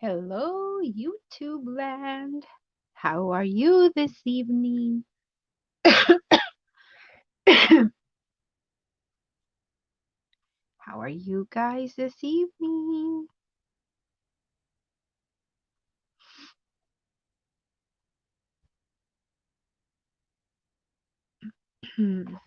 Hello, YouTube land. How are you this evening? How are you guys this evening? Down.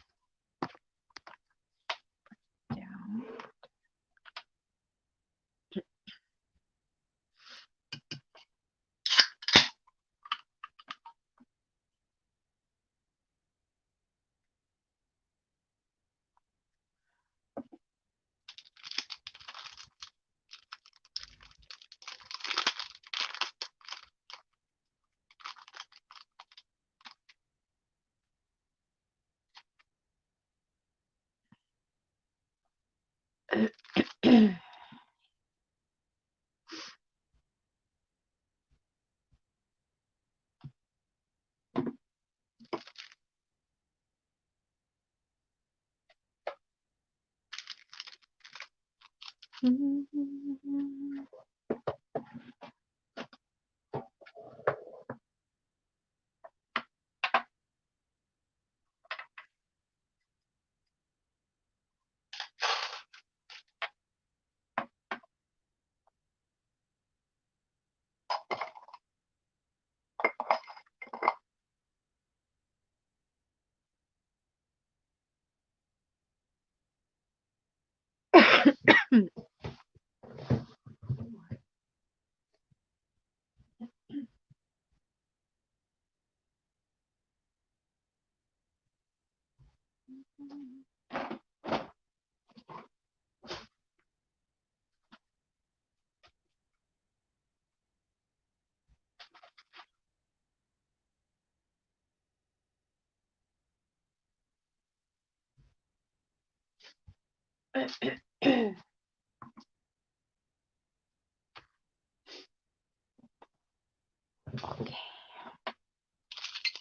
Okay.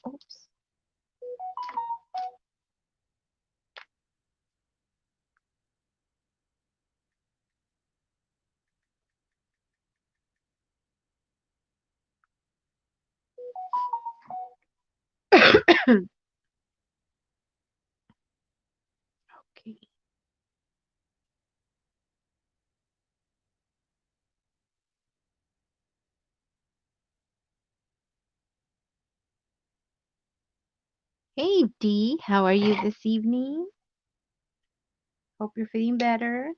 Oops. Okay. Hey Dee, how are you this evening? Hope you're feeling better.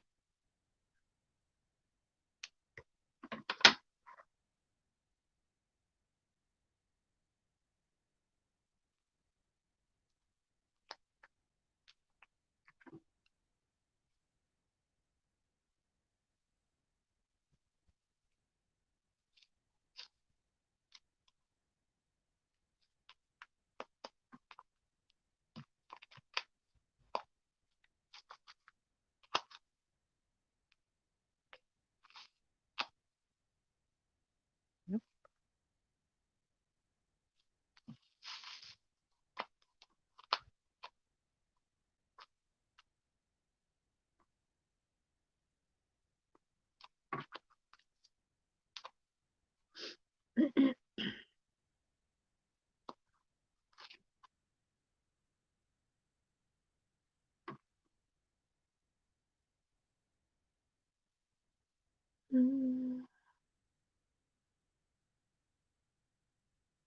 Nope.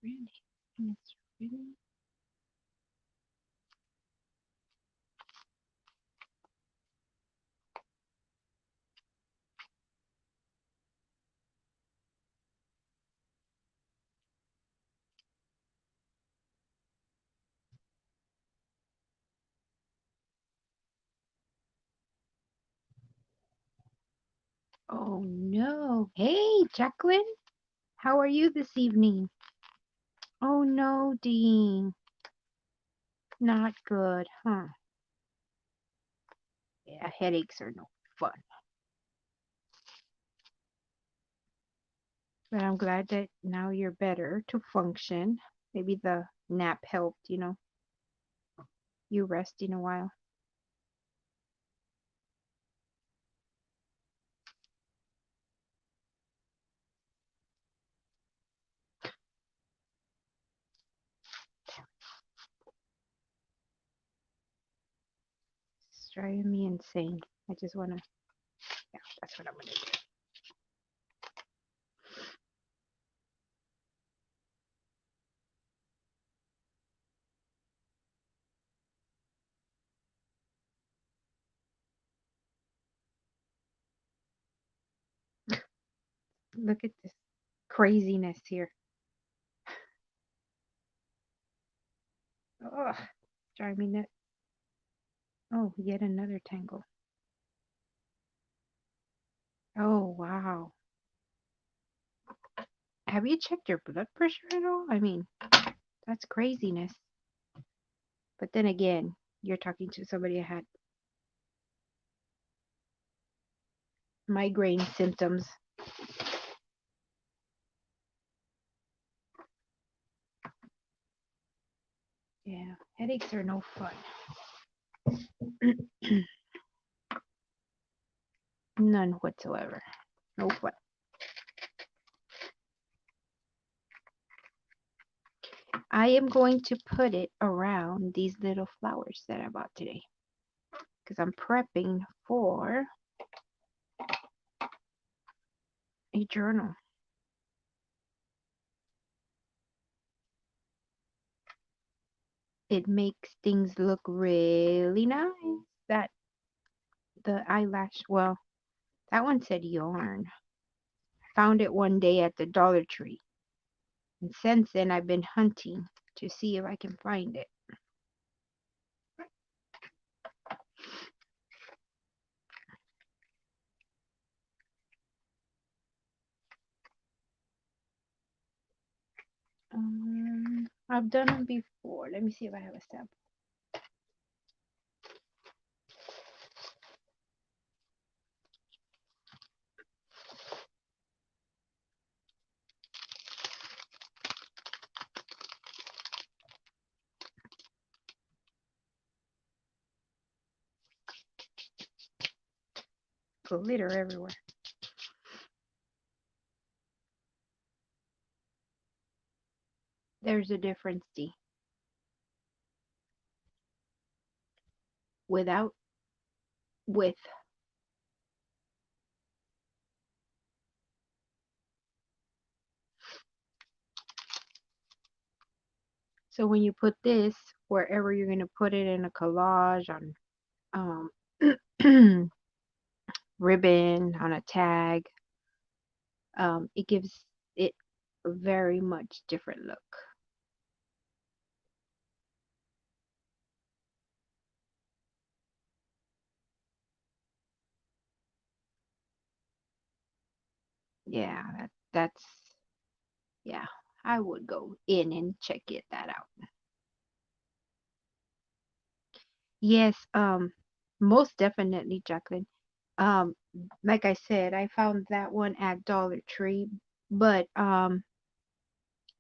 Really? It's really. Oh no. Hey, Jacqueline. How are you this evening? Oh no, Dean. Not good, huh? Yeah, headaches are no fun. But I'm glad that now you're better to function. Maybe the nap helped, you resting a while. driving me insane. I just want to, yeah, that's what I'm going to do. Look at this craziness here. Oh, driving me nuts. Oh, yet another tangle. Oh, wow. Have you checked your blood pressure at all? I mean, that's craziness. But then again, you're talking to somebody who had migraine symptoms. Yeah, headaches are no fun. None whatsoever. No fun. I am going to put it around these little flowers that I bought today because I'm prepping for a journal. It makes things look really nice. That the eyelash, well, that one said yarn. Found it one day at the Dollar Tree. And since then, I've been hunting to see if I can find it. I've done them before. Let me see if I have a sample. Glitter everywhere. There's a difference, D. Without, with. So when you put this, wherever you're going to put it in a collage, on ribbon, on a tag, it gives it a very much different look. Yeah, that's, yeah, I would go in and check that out. Yes, most definitely, Jacqueline. Um, like I said, I found that one at Dollar Tree, but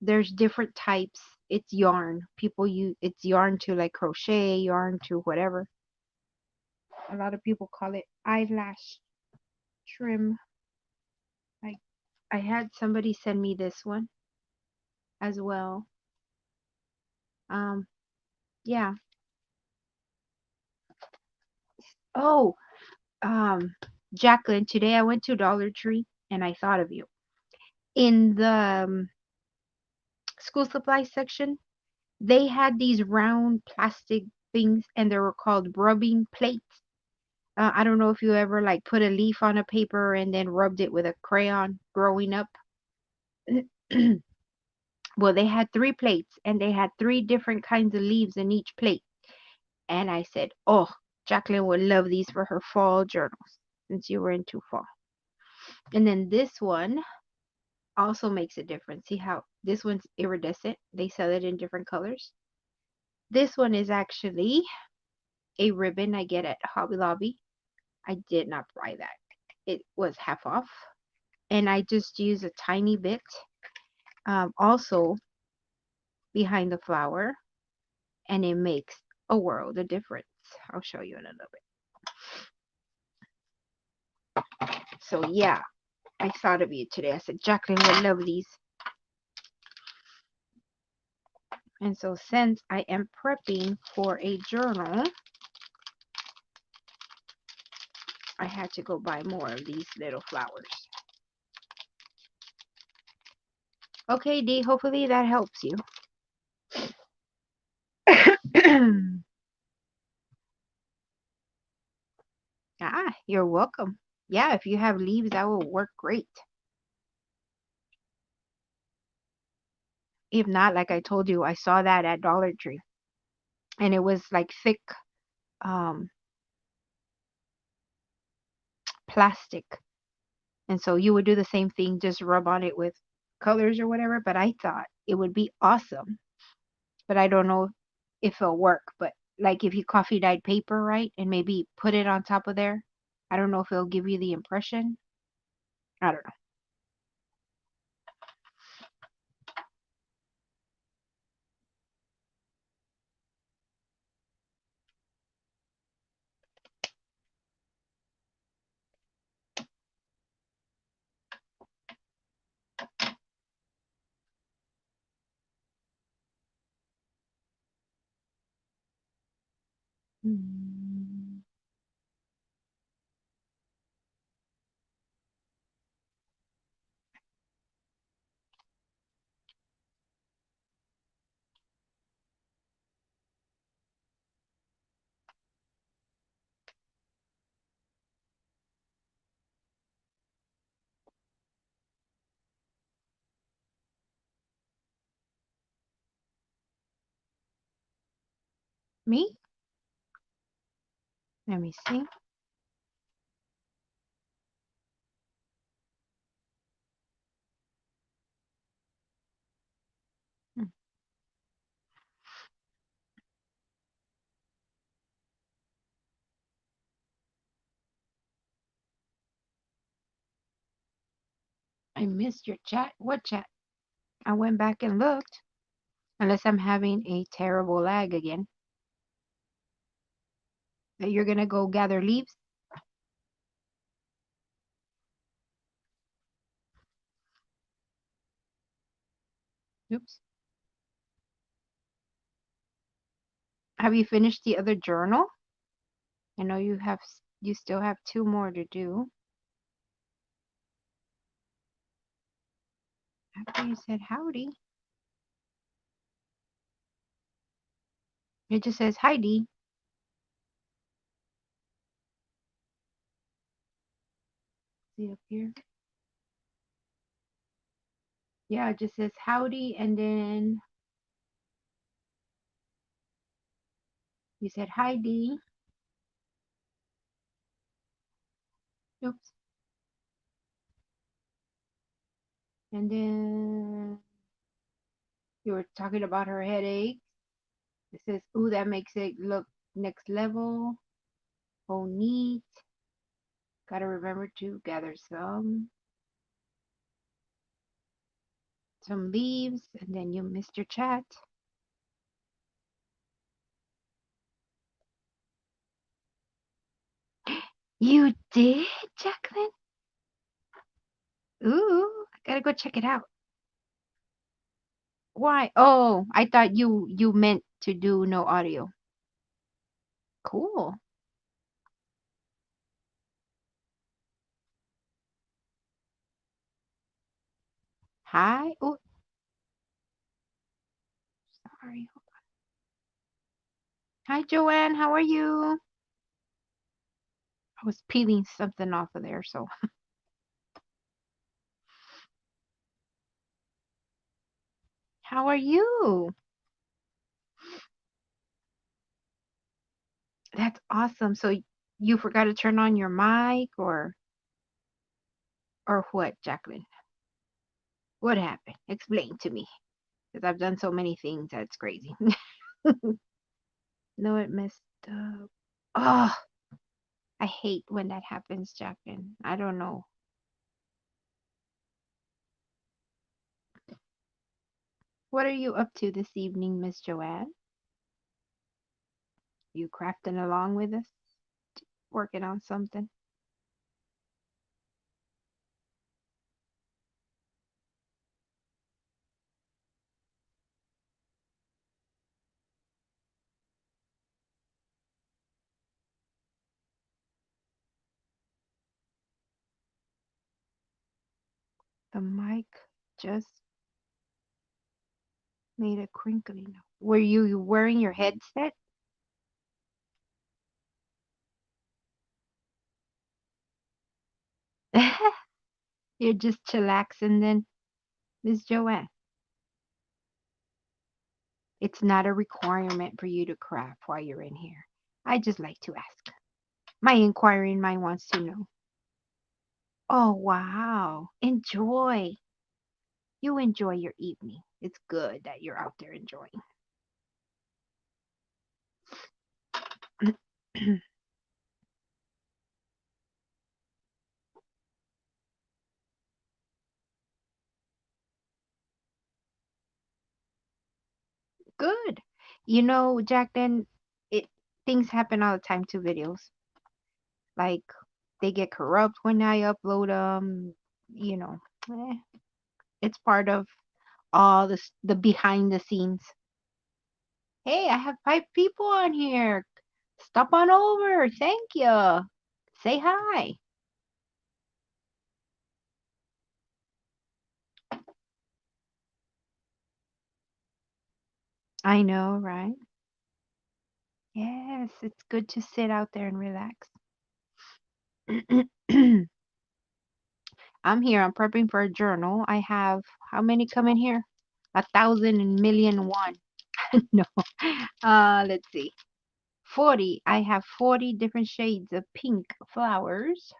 there's different types. It's yarn. People use it's yarn to like crochet, yarn to whatever. A lot of people call it eyelash trim. Like I had somebody send me this one as well. Um, yeah. Oh, Jacqueline, today I went to Dollar Tree and I thought of you. In the school supply section, they had these round plastic things and they were called rubbing plates. I don't know if you ever like put a leaf on a paper and then rubbed it with a crayon growing up. Well, they had 3 plates and they had 3 different kinds of leaves in each plate. And I said, oh, Jacqueline would love these for her fall journals since you were into fall. And then this one also makes a difference. See how this one's iridescent? They sell it in different colors. This one is actually a ribbon I get at Hobby Lobby. I did not buy that. It was half off. And I just use a tiny bit also behind the flower. And it makes a world of difference. I'll show you in a little bit. So yeah, I thought of you today. I said, Jacqueline would love these. And so since I am prepping for a journal, I had to go buy more of these little flowers. Okay, Dee, hopefully that helps you. You're welcome. Yeah, if you have leaves, that will work great. If not, like I told you, I saw that at Dollar Tree. And it was like thick um, plastic. And so you would do the same thing, just rub on it with colors or whatever. But I thought it would be awesome. But I don't know if it'll work. But like if you coffee dyed paper, right? And maybe put it on top of there. I don't know if it'll give you the impression. I don't know. Mm. Me? Let me see. Hmm. I missed your chat. What chat? I went back and looked. Unless I'm having a terrible lag again. That you're gonna go gather leaves? Oops. Have you finished the other journal? I know you still have 2 more to do. After you said howdy. It just says Heidi. See up here? Yeah, it just says howdy and then you said Heidi. Oops. And then you were talking about her headache. It says, ooh, that makes it look next level. Oh, neat. Gotta remember to gather some leaves, and then you missed your chat. You did, Jacqueline? Ooh, I gotta go check it out. Why? Oh, I thought you meant to do no audio. Cool. Hi. Oh, sorry. Hi, Joanne. How are you? I was peeling something off of there, so. How are you? That's awesome. So you forgot to turn on your mic or what, Jacqueline? What happened? Explain to me. Because I've done so many things that's crazy. No, it messed up. Oh, I hate when that happens, Jacqueline. I don't know. What are you up to this evening, Miss Joanne? You crafting along with us? Working on something? The mic just made a crinkly noise. Were you wearing your headset? You're just chillaxing then, Miss Joanne. It's not a requirement for you to craft while you're in here. I just like to ask. My inquiring mind wants to know. Oh, wow. Enjoy. You enjoy your evening. It's good that you're out there enjoying. Good. You know, Jack, then it things happen all the time to videos. Like they get corrupt when I upload them. You know, eh, it's part of all the behind the scenes. Hey, I have 5 people on here. Stop on over. Thank you. Say hi. I know, right? Yes, it's good to sit out there and relax. I'm here. I'm prepping for a journal. I have how many come in here? 1,000,000,001. No. Let's see. 40. I have 40 different shades of pink flowers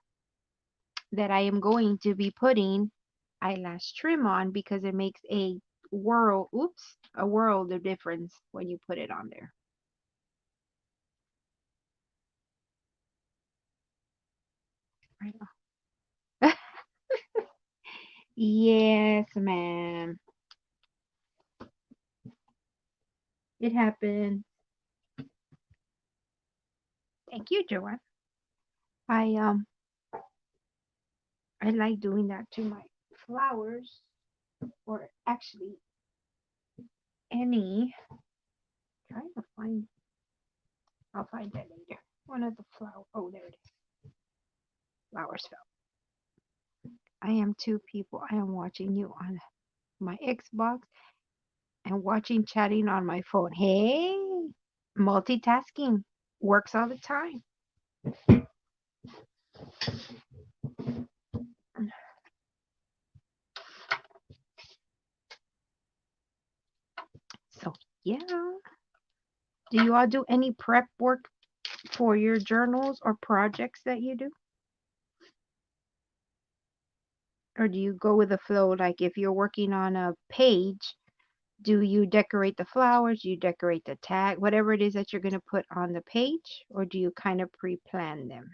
that I am going to be putting eyelash trim on because it makes a world of difference when you put it on there. Right on. Yes, ma'am. It happened. Thank you, Joanne. I um I like doing that to my flowers, or actually any. Trying to find. I'll find that later. One of the flower. Oh, there it is. Flowers fell. I am 2 people. I am watching you on my Xbox and watching chatting on my phone. Hey, multitasking works all the time. So yeah. Do you all do any prep work for your journals or projects that you do? Or do you go with the flow? Like if you're working on a page, do you decorate the flowers? Do you decorate the tag? Whatever it is that you're going to put on the page? Or do you kind of pre-plan them?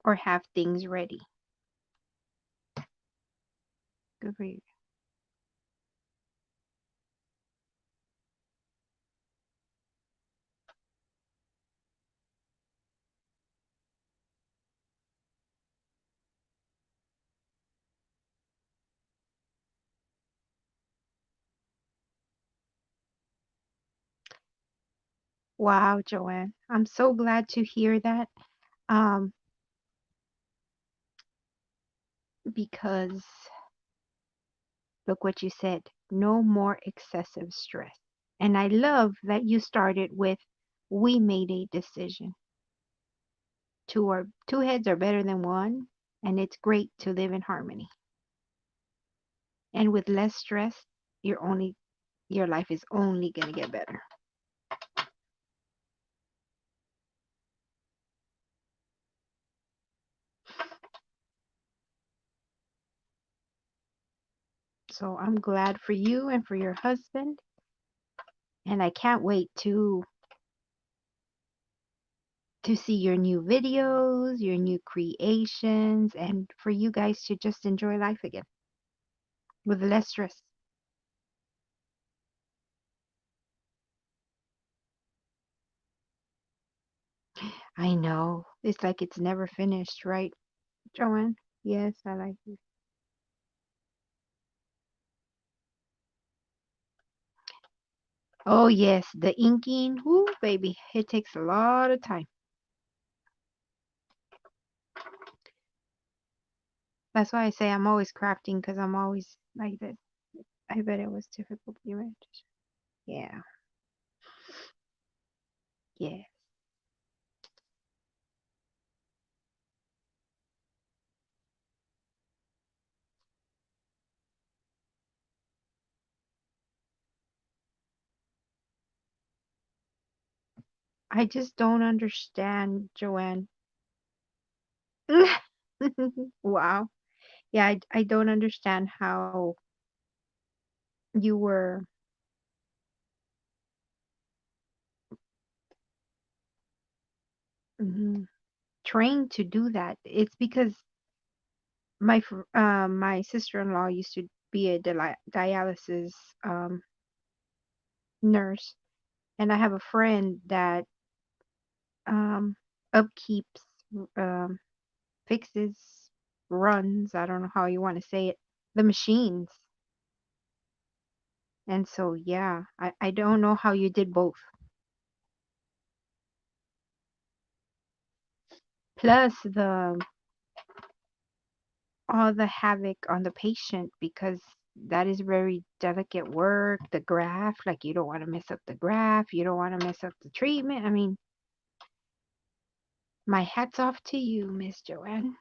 Or have things ready? Good for you. Wow, Joanne. I'm so glad to hear that. Um, because look what you said. No more excessive stress. And I love that you started with we made a decision. Two heads are better than one, and it's great to live in harmony. And with less stress, your life is only gonna get better. So I'm glad for you and for your husband, and I can't wait to see your new videos, your new creations, and for you guys to just enjoy life again with less stress. I know. It's like it's never finished, right, Joanne? Yes, I like it. Oh, yes, the inking. Whoo, baby. It takes a lot of time. That's why I say I'm always crafting because I'm always like this. I bet it was difficult to imagine. Yeah. Yeah. I just don't understand, Joanne. Wow. Yeah, I don't understand how you were mhm, trained to do that. It's because my sister-in-law used to be a dialysis um nurse, and I have a friend that um upkeeps um fixes runs, I don't know how you want to say it, the machines. And so yeah, I don't know how you did both. Plus the all the havoc on the patient because that is very delicate work. The graft, like you don't want to mess up the graft, you don't want to mess up the treatment. I mean, my hat's off to you, Miss Joanne.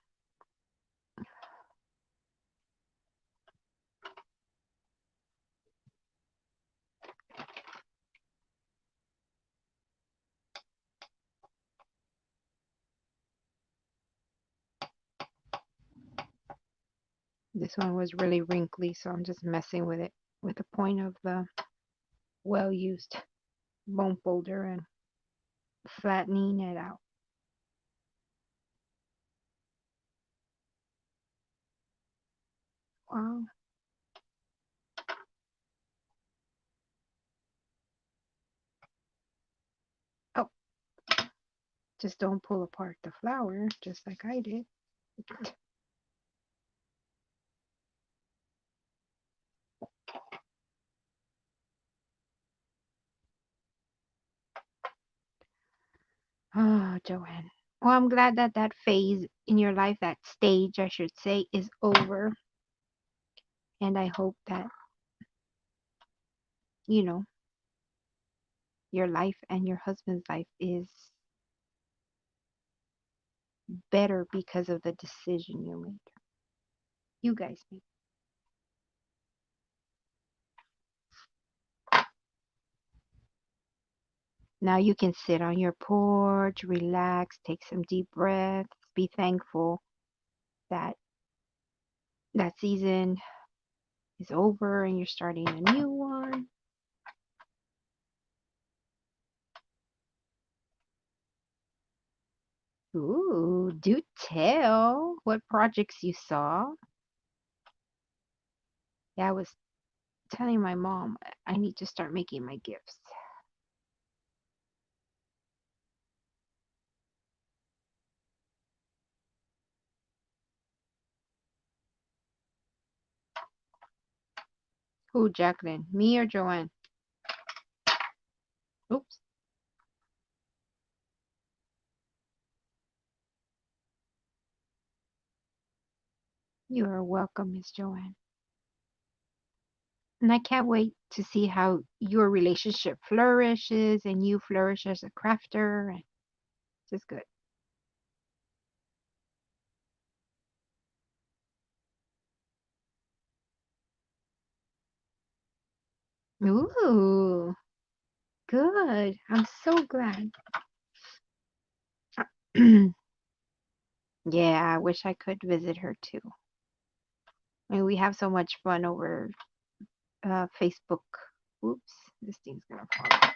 This one was really wrinkly, so I'm just messing with it with the point of the well used bone folder and flattening it out. Wow. Oh, just don't pull apart the flower, just like I did. Oh, Joanne. Well, I'm glad that that phase in your life, that stage, I should say, is over. And I hope that, you know, your life and your husband's life is better because of the decision you made. You guys made. Now you can sit on your porch, relax, take some deep breaths, be thankful that that season is over and you're starting a new one. Ooh, do tell what projects you saw. Yeah, I was telling my mom I need to start making my gifts. Who, Jacqueline? Me or Joanne? Oops. You are welcome, Miss Joanne. And I can't wait to see how your relationship flourishes and you flourish as a crafter. And just good. Ooh, good. I'm so glad. Yeah, I wish I could visit her too. I mean, we have so much fun over Facebook. Oops, this thing's gonna fall out.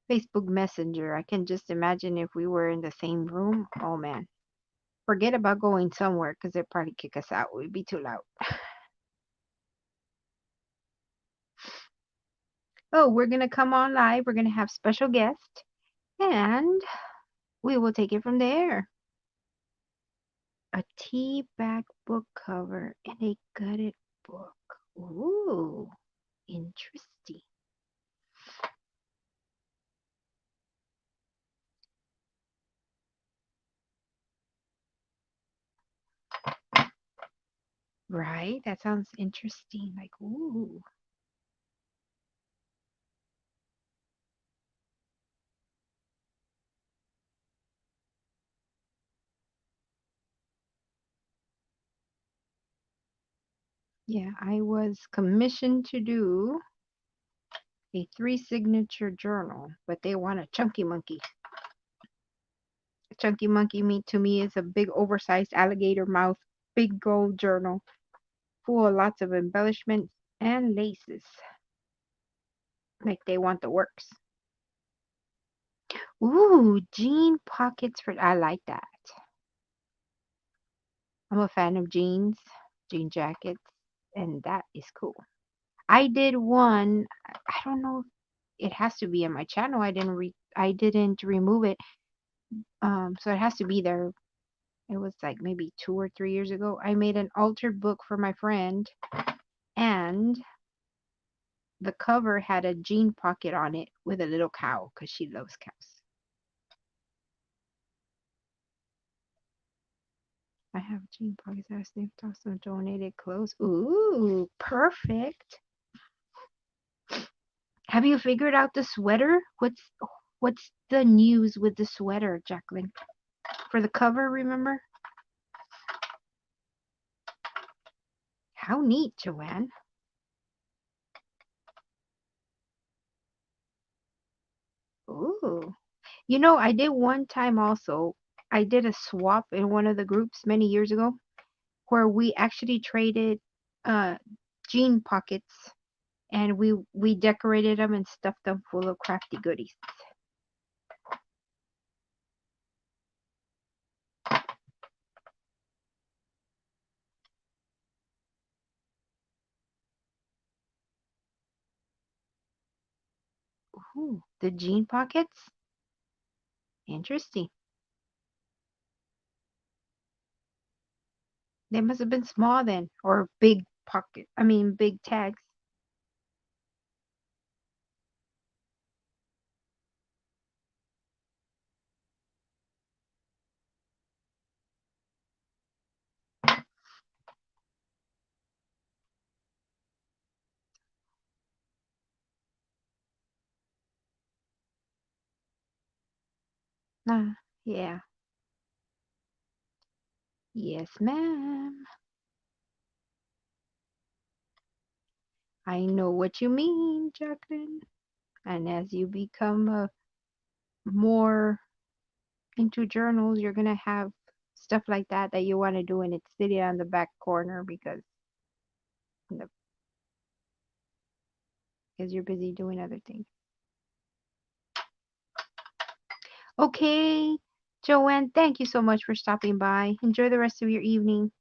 Facebook Messenger. I can just imagine if we were in the same room. Oh man, forget about going somewhere because they'd probably kick us out. We'd be too loud. Oh, we're gonna come on live. We're gonna have special guests, and we will take it from there. A tea bag book cover and a gutted book. Ooh, interesting. Right? That sounds interesting. Like, ooh. Yeah, I was commissioned to do a three signature journal, but they want a chunky monkey. A chunky monkey meat to me is a big oversized alligator mouth, big gold journal full of lots of embellishments and laces. Like they want the works. Ooh, jean pockets for I like that. I'm a fan of jeans, jean jackets, and that is cool. I did one, I don't know if it has to be on my channel. I didn't remove it. So it has to be there. It was like maybe 2 or 3 years ago. I made an altered book for my friend, and the cover had a jean pocket on it with a little cow because she loves cows. I have jean pockets that I sniffed off some donated clothes. Ooh, perfect. Have you figured out the sweater? What's the news with the sweater, Jacqueline? For the cover, remember? How neat, Joanne. Ooh. I did one time also. I did a swap in one of the groups many years ago where we actually traded uh jean pockets, and we decorated them and stuffed them full of crafty goodies. Ooh, the jean pockets? Interesting. They must have been small then, or big pocket. I mean, big tags. Yeah. Yes, ma'am. I know what you mean, Jacqueline. And as you become more into journals, you're gonna have stuff like that you want to do, and it's sitting on the back corner because you're busy doing other things. Okay, Joanne, thank you so much for stopping by. Enjoy the rest of your evening.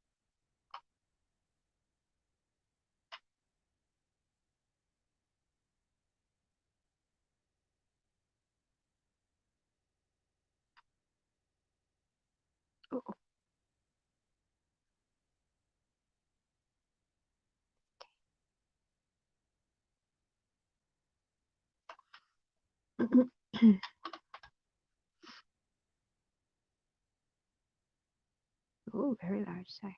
Ooh, very large size.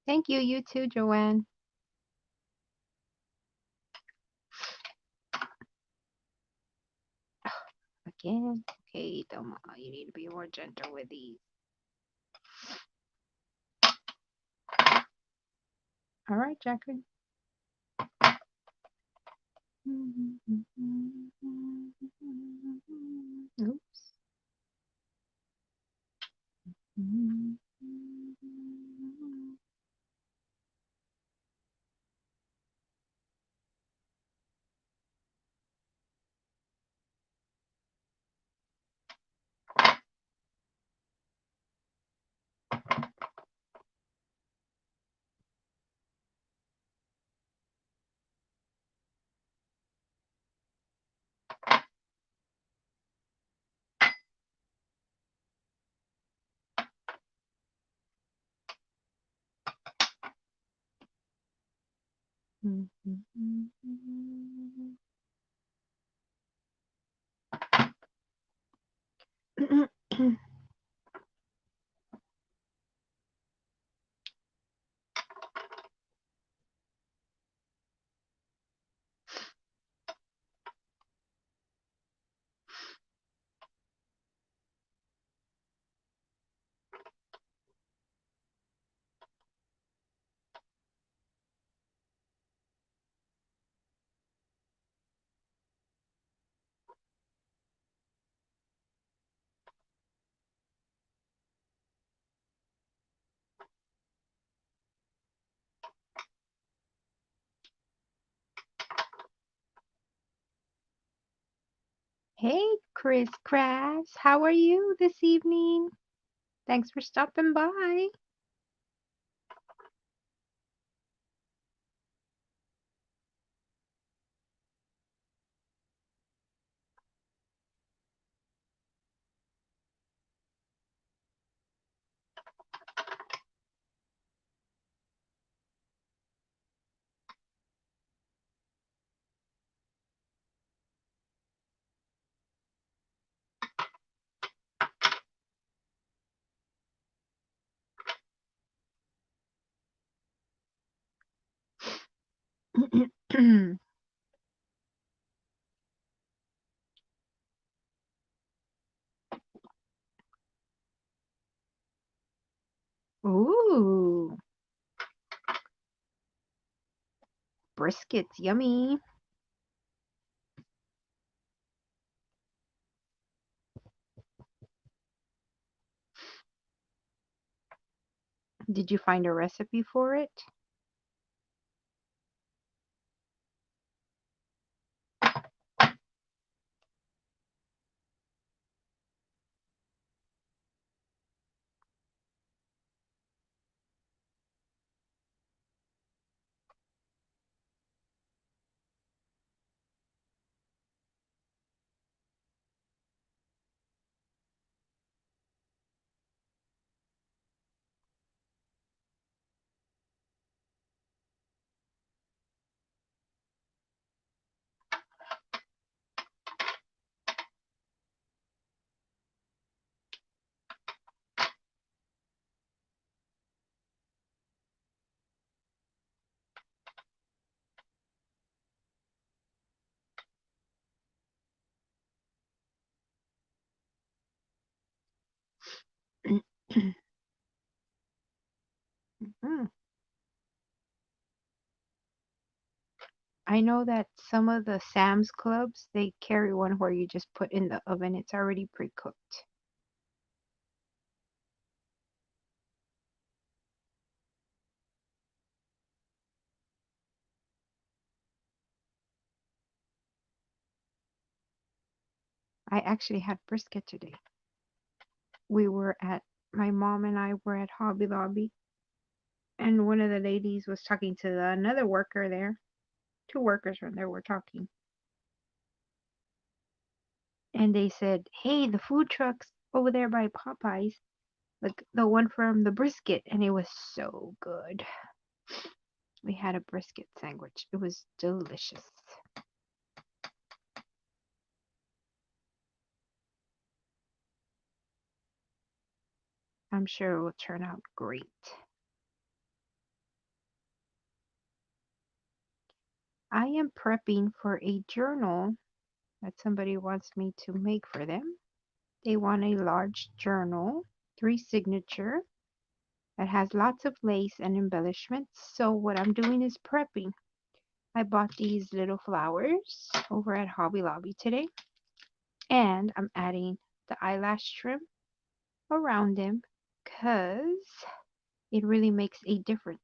Thank you. You too, Joanne. Again. Okay, Thelma, you need to be more gentle with these. All right, Jacqueline. Oops. Hey, Chris Crass, how are you this evening? Thanks for stopping by. Ooh, briskets, yummy. Did you find a recipe for it? Mm. I know that some of the Sam's Clubs, they carry one where you just put in the oven. It's already pre-cooked. I actually had brisket today. My mom and I were at Hobby Lobby, and one of the ladies was talking to another worker there. Two workers from there were talking. And they said, "Hey, the food truck's over there by Popeyes, like the one from the brisket," and it was so good. We had a brisket sandwich. It was delicious. I'm sure it will turn out great. I am prepping for a journal that somebody wants me to make for them. They want a large journal, 3 signature, that has lots of lace and embellishments. So what I'm doing is prepping. I bought these little flowers over at Hobby Lobby today, and I'm adding the eyelash trim around them because it really makes a difference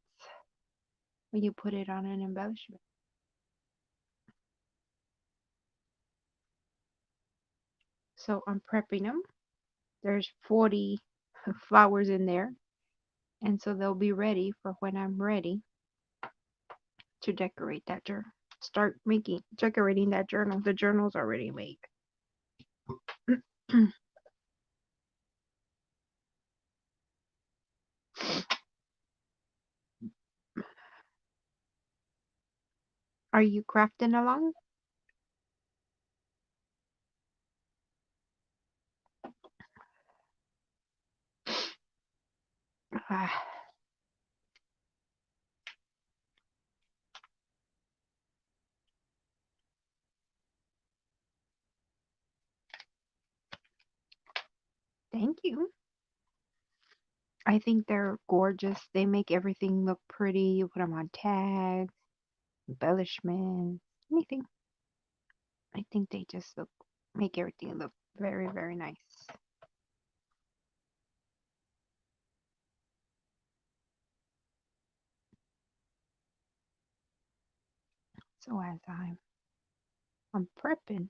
when you put it on an embellishment. So I'm prepping them. There's 40 flowers in there, and so they'll be ready for when I'm ready to decorate that journal. Start making decorating that journal. The journal's already made. Are you crafting along? Ah, thank you. I think they're gorgeous. They make everything look pretty. You put them on tags, embellishments, anything. I think they just make everything look very, very nice. So as I'm prepping,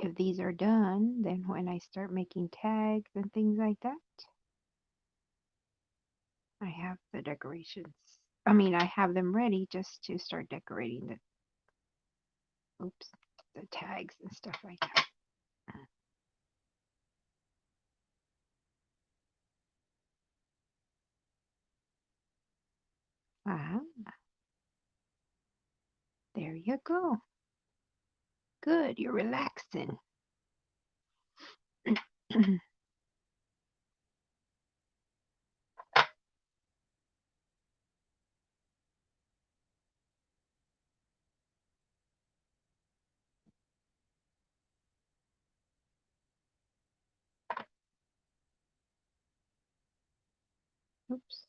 if these are done, then when I start making tags and things like that, I have the decorations. I mean, I have them ready just to start decorating the tags and stuff like that. Ah, there you go. Good, you're relaxing. Oops.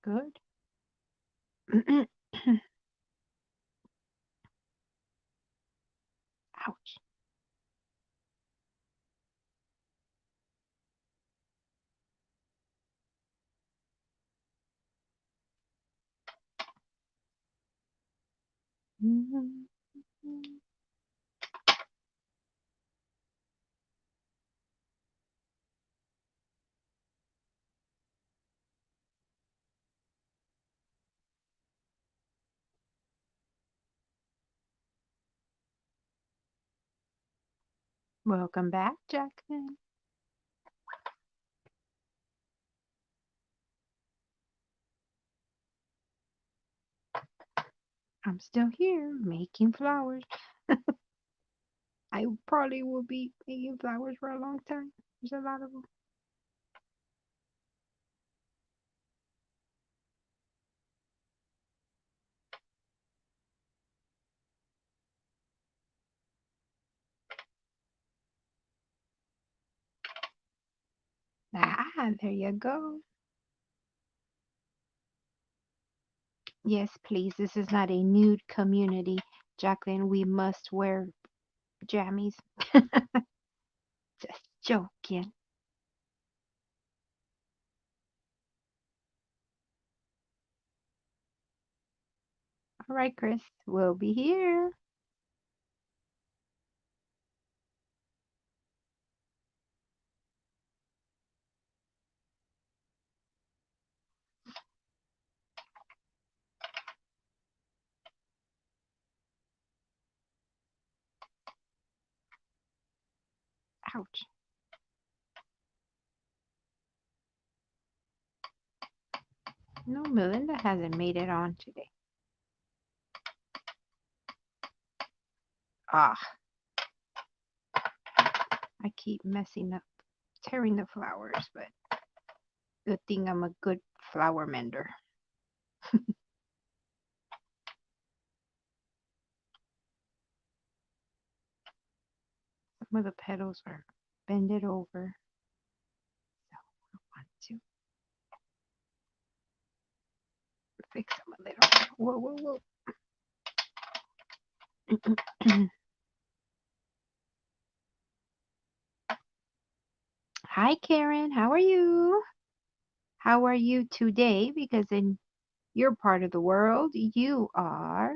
Good. Ouch. Mhm. Welcome back, Jacqueline. I'm still here making flowers. I probably will be making flowers for a long time. There's a lot of them. Ah, there you go. Yes, please. This is not a nude community. Jacqueline, we must wear jammies. Just joking. All right, Chris, we'll be here. Ouch. No, Melinda hasn't made it on today. Ah, I keep messing up, tearing the flowers, but good thing I'm a good flower mender. Some of the petals are bended over, so I want to fix them a little. Whoa, whoa, whoa. Hi, Karen. How are you? How are you today? Because in your part of the world, you are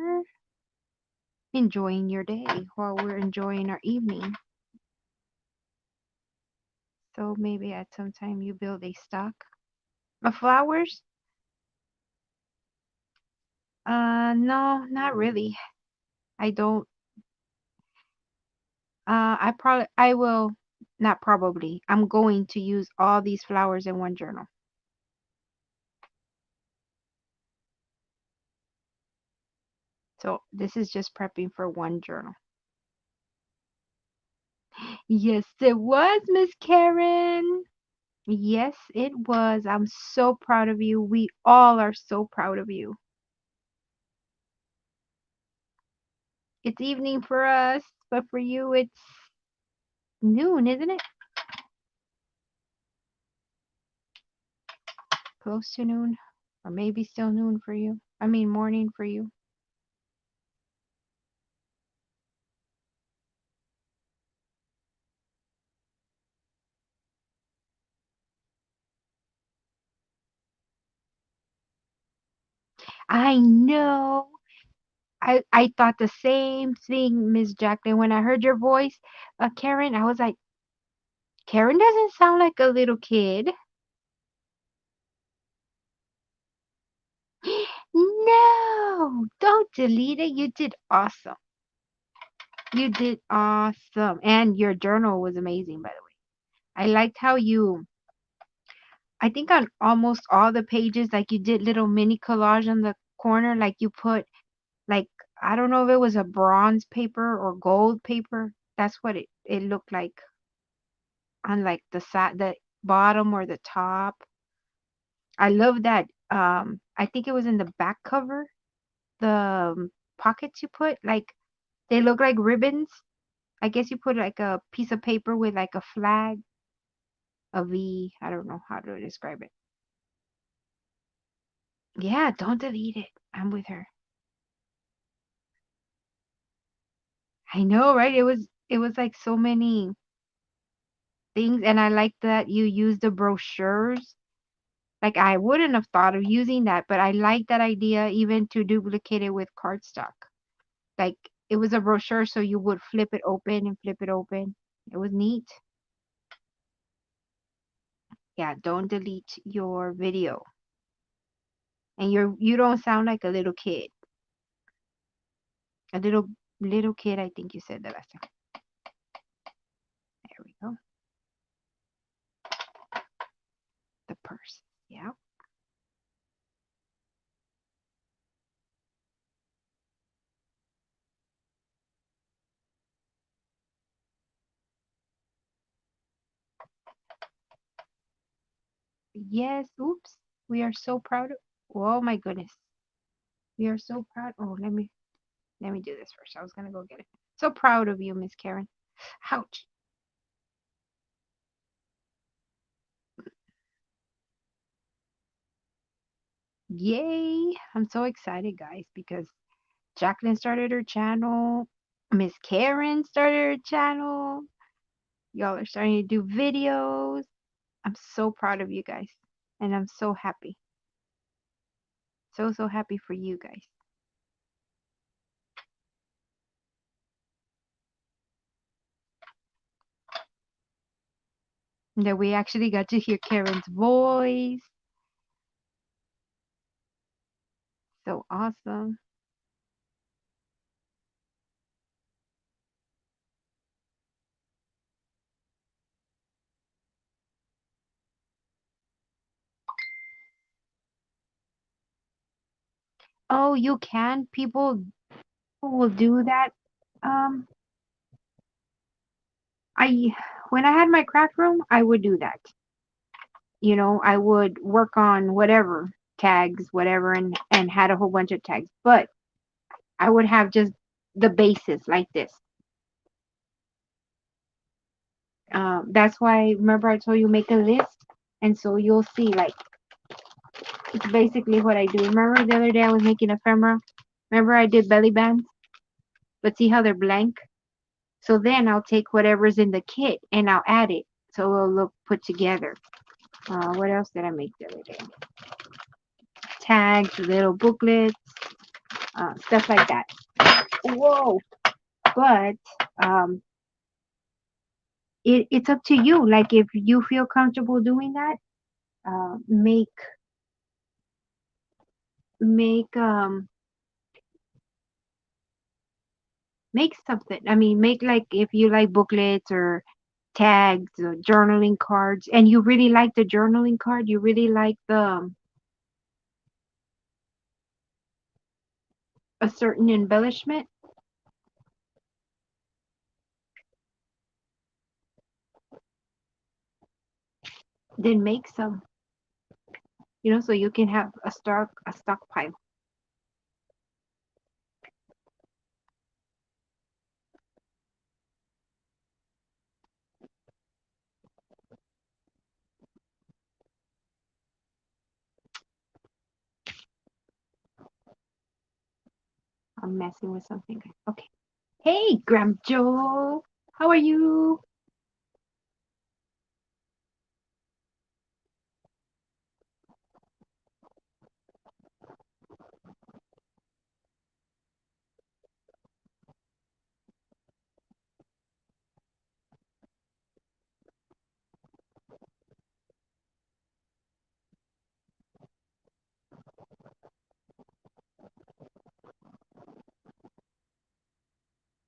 enjoying your day while we're enjoying our evening. So maybe at some time you build a stock of flowers. No, not really. I don't. I will, not probably. I'm going to use all these flowers in one journal. So this is just prepping for one journal. Yes, it was, Miss Karen. Yes, it was. I'm so proud of you. We all are so proud of you. It's evening for us, but for you, it's noon, isn't it? Close to noon, or maybe still noon for you. I mean, morning for you. I know. I thought the same thing, Miss Jacqueline. When I heard your voice, Karen, I was like, Karen doesn't sound like a little kid. No, don't delete it. You did awesome. You did awesome. And your journal was amazing, by the way. I liked how I think on almost all the pages, like you did little mini collage on the corner, like you put, like, I don't know if it was a bronze paper or gold paper. That's what it looked like on like the side, the bottom or the top. I love that. I think it was in the back cover, the pockets you put, like they look like ribbons. I guess you put like a piece of paper with like a flag, a V. I don't know how to describe it. Yeah, don't delete it. I'm with her. I know, right? It was like so many things, and I like that you use the brochures. Like I wouldn't have thought of using that, but I like that idea even to duplicate it with cardstock. Like it was a brochure, so you would flip it open and flip it open. It was neat. Yeah, don't delete your video. And you don't sound like a little kid. A little kid, I think you said the last time. There we go. The purse. Yeah. Yes. Oops. We are so proud of. Oh my goodness. We are so proud. Oh, let me do this first. I was gonna go get it. So proud of you, Miss Karen. Ouch. Yay. I'm so excited, guys, because Jacqueline started her channel. Miss Karen started her channel. Y'all are starting to do videos. I'm so proud of you guys. And I'm so happy. So, so happy for you guys. That we actually got to hear Karen's voice. So awesome. Oh, you can? People will do that. Um, I when I had my craft room, I would do that. I would work on whatever tags, whatever, and had a whole bunch of tags. But I would have just the basis like this. That's why remember I told you make a list, and so you'll see like it's basically what I do. Remember the other day I was making ephemera. Remember I did belly bands, but see how they're blank. So then I'll take whatever's in the kit and I'll add it, so it'll look put together. What else did I make the other day? Tags, little booklets, stuff like that. Whoa! But um, it's up to you. Like if you feel comfortable doing that, make make make something. I mean, make like if you like booklets or tags or journaling cards, and you really like the journaling card, you really like the a certain embellishment, then make some. So you can have a stockpile. I'm messing with something. Okay. Hey, Graham Joe, how are you?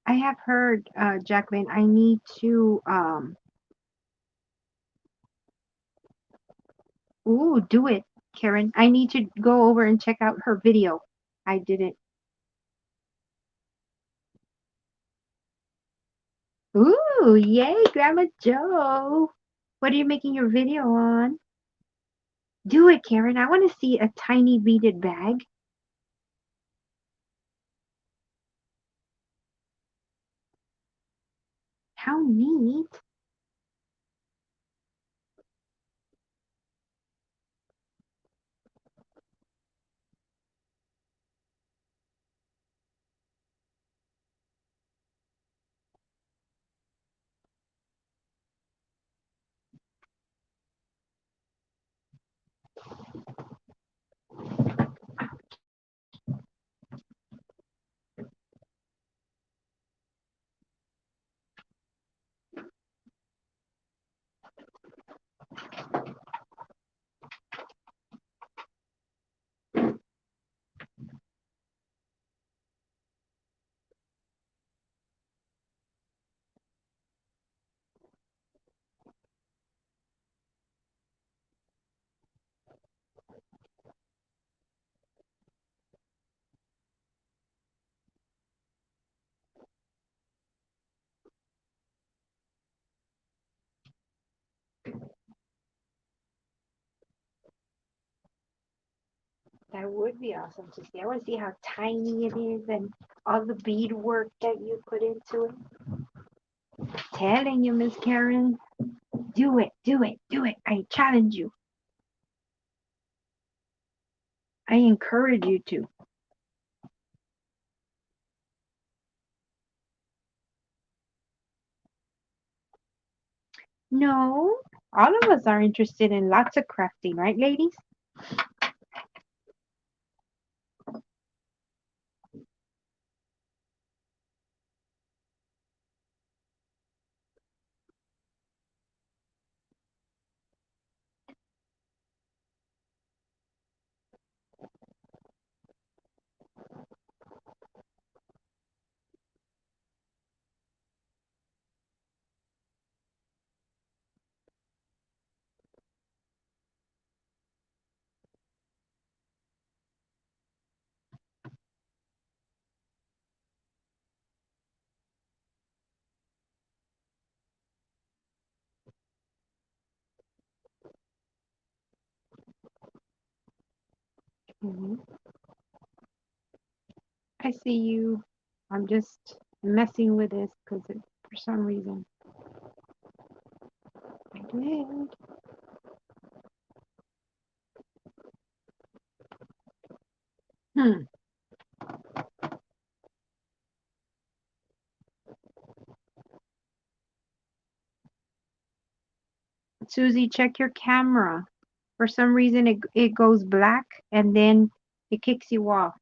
I have heard, Jacqueline, I need to, ooh, do it, Karen. I need to go over and check out her video. I didn't. Ooh, yay, Grandma Joe. What are you making your video on? Do it, Karen. I want to see a tiny beaded bag. How neat. That would be awesome to see. I want to see how tiny it is and all the bead work that you put into it. Telling you, Miss Karen. Do it, do it, do it. I challenge you. I encourage you to. No, all of us are interested in lots of crafting, right, ladies? Hmm. I see you. I'm just messing with this because for some reason I did. Hmm. Susie, check your camera. For some reason, it goes black and then it kicks you off.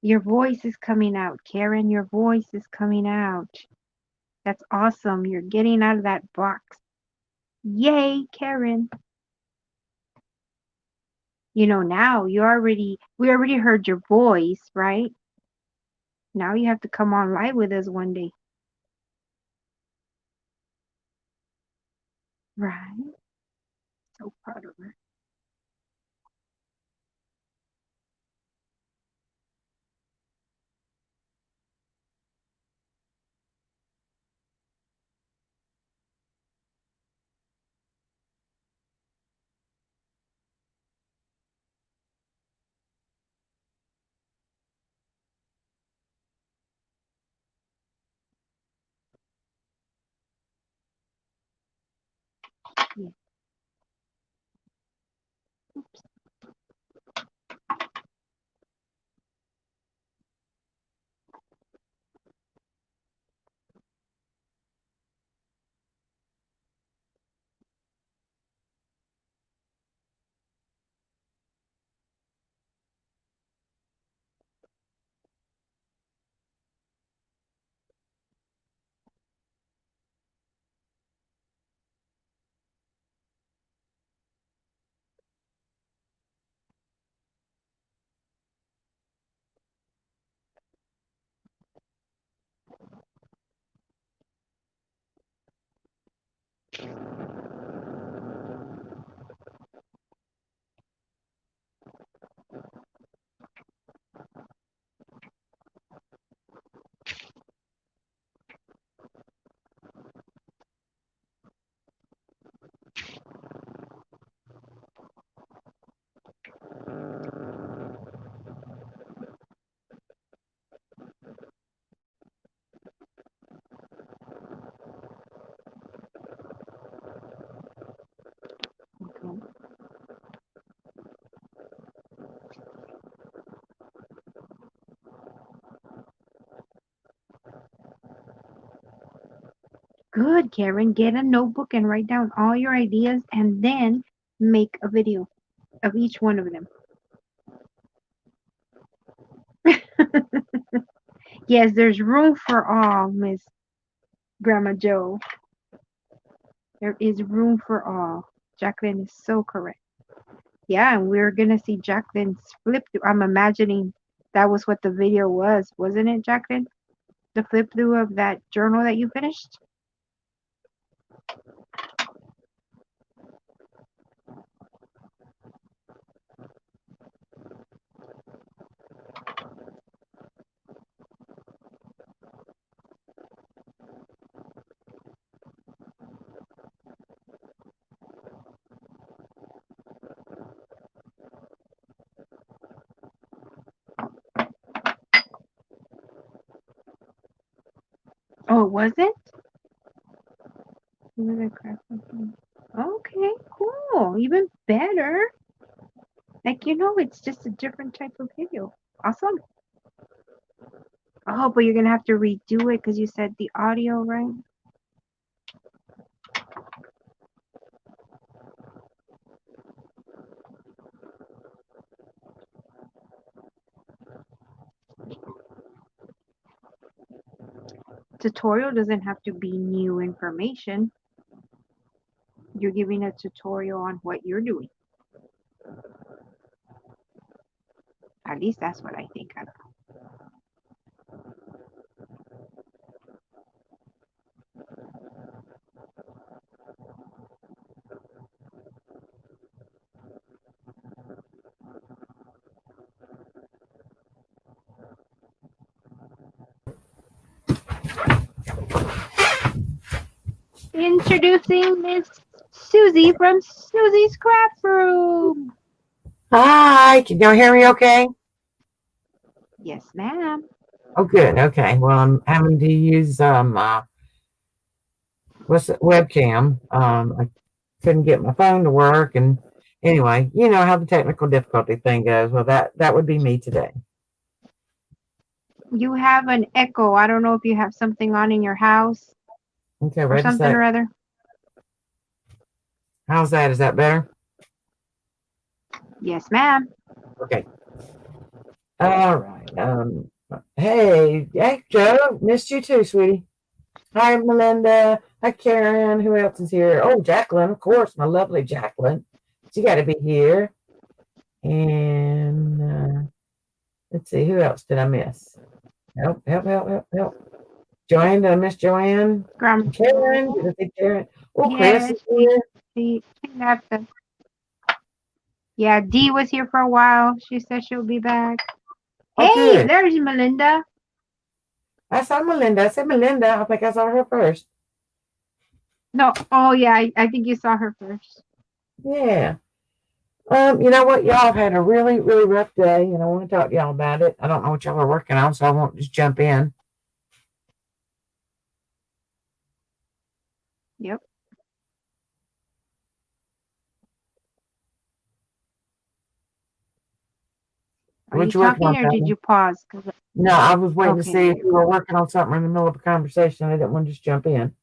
Your voice is coming out, Karen. Your voice is coming out. That's awesome. You're getting out of that box. Yay, Karen. You know, now we already heard your voice, right? Now you have to come on live with us one day. Right? So proud of her. Yeah. Okay. Good, Karen. Get a notebook and write down all your ideas and then make a video of each one of them. Yes, there's room for all, Miss Grandma Joe. There is room for all. Jacqueline is so correct. Yeah, and we're gonna see Jacqueline's flip through. I'm imagining that was what the video was, wasn't it, Jacqueline? The flip through of that journal that you finished? Oh, was it? Okay, cool. Even better. Like, it's just a different type of video. Awesome. Oh, but you're going to have to redo it because you said the audio, right? Tutorial doesn't have to be new information. You're giving a tutorial on what you're doing. At least that's what I think. I don't know. Introducing Miss Susie from Susie's Craft Room. Hi, can y'all hear me okay? Yes, ma'am. Oh, good. Okay. Well, I'm having to use what's it, webcam. I couldn't get my phone to work, and anyway, you know how the technical difficulty thing goes. Well, that would be me today. You have an echo. I don't know if you have something on in your house Okay, or ready to something say. or other. How's that? Is that better? Yes, ma'am. Okay. All right. Hey, Joe, missed you too, sweetie. Hi, Melinda. Hi, Karen. Who else is here? Oh, Jacqueline, of course, my lovely Jacqueline. She got to be here. And let's see, who else did I miss? Help. Joanne, did I miss Joanne? Grandma. Karen, did I say Karen? Oh, Chris Yes, is here. she left us. Yeah, Dee was here for a while. She said she'll be back. Oh, Hey, good. there's Melinda. I saw Melinda. I said Melinda. I think I saw her first. No, oh yeah, I think you saw her first. Yeah. You know what? Y'all have had a really, really rough day, and I want to talk to y'all about it. I don't know what y'all are working on, so I won't just jump in. Yep. Are you What you working talking on, or did Tony? you pause? No, I was waiting to see Okay. if you were working on something in the middle of a conversation. I didn't want to just jump in.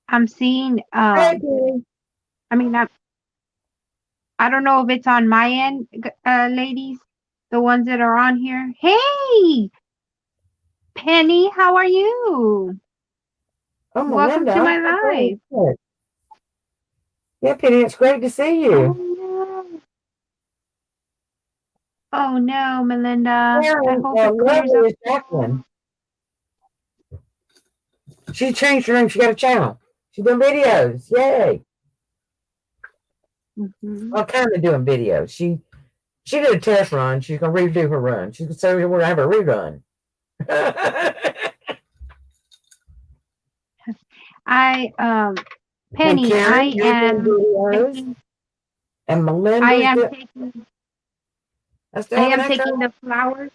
I'm seeing Hey, Penny. I don't know if it's on my end, ladies, the ones that are on here. Hey, Penny, how are you? Oh, Welcome to Melinda. my Oh, live. good. Yeah, Penny, it's great to see Oh you. no. Oh no, Melinda. I Karen, hope it clears up. lovely is Jacqueline. She changed her name. She got a channel. She's doing videos. Yay. Well, kind of doing videos. She did a test run. She's going to redo her run. So we're going to have a rerun. Penny, I am and Melinda. I am taking the flowers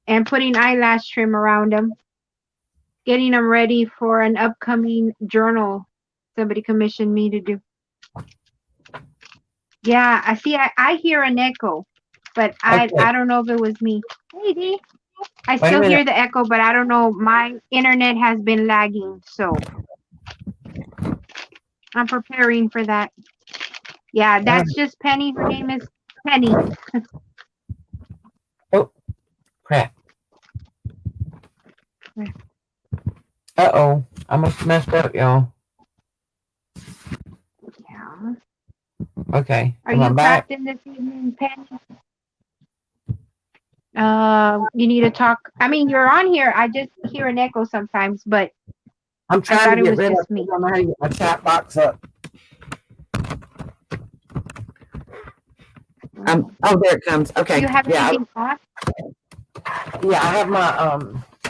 and putting eyelash trim around them, getting them ready for an upcoming journal somebody commissioned me to do. Yeah, I hear an echo, but I don't know if it was me. Hey, Dee. I still hear the echo, but I don't know. My internet has been lagging, so I'm preparing for that. Yeah, that's just Penny. Her name is Penny. Oh, crap. Uh-oh. I must have messed up, y'all. Yeah. Okay. Are you crafting this evening, Penny? You need to talk. I mean, you're on here. I just hear an echo sometimes, but I'm trying to get rid of me. I don't know how to get my chat box up. Oh, there it comes. Okay. Do you have anything on? Yeah, I have my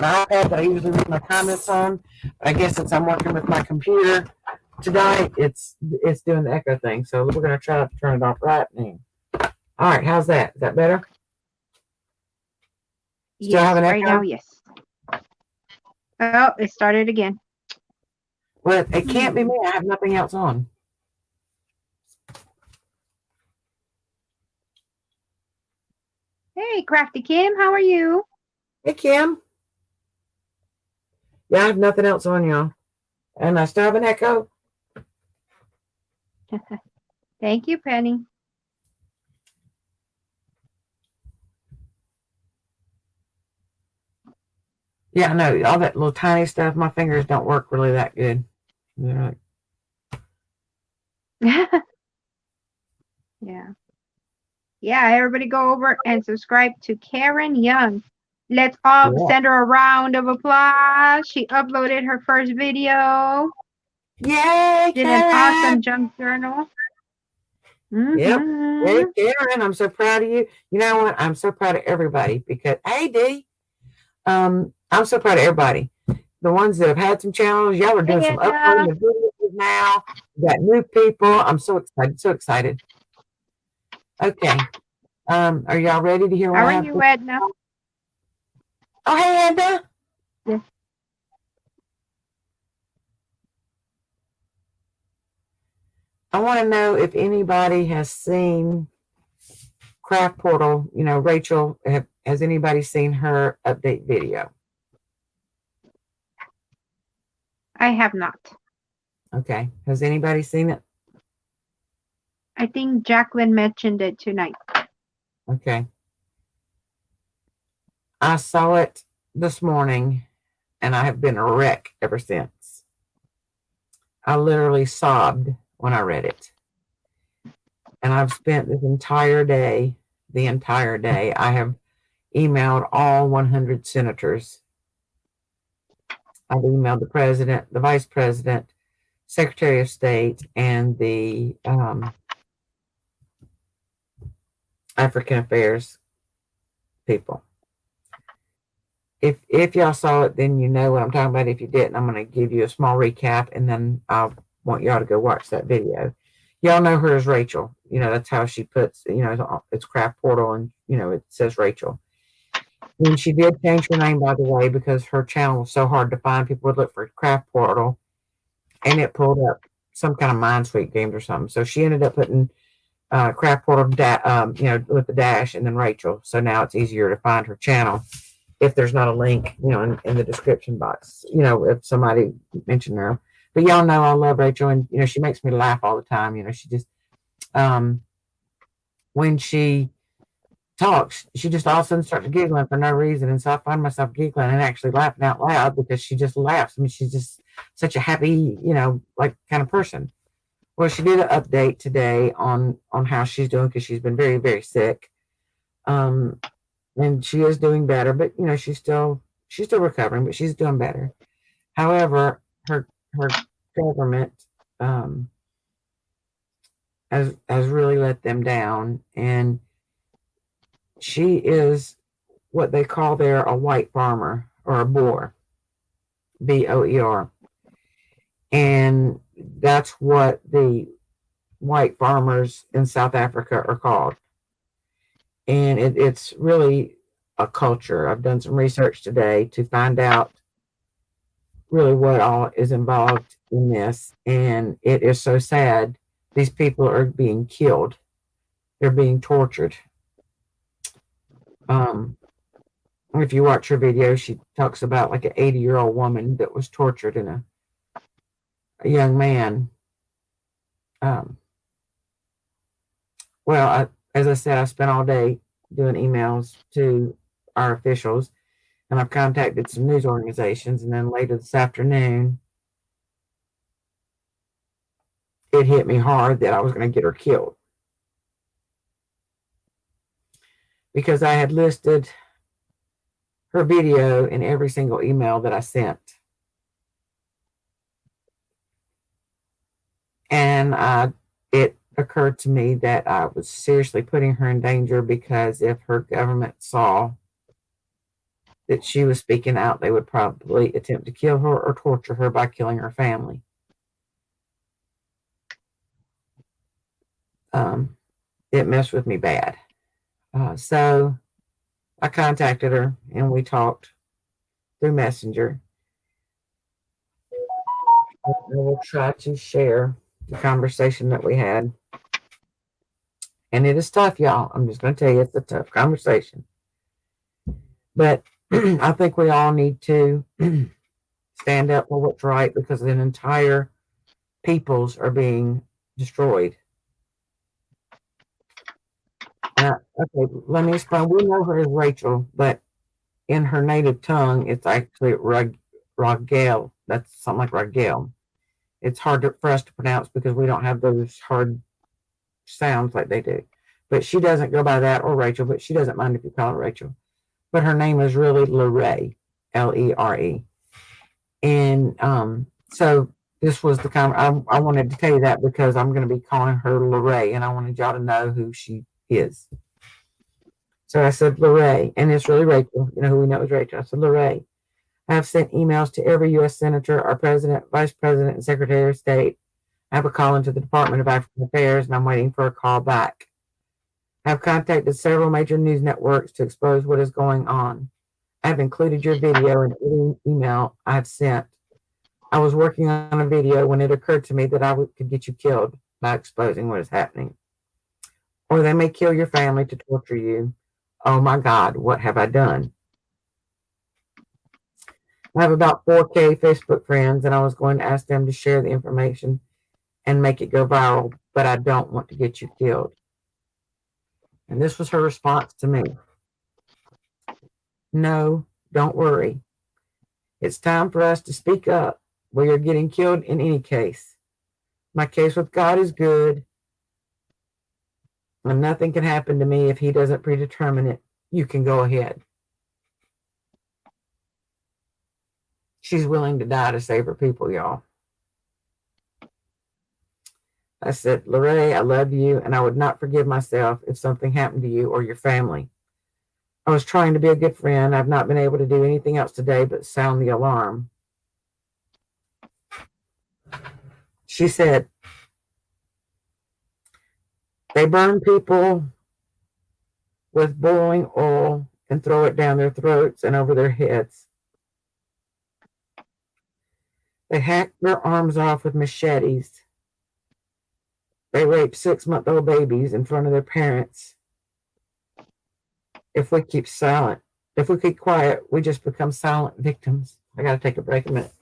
my iPad that I usually read my comments on. But I guess since I'm working with my computer tonight, it's doing the echo thing. So we're gonna try to turn it off right now. All right, how's that? Is that better? Still have an echo? Right now, yes. Oh, it started again. Well, it can't be me. I have nothing else on. Hey, Crafty Kim, how are you? Hey, Kim. Yeah, I have nothing else on, y'all. And I still have an echo. Thank you, Penny. Yeah, I know. All that little tiny stuff, my fingers don't work really that good. Yeah. Yeah. Yeah, everybody go over and subscribe to Karen Young. Let's all send her a round of applause. She uploaded her first video. Yay, Did an awesome junk journal. Yep. Hey, Karen, I'm so proud of you. You know what? I'm so proud of everybody because, hey, Dee, I'm so proud of everybody. The ones that have had some channels, y'all are doing some uploading of videos now. You got new people. I'm so excited. So excited. Okay. Are y'all ready to hear what I have? How are you, Edna? Oh, hey, Edna. Yes. I want to know if anybody has seen Craft Portal. You know, Rachel, has anybody seen her update video? I have not. Okay. Has anybody seen it? I think Jacqueline mentioned it tonight. Okay. I saw it this morning, and I have been a wreck ever since. I literally sobbed when I read it. And I've spent the entire day, I have emailed all 100 senators. I've emailed the president, the vice president, secretary of state, and the African affairs people. If y'all saw it, then you know what I'm talking about. If you didn't, I'm going to give you a small recap, and then I want y'all to go watch that video. Y'all know her as Rachel. You know, that's how she puts, you know, it's Craft Portal, and, you know, it says Rachel. And she did change her name, by the way, because her channel was so hard to find. People would look for Craft Portal, and it pulled up some kind of Minesweep games or something. So she ended up putting Craft Portal, you know, with the dash, and then Rachel. So now it's easier to find her channel if there's not a link, you know, in the description box, you know, if somebody mentioned her. But y'all know I love Rachel, and, you know, she makes me laugh all the time. You know, she just, when she talks, she just all of a sudden starts giggling for no reason. And so I find myself giggling and actually laughing out loud because she just laughs. I mean, she's just such a happy, you know, like kind of person. Well, she did an update today on how she's doing because she's been very, very sick. And she is doing better, but, you know, she's still recovering, but she's doing better. However, her government has really let them down, and she is what they call there a white farmer or a boer, BOER, and that's what the white farmers in South Africa are called. And it's really a culture. I've done some research today to find out really what all is involved in this, and it is so sad. These people are being killed. They're being tortured. If you watch her video, she talks about like an 80-year-old woman that was tortured and a young man. Well, as I said, I spent all day doing emails to our officials, and I've contacted some news organizations, and then later this afternoon, it hit me hard that I was going to get her killed. Because I had listed her video in every single email that I sent. And it occurred to me that I was seriously putting her in danger, because if her government saw that she was speaking out, they would probably attempt to kill her or torture her by killing her family. It messed with me bad. So I contacted her and we talked through Messenger. I will try to share the conversation that we had. And it is tough, y'all. I'm just going to tell you, it's a tough conversation. But I think we all need to stand up for what's right, because an entire peoples are being destroyed. Okay, let me explain. We know her as Rachel, but in her native tongue, it's actually Ragel. That's something like Ragel. It's hard for us to pronounce because we don't have those hard sounds like they do. But she doesn't go by that, or Rachel, but she doesn't mind if you call her Rachel. But her name is really Lere, Lere. And so this was the kind I wanted to tell you that, because I'm going to be calling her Lere, and I wanted y'all to know who she is. So I said Lere, and it's really Rachel. You know who we know is Rachel. I said, Lere, I have sent emails to every U.S. Senator, our President, Vice President, and Secretary of State. I have a call into the Department of African Affairs, and I'm waiting for a call back. I have contacted several major news networks to expose what is going on. I have included your video in every email I have sent. I was working on a video when it occurred to me that I could get you killed by exposing what is happening. Or they may kill your family to torture you. Oh my God, what have I done? I have about 4K Facebook friends, and I was going to ask them to share the information and make it go viral, but I don't want to get you killed. And this was her response to me. No, don't worry. It's time for us to speak up. We are getting killed in any case. My case with God is good, and nothing can happen to me if He doesn't predetermine it. You can go ahead. She's willing to die to save her people, y'all. I said, Lere, I love you, and I would not forgive myself if something happened to you or your family. I was trying to be a good friend. I've not been able to do anything else today but sound the alarm. She said, they burn people with boiling oil and throw it down their throats and over their heads. They hack their arms off with machetes. They rape 6-month-old babies in front of their parents. If we keep silent, if we keep quiet, we just become silent victims. I got to take a break a minute.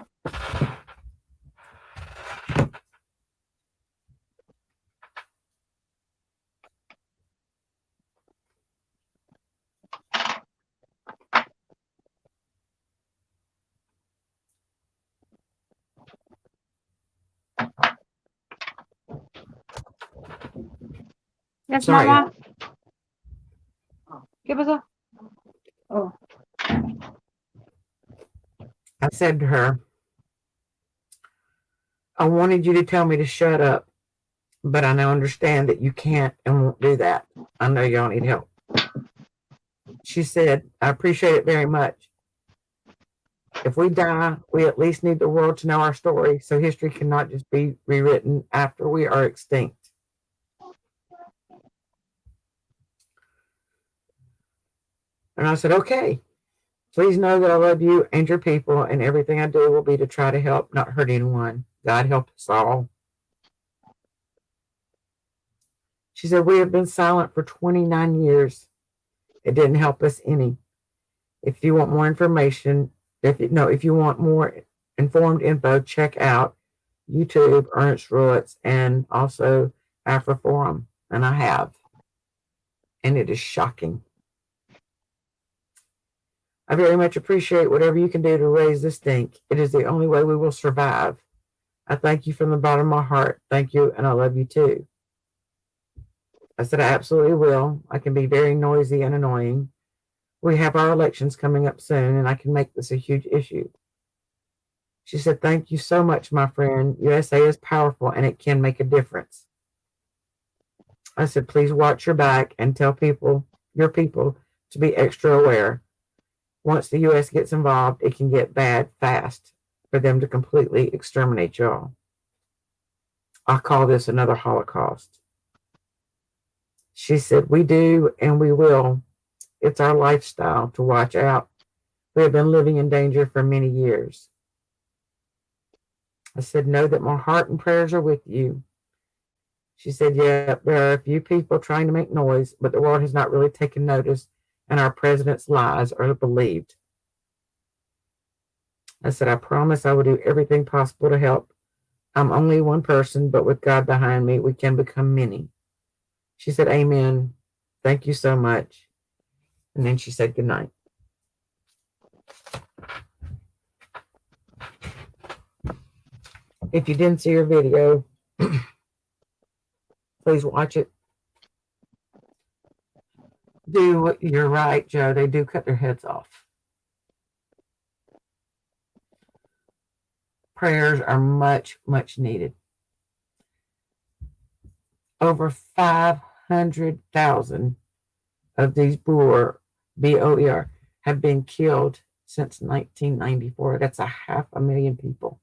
Yes, Sorry. Mama. ¿Qué pasó? Oh. I said to her, I wanted you to tell me to shut up, but I now understand that you can't and won't do that. I know y'all need help. She said, I appreciate it very much. If we die, we at least need the world to know our story so history cannot just be rewritten after we are extinct. And I said, okay, please know that I love you and your people, and everything I do will be to try to help, not hurt anyone. God help us all. She said, we have been silent for 29 years. It didn't help us any. If you want more information, if you want more informed info, check out YouTube, Ernst Ruetz, and also AfriForum. And I have. And it is shocking. I very much appreciate whatever you can do to raise this stink. It is the only way we will survive. I thank you from the bottom of my heart. Thank you, and I love you too. I said, I absolutely will. I can be very noisy and annoying. We have our elections coming up soon, and I can make this a huge issue. She said, thank you so much, my friend. USA is powerful, and it can make a difference. I said, please watch your back and tell your people, to be extra aware. Once the U.S. gets involved, it can get bad fast for them to completely exterminate y'all. I call this another Holocaust. She said, we do and we will. It's our lifestyle to watch out. We have been living in danger for many years. I said, know that my heart and prayers are with you. She said, yeah, there are a few people trying to make noise, but the world has not really taken notice, and our president's lies are believed. I said, I promise I will do everything possible to help. I'm only one person, but with God behind me, we can become many. She said, amen. Thank you so much. And then she said, good night. If you didn't see her video, please watch it. You're right, Joe. They do cut their heads off. Prayers are much, much needed. Over 500,000 of these Boer, B-O-E-R, have been killed since 1994. That's 500,000 people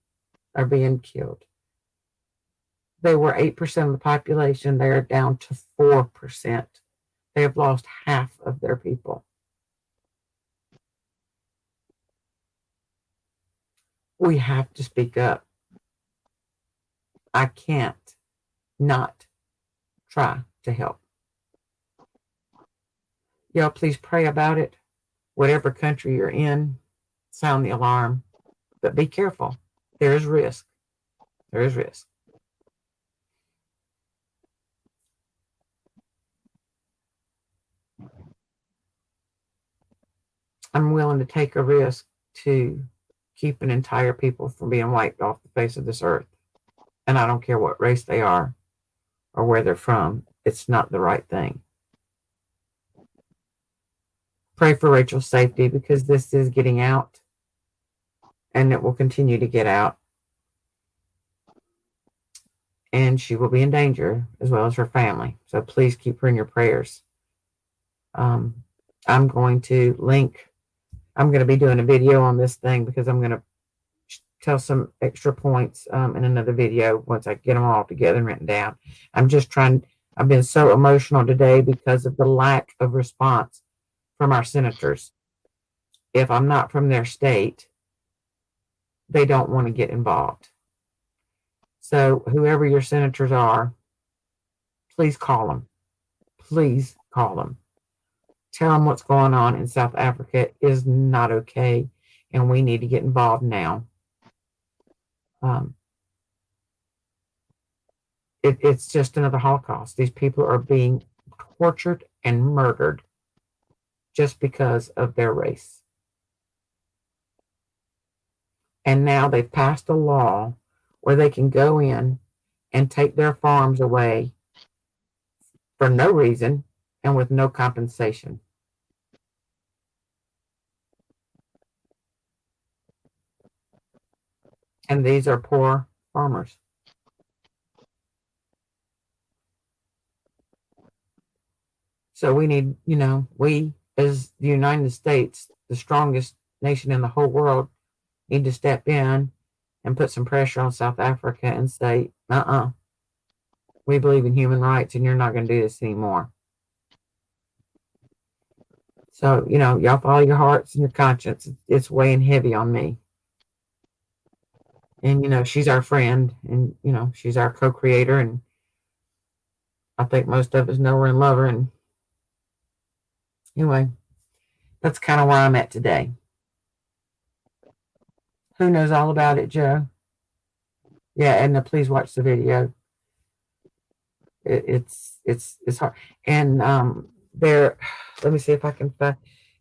are being killed. They were 8% of the population. They are down to 4%. They have lost half of their people. We have to speak up. I can't not try to help. Y'all, please pray about it. Whatever country you're in, sound the alarm. But be careful. There is risk. There is risk. I'm willing to take a risk to keep an entire people from being wiped off the face of this earth. And I don't care what race they are or where they're from. It's not the right thing. Pray for Rachel's safety, because this is getting out and it will continue to get out. And she will be in danger, as well as her family. So please keep her in your prayers. I'm going to be doing a video on this thing, because I'm going to tell some extra points in another video once I get them all together and written down. I've been so emotional today because of the lack of response from our senators. If I'm not from their state, they don't want to get involved. So whoever your senators are, please call them. Please call them. Tell them what's going on in South Africa is not okay, and we need to get involved now. It's just another Holocaust. These people are being tortured and murdered just because of their race. And now they've passed a law where they can go in and take their farms away for no reason and with no compensation. And these are poor farmers. So we need, we as the United States, the strongest nation in the whole world, need to step in and put some pressure on South Africa and say, we believe in human rights and you're not going to do this anymore. So, y'all follow your hearts and your conscience. It's weighing heavy on me. And, she's our friend and, she's our co-creator. And I think most of us know her and love her. And anyway, that's kind of where I'm at today. Who knows all about it, Joe? Yeah, Edna, please watch the video. It's hard. And there, let me see if I can find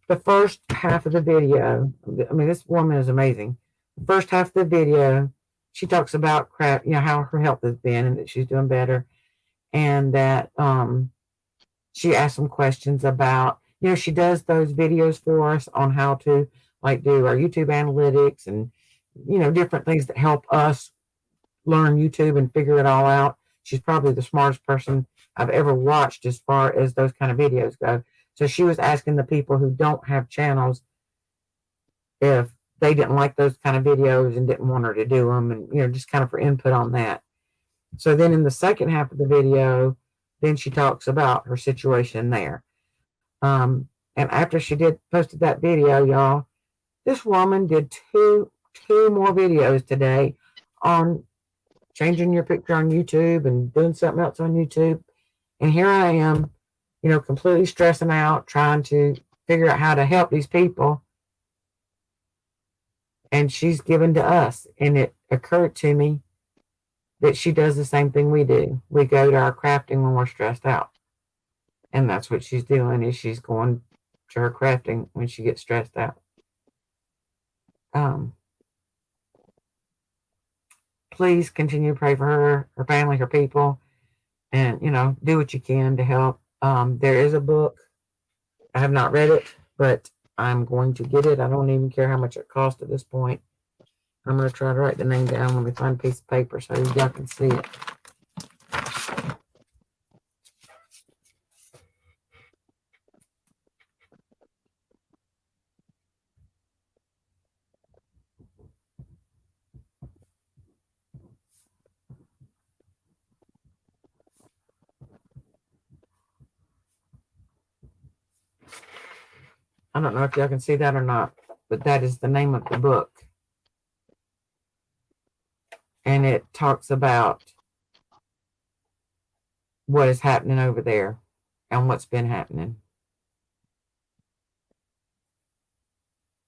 the first half of the video. I mean, this woman is amazing. The first half of the video, she talks about how her health has been and that she's doing better, and that she asked some questions about, she does those videos for us on how to do our YouTube analytics and different things that help us learn YouTube and figure it all out. She's probably the smartest person I've ever watched as far as those kind of videos go. So she was asking the people who don't have channels if they didn't like those kind of videos and didn't want her to do them, and just kind of for input on that. So then in the second half of the video, then she talks about her situation there. And after she posted that video, y'all, this woman did two more videos today on changing your picture on YouTube and doing something else on YouTube. And here I am, completely stressing out, trying to figure out how to help these people. And she's given to us. And it occurred to me that she does the same thing we do. We go to our crafting when we're stressed out. And that's what she's doing, is she's going to her crafting when she gets stressed out. Please continue to pray for her family, her people, and, do what you can to help. There is a book. I have not read it, but I'm going to get it. I don't even care how much it costs at this point. I'm going to try to write the name down when we find a piece of paper so y'all can see it. I don't know if y'all can see that or not, but that is the name of the book. And it talks about what is happening over there and what's been happening.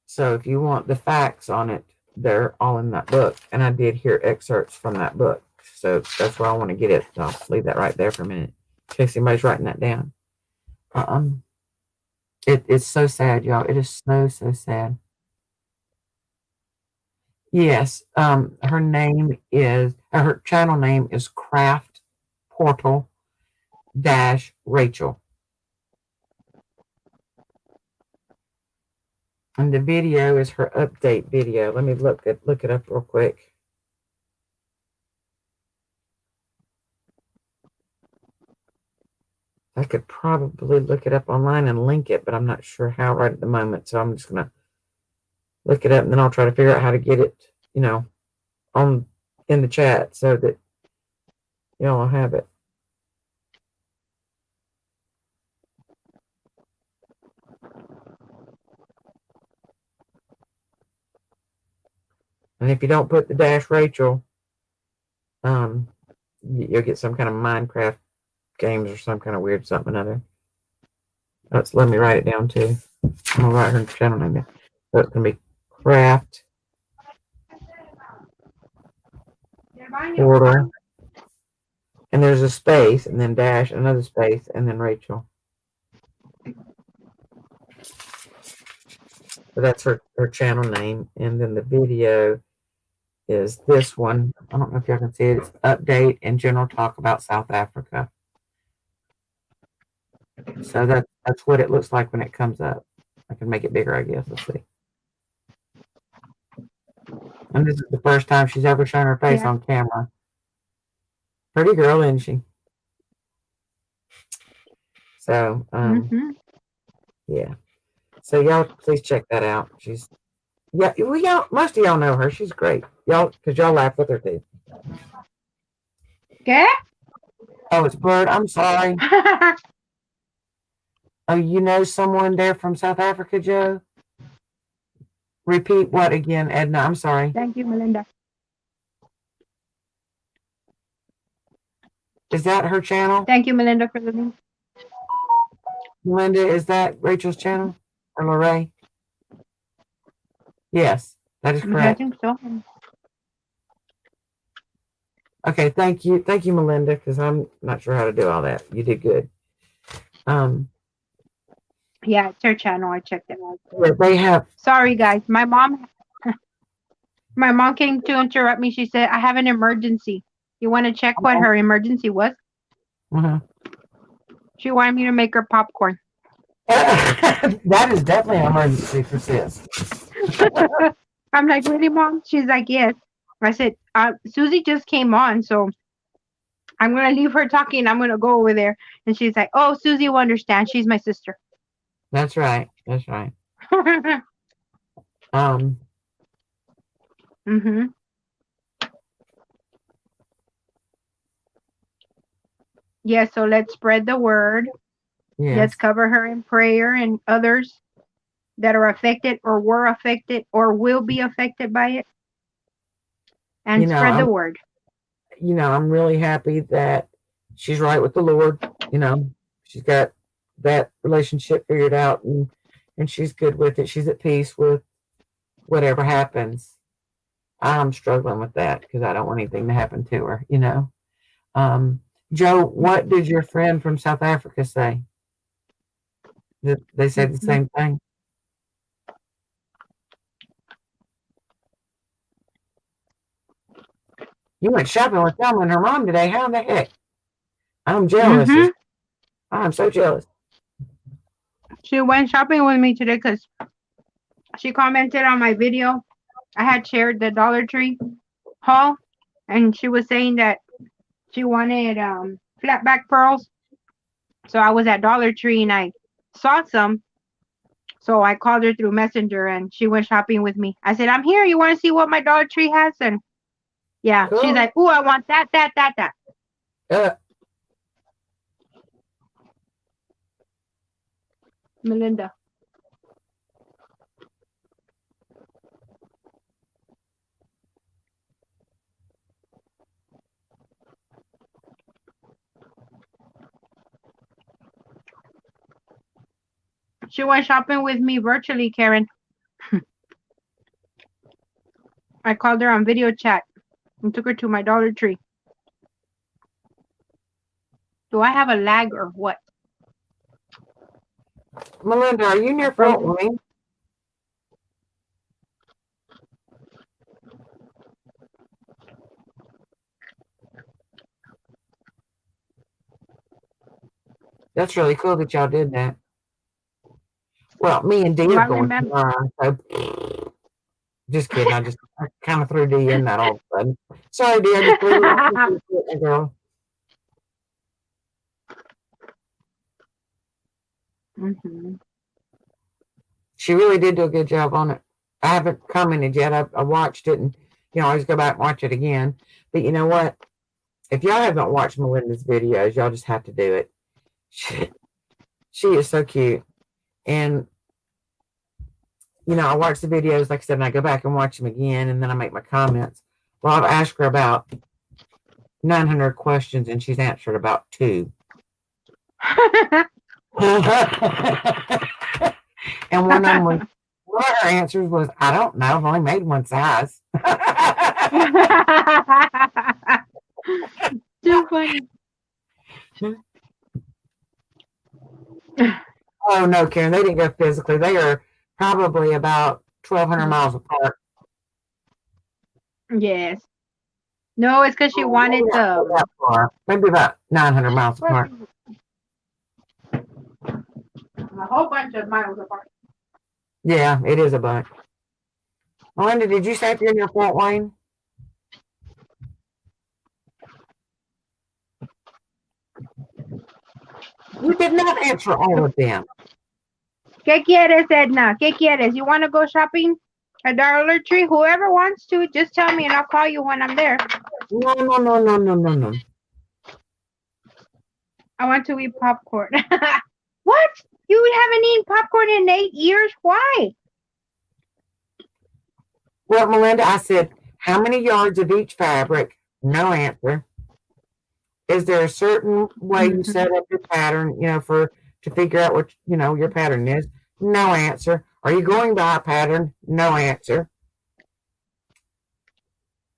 So if you want the facts on it, they're all in that book. And I did hear excerpts from that book. So that's where I want to get it. So I'll leave that right there for a minute in case anybody's writing that down. It's so sad, y'all. It is so sad. Yes. Her channel name is Craft Portal Rachel. And the video is her update video. Let me look it up real quick. I could probably look it up online and link it, but I'm not sure how right at the moment. So I'm just going to look it up, and then I'll try to figure out how to get it, in the chat so that y'all have it. And if you don't put the Rachel, you'll get some kind of Minecraft games or some kind of weird something or other. Let me write it down too. I'm gonna write her channel name down. So it's gonna be Craft Portal, and there's a space, and then dash, another space, and then Rachel. So that's her channel name, and then the video is this one. I don't know if y'all can see it. It's update and general talk about South Africa. So that's what it looks like when it comes up. I can make it bigger, I guess. Let's see. And this is the first time she's ever shown her face on camera. Pretty girl, isn't she? So, Mm-hmm. yeah. So y'all please check that out. She's y'all most of y'all know her. She's great. Y'all because y'all laugh with her too. ¿Qué? Oh, it's Bird. I'm sorry. Oh, you know someone there from South Africa, Joe? Repeat what again, Edna? I'm sorry. Thank you, Melinda. Is that her channel? Thank you, Melinda, for the link. Melinda, is that Rachel's channel? Or Lorraine? Yes, that is I correct. think so. Okay, thank you. Thank you, Melinda, because I'm not sure how to do all that. You did good. Yeah, it's her channel. I checked it out. They have Sorry, guys. My mom came to interrupt me. She said, I have an emergency. You want to check what her emergency was? She wanted me to make her popcorn. that is definitely an emergency for sis. I'm like, really, Mom? She's like, yes. I said, Susie just came on, so I'm going to leave her talking. I'm going to go over there. And she's like, oh, Susie will understand. She's my sister. That's right. That's right. Mm-hmm. Yeah, so let's spread the word. Yes. Let's cover her in prayer and others that are affected or were affected or will be affected by it. And spread the word. I'm really happy that she's right with the Lord. She's got that relationship figured out and she's good with it. She's at peace with whatever happens. I'm struggling with that because I don't want anything to happen to her, Joe, what did your friend from South Africa say? Did they say the same thing? You went shopping with Thelma and her mom today. How the heck? I'm jealous. Mm-hmm. I'm so jealous. She went shopping with me today because she commented on my video. I had shared the Dollar Tree haul, and she was saying that she wanted flat back pearls. So I was at Dollar Tree and I saw some. So I called her through Messenger and she went shopping with me. I said, I'm here. You want to see what my Dollar Tree has? And yeah, Cool. She's like, ooh, I want that. Melinda. She went shopping with me virtually, Karen. I called her on video chat and took her to my Dollar Tree. Do I have a lag or what? Melinda, are you near Fort Wayne? That's really cool that y'all did that. Well, me and Dee are going tomorrow. So, just kidding. I kind of threw Dee in that all of a sudden. Sorry, Dee. I just threw her in, girl. Mm-hmm. She really did do a good job on it. I haven't commented yet. I watched it and, I always go back and watch it again. But you know what? If y'all haven't watched Melinda's videos, y'all just have to do it. She is so cute. And, I watch the videos, like I said, and I go back and watch them again, and then I make my comments. Well, I've asked her about 900 questions, and she's answered about 2. And one of her answers was, I don't know. I've only made one size. Too funny. Oh, no, Karen. They didn't go physically. They are probably about 1,200 miles apart. Yes. No, it's because she wanted that far. Maybe about 900 miles apart. A whole bunch of miles apart. Yeah, it is a bunch. Melinda, did you say if you're near Fort Wayne? You did not answer all of them. ¿Qué quieres, Edna? ¿Qué quieres? You want to go shopping at Dollar Tree? Whoever wants to, just tell me and I'll call you when I'm there. No, no, no, no, no, no, no. I want to eat popcorn. What? You haven't eaten popcorn in 8 years? Why? Well, Melinda, I said, how many yards of each fabric? No answer. Is there a certain way you set up your pattern, to figure out what, your pattern is? No answer. Are you going by a pattern? No answer.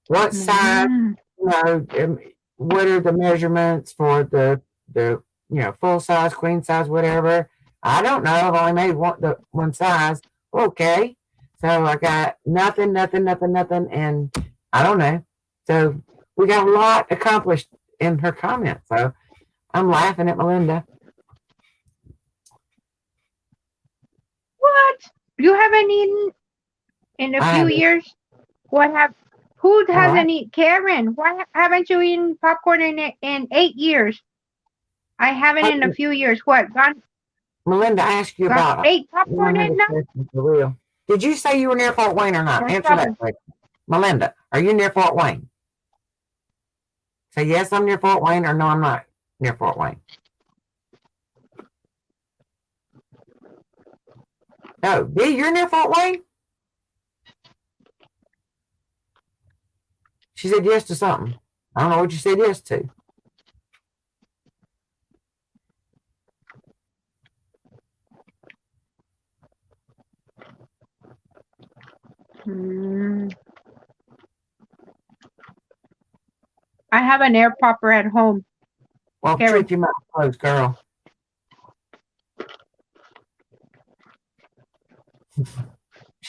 What size? What are the measurements for the full size, queen size, whatever? I don't know. I've only made one size. Okay. So I got nothing, and I don't know. So we got a lot accomplished in her comments. So I'm laughing at Melinda. What? You haven't eaten in a few years? Who hasn't eaten? Karen, why haven't you eaten popcorn in 8 years? I haven't in a few years. What? Melinda, I asked you about 8 popcorn in now? For real. Did you say you were near Fort Wayne or not? Answer that question. Melinda, are you near Fort Wayne? Say yes, I'm near Fort Wayne, or no, I'm not near Fort Wayne. No, D, you're near Fort Wayne? She said yes to something. I don't know what you said yes to. I have an air popper at home. Well, Karen. keep your mouth closed, girl.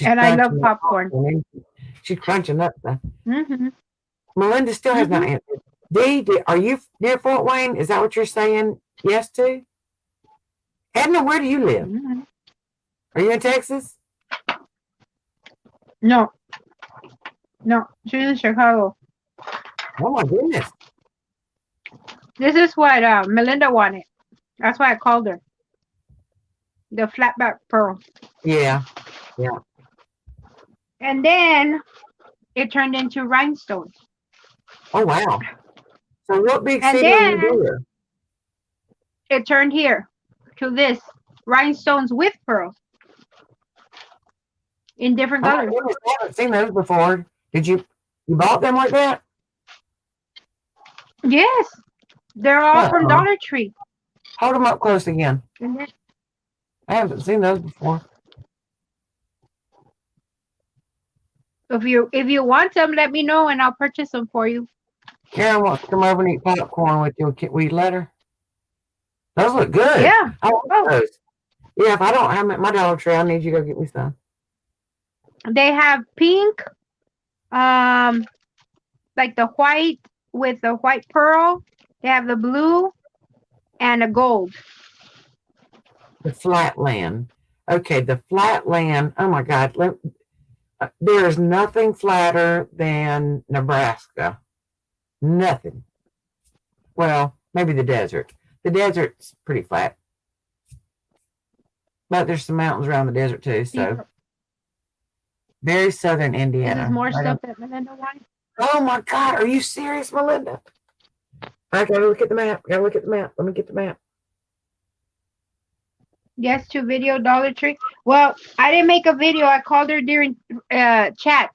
And I love popcorn. She's crunching up. Melinda still has not answered. D, are you near Fort Wayne? Is that what you're saying yes to? Edna, where do you live? Are you in Texas? No, she's in Chicago. Oh my goodness. This is what Melinda wanted. That's why I called her. The flatback pearl. Yeah. And then it turned into rhinestones. Oh wow. So what big city are you doing? It turned here to this. Rhinestones with pearls. In different colors. I haven't seen those before. Did you bought them like that? Yes. They're all from Dollar Tree. Hold them up close again. I haven't seen those before. If you want them, let me know and I'll purchase them for you. Karen wants to come over and eat popcorn with you. Will you let her? Those look good. Yeah. I want those. Yeah, if I don't have them at my Dollar Tree, I need you to go get me some. They have pink, like the white with the white pearl. They have the blue and a gold. The Flatland. Okay, the Flatland. Oh my God. There is nothing flatter than Nebraska. Nothing. Well, maybe the desert. The desert's pretty flat. But there's some mountains around the desert too, so. Very southern Indiana. This is more stuff that Melinda wanted. Oh my God, are you serious, Melinda? I gotta look at the map. Let me get the map. Yes, to video Dollar Tree. Well, I didn't make a video. I called her during chat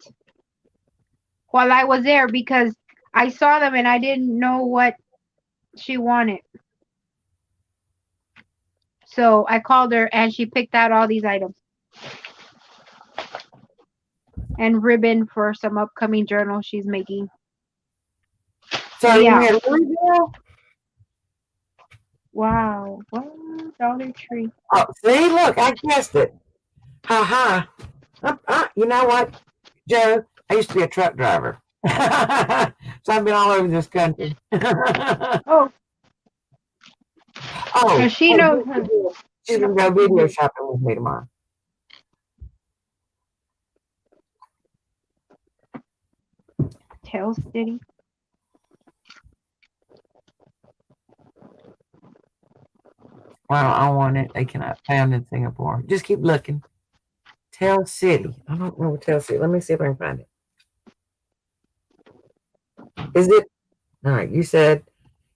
while I was there because I saw them and I didn't know what she wanted. So I called her and she picked out all these items. And ribbon for some upcoming journal she's making. So yeah. Wow. Dollar Tree. Oh, see, look, I guessed it. Ha ha. You know what, Joe? I used to be a truck driver. So I've been all over this country. Oh. So she knows. She's going to go video shopping with me tomorrow. Tell City. Well, I want it. They cannot found in Singapore. Just keep looking. Tell City. I don't know what Tell City. Let me see if I can find it. Is it? All right. You said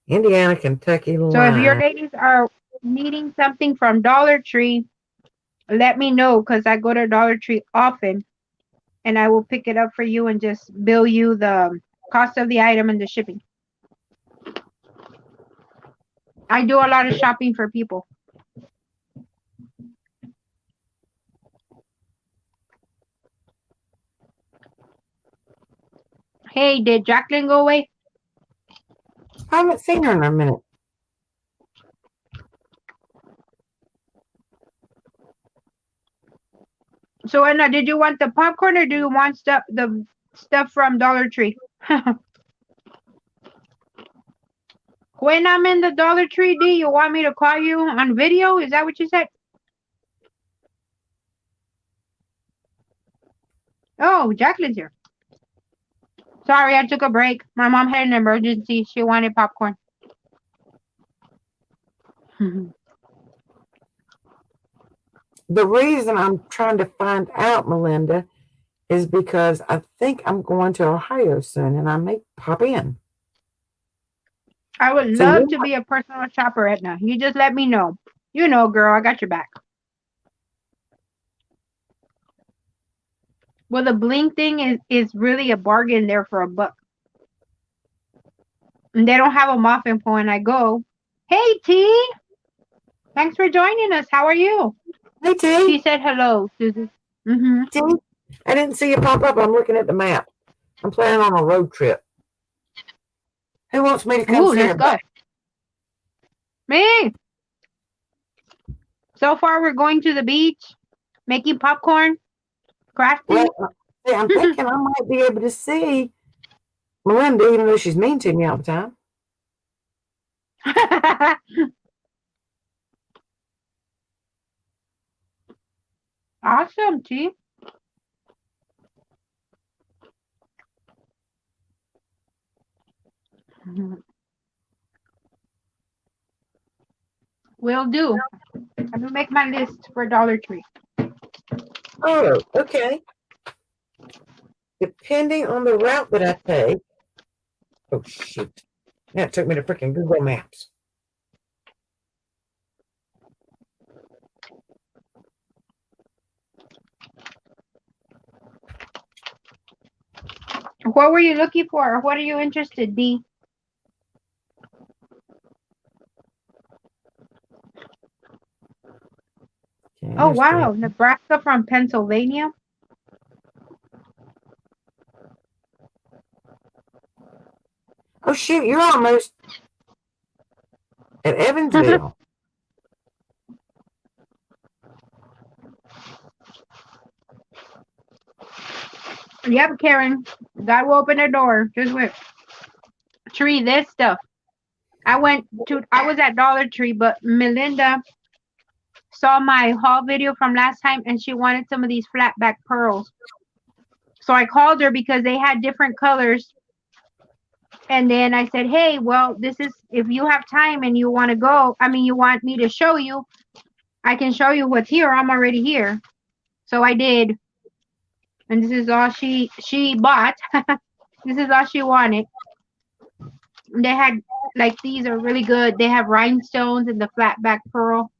Indiana, Kentucky So if your line. ladies are needing something from Dollar Tree, let me know because I go to Dollar Tree often and I will pick it up for you and just bill you the cost of the item and the shipping. I do a lot of shopping for people. Hey, did Jacqueline go away? I haven't seen her in a minute. So Anna, did you want the popcorn or do you want the stuff from Dollar Tree? When I'm in the Dollar Tree, D, you want me to call you on video? Is that what you said? Oh, Jacqueline's here. Sorry, I took a break. My mom had an emergency. She wanted popcorn. The reason I'm trying to find out, Melinda, is because I think I'm going to Ohio soon and I may pop in. I would So love to be a personal shopper, Edna. You just let me know. You know, girl, I got your back. Well, the bling thing is really a bargain there for $1. And they don't have a muffin point. I go, hey, T. Thanks for joining us. How are you? Hey, T. She said hello, Susan. Mm-hmm. T, I didn't see you pop up. I'm looking at the map. I'm planning on a road trip. Who wants me to come see her? Let's go. Me. So far, we're going to the beach, making popcorn, crafting. Well, I'm thinking I might be able to see Melinda, even though she's mean to me all the time. Awesome, T. Will do. I'm gonna make my list for Dollar Tree. Oh, okay. Depending on the route that I take. Oh, shoot. That took me to freaking Google Maps. What were you looking for? What are you interested, D? Okay, Oh, wow. Nebraska from Pennsylvania. Oh, shoot. You're almost at Evansville. Yep, Karen. God will open the door. Just wait. Tree, this stuff. I was at Dollar Tree, but Melinda saw my haul video from last time and she wanted some of these flat back pearls. So I called her because they had different colors. And then I said, hey, well, this is, if you have time and you want to go, you want me to show you, I can show you what's here. I'm already here. So I did. And this is all she bought. This is all she wanted. They had, like, these are really good. They have rhinestones and the flat back pearl.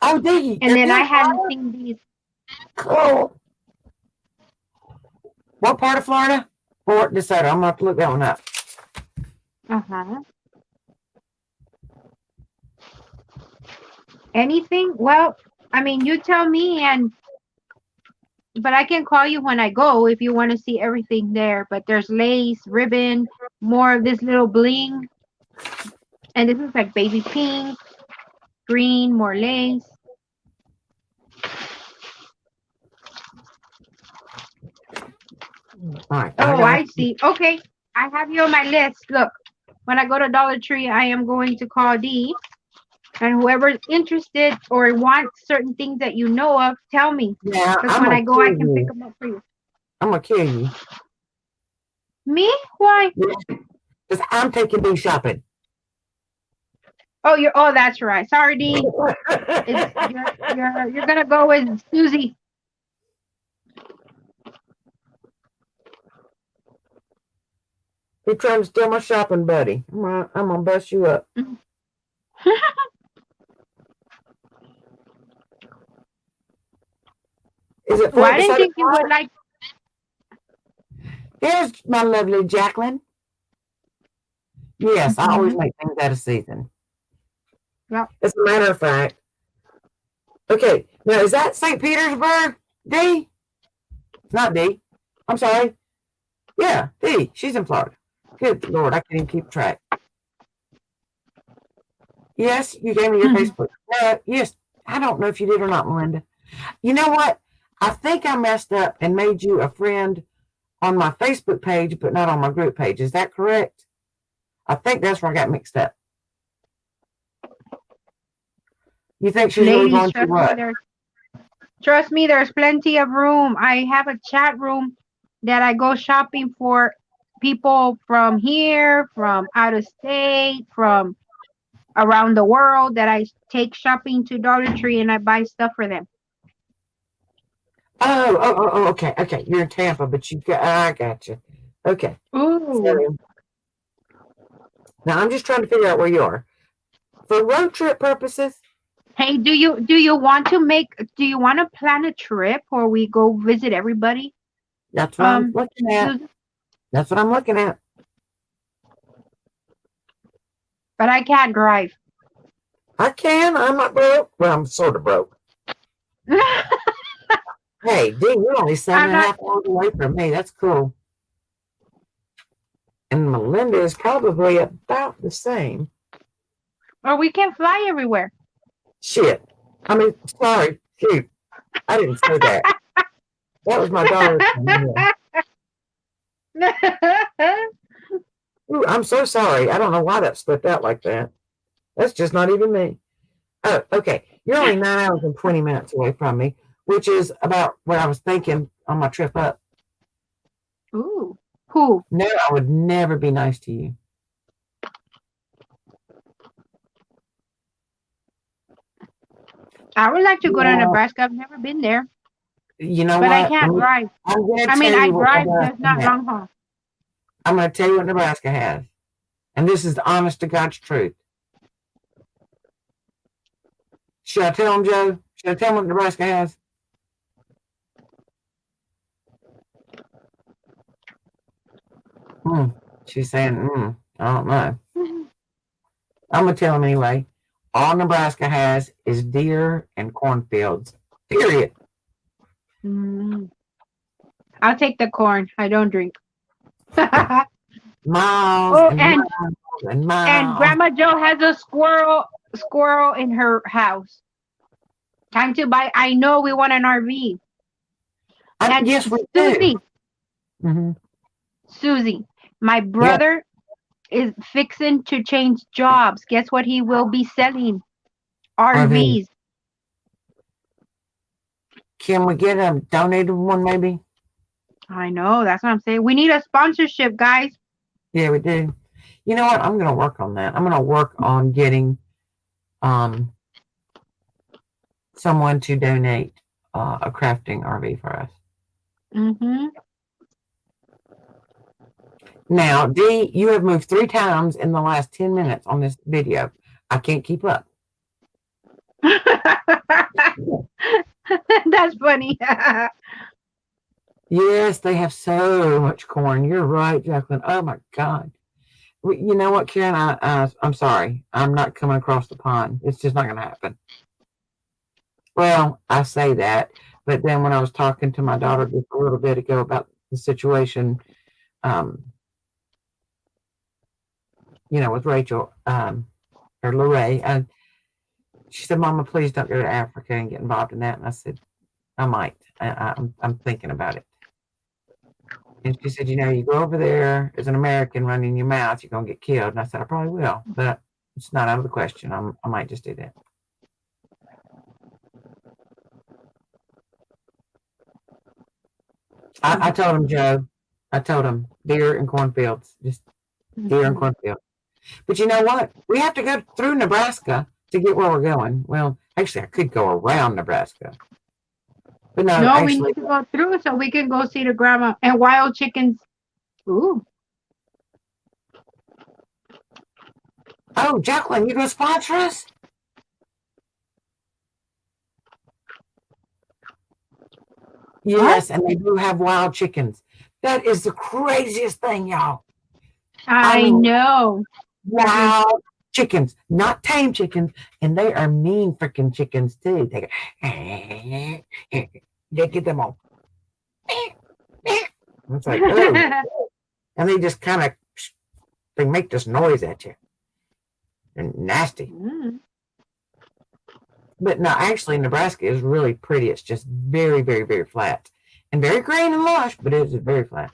Oh, do you? And then I hadn't seen these. Cool. What part of Florida? Fort DeSoto. I'm going to have to look that one up. Uh-huh. Anything? Well, you tell me, but I can call you when I go if you want to see everything there. But there's lace, ribbon, more of this little bling. And this is like baby pink, green, more lace. All right. Oh, I see. Okay. I have you on my list. Look, when I go to Dollar Tree, I am going to call D. And whoever's interested or wants certain things that you know of, tell me. Yeah, because when I go, I can pick them up for you. I'm going to kill you. Me? Why? Because I'm taking D shopping. Oh, that's right. Sorry, D. You're gonna go with Susie. You're trying to steal my shopping buddy. I'm gonna bust you up. Is it Well, fair I to didn't say think you would like. here's my lovely Jacqueline? Yes, I always Mhm. make things out of season. Yeah. As a matter of fact, okay, now is that St. Petersburg? D? Not D. I'm sorry. Yeah, D. She's in Florida. Good Lord, I can't even keep track. Yes, you gave me your Facebook. Yes, I don't know if you did or not, Melinda. You know what? I think I messed up and made you a friend on my Facebook page, but not on my group page. Is that correct? I think that's where I got mixed up. You think she's really Ladies, going to what? trust me, there's plenty of room. I have a chat room that I go shopping for people from here, from out of state, from around the world that I take shopping to Dollar Tree and I buy stuff for them. Oh, okay. You're in Tampa, but I got you. Okay. Ooh. So, now I'm just trying to figure out where you are. For road trip purposes, Hey, do you want to plan a trip where we go visit everybody? that's what I'm looking at. Susan? That's what I'm looking at. But I can't drive. I can. I'm not broke. Well, I'm sort of broke. Hey, D, you're only seven and a half hours away from me. That's cool. And Melinda is probably about the same. Or we can fly everywhere. Shit. I mean, sorry. Shoot. I didn't say that. That was my daughter. Ooh, I'm so sorry. I don't know why that slipped out like that. That's just not even me. Oh, okay. You're only 9 hours and 20 minutes away from me, which is about what I was thinking on my trip up. Ooh. Who? No, I would never be nice to you. I would like to go to Nebraska. I've never been there. You know but what? I can't drive. I drive, just not long haul. I'm going to tell you what Nebraska has. And this is the honest to God's truth. Should I tell them, Joe? Should I tell them what Nebraska has? She's saying, I don't know. I'm going to tell them anyway. All Nebraska has is deer and cornfields. Period. I'll take the corn. I don't drink. Miles and miles. And Grandma Joe has a squirrel in her house. Time to buy. I know we want an RV. And yes, we Susie. do. Mm-hmm. Susie, my brother is fixing to change jobs. Guess what he will be selling? RVs. Can we get a donated one maybe? I know. That's what I'm saying. We need a sponsorship, guys. Yeah, we do. You know what? I'm going to work on that. I'm going to work on getting someone to donate a crafting RV for us. Mm-hmm. Now, Dee, you have moved 3 times in the last 10 minutes on this video. I can't keep up. That's funny. Yes, they have so much corn. You're right, Jacqueline. Oh my God. You know what, Karen? I'm sorry. I'm not coming across the pond. It's just not going to happen. Well, I say that, but then when I was talking to my daughter just a little bit ago about the situation, with Rachel, or Lorraine, and she said, "Mama, please don't go to Africa and get involved in that." And I said, "I might. I'm thinking about it." And she said, "You go over there as an American running your mouth, you're gonna get killed." And I said, "I probably will, but it's not out of the question. I might just do that." I told him, Joe. I told him deer and cornfields, just deer and cornfields. But you know what? We have to go through Nebraska to get where we're going. Well, actually, I could go around Nebraska. But no, No, we actually. need to go through so we can go see the grandma and wild chickens. Ooh. Oh, Jacqueline, you gonna sponsor us? Yes, and they do have wild chickens. That is the craziest thing, y'all. I know. Wild chickens, not tame chickens, and they are mean freaking chickens too. They go, they get them all. It's like, oh, and they just kind of they make this noise at you. They're nasty. Mm. But no, actually, Nebraska is really pretty. It's just very, very, very flat and very green and lush, but it is very flat.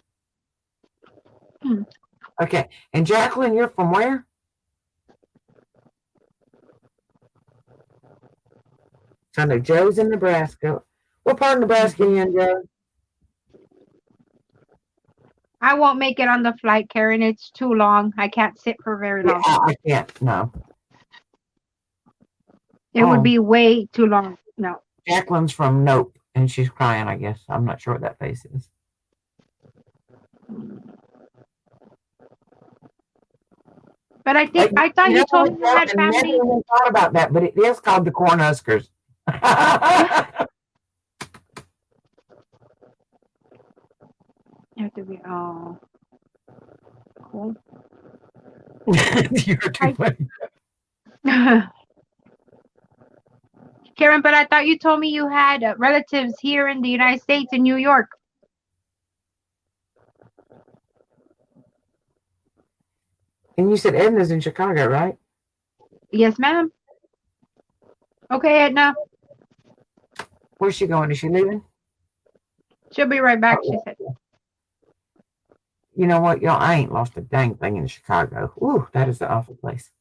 Mm. Okay, and Jacqueline, you're from where? So I know Joe's in Nebraska. What part of Nebraska are you in, Joe? I won't make it on the flight, Karen. It's too long. I can't sit for very long. Yeah, I can't. No. It would be way too long. No. Jacqueline's from Nope, and she's crying, I guess. I'm not sure what that face is. But I thought you told me you had family. I never even thought about that, but it is called the Cornhuskers. You have to be, oh, cool. You're too funny. Karen, but I thought you told me you had relatives here in the United States in New York. And you said Edna's in Chicago, right? Yes, ma'am. Okay, Edna. Where's she going? Is she leaving? She'll be right back, she said. You know what, y'all? I ain't lost a dang thing in Chicago. Ooh, that is an awful place.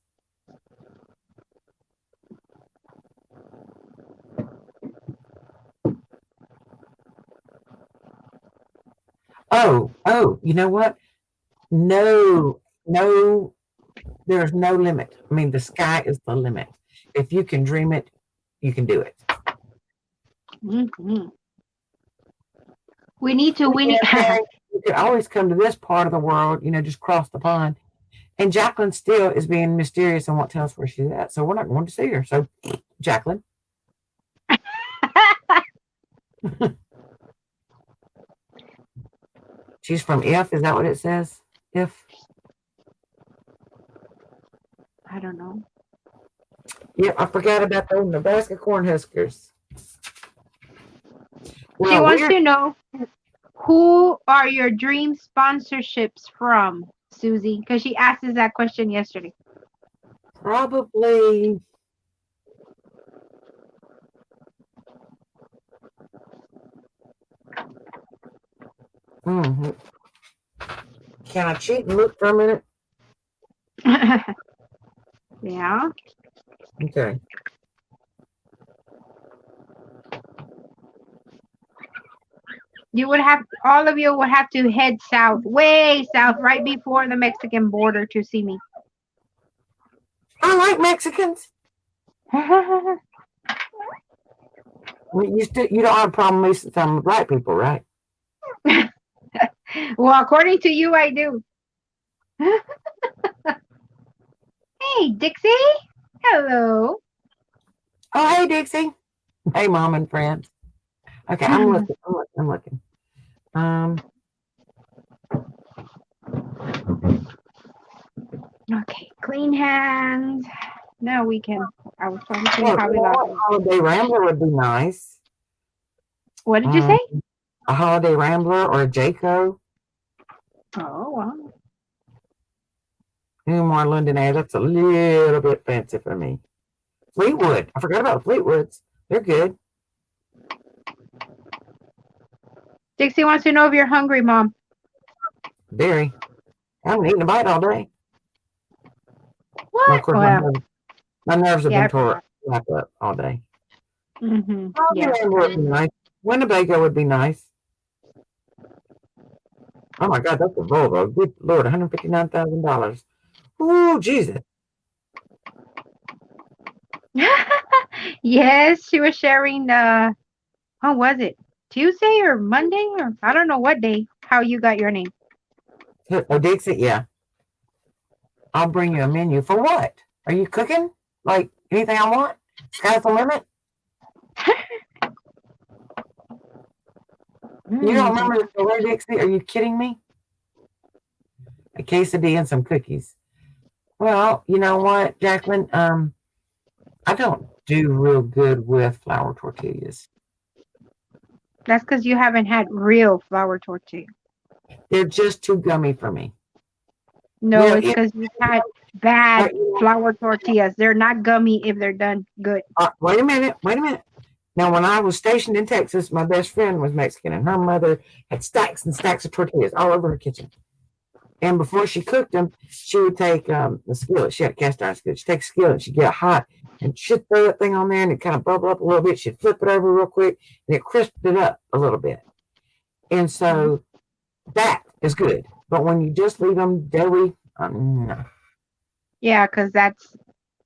Oh, you know what? No, there's no limit. I mean, the sky is the limit. If you can dream it, you can do it. Mm-hmm. We need to. You can always come to this part of the world, just cross the pond. And Jacqueline still is being mysterious and won't tell us where she's at. So we're not going to see her. So, Jacqueline. She's from If. Is that what it says? If. I don't know. Yep, I forgot about those Nebraska Cornhuskers. Well, she wants to know, who are your dream sponsorships from, Susie? Because she asked us that question yesterday. Probably. Mm-hmm. Can I cheat and look for a minute? Yeah. Okay. All of you would have to head south, way south, right before the Mexican border to see me. I like Mexicans. You don't have a problem with some black people, right? Well, according to you, I do. Hey, Dixie. Hello. Oh, hey, Dixie. Hey, Mom and friends. Okay, I'm looking. Okay, clean hands. Now we can. I was talking to you probably Holiday Rambler would be nice. What did you say? A Holiday Rambler or a Jayco. Oh, wow. More London Air. That's a little bit fancy for me. Fleetwood. I forgot about Fleetwoods. They're good. Dixie wants to know if you're hungry, Mom. Very. I haven't eaten a bite all day. What? Well, of course, my nerves have been tore up all day. Mm-hmm. Would be nice. Winnebago would be nice. Oh my God, that's a Volvo. Good Lord, $159,000. Ooh, Jesus. Yes, she was sharing how was it? Tuesday or Monday or I don't know what day how you got your name. Oh, Dixie, yeah. I'll bring you a menu. For what? Are you cooking? Like anything I want? Sky's the limit? You don't remember the story, Dixie? Are you kidding me? A quesadilla and some cookies. Well, you know what, Jacqueline? I don't do real good with flour tortillas. That's because you haven't had real flour tortilla. They're just too gummy for me. No, You know, it's because you've had bad flour tortillas. They're not gummy if they're done good. Wait a minute. Now, when I was stationed in Texas, my best friend was Mexican, and her mother had stacks and stacks of tortillas all over her kitchen. And before she cooked them, she would take the skillet. She had a cast iron skillet. She'd take a skillet and she'd get it hot, and she'd throw that thing on there, and it kind of bubble up a little bit. She'd flip it over real quick, and it crisped it up a little bit. And so that is good. But when you just leave them doughy, no. Yeah, because that's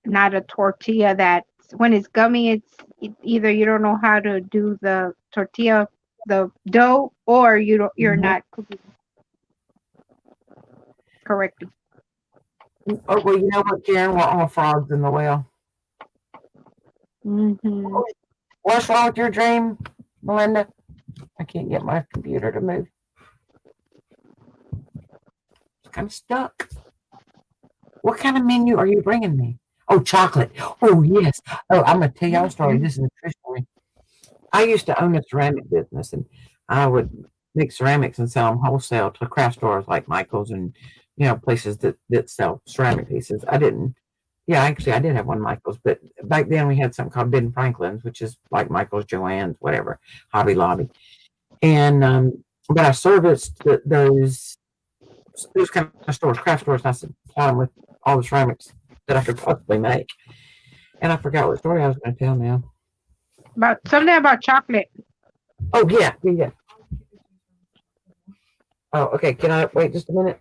not a tortilla. That when it's gummy, it's either you don't know how to do the tortilla, the dough, or you're not cooking correctly. Oh, well, you know what, Karen? We're all frogs in the well. Mm-hmm. What's wrong with your dream, Melinda? I can't get my computer to move. It's kind of stuck. What kind of menu are you bringing me? Oh, chocolate. Oh, yes. Oh, I'm going to tell y'all a story. This is a true story. I used to own a ceramic business, and I would make ceramics and sell them wholesale to craft stores like Michael's and, places that sell ceramic pieces. I did have one Michael's, but back then we had something called Ben Franklin's, which is like Michael's, Joann's, whatever, Hobby Lobby. And, but I serviced those kind of stores, craft stores, and I supplied them with all the ceramics that I could possibly make. And I forgot what story I was going to tell now. About something about chocolate. Oh, yeah. Oh, okay. Can I wait just a minute?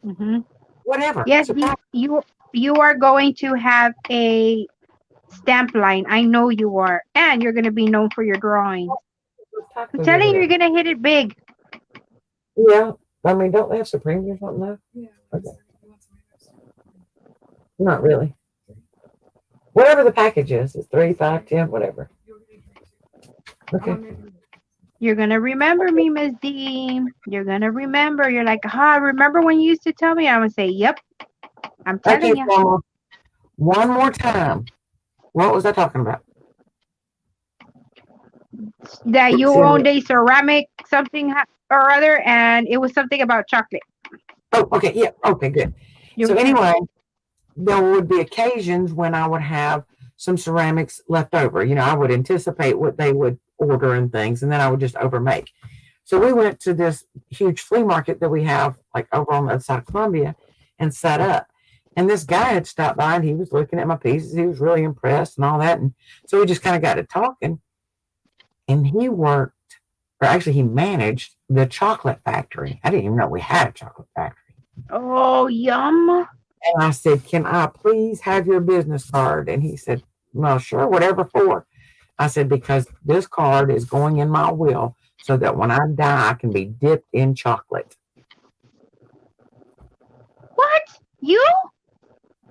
Mm-hmm. Whatever. Yes, you are going to have a stamp line. I know you are. And you're going to be known for your drawings. I'm telling you, you're going to hit it big. Yeah. I mean, don't they have Supremes or something though? Yeah. Okay. Not really. Whatever the package is, it's 3, 5, 10, whatever. Okay. You're going to remember me, Miss D. You're going to remember. You're like, remember when you used to tell me? I'm going to say, yep. I'm telling you. One more time. What was I talking about? That you owned a ceramic something or other, and it was something about chocolate. Oh, okay. Yeah. Okay, good. So anyway, there would be occasions when I would have some ceramics left over. I would anticipate what they would order and things, and then I would just overmake. So we went to this huge flea market that we have like over on the other side of Columbia and set up. And this guy had stopped by and he was looking at my pieces. He was really impressed and all that. And so we just kind of got to talking. And he managed the chocolate factory. I didn't even know we had a chocolate factory. Oh, yum. And I said, can I please have your business card? And he said, well, sure, whatever for. I said, because this card is going in my will so that when I die, I can be dipped in chocolate. What? You?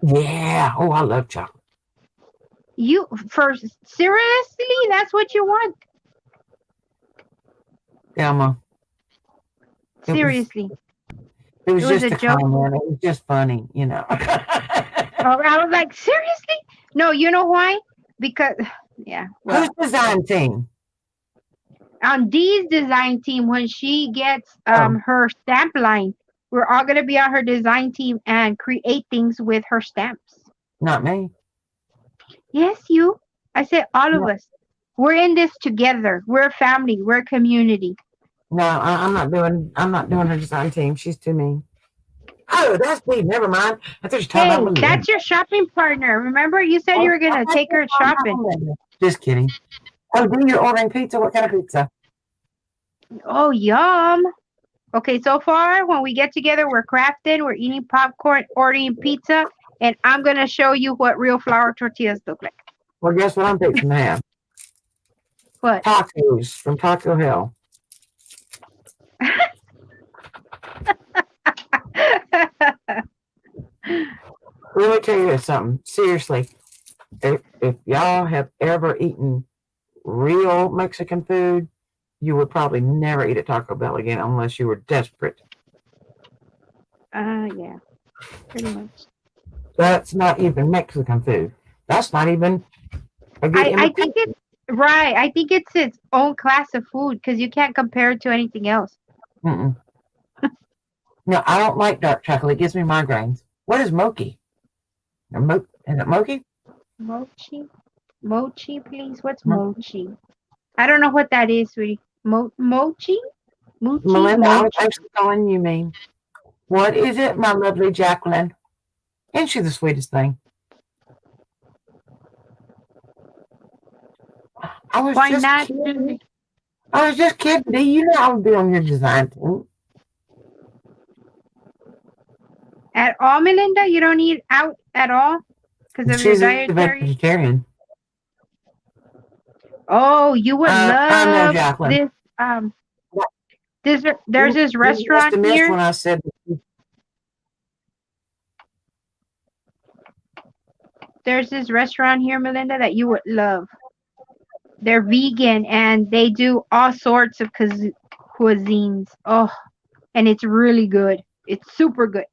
Yeah. Oh, I love chocolate. Seriously? That's what you want? Elma. Seriously. It was just a joke. Comment. It was just funny, I was like, seriously? No, you know why? Because, yeah. Well, whose design team? On Dee's design team, when she gets her stamp line, we're all going to be on her design team and create things with her stamps. Not me. Yes, you. I said all of us. We're in this together. We're a family. We're a community. No, I'm not doing her design team. She's too mean. Oh, that's me. Never mind. I thought you were talking about that's your shopping partner. Remember, you said you were going to take her shopping. Just kidding. Oh, then you're ordering pizza. What kind of pizza? Oh, yum. Okay, so far when we get together, we're crafting, we're eating popcorn, ordering pizza, and I'm gonna show you what real flour tortillas look like. Well, guess what I'm fixing to have? What? Tacos from Taco Hell. Let me tell you something. Seriously, if y'all have ever eaten real Mexican food, you would probably never eat at Taco Bell again unless you were desperate. Yeah, pretty much. That's not even Mexican food. That's not even a good I think imitation. it's right. I think it's its own class of food because you can't compare it to anything else. Mm-mm. No, I don't like dark chocolate. It gives me migraines. What is mochi? Is it mochi? Mochi, please. What's Mo- mochi? I don't know what that is, sweetie. Mochi? Melinda, I was Mochi? actually calling you mean. What is it, my lovely Jacqueline? Isn't she the sweetest thing? I was Why just not? kidding. I was just kidding. Do you know I would be on your design team? At all, Melinda? You don't eat out at all because of your She's a dietary? vegetarian. Oh, you would I know, love Jacqueline. this. There's this You must restaurant have missed here. when I said There's this restaurant here, Melinda, that you would love. They're vegan and they do all sorts of cuisines. Oh, and it's really good. It's super good.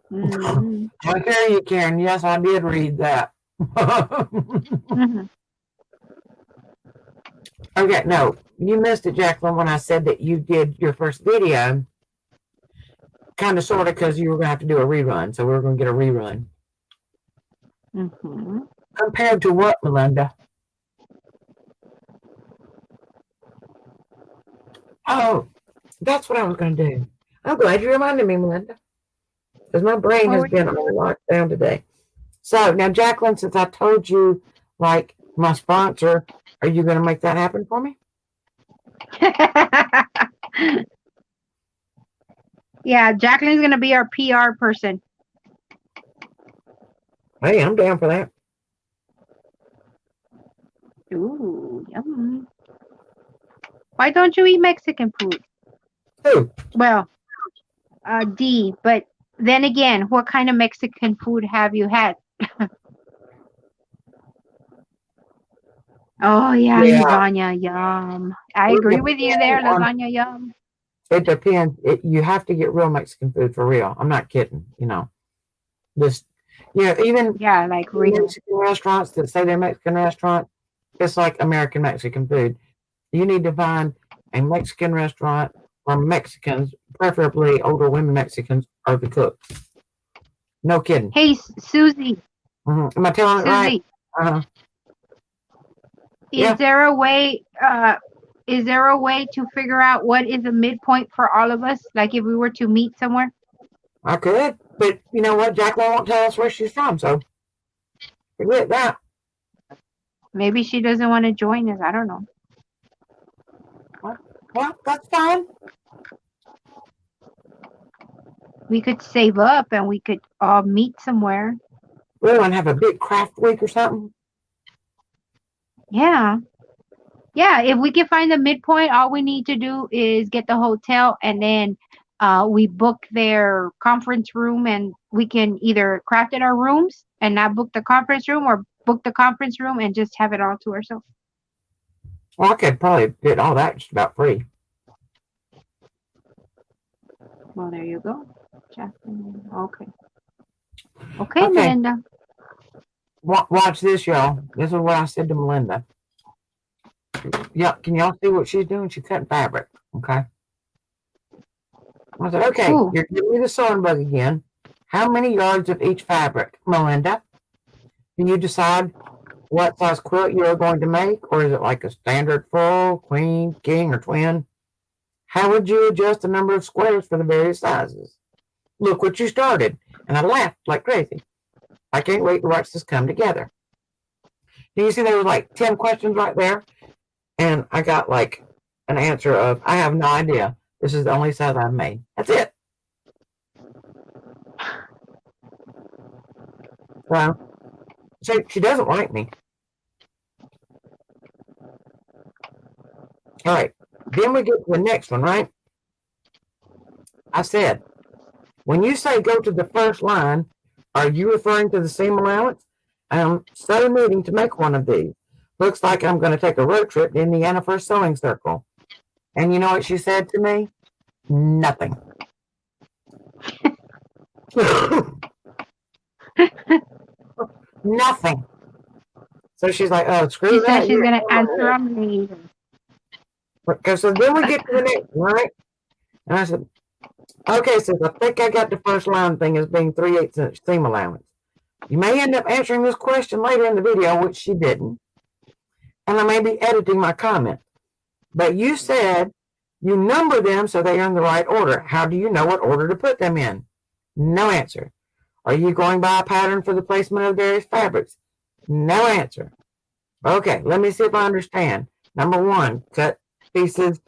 Mm-hmm. I hear you, Karen. Yes, I did read that. Mm-hmm. Okay, no, you missed it, Jacqueline, when I said that you did your first video, kind of, sort of, because you were going to have to do a rerun. So we were going to get a rerun. Mm-hmm. Compared to what, Melinda? Oh, that's what I was going to do. I'm glad you reminded me, Melinda, because my brain has been on lockdown today. So now, Jacqueline, since I told you, like, my sponsor, are you going to make that happen for me? Yeah, Jacqueline's gonna be our PR person. Hey, I'm down for that. Ooh, yum. Why don't you eat Mexican food? Who? Well, D. But then again, what kind of Mexican food have you had? Oh yeah, lasagna, yum. I agree with you there, lasagna, yum. It depends. You have to get real Mexican food for real. I'm not kidding. This, even like real Mexican restaurants that say they're Mexican restaurant, it's like American Mexican food. You need to find a Mexican restaurant where Mexicans, preferably older women Mexicans, are the cooks. No kidding. Hey, Susie. Mm-hmm. Am I telling it right? Uh-huh. Is there a way? Is there a way to figure out what is a midpoint for all of us? Like if we were to meet somewhere? I could, but you know what? Jacqueline won't tell us where she's from, so forget that. Maybe she doesn't want to join us. I don't know. Well, that's fine. We could save up and we could all meet somewhere. We want to have a big craft week or something. Yeah. Yeah, if we can find the midpoint, all we need to do is get the hotel and then we book their conference room and we can either craft in our rooms and not book the conference room or book the conference room and just have it all to ourselves. Well, I could probably get all that just about free. Well, there you go. Okay. Okay, Melinda. Watch this, y'all. This is what I said to Melinda. Yeah, can y'all see what she's doing? She's cutting fabric. Okay. I said, okay, you're giving me the sewing bug again. How many yards of each fabric, Melinda? Can you decide what size quilt you're going to make? Or is it like a standard full, queen, king, or twin? How would you adjust the number of squares for the various sizes? Look what you started. And I laughed like crazy. I can't wait to watch this come together. Do you see there was like 10 questions right there? And I got like an answer of, I have no idea. This is the only size I've made. That's it. Well, so she doesn't like me. All right. Then we get to the next one, right? I said, when you say go to the first line, are you referring to the seam allowance? I'm so needing to make one of these. Looks like I'm going to take a road trip to Indiana for a sewing circle. And you know what she said to me? Nothing. Nothing. So she's like, oh, screw She that. said she's gonna answer them later. Okay, so then we get to the next one, right? And I said, okay, so I think I got the first line thing as being 3/8 inch seam allowance. You may end up answering this question later in the video, which she didn't. And I may be editing my comment. But you said you number them so they are in the right order. How do you know what order to put them in? No answer. Are you going by a pattern for the placement of various fabrics? No answer. Okay, let me see if I understand. Number 1, cut pieces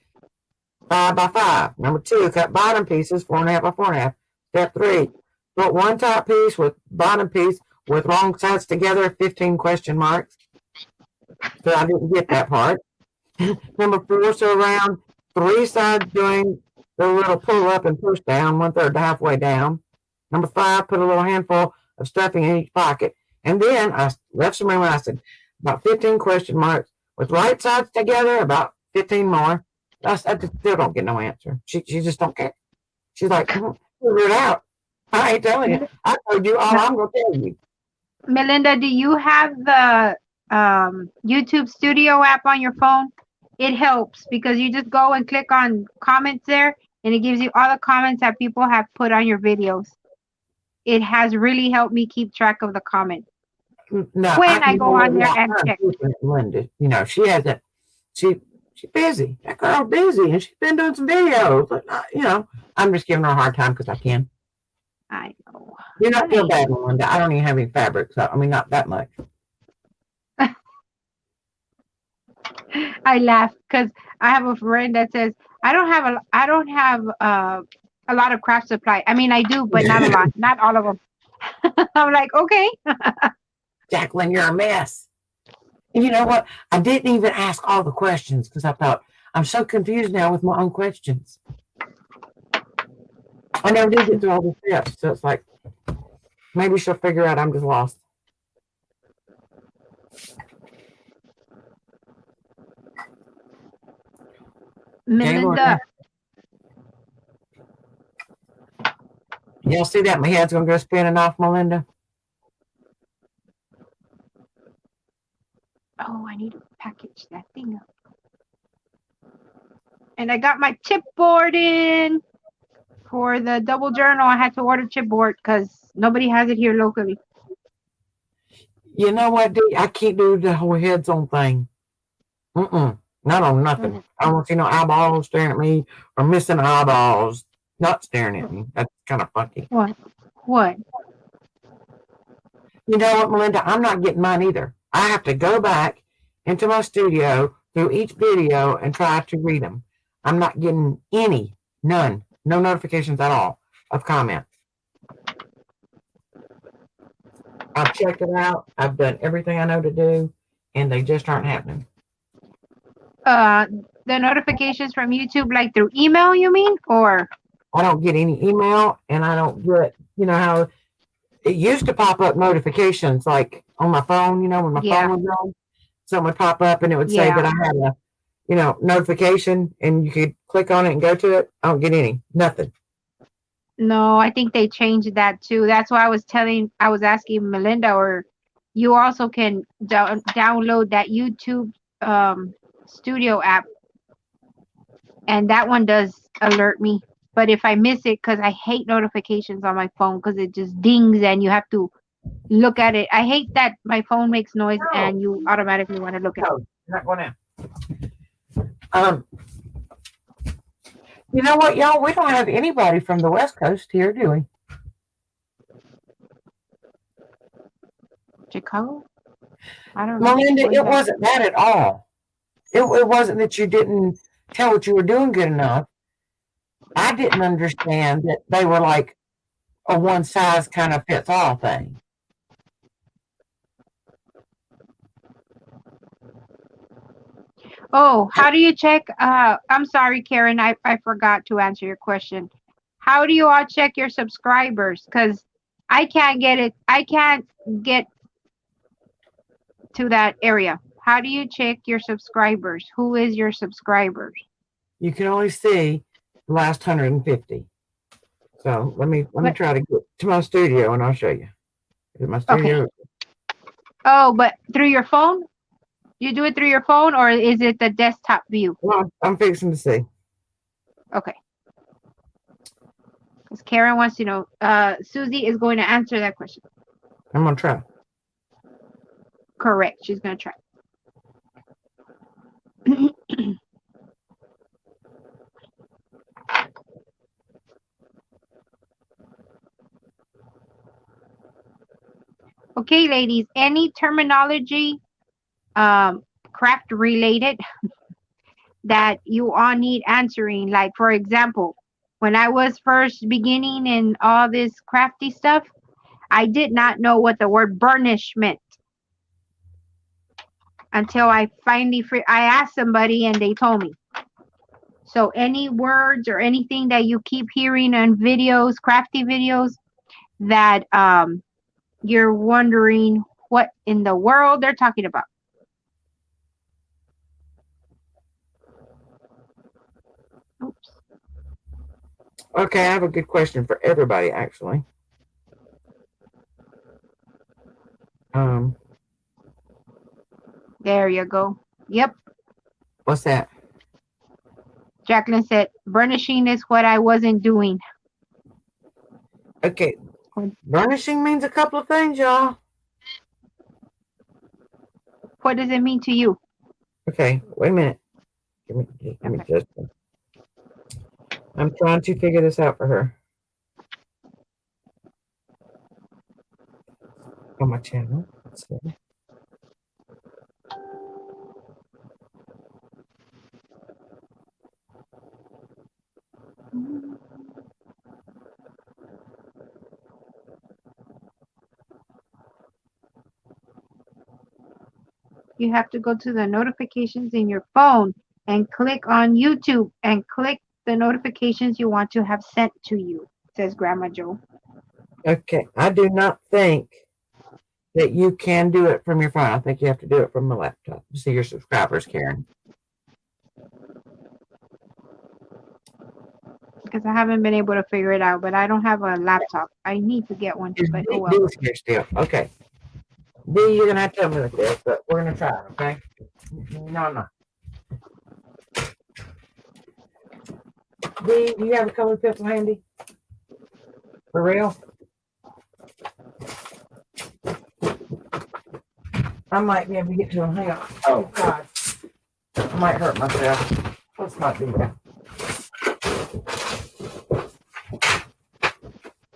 5 by 5. Number 2, cut bottom pieces 4.5 by 4.5. Step 3, put one top piece with bottom piece with wrong sides together, 15 question marks. So I didn't get that part. Number 4, so around 3 sides doing the little pull up and push down, 1/3 to halfway down. Number 5, put a little handful of stuffing in each pocket. And then I left some room and I said, about 15 question marks with right sides together, about 15 more. I still don't get no answer. She just don't care. She's like, figure it out. I ain't telling you. I told you all I'm going to tell you. Melinda, do you have the YouTube Studio app on your phone? It helps because you just go and click on comments there and it gives you all the comments that people have put on your videos. It has really helped me keep track of the comments. No, when I go on there and check. Linda, you know, she hasn't, she's busy. That girl's busy and she's been doing some videos. But, you know, I'm just giving her a hard time because I can. I know. You're not feel bad, Melinda. I don't even have any fabric, so I mean, not that much. I laugh because I have a friend that says I don't have a lot of craft supply. I mean, I do, but not a lot, not all of them. I'm like, okay. Jacqueline, you're a mess. And you know what? I didn't even ask all the questions because I thought I'm so confused now with my own questions. I never did get through all the steps, so it's like maybe she'll figure out I'm just lost. Melinda. Y'all see that? My head's gonna go spinning off, Melinda. Oh, I need to package that thing up. And I got my chipboard in for the double journal. I had to order chipboard because nobody has it here locally. You know what, D? I can't do the whole heads on thing. Not on nothing. I don't see no eyeballs staring at me or missing eyeballs not staring at me. That's kind of funky. What? You know what, Melinda? I'm not getting mine either. I have to go back into my studio through each video and try to read them. I'm not getting none, no notifications at all of comments. I've checked it out. I've done everything I know to do, and they just aren't happening. The notifications from YouTube, like through email, you mean? Or I don't get any email, and I don't get, you know, how it used to pop up notifications like on my phone, you know, when my phone was on, something would pop up and it would say that I had a, you know, notification and you could click on it and go to it. I don't get nothing. No, I think they changed that too. That's why I was asking Melinda, or you also can download that YouTube Studio app, and that one does alert me. But if I miss it, because I hate notifications on my phone because it just dings and you have to look at it. I hate that my phone makes noise and you automatically want to look at it. Not going out. You know what, y'all? We don't have anybody from the West Coast here, do we? Chicago? I don't know. Melinda, What is it that? wasn't that at all. It wasn't that you didn't tell what you were doing good enough. I didn't understand that they were like a one size kind of fits all thing. Oh, how do you check? I'm sorry, Karen. I forgot to answer your question. How do you all check your subscribers? Because I can't get it. I can't get to that area. How do you check your subscribers? Who is your subscribers? You can only see the last 150. So let me But try to get to my studio and I'll show you. Is it my okay. studio? Oh, but through your phone? You do it through your phone, or is it the desktop view? Well, I'm fixing to see. Okay. Because Karen wants to know. Susie is going to answer that question. I'm gonna try. Correct. She's going to try. Okay, ladies. Any terminology, craft related, that you all need answering? Like, for example, when I was first beginning in all this crafty stuff, I did not know what the word burnish meant until I finally I asked somebody and they told me. So any words or anything that you keep hearing on videos, crafty videos, that you're wondering what in the world they're talking about. Oops. Okay, I have a good question for everybody actually. There you go. Yep. What's that? Jacqueline said, burnishing is what I wasn't doing. Okay. Burnishing means a couple of things, y'all. What does it mean to you? Okay, wait a minute. Give me just a minute. I'm trying to figure this out for her. On my channel. Let's see. You have to go to the notifications in your phone and click on YouTube and click the notifications you want to have sent to you, says Grandma Joe. Okay, I do not think that you can do it from your phone. I think you have to do it from the laptop to see your subscribers, Karen. Because I haven't been able to figure it out, but I don't have a laptop. I need to get one, but oh well. D's here still. Okay. D, you're gonna have to help me with this, but we're gonna try it, okay? No. D, do you have a colored pencil handy? For real? I might be able to get to him. Hang on. Oh God. I might hurt myself. Let's not do that.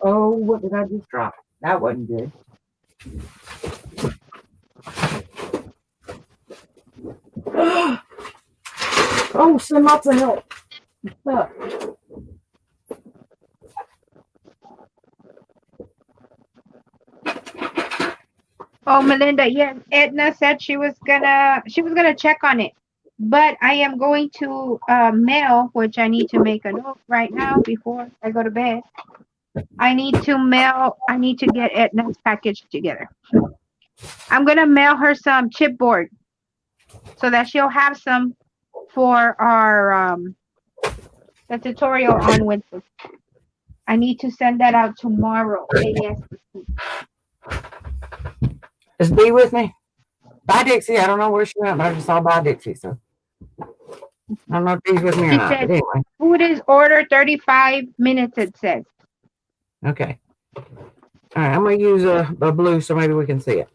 Oh, what did I just drop? That wasn't good. Oh, send lots of help. Stuck. Oh, Melinda, yes, Edna said she was gonna check on it, but I am going to mail, which I need to make a note right now before I go to bed. I need to get Edna's package together. I'm gonna mail her some chipboard so that she'll have some for our the tutorial on Wednesday. I need to send that out tomorrow. ASAP. Is B with me? Bye, Dixie. I don't know where she went, but I just saw Bye, Dixie. So I don't know if B's with me or She not. said, But anyway. food is ordered 35 minutes, it says. Okay. All right. I'm going to use a blue so maybe we can see it.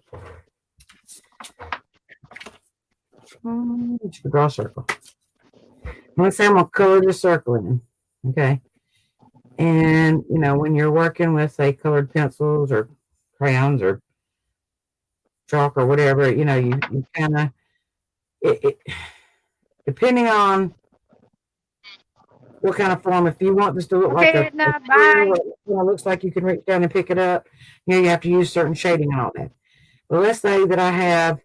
Draw a circle. Let's say I'm going to color this circle in. Okay. And, you know, when you're working with, say, colored pencils or crayons or chalk or whatever, you know, you kind of, it, depending on what kind of form, if you want this to look like Okay, a Edna, square, bye. where it looks like you can reach down and pick it up, you know, you have to use certain shading and all that. But let's say that I have,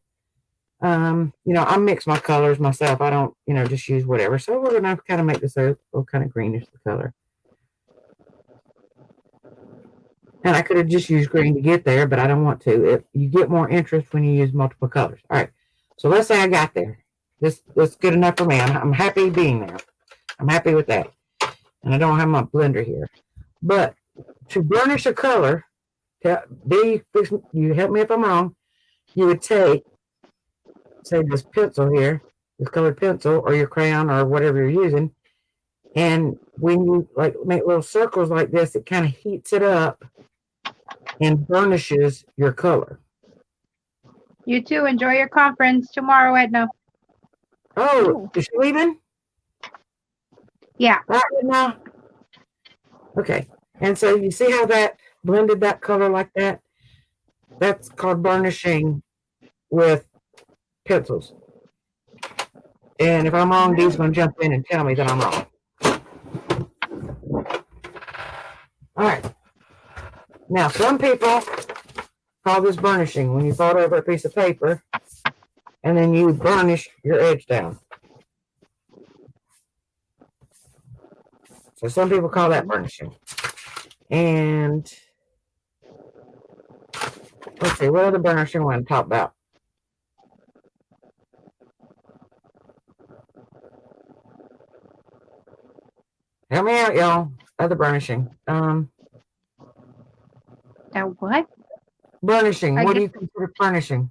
you know, I mix my colors myself. I don't, you know, just use whatever. So we're going to kind of make this a little kind of greenish color. And I could have just used green to get there, but I don't want to. You get more interest when you use multiple colors. All right. So let's say I got there. That's good enough for me. I'm happy being there. I'm happy with that. And I don't have my blender here. But to burnish a color, you help me if I'm wrong, you would take, say, this pencil here, this colored pencil, or your crayon, or whatever you're using, and when you like make little circles like this, it kind of heats it up and burnishes your color. You too. Enjoy your conference tomorrow, Edna. Oh, is she leaving? Yeah. Right now? Okay. And so you see how that blended that color like that? That's called burnishing with pencils. And if I'm wrong, Dee's going to jump in and tell me that I'm wrong. All right. Now, some people call this burnishing when you fold over a piece of paper and then you burnish your edge down. So some people call that burnishing. And let's see, what other burnishing want to talk about? Help me out, y'all. Other burnishing. That what? Burnishing. What do you consider burnishing?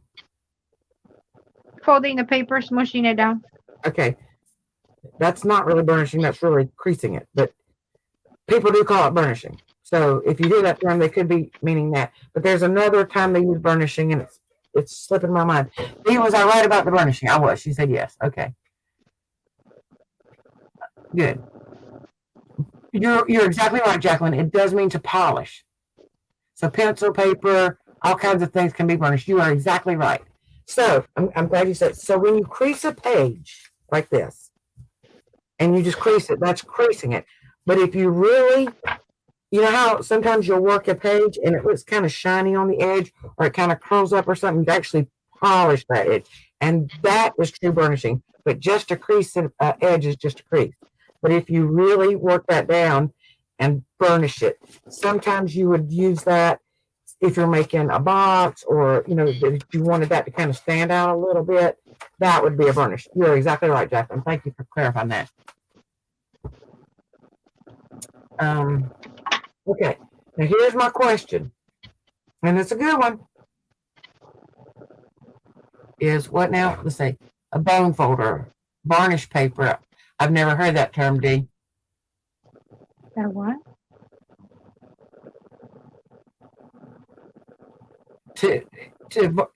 Folding the paper, smushing it down. Okay. That's not really burnishing. That's really creasing it. But people do call it burnishing. So if you hear that term, they could be meaning that. But there's another time they use burnishing, and it's slipping my mind. Was I right about the burnishing? I was. She said yes. Okay. Good. You're exactly right, Jacqueline. It does mean to polish. So pencil, paper, all kinds of things can be burnished. You are exactly right. So I'm glad you said. So when you crease a page like this, and you just crease it, that's creasing it. But if you really, you know how sometimes you'll work a page and it looks kind of shiny on the edge, or it kind of curls up or something, you actually polish that edge. And that is true burnishing. But just a crease edge is just a crease. But if you really work that down and burnish it, sometimes you would use that if you're making a box, or, you know, if you wanted that to kind of stand out a little bit, that would be a burnish. You're exactly right, Jacqueline. Thank you for clarifying that. Okay, now here's my question, and it's a good one. Is what now? Let's say a bone folder, varnish paper. I've never heard that term, Dee. That what?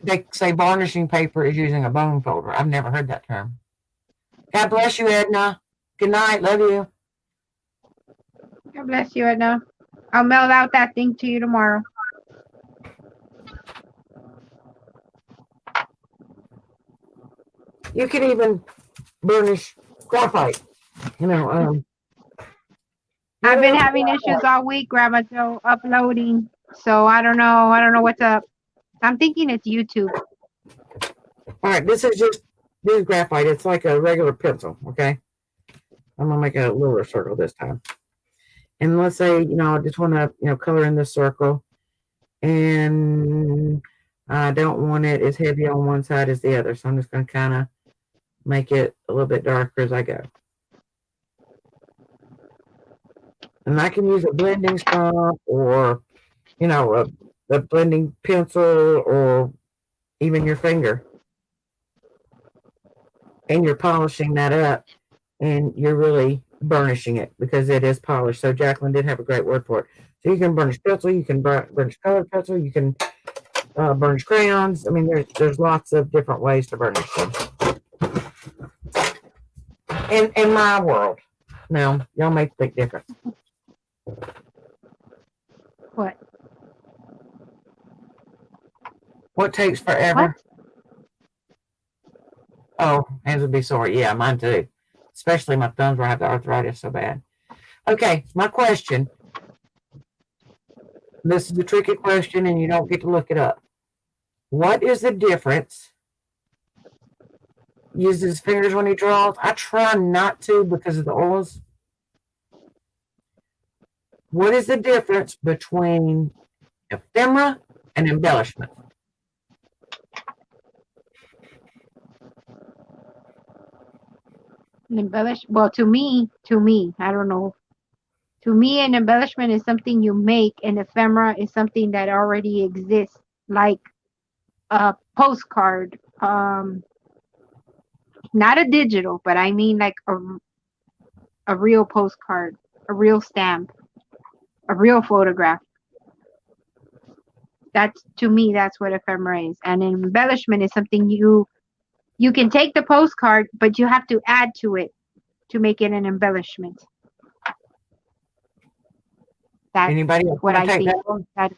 They say varnishing paper is using a bone folder. I've never heard that term. God bless you, Edna. Good night. Love you. God bless you, Edna. I'll mail out that thing to you tomorrow. You can even burnish graphite. You know, I've been having issues all week, Grandma Joe, uploading. So I don't know what's up. I'm thinking it's YouTube. All right, this is graphite. It's like a regular pencil, okay? I'm gonna make a little circle this time. And let's say, you know, I just want to, you know, color in this circle, and I don't want it as heavy on one side as the other. So I'm just gonna kind of make it a little bit darker as I go. And I can use a blending stump, or, you know, a blending pencil, or even your finger. And you're polishing that up, and you're really burnishing it because it is polished. So Jacqueline did have a great word for it. So you can burnish pencil, you can burnish colored pencil, you can burnish crayons. I mean, there's lots of different ways to burnish them. In my world. Now, y'all may think different. What? What takes forever? What? Oh, hands would be sore. Yeah, mine too. Especially my thumbs where I have the arthritis so bad. Okay, my question. This is a tricky question and you don't get to look it up. What is the difference? Uses his fingers when he draws. I try not to because of the oils. What is the difference between ephemera and embellishment? Well, to me, I don't know. To me, an embellishment is something you make, and ephemera is something that already exists, like a postcard. Not a digital, but I mean like a real postcard, a real stamp, a real photograph. That's to me, that's what ephemera is. And an embellishment is something you can take the postcard, but you have to add to it to make it an embellishment. That's Anybody else what want to I take think. that one? That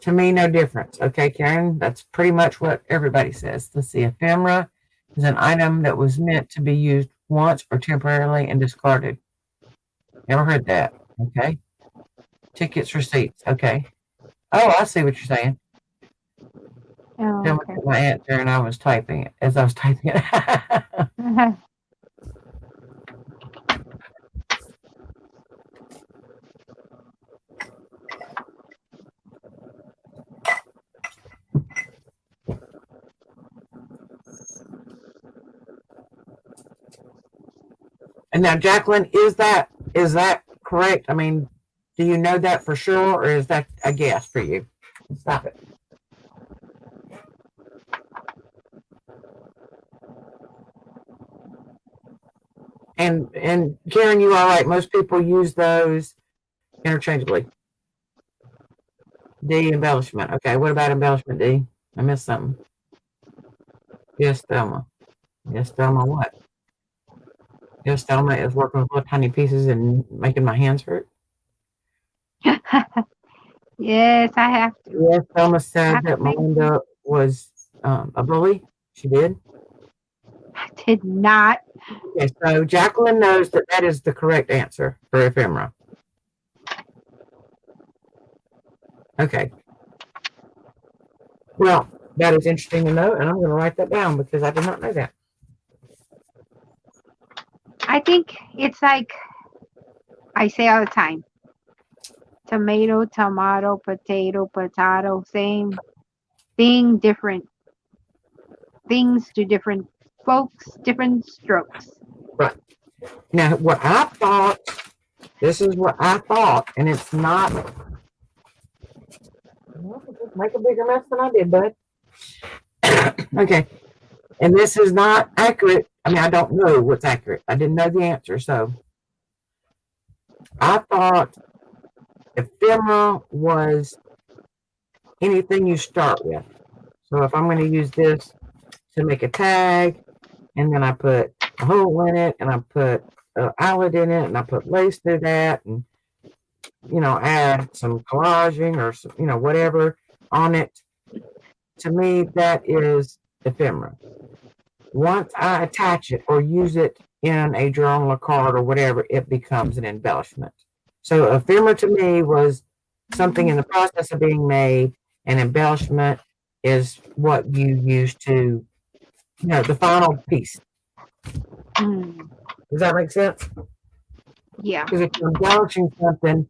To me, no difference. Okay, Karen, that's pretty much what everybody says. Let's see. Ephemera is an item that was meant to be used once or temporarily and discarded. Never heard that. Okay. Tickets, receipts. Okay. Oh, I see what you're saying. oh, Tell me my answer, and I was typing it as I was typing it. okay. And now, Jacqueline, is that correct? I mean, do you know that for sure, or is that a guess for you? Stop it. And Karen, you are right. Most people use those interchangeably. D, embellishment. Okay, what about embellishment, D? I missed something. Yes, Thelma. Yes, Thelma, what? Yes, Thelma is working with little tiny pieces and making my hands hurt. Yes, I have to. Yes, Thelma said that Melinda was a bully. She did. I did not. Okay, so Jacqueline knows that that is the correct answer for ephemera. Okay. Well, that is interesting to know, and I'm going to write that down because I did not know that. I think it's like I say all the time. Tomato, tomato, potato, same thing, different things to different folks, different strokes. Right. Now, what I thought, this is what I thought, and it's not. Make a bigger mess than I did, bud. Okay. And this is not accurate. I mean, I don't know what's accurate. I didn't know the answer. So I thought ephemera was anything you start with. So if I'm going to use this to make a tag, and then I put a hole in it, and I put an eyelet in it, and I put lace through that, and add some collaging or some, whatever on it. To me, that is ephemera. Once I attach it or use it in a journal or card or whatever, it becomes an embellishment. So ephemera to me was something in the process of being made, and embellishment is what you use to, the final piece. Mm. Does that make sense? Yeah. Because if you're embellishing something,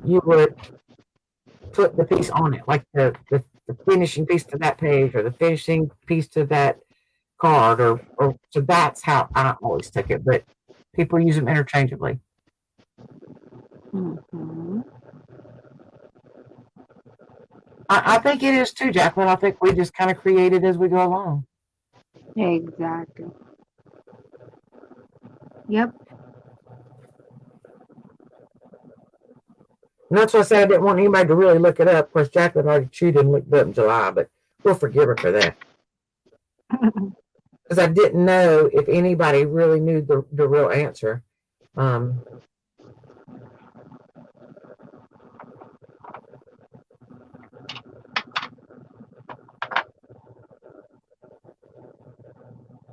you would put the piece on it, like the finishing piece to that page or the finishing piece to that card, or so that's how I always took it. But people use them interchangeably. Mm-hmm. I think it is too, Jacqueline. I think we just kind of create it as we go along. Exactly. Yep. And that's why I said I didn't want anybody to really look it up. Of course, Jacqueline already chewed and looked it up in July, but we'll forgive her for that. Because I didn't know if anybody really knew the real answer.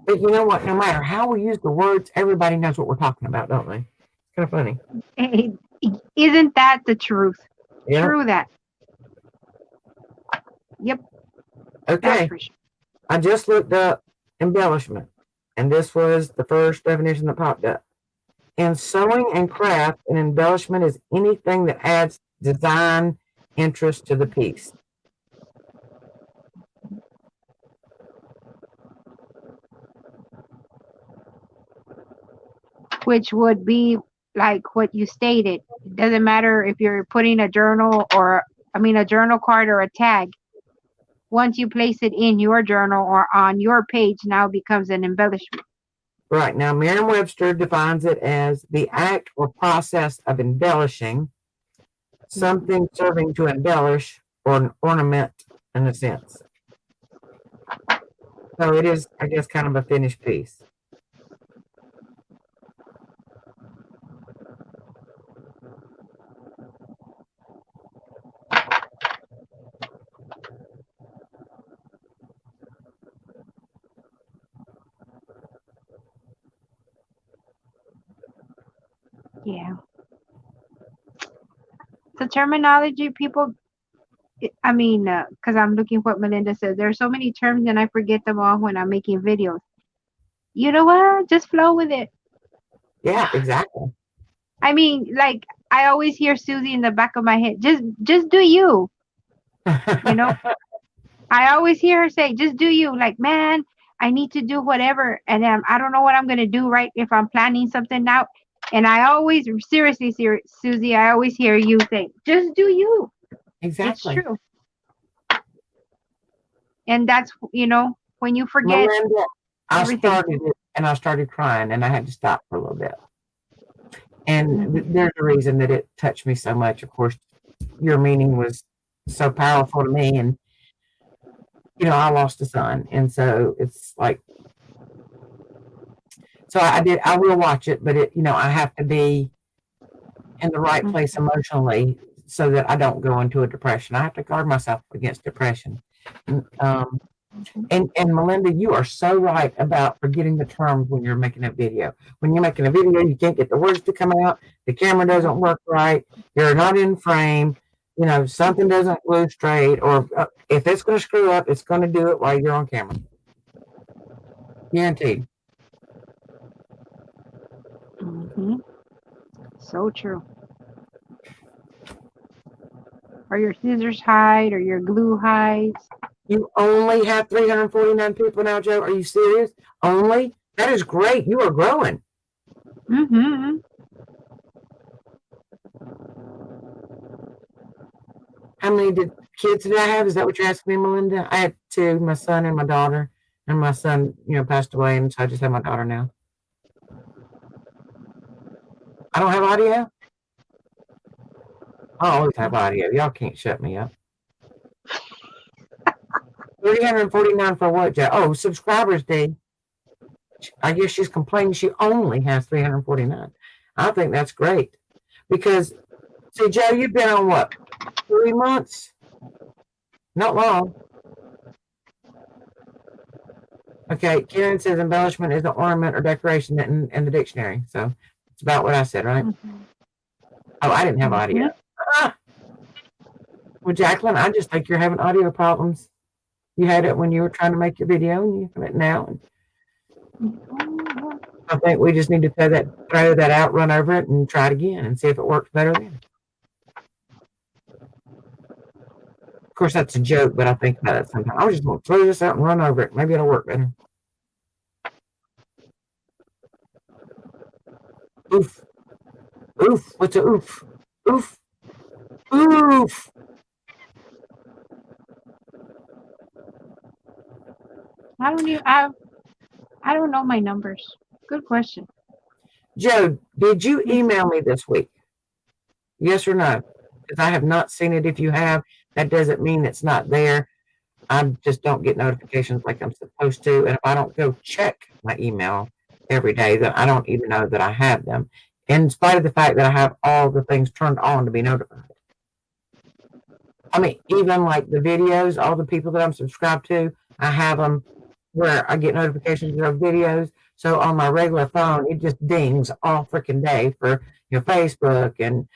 But you know what? No matter how we use the words, everybody knows what we're talking about, don't they? It's kind of funny. Isn't that the truth? Yeah. True that. Yep. Okay. That's for sure. I just looked up embellishment, and this was the first definition that popped up. In sewing and craft, an embellishment is anything that adds design interest to the piece. Which would be like what you stated. It doesn't matter if you're putting a journal a journal card or a tag. Once you place it in your journal or on your page, now becomes an embellishment. Right. Now, Merriam-Webster defines it as the act or process of embellishing, something serving to embellish or an ornament in a sense. So it is, I guess, kind of a finished piece. Yeah. The terminology people, because I'm looking what Melinda says. There are so many terms and I forget them all when I'm making videos. You know what? Just flow with it. Yeah, exactly. I mean, like I always hear Susie in the back of my head. Just do you. You know? I always hear her say, just do you. Like, man, I need to do whatever. And I don't know what I'm going to do, right? If I'm planning something out. And I always, seriously, Susie, I always hear you say, just do you. Exactly. It's true. And that's, when you forget. Melinda, I everything. started it and I started crying and I had to stop for a little bit. And there's a reason that it touched me so much. Of course, your meaning was so powerful to me. And, I lost a son. And so it's like, so I will watch it, but I have to be in the right place emotionally so that I don't go into a depression. I have to guard myself against depression. And Melinda, you are so right about forgetting the terms when you're making a video. When you're making a video, you can't get the words to come out. The camera doesn't work right. You're not in frame. Something doesn't glue straight. Or if it's going to screw up, it's going to do it while you're on camera. Guaranteed. So true. Or your scissors hide, or your glue hides. You only have 349 people now, Joe. Are you serious? Only? That is great. You are growing. How many kids did I have? Is that what you're asking me, Melinda? I had 2, my son and my daughter. And my son, passed away, and so I just have my daughter now. I don't have audio? I always have audio. Y'all can't shut me up. 349 for what, Joe? Oh, subscribers, D. I guess she's complaining she only has 349. I think that's great. Because, see, Joe, you've been on what? 3 months? Not long. Okay, Karen says embellishment is an ornament or decoration in the dictionary. So it's about what I said, right? Oh, I didn't have audio. Well, Jacqueline, I just think you're having audio problems. You had it when you were trying to make your video, and you have it now. I think we just need to throw that out, run over it, and try it again, and see if it works better then. Of course, that's a joke, but I think about it sometimes. I was just going to throw this out and run over it. Maybe it'll work better. Oof. Oof. What's a oof? Oof. Oof. I don't know my numbers. Good question. Joe, did you email me this week? Yes or no? Because I have not seen it. If you have, that doesn't mean it's not there. I just don't get notifications like I'm supposed to. And if I don't go check my email every day, then I don't even know that I have them, in spite of the fact that I have all the things turned on to be notified. I mean, even like the videos, all the people that I'm subscribed to, I have them, where I get notifications of videos. So on my regular phone, it just dings all freaking day for Facebook and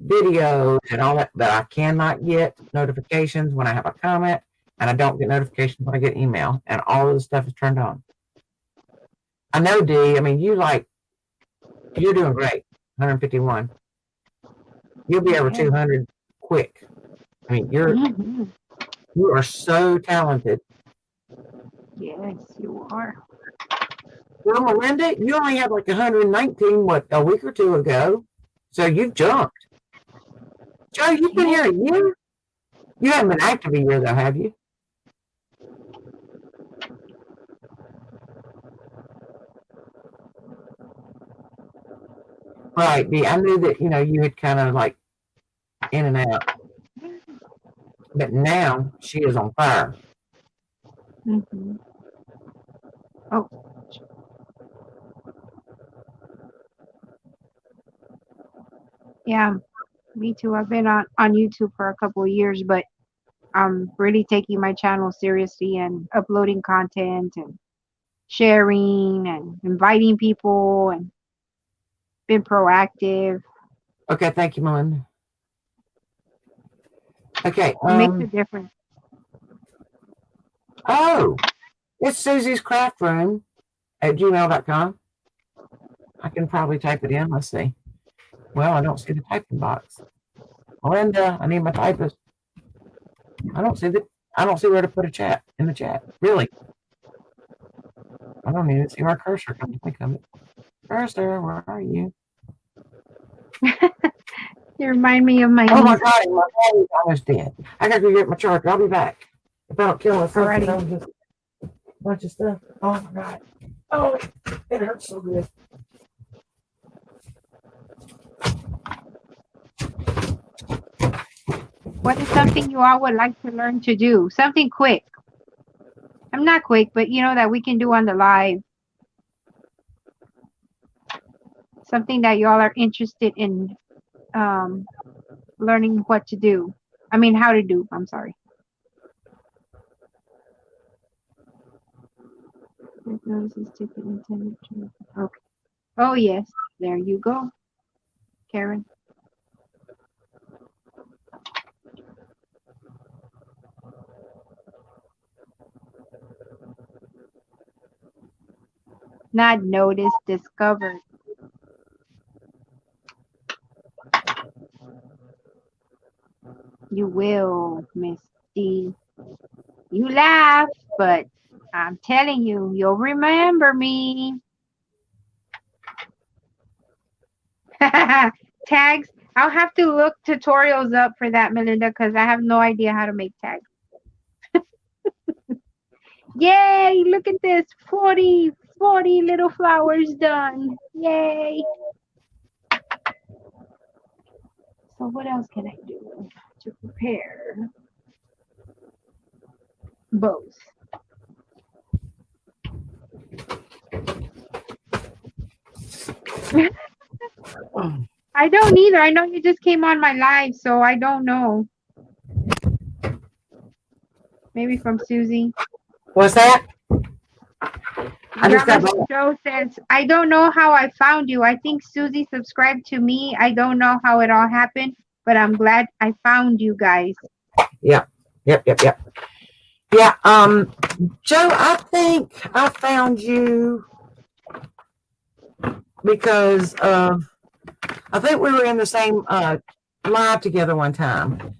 videos and all that. But I cannot get notifications when I have a comment, and I don't get notifications when I get email. And all of the stuff is turned on. I know, D. I mean, you're doing great. 151. You'll be over 200 quick. I mean, you are so talented. Yes, you are. Well, Melinda, you only had like 119, a week or two ago. So you've jumped. Joe, you've been here a year? You haven't been active a year, though, have you? Right. I knew that, you had kind of like in and out. But now she is on fire. Mm-hmm. Oh. Yeah, me too. I've been on YouTube for a couple of years, but I'm really taking my channel seriously and uploading content and sharing and inviting people and been proactive. Okay, thank you, Melinda. Okay. It makes a difference. Oh, it's Susie's Craft Room at gmail.com. I can probably type it in. Let's see. Well, I don't see the typing box. Melinda, I need my typist. I don't see where to put a chat in the chat. Really. I don't even see my cursor. Come to think of it. Cursor, where are you? You remind me of my Oh my God, my battery's almost dead. I gotta go get my charger. I'll be back. If I don't kill myself, just a bunch of stuff. Oh my God. Oh, it hurts so good. What is something you all would like to learn to do? Something quick. I'm not quick, but that we can do on the live. Something that y'all are interested in learning what to do. I mean, how to do. I'm sorry. Okay. Oh, yes. There you go, Karen. Not noticed, discovered. You will, Miss D. You laugh, but I'm telling you, you'll remember me. Tags. I'll have to look tutorials up for that, Melinda, because I have no idea how to make tags. Yay, look at this. 40 little flowers done. Yay. So what else can I do to prepare bows? I don't either. I know you just came on my live, so I don't know. Maybe from Susie. What's that? Joe says, I don't know how I found you. I think Susie subscribed to me. I don't know how it all happened, but I'm glad I found you guys. Yep. Yeah, Joe, I think I found you because I think we were in the same live together one time,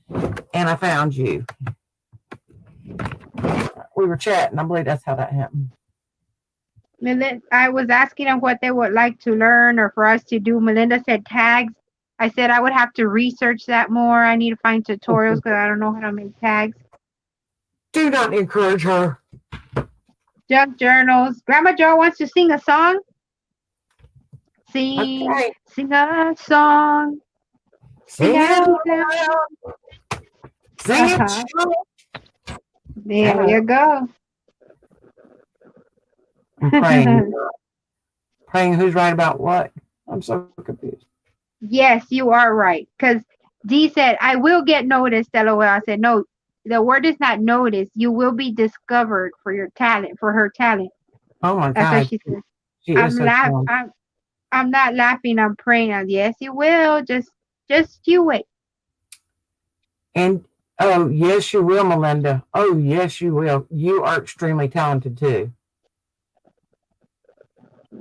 and I found you. We were chatting. I believe that's how that happened. I was asking them what they would like to learn or for us to do. Melinda said tags. I said I would have to research that more. I need to find tutorials because I don't know how to make tags. Do not encourage her. Junk journals. Grandma Joe wants to sing a song. Sing a song. Sing it. There you go. I'm praying who's right about what? I'm so confused. Yes, you are right. Because Dee said, I will get noticed, LOL. I said, no, the word is not noticed. You will be discovered for your talent, for her talent. Oh my That's what God, she says. she is I'm so laugh. talented. I'm not laughing. I'm praying. Yes, you will. Just you wait. And oh yes, you will, Melinda. Oh yes, you will. You are extremely talented too.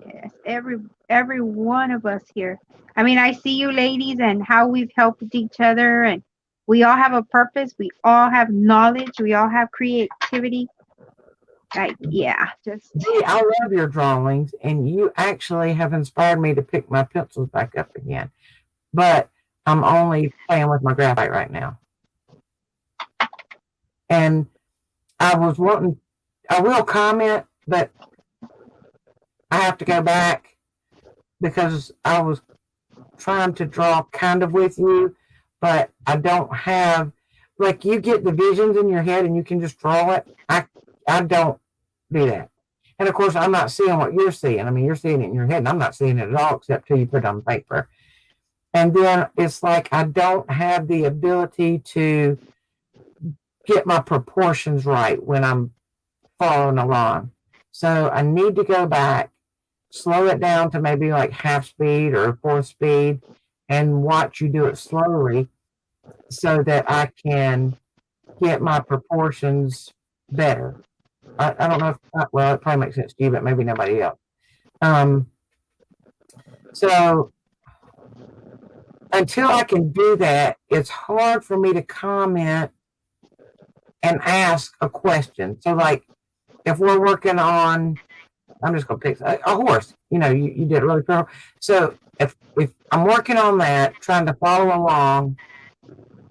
Yes, every one of us here. I mean, I see you ladies and how we've helped each other, and we all have a purpose. We all have knowledge. We all have creativity. Like, yeah, just See, I love your drawings, and you actually have inspired me to pick my pencils back up again. But I'm only playing with my graphite right now. And I was wanting, I will comment, but I have to go back because I was trying to draw kind of with you, but I don't have, like, you get the visions in your head and you can just draw it. I don't do that. And of course, I'm not seeing what you're seeing. I mean, you're seeing it in your head, and I'm not seeing it at all except till you put it on paper. And then it's like I don't have the ability to get my proportions right when I'm following along. So I need to go back, slow it down to maybe like half speed or fourth speed, and watch you do it slowly so that I can get my proportions better. I don't know if, well, it probably makes sense to you, but maybe nobody else. So until I can do that, it's hard for me to comment and ask a question. So, like, if we're working on, I'm just going to pick a horse, you know, you did it really well. So, if I'm working on that, trying to follow along,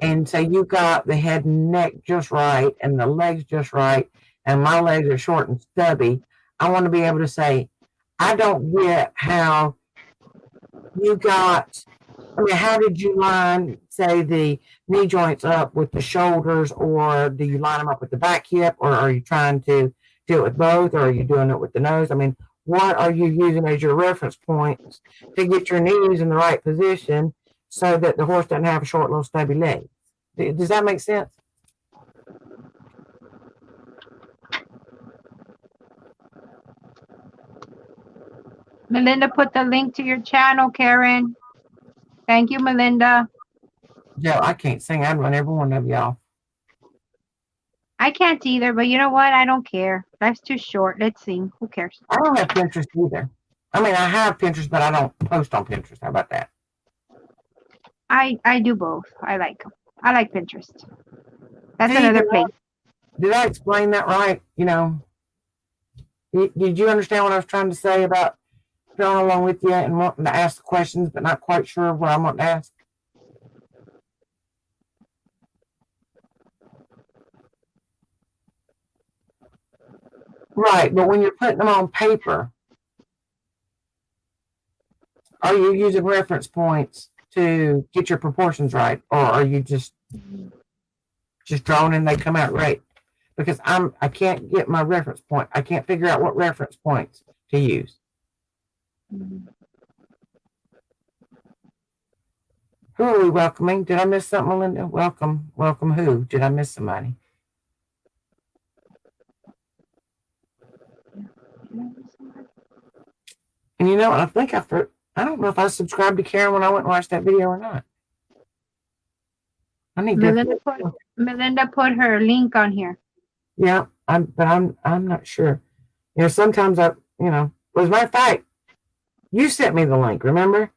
and say you got the head and neck just right, and the legs just right, and my legs are short and stubby, I want to be able to say, I don't get how you got, I mean, how did you line, say, the knee joints up with the shoulders, or do you line them up with the back hip, or are you trying to do it with both, or are you doing it with the nose? I mean, what are you using as your reference points to get your knees in the right position so that the horse doesn't have a short, little stubby leg? Does that make sense? Melinda put the link to your channel, Karen. Thank you, Melinda. Joe, I can't sing. I'd run every one of y'all. I can't either, but you know what? I don't care. Life's too short. Let's sing. Who cares? I don't have Pinterest either. I mean, I have Pinterest, but I don't post on Pinterest. How about that? I do both. I like them. I like Pinterest. That's another place. Did I explain that right? You know, did you understand what I was trying to say about going along with you and wanting to ask the questions, but not quite sure what I want to ask? Right, but when you're putting them on paper, are you using reference points to get your proportions right, or are you just drawing and they come out right? Because I can't get my reference point. I can't figure out what reference points to use. Who are we welcoming? Did I miss something, Melinda? Welcome who? Did I miss somebody? And you know, I think I don't know if I subscribed to Karen when I went and watched that video or not. I need Melinda put her link on here. Yeah, I'm not sure. You know, sometimes as a matter of fact, you sent me the link, remember?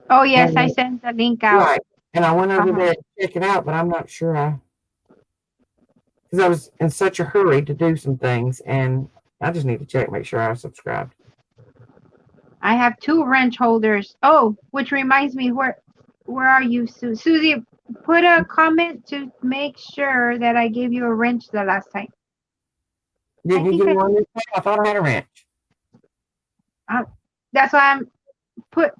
Oh yes, I sent the link out. Right. And I went over there to check it out, but I'm not sure because I was in such a hurry to do some things, and I just need to check, make sure I subscribed. I have 2 wrench holders. Oh, which reminds me, where are you, Susie? Put a comment to make sure that I gave you a wrench the last time. Did you give me one this time? I thought I had a wrench. That's why I'm put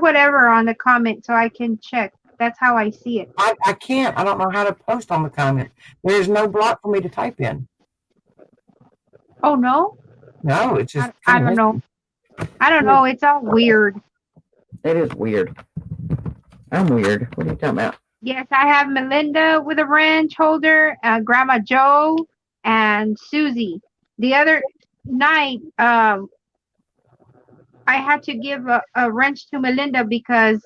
whatever on the comment so I can check. That's how I see it. I can't. I don't know how to post on the comment. There's no block for me to type in. Oh no? No, it's just I don't know. I don't know. It's all weird. It is weird. I'm weird. What are you talking about? Yes, I have Melinda with a wrench holder, Grandma Joe, and Susie. The other night, I had to give a wrench to Melinda because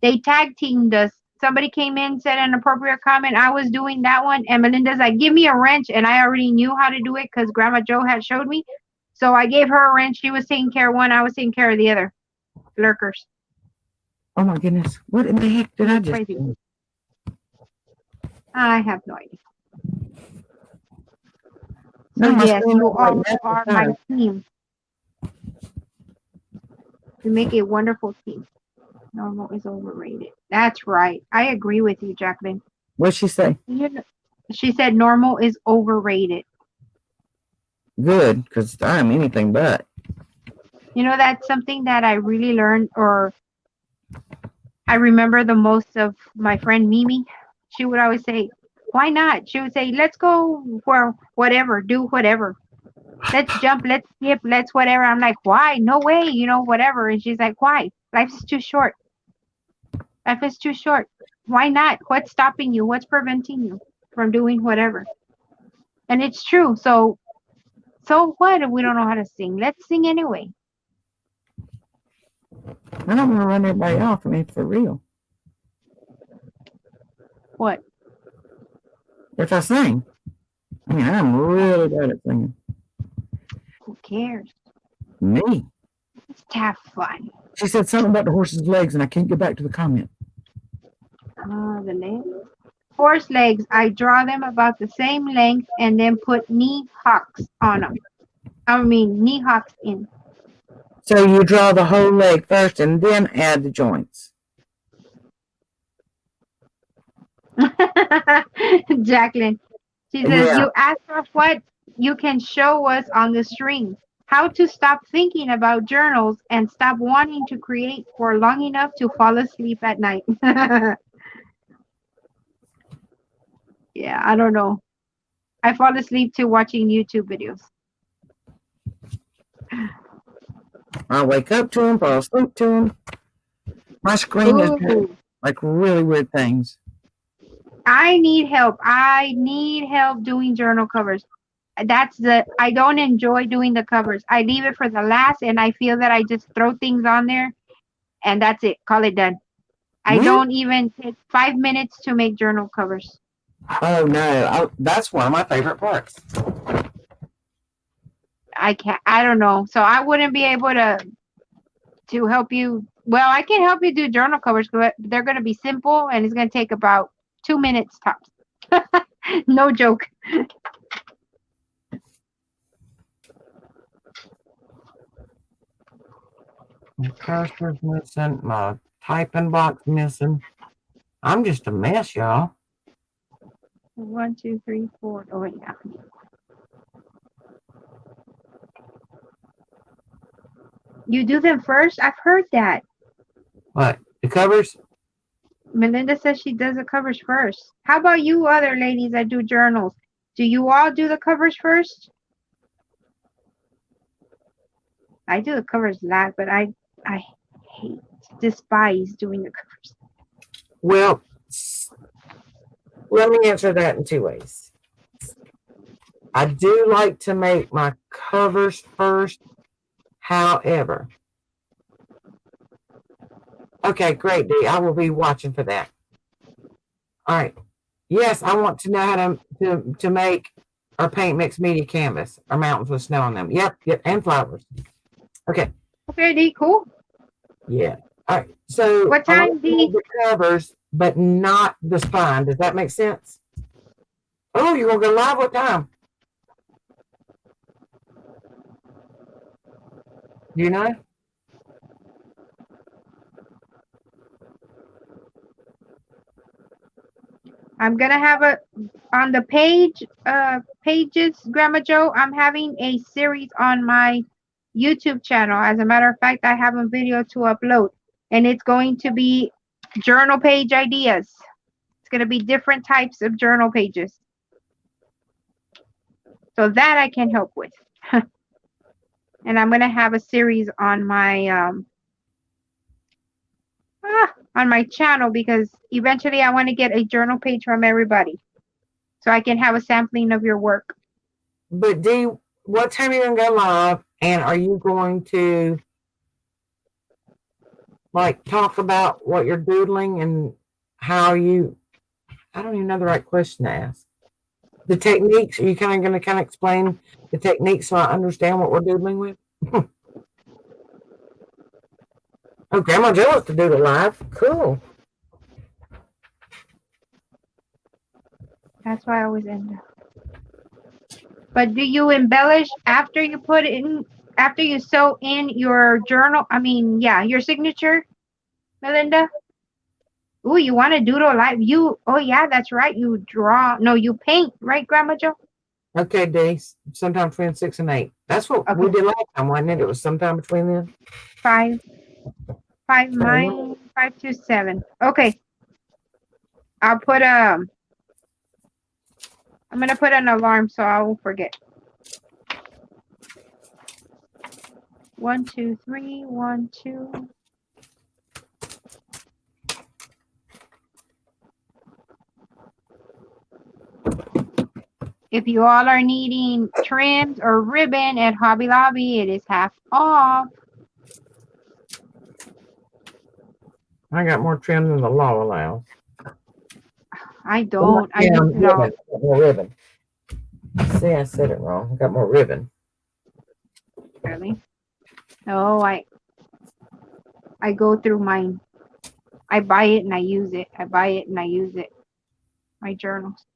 they tag teamed us. Somebody came in, said an appropriate comment. I was doing that one, and Melinda's like, "Give me a wrench," and I already knew how to do it because Grandma Joe had showed me. So I gave her a wrench. She was taking care of one. I was taking care of the other. Lurkers. Oh my goodness. What in the heck did I just Crazy. do? I have no idea. So No, my yes, screen you was like all that are the my time. team. You make a wonderful team. Normal is overrated. That's right. I agree with you, Jacqueline. What'd she say? You know, she said normal is overrated. Good, because I'm anything but. You know, that's something that I really learned, or I remember the most of my friend Mimi. She would always say, "Why not?" She would say, "Let's go for whatever, do whatever. Let's jump, let's skip, let's whatever." I'm like, "Why? No way, whatever." And she's like, "Why? Life is too short. Life is too short. Why not? What's stopping you? What's preventing you from doing whatever?" And it's true. So what if we don't know how to sing? Let's sing anyway. I don't want to run everybody off. I mean, for real. What? If I sing, I mean, I'm really bad at singing. Who cares? Me. Let's have fun. She said something about the horse's legs, and I can't get back to the comment. The legs. Horse legs, I draw them about the same length and then put knee hocks on them. I mean, knee hocks in. So you draw the whole leg first and then add the joints. Jacqueline, she says, Yeah. you asked us what you can show us on the string. How to stop thinking about journals and stop wanting to create for long enough to fall asleep at night. Yeah, I don't know. I fall asleep to watching YouTube videos. I wake up to them, fall asleep to them. My screen is doing like really weird things. I need help. I need help doing journal covers. I don't enjoy doing the covers. I leave it for the last and I feel that I just throw things on there and that's it. Call it done. I don't even take 5 minutes to make journal covers. Oh no, that's one of my favorite parts. I don't know. So I wouldn't be able to help you. Well, I can help you do journal covers, but they're going to be simple and it's going to take about 2 minutes tops. No joke. My cursor's missing, my typing box missing. I'm just a mess, y'all. 1, 2, 3, 4. Oh, yeah. You do them first? I've heard that. What? The covers? Melinda says she does the covers first. How about you other ladies that do journals? Do you all do the covers first? I do the covers last, but I hate, despise doing the covers. Well, let me answer that in 2 ways. I do like to make my covers first. However, okay, great, Dee. I will be watching for that. All right. Yes, I want to know how to make or paint mixed media canvas or mountains with snow on them. Yep, and flowers. Okay. Okay, Dee, cool. Yeah. All right. So what time, Dee? The covers, but not the spine. Does that make sense? Oh, you're gonna go live? What time? You know? I'm gonna have on the pages, Grandma Joe. I'm having a series on my YouTube channel. As a matter of fact, I have a video to upload, and it's going to be journal page ideas. It's gonna be different types of journal pages. So that I can help with. And I'm gonna have a series on my on my channel because eventually I want to get a journal page from everybody so I can have a sampling of your work. But Dee, what time are you going to go live? And are you going to like talk about what you're doodling and how you, I don't even know the right question to ask. The techniques, are you kind of going to explain the techniques so I understand what we're doodling with? Oh, Grandma Joe wants to do it live. Cool. That's why I always end up. But do you embellish after you put in, after you sew in your journal? I mean, yeah, your signature, Melinda? Ooh, you want to doodle live? Oh yeah, that's right. You draw. No, you paint, right, Grandma Joe? Okay, Dee. Sometime between 6 and 8. That's what we did last time, wasn't it? It was sometime between then. 5 to 7. Okay. I'll put I'm gonna put an alarm so I won't forget. 1, 2, 3, 1, 2. If you all are needing trims or ribbon at Hobby Lobby, it is half off. I got more trim than the law allows. I don't. I use it all. More ribbon. See, I said it wrong. I got more ribbon. Really? No, I go through mine. I buy it and I use it. I buy it and I use it. My journals.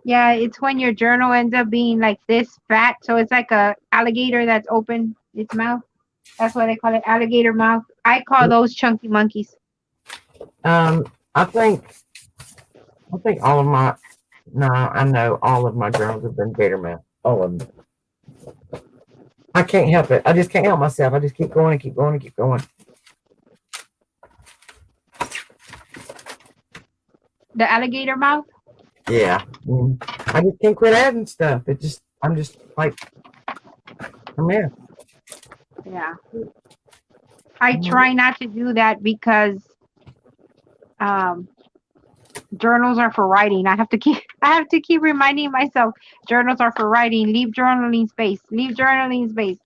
Yeah, it's when your journal ends up being like this fat. So it's like a alligator that's open its mouth. That's why they call it alligator mouth. I call those chunky monkeys. I think all of my, no, I know all of my journals have been gator mouth. All of them. I can't help it. I just can't help myself. I just keep going and keep going and keep going. The alligator mouth? Yeah. I just can't quit adding stuff. I'm just like a mess. Yeah. I try not to do that because journals are for writing. I have to keep reminding myself journals are for writing. Leave journaling space. Leave journaling space.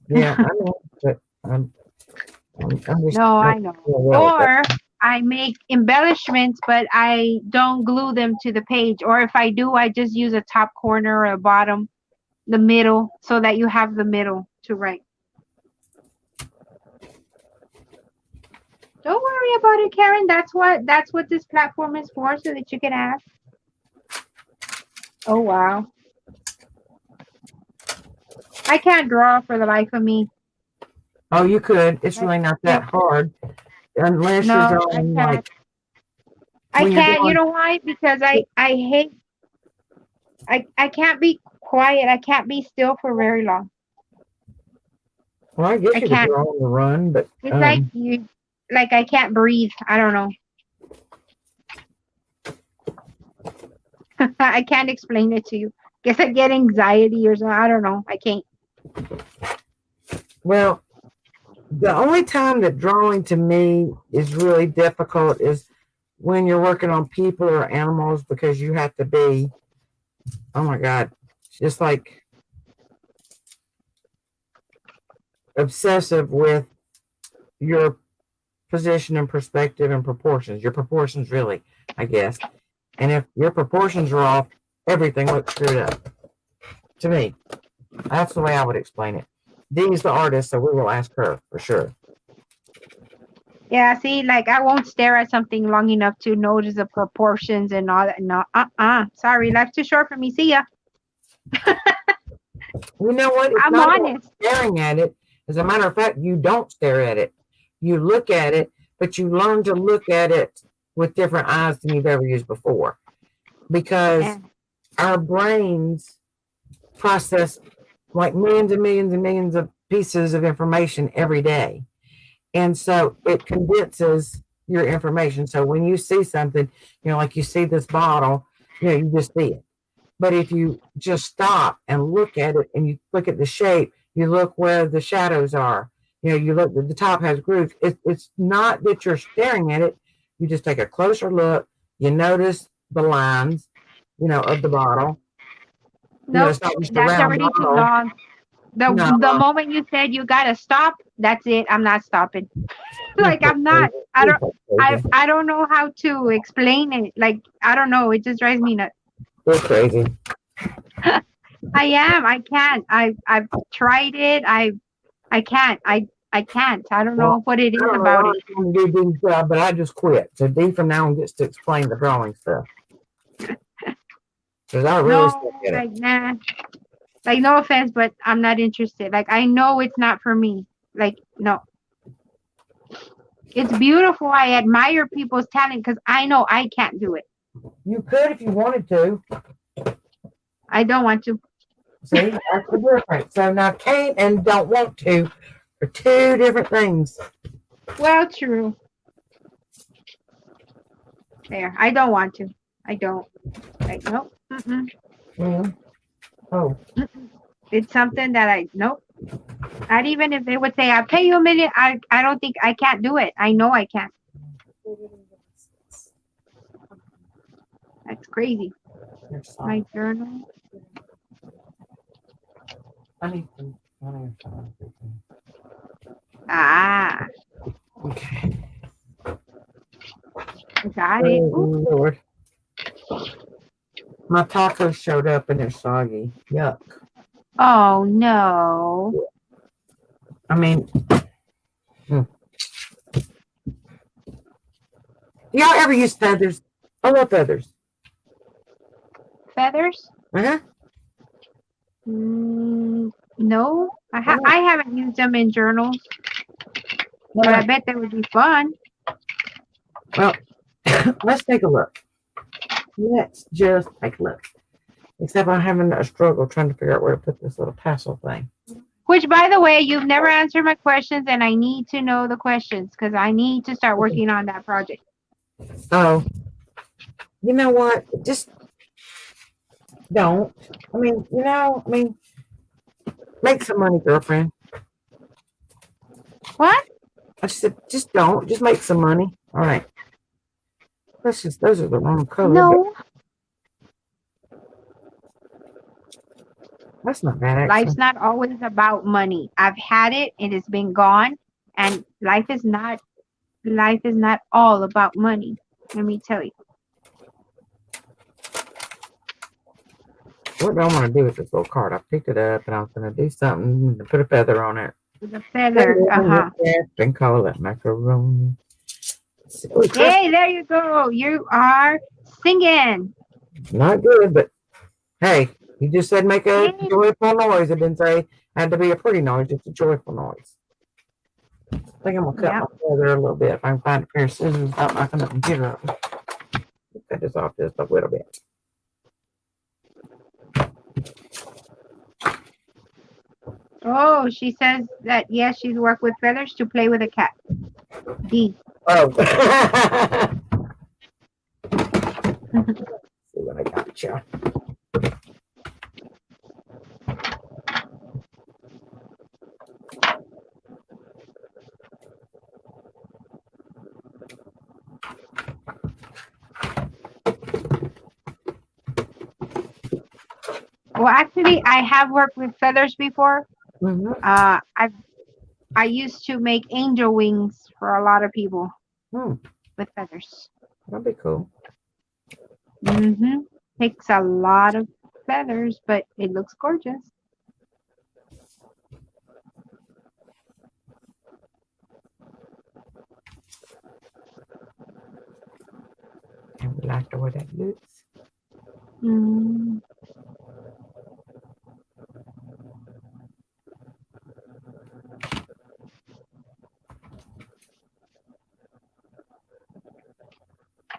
Yeah, I know, but I'm just no, I know. Or I make embellishments, but I don't glue them to the page. Or if I do, I just use a top corner or a bottom, the middle, so that you have the middle to write. Don't worry about it, Karen. That's what this platform is for, so that you can ask. Oh wow. I can't draw for the life of me. Oh, you could. It's really not that hard. Unless you're drawing like. I can't. You know why? Because I hate. I can't be quiet. I can't be still for very long. Well, I guess you could draw on the run, but it's like I can't breathe. I don't know. I can't explain it to you. Guess I get anxiety or something. I don't know. I can't. Well, the only time that drawing to me is really difficult is when you're working on people or animals, because you have to be, oh my God, just like obsessive with your position and perspective and proportions. Your proportions, really, I guess. And if your proportions are off, everything looks screwed up. To me, that's the way I would explain it. Dee's the artist, so we will ask her for sure. Yeah, see, like I won't stare at something long enough to notice the proportions and all that. No, sorry, life's too short for me. See ya. You know what? It's I'm not honest. Staring at it. As a matter of fact, you don't stare at it. You look at it, but you learn to look at it with different eyes than you've ever used before. Because our brains process like millions and millions and millions of pieces of information every day. And so it condenses your information. So when you see something, like you see this bottle, you just see it. But if you just stop and look at it and you look at the shape, you look where the shadows are, you look, the top has grooves. It's not that you're staring at it. You just take a closer look. You notice the lines, of the bottle. Nope, It's not just a that's round already too bottle. long. The No, the moment you said you gotta stop, that's it. I'm not stopping. you're Like so I'm not. crazy. I You're don't. so I crazy. I don't know how to explain it. Like I don't know. It just drives me nuts. You're crazy. I am. I can't. I've tried it. I can't. I can't. I don't Well, know what it I is don't know about why it. I'm trying to do Dee's job, but I just quit. So Dee from now on gets to explain the drawing stuff. Because I really suck No, at it. like nah. Like no offense, but I'm not interested. Like I know it's not for me. Like no. It's beautiful. I admire people's talent because I know I can't do it. You could if you wanted to. I don't want to. See, that's the difference. So now can't and don't want to are two different things. Well, true. There. I don't want to. I don't. Like nope. Mm-mm. Mhm. Oh, It's something that I nope. Not even if they would say I pay you a million. I don't think I can't do it. I know I can't. That's crazy. you're sorry. My journal. I need to. Ah, Okay. got it. Oh, Ooh. Lord. My tacos showed up and they're soggy. Yuck. Oh no. I mean, y'all ever use feathers? I love feathers. Feathers? Uh-huh. No. Oh, I haven't used them in journals, but I bet they would be fun. well, let's take a look. Let's just take a look. Except I'm having a struggle trying to figure out where to put this little tassel thing. Which, by the way, you've never answered my questions, and I need to know the questions because I need to start working on that project. Oh, you know what? Just don't. Make some money, girlfriend. What? I said, just don't. Just make some money. All right. Those are the wrong color, but No. that's not bad, Life's actually. not always about money. I've had it, it has been gone, and life is not all about money. Let me tell you. What do I want to do with this little card? I picked it up and I was going to do something to put a feather on it. The feather. Uh-huh. And call it macaroni. Oh, Hey, there you go. You are singing. not good, but hey, you just said make a Hey. joyful noise. It didn't say it had to be a pretty noise, just a joyful noise. I think I'm going to cut Yep. my feather a little bit. If I can find a pair of scissors without knocking the computer up. Cut this off just a little bit. Oh, she says that yes, she's worked with feathers to play with a cat. D. Oh. See what I got you. Well, actually, I have worked with feathers before. Mm-hmm. I used to make angel wings for a lot of people with feathers. That'd be cool. Mm-hmm. Takes a lot of feathers, but it looks gorgeous. I would like the way that looks. Mm.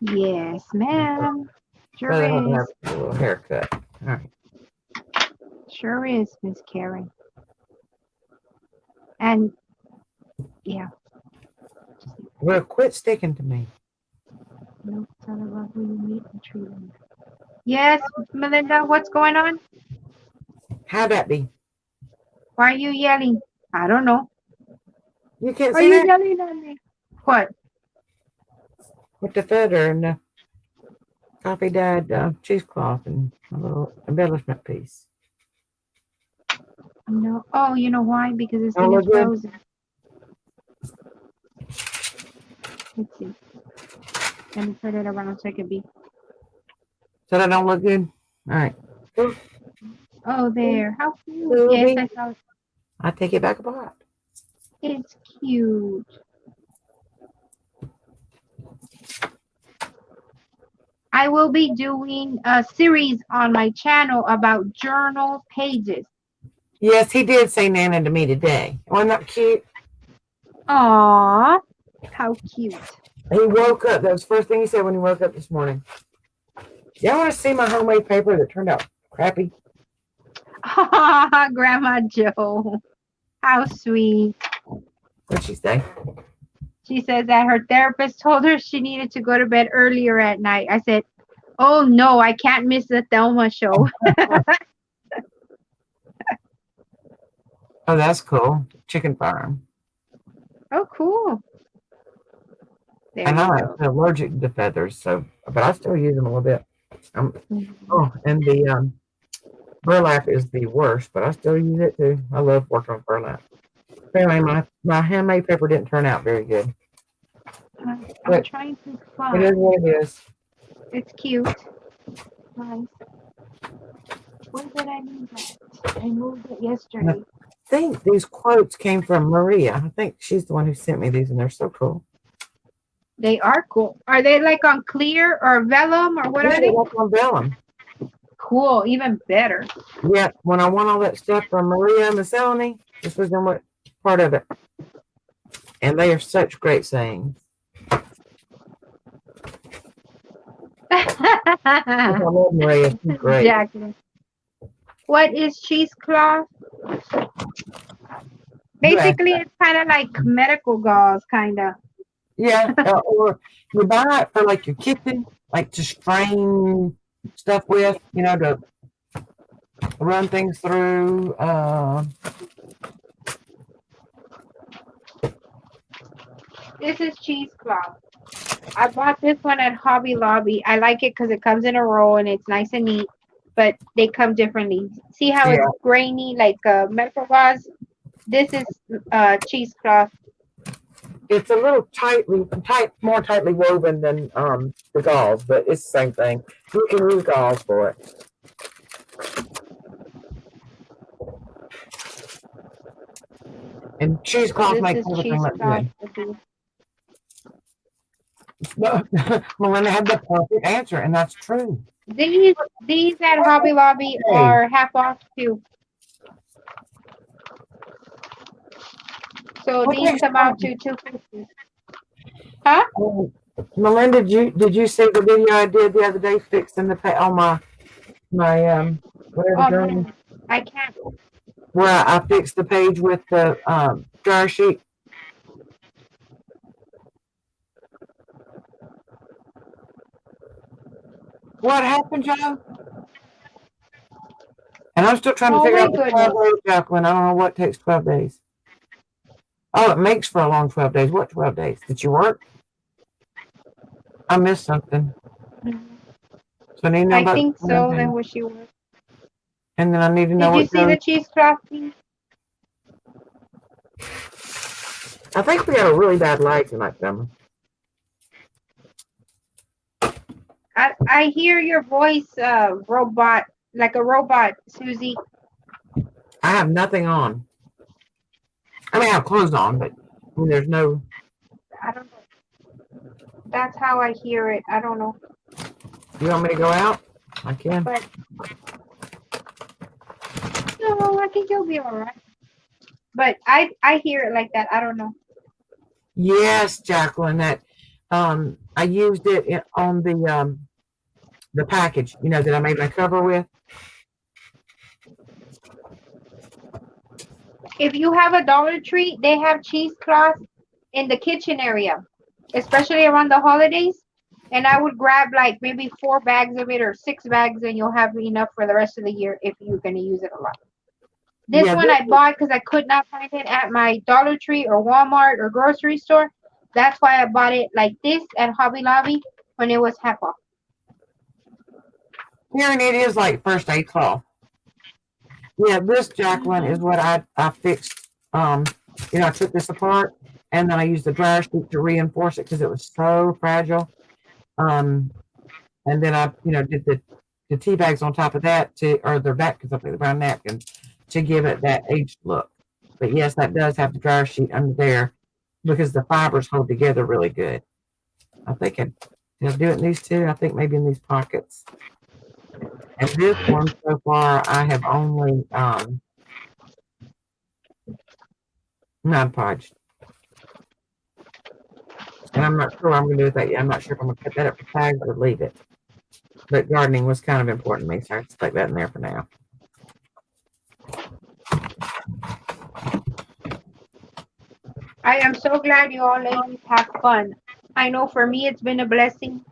Yes, ma'am. Sure Rather than is. have a little haircut. All right. Sure is, Miss Karen. And yeah. Well, quit sticking to me. No, tell about who you meet and treat them. Yes, Melinda, what's going on? How'd that be? Why are you yelling? I don't know. You can't Are see you that? yelling at me? What? With the feather and the coffee dyed cheesecloth and a little embellishment piece. No. Oh, you know why? Because this Don't thing is look good? frozen. Let's see. Let me turn it around so I can be. So that don't look good? All right. Oh, there. How cute. Yes, Ruby, I saw it. I take it back apart. It's cute. I will be doing a series on my channel about journal pages. Yes, he did say Nana to me today. Wasn't that cute? Aww. How cute. He woke up. That was the first thing he said when he woke up this morning. Y'all want to see my homemade paper that turned out crappy? Grandma Joe. How sweet. What'd she say? She says that her therapist told her she needed to go to bed earlier at night. I said, oh no, I can't miss the Thelma show. Oh, that's cool. Chicken farm. Oh, cool. There And you I'm go. actually allergic to feathers, so but I still use them a little bit. Mhm. Oh, and the burlap is the worst, but I still use it too. I love working with burlap. Apparently, my handmade paper didn't turn out very good. I'm But trying to it is find. what it is. It's cute. Nice. Where did I move that? I moved it yesterday. I think these quotes came from Maria. I think she's the one who sent me these, and they're so cool. They are cool. Are they like on clear or vellum or what Yeah, are they they? like on vellum. Cool, even better. Yeah, when I won all that stuff from Maria Miscellany, this was in what part of it. And they are such great sayings. I love Maria. She's great. Jacqueline. What is cheesecloth? Basically, it's kind of like medical gauze, kind of. Yeah, or you buy it for like your kitchen, like to strain stuff with, to run things through. This is cheesecloth. I bought this one at Hobby Lobby. I like it because it comes in a roll and it's nice and neat, but they come differently. See how it's grainy like medical gauze? This is cheesecloth. It's a little more tightly woven than the gauze, but it's the same thing. You can use gauze for it. And cheesecloth This makes is everything look cheesecloth. good. Melinda had the perfect answer, and that's true. These at Hobby Lobby are half off too. So these come out to $2.50. Huh? Melinda, did you see the video I did the other day fixing the on my whatever journal? Man, I can't. Where I fixed the page with the dryer sheet. What happened, Joe? And I'm still trying to figure out the 12 days, Jacqueline. I don't know what takes 12 days. Oh, it makes for a long 12 days. What 12 days? Did you work? I missed something. So I need to know about think so. Then wish you were. And then I need to know Did you see the cheesecloth? I think we got a really bad lag tonight, Summer. I hear your voice, robot, like a robot, Susie. I have nothing on. I mean, I have clothes on, but there's no. I don't know. That's how I hear it. I don't know. You want me to go out? I can. But no, I think you'll be all right. But I hear it like that. I don't know. Yes, Jacqueline. That I used it on the package. That I made my cover with. If you have a Dollar Tree, they have cheesecloth in the kitchen area. especially around the holidays. And I would grab like maybe 4 bags of it or 6 bags, and you'll have enough for the rest of the year if you're gonna use it a lot. This Yeah, one this I bought because I could not find it at my Dollar Tree or Walmart or grocery store. That's why I bought it like this at Hobby Lobby when it was half off. here and it is like first aid cloth. Yeah, this Jacqueline is Mhm. what I fixed. I took this apart and then I used the dryer sheet to reinforce it because it was so fragile. Um, and then I, did the tea bags on top of that or their back because I put the brown napkin to give it that aged look. But yes, that does have the dryer sheet under there because the fibers hold together really good. I think did I do it in these two? I think maybe in these pockets. And this one so far, I have only Mod Podge. And I'm not sure what I'm going to do with that yet. I'm not sure if I'm going to cut that up for tags or leave it. But gardening was kind of important to me, so I just stuck that in there for now. I am so glad you all ladies have fun. I know for me it's been a blessing,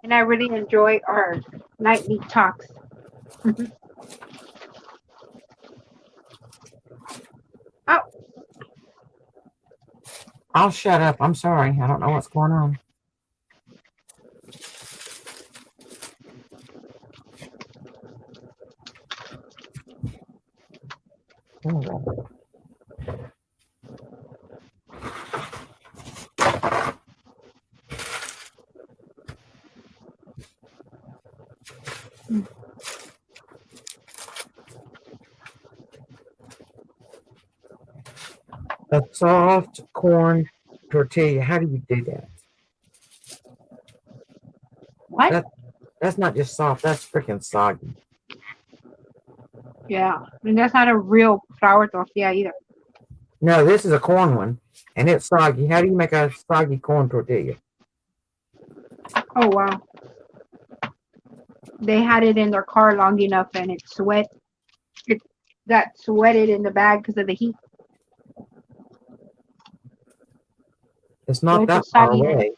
and I really enjoy our nightly talks. Oh, I'll shut up. I'm sorry. I don't know what's going on. Oh, a soft corn tortilla. How do you do that? what? That that's not just soft. That's freaking soggy. Yeah, and that's not a real flour tortilla either. No, this is a corn one, and it's soggy. How do you make a soggy corn tortilla? Oh wow. They had it in their car long enough and it got sweated in the bag because of the heat. It's So not it's a that far soggy then. away.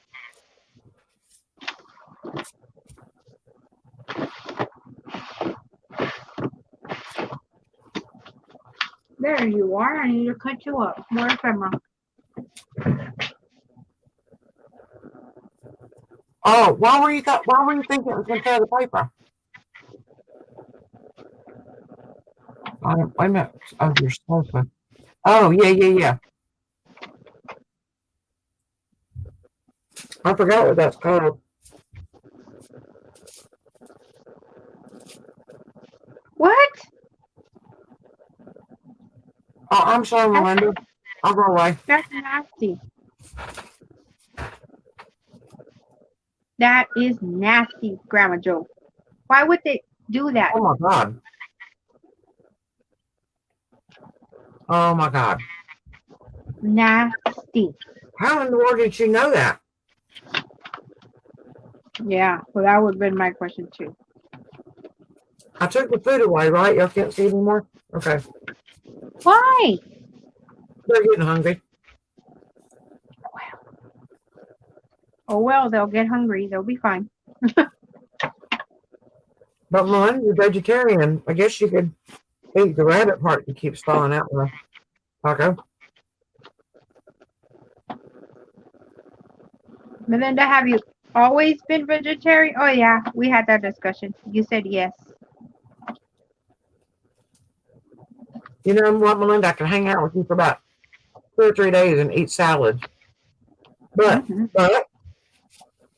There you are. I need to cut you up. More ephemera. Oh, why were you thinking it was going to tear the paper? Wait a minute. Oh, you're supposed to. Oh, yeah. I forgot what that's called. What? Oh, I'm sorry, Melinda. I'll go away. That's nasty. That is nasty, Grandma Joe. Why would they do that? Oh my god. Oh my god. Nasty. How in the world did you know that? Yeah, well, that would have been my question too. I took the food away, right? Y'all can't see anymore? Okay. Why? They're getting hungry. Oh, well, they'll get hungry. They'll be fine. But Melinda, you're vegetarian. I guess you could eat the rabbit part that keeps falling out in the taco. Melinda, have you always been vegetarian? Oh, yeah, we had that discussion. You said yes. You know what, Melinda? I can hang out with you for about 2 or 3 days and eat salad. But Mm-hmm.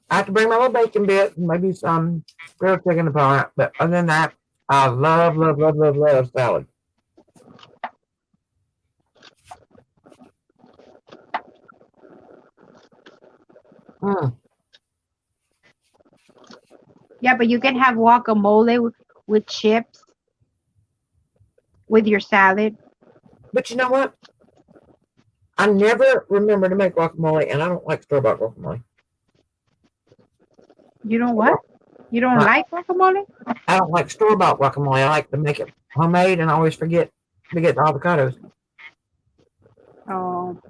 I have to bring my little bacon bit and maybe some grilled chicken upon it. But other than that, I love salad. Mm. Yeah, but you can have guacamole with chips with your salad. But you know what? I never remember to make guacamole, and I don't like store-bought guacamole. You know what? You don't like guacamole? I don't like store-bought guacamole. I like to make it homemade, and I always forget to get the avocados. Oh.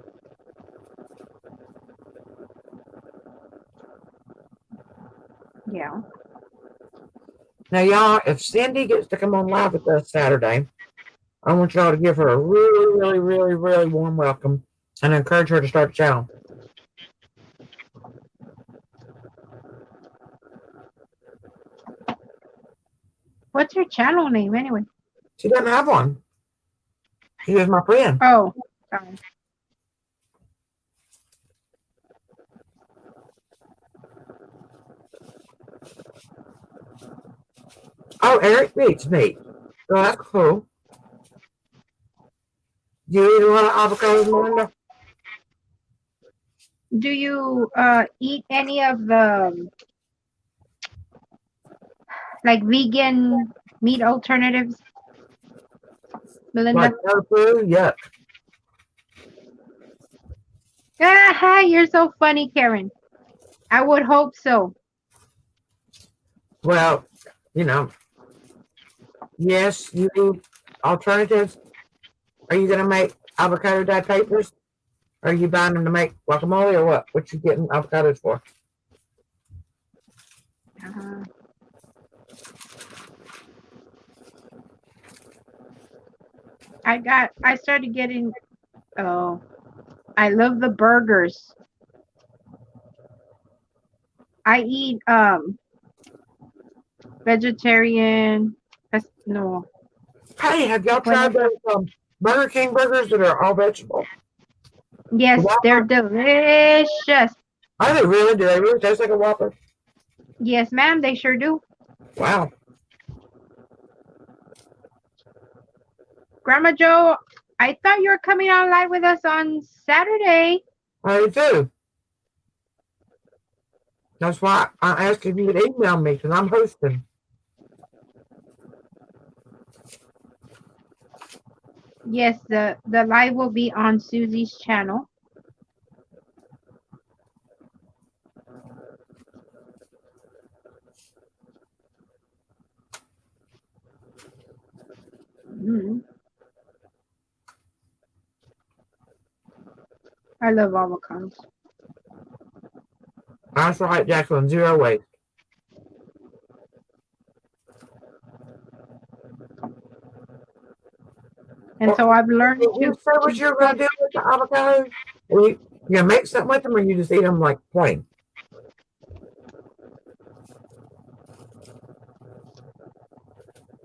Yeah. Now, y'all, if Cindy gets to come on live with us Saturday, I want y'all to give her a really, really, really, really warm welcome and encourage her to start the channel. What's her channel name anyway? She doesn't have one. She is my friend. Oh, sorry. Oh, Eric beats me. Oh, that's cool. Do you eat a lot of avocados, Melinda? Do you eat any of the like vegan meat alternatives, Melinda? Like tofu? Yuck. Ah, you're so funny, Karen. I would hope so. Well, you know, yes, you eat alternatives. Are you going to make avocado dyed papers? Are you buying them to make guacamole or what? What you getting avocados for? Uh-huh. I started getting, oh, I love the burgers. I eat vegetarian, no. Hey, have y'all tried Whenever, those Burger King burgers that are all vegetable? yes, they're delicious. Are they really? Do they really taste like a Whopper? Yes, ma'am, they sure do. Wow. Grandma Joe, I thought you were coming on live with us on Saturday. I do. That's why I asked if you would email me because I'm hosting. Yes, the live will be on Susie's channel. Mm. I love avocados. That's right, Jacqueline. Zero waste. And so I've learned Did you say what you're going to do with the avocados? Are you going to make something with them or you just eat them like plain?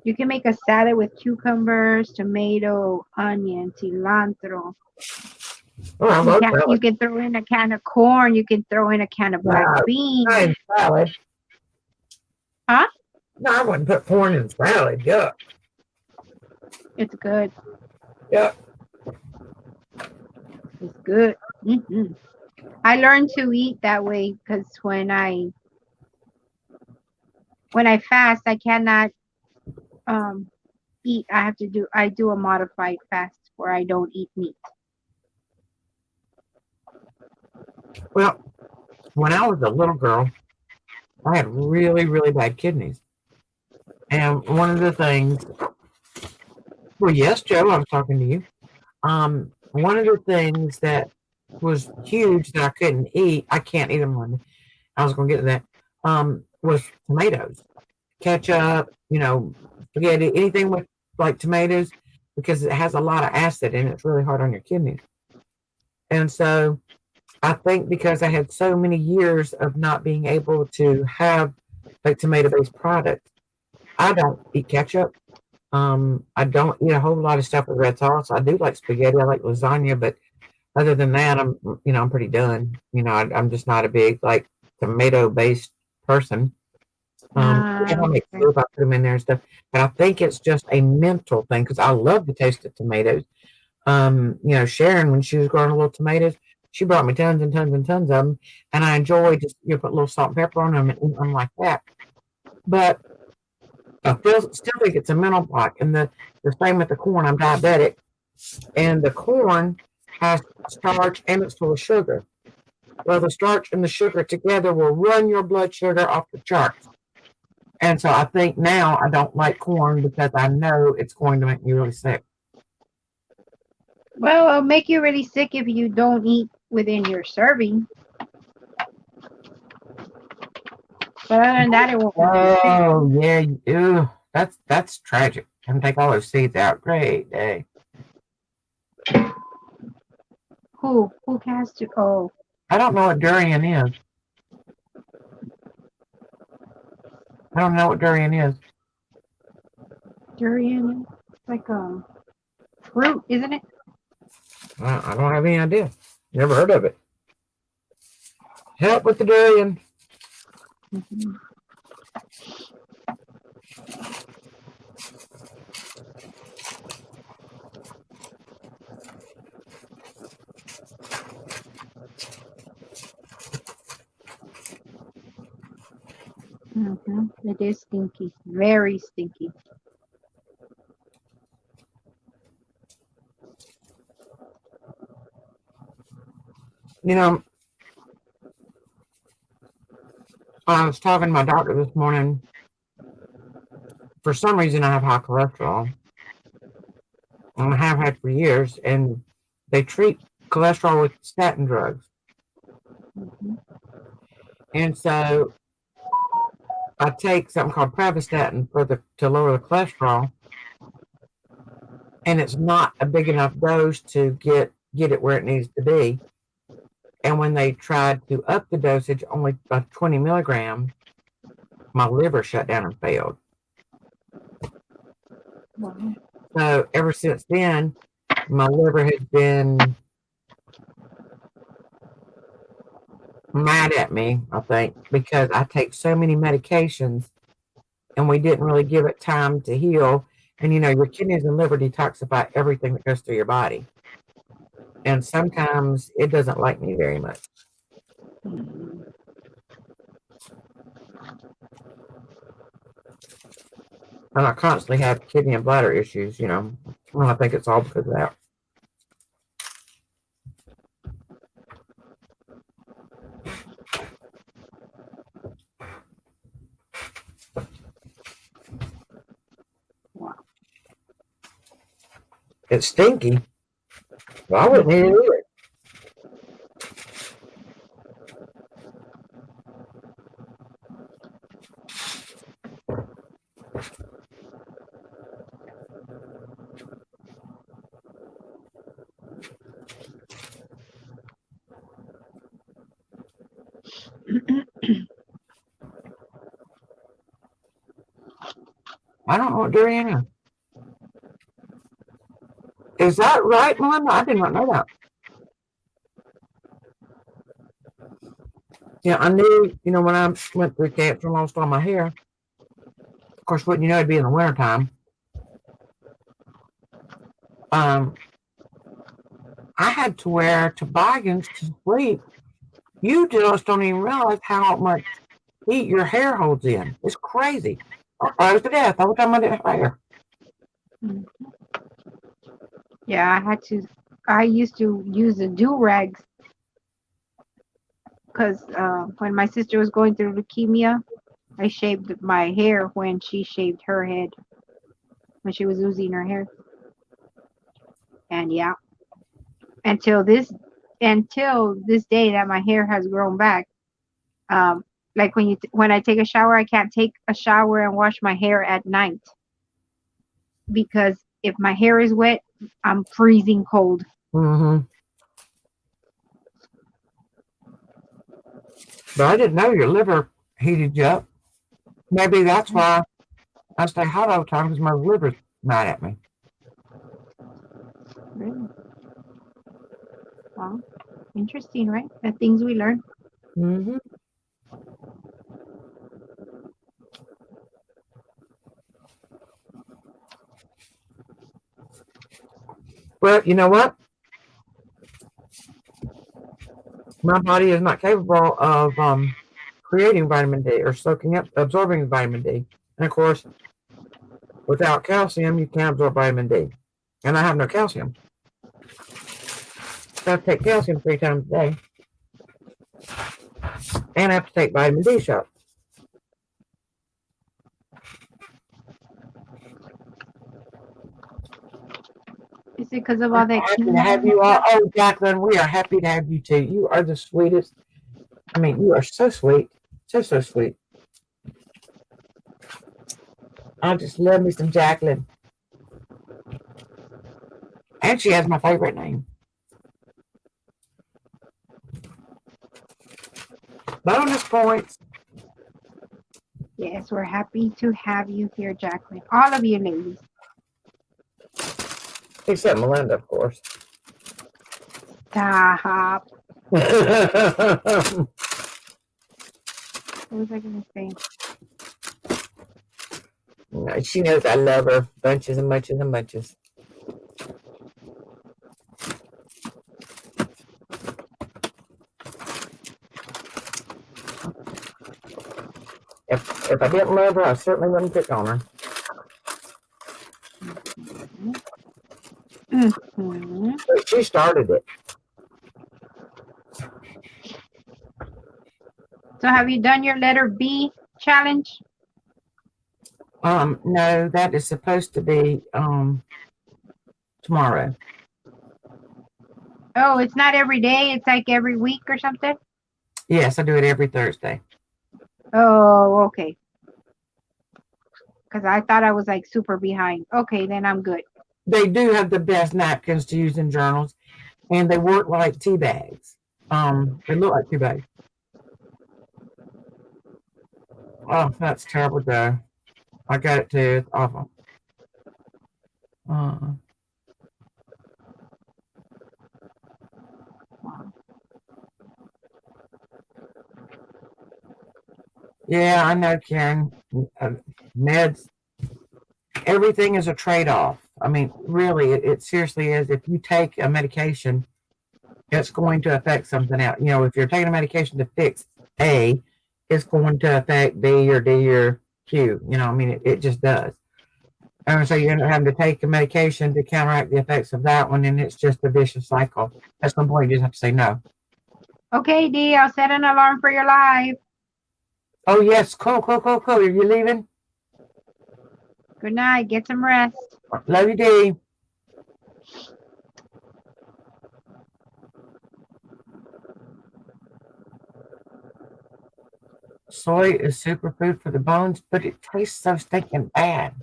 you can make a salad with cucumbers, tomato, onion, cilantro. Oh, I love salad. You can throw in a can of corn. You can throw in a can of black beans. In salad. Huh? No, I wouldn't put corn in salad. Yuck. It's good. Yuck. It's good. Mm-hmm. I learned to eat that way because when I fast, I cannot eat. I do a modified fast where I don't eat meat. Well, when I was a little girl, I had really, really bad kidneys. And one of the things, well, yes, Joe, I was talking to you. One of the things that was huge that I couldn't eat, I can't eat them on. I was going to get to that. Was tomatoes, ketchup, spaghetti, anything with like tomatoes, because it has a lot of acid and it's really hard on your kidneys. And so I think because I had so many years of not being able to have like tomato-based products, I don't eat ketchup. I don't eat a whole lot of stuff with red sauce. I do like spaghetti. I like lasagna, but other than that, I'm pretty done. I'm just not a big like tomato-based person. If I make soup, I put them in there and stuff. But I think it's just a mental thing because I love the taste of tomatoes. Sharon, when she was growing little tomatoes, she brought me tons and tons and tons of them, and I enjoy just put a little salt and pepper on them and eat them like that. But I still think it's a mental block. And the same with the corn. I'm diabetic, and the corn has starch and it's full of sugar. Well, the starch and the sugar together will run your blood sugar off the charts. And so I think now I don't like corn because I know it's going to make me really sick. Well, it'll make you really sick if you don't eat within your serving. But other than that, it won't. Oh yeah, ew, that's tragic. And take all those seeds out. Great day. Who has to? Oh, I don't know what durian is. I don't know what durian is. durian. It's like a fruit, isn't it? I don't have any idea. Never heard of it. Help with the durian. Mm-hmm. Mm-hmm. It is stinky. Very stinky. You know, I was talking to my doctor this morning. For some reason, I have high cholesterol. And I have had for years, and they treat cholesterol with statin drugs. Mm-hmm. And so I take something called pravastatin to lower the cholesterol, and it's not a big enough dose to get it where it needs to be. And when they tried to up the dosage only by 20 milligrams, my liver shut down and failed. Wow. So ever since then, my liver has been mad at me, I think, because I take so many medications and we didn't really give it time to heal. And your kidneys and liver detoxify everything that goes through your body. And sometimes it doesn't like me very much. Mm-hmm. And I constantly have kidney and bladder issues, and I think it's all because of that. Wow. It's stinky. Well, I wouldn't eat it either. I don't know what durian is. Is that right, Melinda? I did not know that. Yeah, I knew, when I went through cancer and lost all my hair. Of course, wouldn't you know, it'd be in the wintertime. I had to wear toboggans to sleep. You just don't even realize how much heat your hair holds in. It's crazy. I froze to death every time I didn't have hair. Mm-hmm. Yeah, I used to use the do-rags because when my sister was going through leukemia, I shaved my hair when she shaved her head, when she was losing her hair. And yeah, until this day that my hair has grown back. Like when I take a shower, I can't take a shower and wash my hair at night because if my hair is wet, I'm freezing cold. Mm-hmm. But I didn't know your liver heated you up. Maybe that's why I stay hot all the time, because my liver's mad at me. Really? Wow. Interesting, right? The things we learn. Mm-hmm. Well, you know what? My body is not capable of creating vitamin D or absorbing vitamin D. And of course, without calcium, you can't absorb vitamin D. And I have no calcium. So I have to take calcium 3 times a day. And I have to take vitamin D shots. Is it because of all that Happy to have you all. Oh, Jacqueline, we are happy to have you too. You are the sweetest. I mean, you are so sweet. So sweet. I just love me some Jacqueline. And she has my favorite name. Bonus points. Yes, we're happy to have you here, Jacqueline. All of you ladies. Except Melinda, of course. Stop. No, What was I going to say? she knows I love her. Bunches and bunches and bunches. If I didn't love her, I certainly wouldn't pick on her. Mm-hmm. But she started it. So have you done your letter B challenge? No, that is supposed to be tomorrow. Oh, it's not every day. It's like every week or something? Yes, I do it every Thursday. Oh, okay. Because I thought I was like super behind. Okay, then I'm good. They do have the best napkins to use in journals, and they work like tea bags. They look like tea bags. Oh, that's terrible, Joe. I got it too. It's awful. Yeah, I know, Karen. Meds, everything is a trade-off. I mean, really, it seriously is. If you take a medication, it's going to affect something else. You know, if you're taking a medication to fix A, it's going to affect B or D or Q. You know, I mean, it just does. And so you end up having to take a medication to counteract the effects of that one, and it's just a vicious cycle. At some point, you just have to say no. Okay, Dee, I'll set an alarm for your live. Oh, yes. Cool. Are you leaving? Good night. Get some rest. Love you, Dee. Soy is superfood for the bones, but it tastes so stinking bad.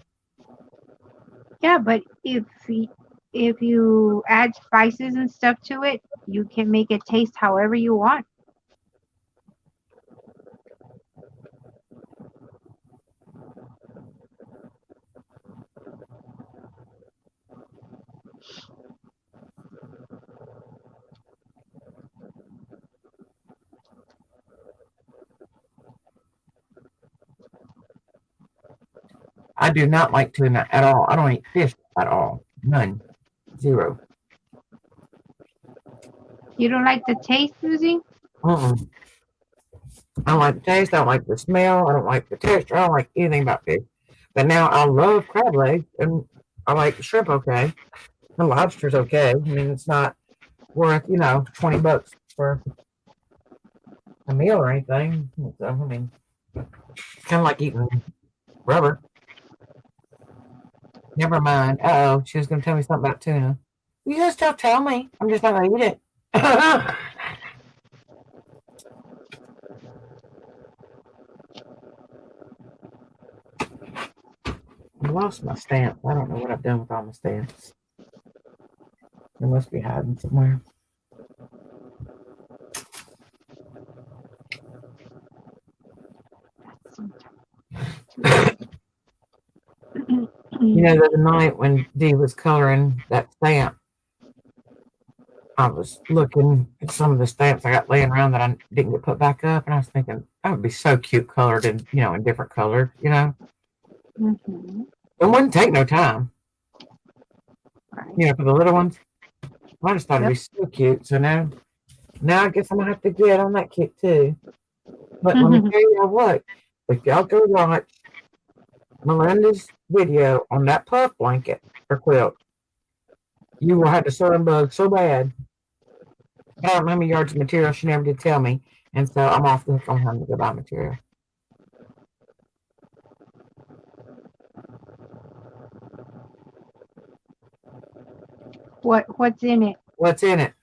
Yeah, but if you add spices and stuff to it, you can make it taste however you want. I do not like tuna at all. I don't eat fish at all. None. Zero. You don't like the taste, Susie? Mm-mm. I don't like the taste. I don't like the smell. I don't like the texture. I don't like anything about fish. But now I love crab legs, and I like shrimp okay. And lobster's okay. I mean, it's not worth, $20 for a meal or anything. So, I mean, kind of like eating rubber. Never mind. Uh-oh, she was going to tell me something about tuna. You just don't tell me. I'm just not going to eat it. I lost my stamp. I don't know what I've done with all my stamps. They must be hiding somewhere. The other night when Dee was coloring that stamp, I was looking at some of the stamps I got laying around that I didn't get put back up, and I was thinking that would be so cute colored in different colors. Mm-hmm. It wouldn't take no time. Right. For the little ones. I just thought it'd be so cute. So now I guess I'm gonna have to get on that kick too. But let me tell you what, if y'all go watch Melinda's video on that puff blanket or quilt, you will have to sew and bug so bad. I don't know how many yards of material she never did tell me, and so I'm off the hook on having to go buy material. What's in it? What's in it?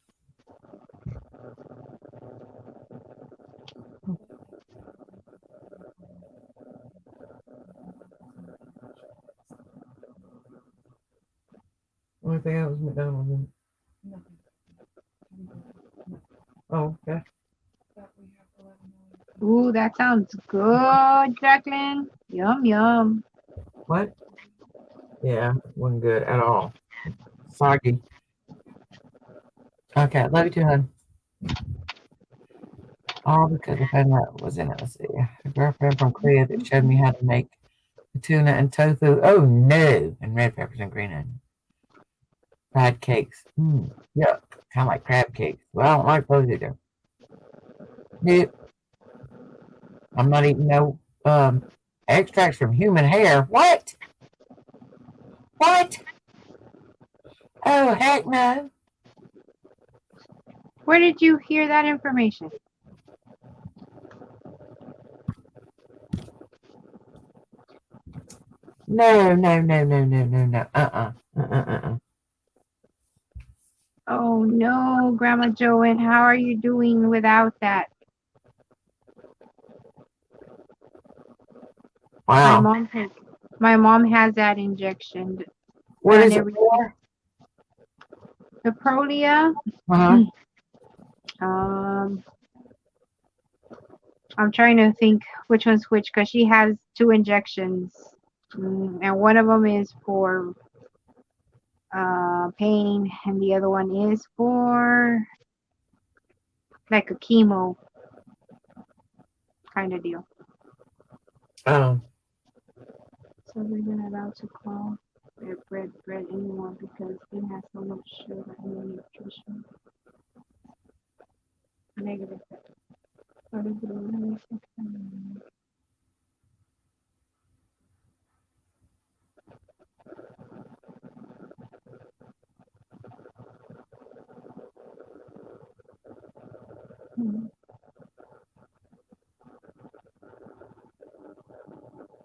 Only thing I was McDonald's. Oh, okay. Ooh, that sounds good, Jacqueline. Yum, yum. What? Yeah, wasn't good at all. Soggy. Okay, love you too, hon. All because the family that was in it. Let's see. A girlfriend from Korea that showed me how to make tuna and tofu. Oh no! And red peppers and green onions. Fried cakes. Yuck. Kind of like crab cakes. Well, I don't like those either. Nope. I'm not eating no extracts from human hair. What? What? Oh, heck no. Where did you hear that information? No, no, no, no, no, no, no. Uh-uh. Oh no, Grandma Joanne, how are you doing without that? Wow. My mom has that injection. What and is it everything. for? The Prolia. Uh-huh. I'm trying to think which one's which because she has 2 injections, and one of them is for pain, and the other one is for like a chemo kind of deal. Oh. So we're not allowed to call bread anymore because it has so much sugar and nutrition. Negative.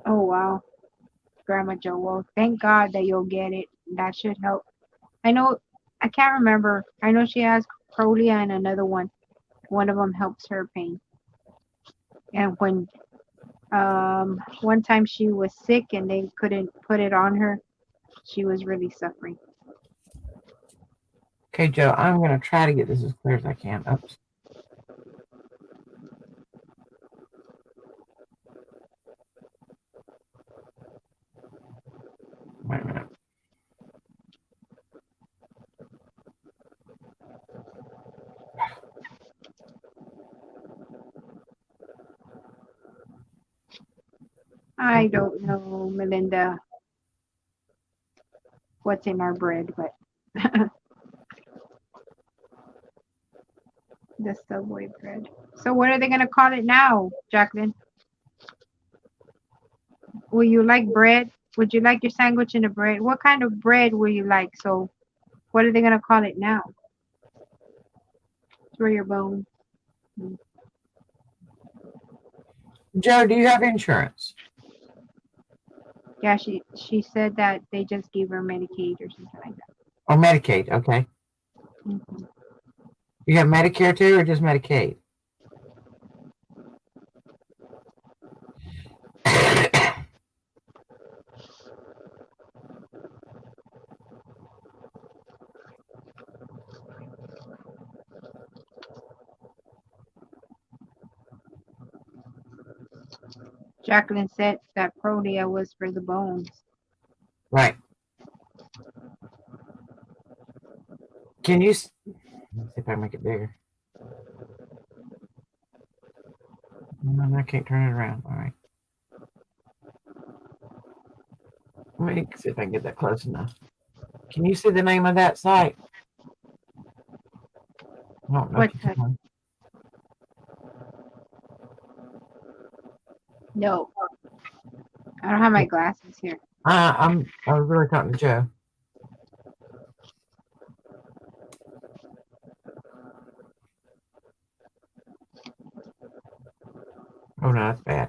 Oh wow, Grandma Joe. Well, thank God that you'll get it. That should help. I know. I can't remember. I know she has Prolia and another one. One of them helps her pain. And when one time she was sick and they couldn't put it on her, she was really suffering. Okay, Joe, I'm going to try to get this as clear as I can. Oops. Wait a minute. I don't know, Melinda, what's in our bread, but the Subway bread. So what are they going to call it now, Jacqueline? Will you like bread? Would you like your sandwich in a bread? What kind of bread will you like? So what are they going to call it now? For your bone. Joe, do you have insurance? Yeah, she said that they just gave her Medicaid or something like that. Or Medicaid, okay. Mm-hmm. You have Medicare too, or just Medicaid? Jacqueline said that Prolia was for the bones. Right. Can you? Let's see if I can make it bigger. No, I can't turn it around. All right. Let me see if I can get that close enough. Can you see the name of that site? I don't know. What's that? No. I don't have my glasses here. I was really talking to Joe. Oh no, that's bad.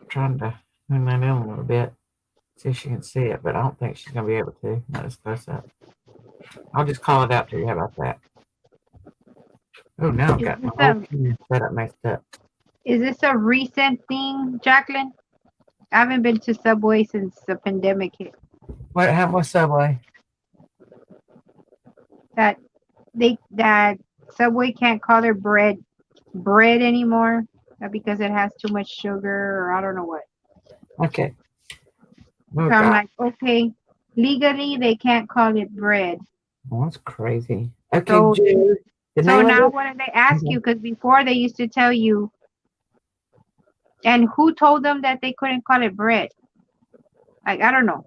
I'm trying to move that in a little bit, see if she can see it, but I don't think she's gonna be able to. Not as close up. I'll just call it out to you. How about that? Oh, now I've got my whole setup messed up. Is this a recent thing, Jacqueline? I haven't been to Subway since the pandemic hit. What's Subway? That Subway can't call their bread anymore because it has too much sugar or I don't know what. Okay. So Oh, I'm God. like, okay, legally they can't call it bread. Oh, that's crazy. Okay, So Joe. The so name of now it? what do they ask you? Because before they used to tell you, and who told them that they couldn't call it bread? Like I don't know.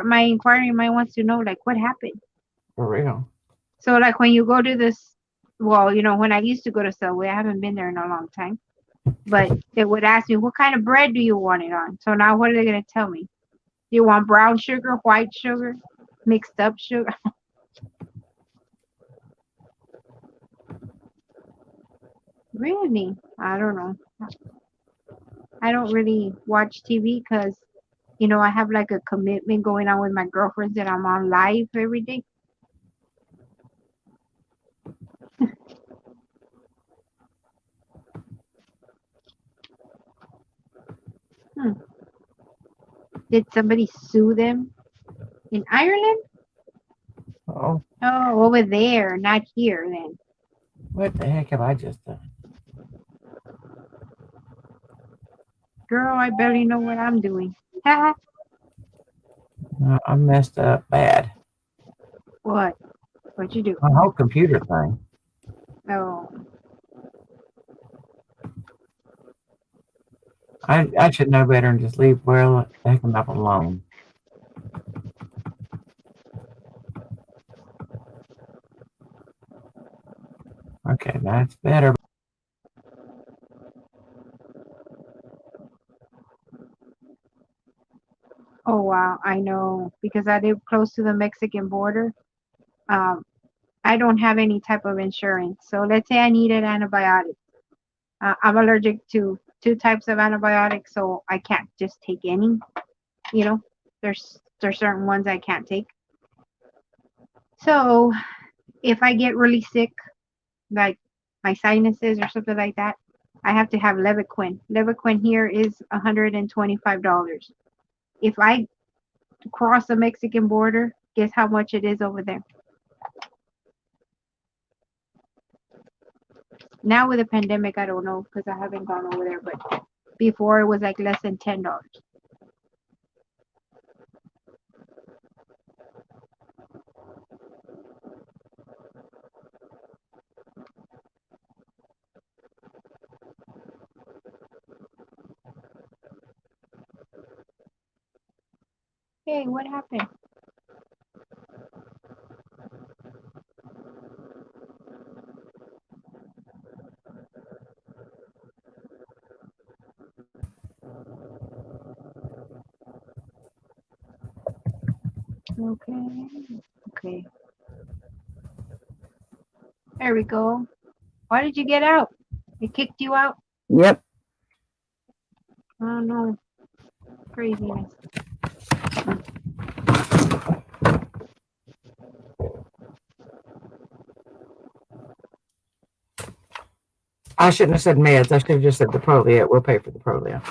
My inquiry mind wants to know like what happened. For real. So like when you go to this, well, when I used to go to Subway, I haven't been there in a long time, but they would ask me, what kind of bread do you want it on? So now what are they gonna tell me? Do you want brown sugar, white sugar, mixed up sugar? Really? I don't know. I don't really watch TV because, I have like a commitment going on with my girlfriends that I'm on live every day. Hmm. Did somebody sue them in Ireland? Oh, Oh, over there, not here then. what the heck have I just done? Girl, I barely know what I'm doing. Haha. I messed up bad. What? What'd you do? My whole computer thing. Oh, I should know better and just leave well the heck up alone. Okay, that's better. oh wow, I know because I live close to the Mexican border. Um, I don't have any type of insurance. So let's say I needed antibiotics. I'm allergic to two types of antibiotics, so I can't just take any. You know, there's certain ones I can't take. So if I get really sick, like my sinuses or something like that, I have to have Levaquin. Levaquin here is $125. If I cross the Mexican border, guess how much it is over there? Now with the pandemic, I don't know because I haven't gone over there, but before it was like less than $10. Hey, what happened? Okay. Okay. There we go. Why did you get out? They kicked you out? Yep. Oh no. Craziness. I shouldn't have said meds. I should have just said the Prolia. We'll pay for the Prolia.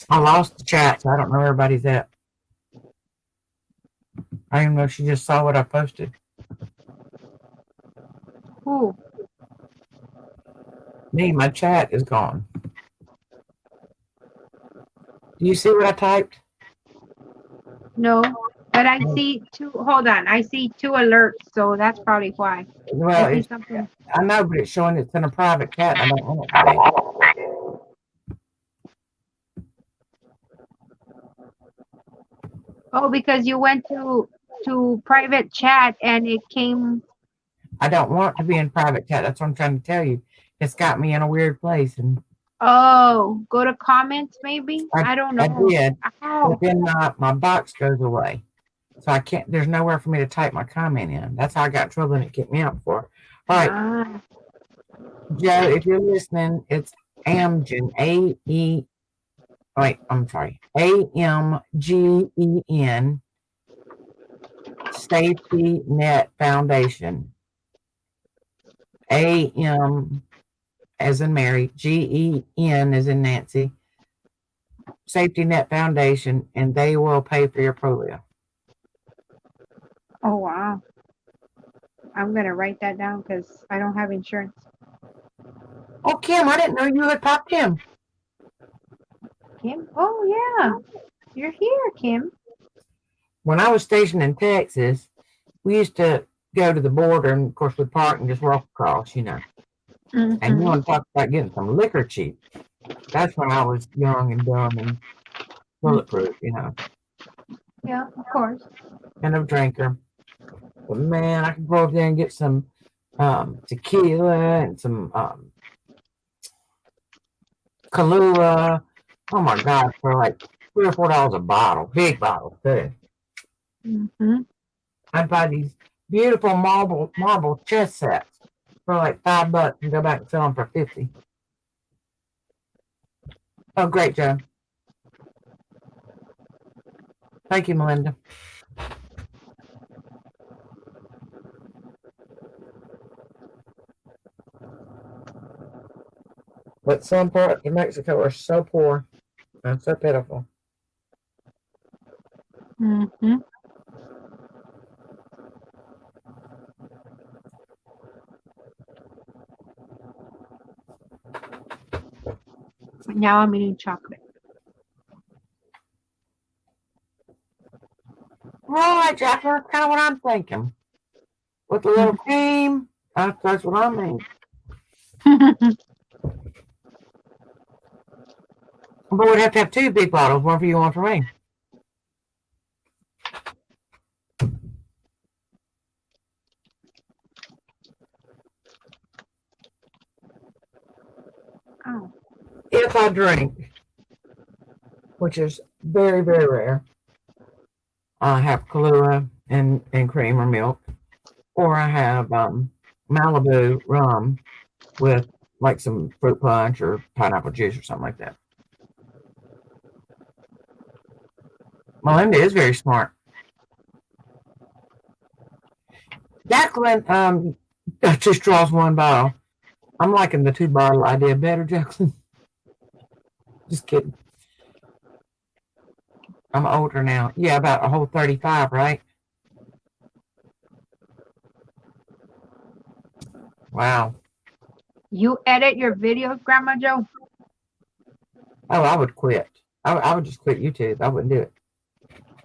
I lost the chat, so I don't know where everybody's at. I don't even know if she just saw what I posted. Who? Me, my chat is gone. Do you see what I typed? No. But I see two. Hold on. I see two alerts, so that's probably why. Well, I see something. I know, but it's showing it's in a private chat. I don't want it to be. Oh, because you went to private chat and it came. I don't want to be in private chat. That's what I'm trying to tell you. It's got me in a weird place, and Oh, go to comments maybe. I don't I know. did, Ow. but then my box goes away, so I can't. There's nowhere for me to type my comment in. That's how I got in trouble, and it kicked me out before. All right, Ah. Joe, if you're listening, it's Amgen. I'm sorry. AMGEN Safety Net Foundation. AM as in Mary, GEN as in Nancy, Safety Net Foundation, and they will pay for your polio. Oh, wow. I'm going to write that down because I don't have insurance. Oh, Kim, I didn't know you had popped Kim. Kim? Oh, yeah. You're here, Kim. When I was stationed in Texas, we used to go to the border, and of course we'd park and just walk across, you know. And you want to talk about getting some liquor cheap. That's when I was young and dumb and bulletproof, you know. Yeah, of course. And a drinker. But man, I could go over there and get some tequila and some Kahlua. Oh my God, for like $3 or $4 a bottle, big bottles too. I'd buy these beautiful marble chess sets for like $5 and go back and sell them for 50. Oh, great, Joe. Thank you, Melinda. But some parts of Mexico are so poor and so pitiful. Now I'm eating chocolate. Right, Jack, that's kind of what I'm thinking. With a little cream, that's what I mean. But we'd have to have 2 big bottles, one for you, one for me. Oh. If I drink, which is very, very rare, I have Kahlua and cream or milk, or I have Malibu rum with like some fruit punch or pineapple juice or something like that. Melinda is very smart. Jacqueline just draws 1 bottle. I'm liking the 2-bottle idea better, Jacqueline. Just kidding. I'm older now. Yeah, about a whole 35, right? Wow. You edit your videos, Grandma Joe? Oh, I would quit. I would just quit YouTube. I wouldn't do it.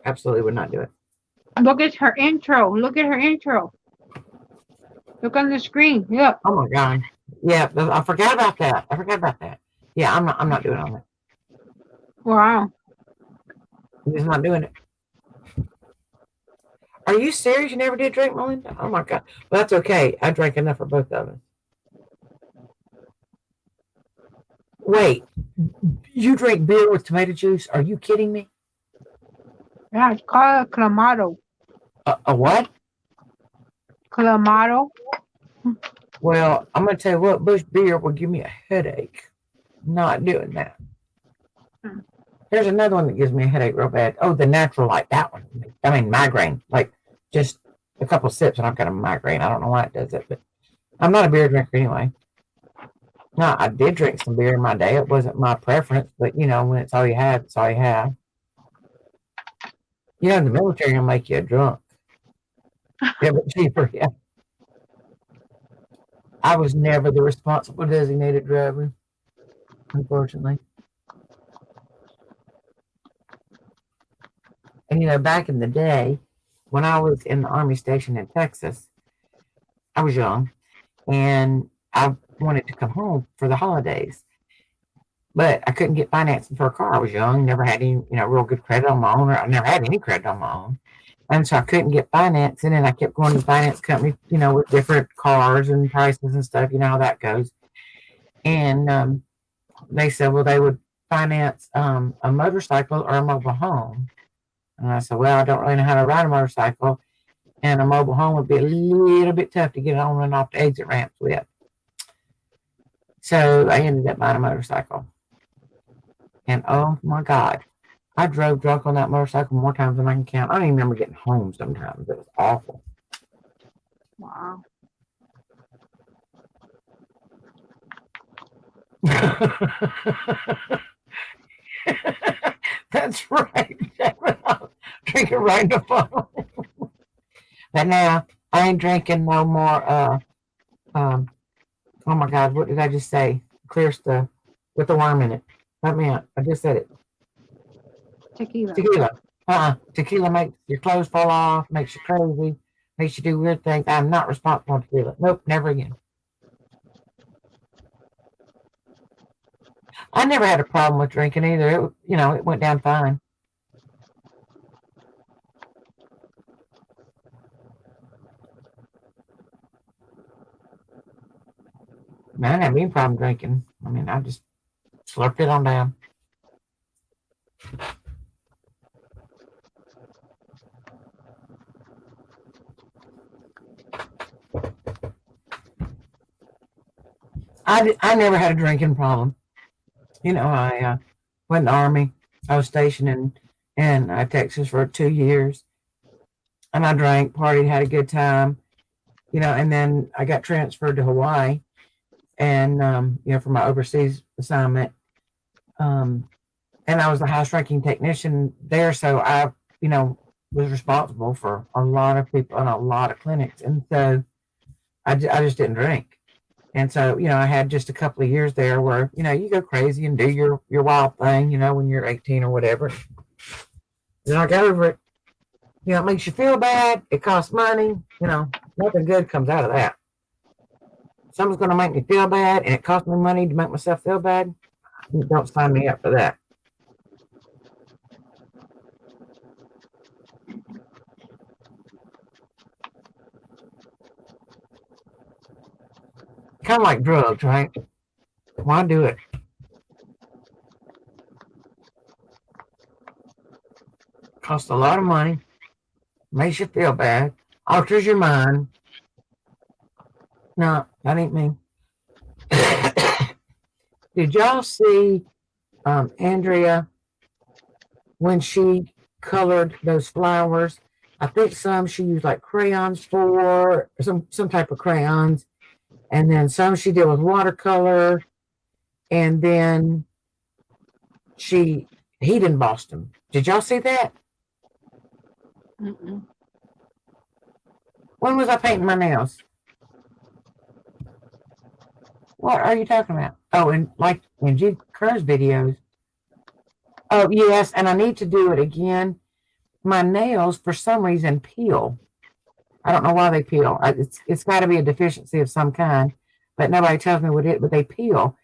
Absolutely would not do it. Look at her intro. Look at her intro. Look on the screen. Look. Oh my God. Yeah, I forgot about that. Yeah, I'm not doing all that. Wow. I'm just not doing it. Are you serious? You never did drink, Melinda? Oh my God. Well, that's okay. I drank enough for both of us. Wait, you drink beer with tomato juice? Are you kidding me? Yeah, it's called a Clamato. A what? Clamato. Well, I'm going to tell you what, Bush beer will give me a headache. Not doing that. There's another one that gives me a headache real bad. Oh, the Natural Light. That one. I mean, migraine. Like, just a couple sips and I've got a migraine. I don't know why it does it, but I'm not a beer drinker anyway. No, I did drink some beer in my day. It wasn't my preference, but, you know, when it's all you have, it's all you have. You know, the military will make you a drunk. Yeah, but cheaper, yeah. I was never the responsible designated driver, unfortunately. And, you know, back in the day, when I was in the Army station in Texas, I was young, and I wanted to come home for the holidays. But I couldn't get financing for a car. I was young, never had any, you know, real good credit on my own. Or I never had any credit on my own. And so I couldn't get financing, and I kept going to the finance company, you know, with different cars and prices and stuff. You know how that goes. And they said, well, they would finance a motorcycle or a mobile home. And I said, well, I don't really know how to ride a motorcycle, and a mobile home would be a little bit tough to get on and off the exit ramps with. So I ended up buying a motorcycle. And oh my God, I drove drunk on that motorcycle more times than I can count. I don't even remember getting home sometimes. It was awful. Wow. That's right. Drink it right in the phone. But now I ain't drinking no more. Oh my God, what did I just say? Clear stuff with the worm in it. Let me out. I just said it. Tequila. Tequila. Tequila makes your clothes fall off, makes you crazy, makes you do weird things. I'm not responsible for tequila. Nope, never again. I never had a problem with drinking either. It, it went down fine. I didn't have any problem drinking. I mean, I just slurped it on down. I never had a drinking problem. I went in the Army. I was stationed in Texas for 2 years. And I drank, partied, had a good time. And then I got transferred to Hawaii and, for my overseas assignment. And I was the highest ranking technician there. So I, was responsible for a lot of people and a lot of clinics. And so I just didn't drink. And so, I had just a couple of years there where, you go crazy and do your wild thing, when you're 18 or whatever. Then I got over it. It makes you feel bad. It costs money. Nothing good comes out of that. Something's going to make me feel bad and it costs me money to make myself feel bad. Don't sign me up for that. Kind of like drugs, right? Why do it? Costs a lot of money. Makes you feel bad. Alters your mind. No, that ain't me. Did y'all see Andrea when she colored those flowers? I think some she used like crayons for, some type of crayons. And then some she did with watercolor. And then she heat embossed them. Did y'all see that? Mm-mm. When was I painting my nails? What are you talking about? Oh, and like in G. Kerr's videos. Oh, yes, and I need to do it again. My nails, for some reason, peel. I don't know why they peel. It's got to be a deficiency of some kind, but nobody tells me what it. But they peel,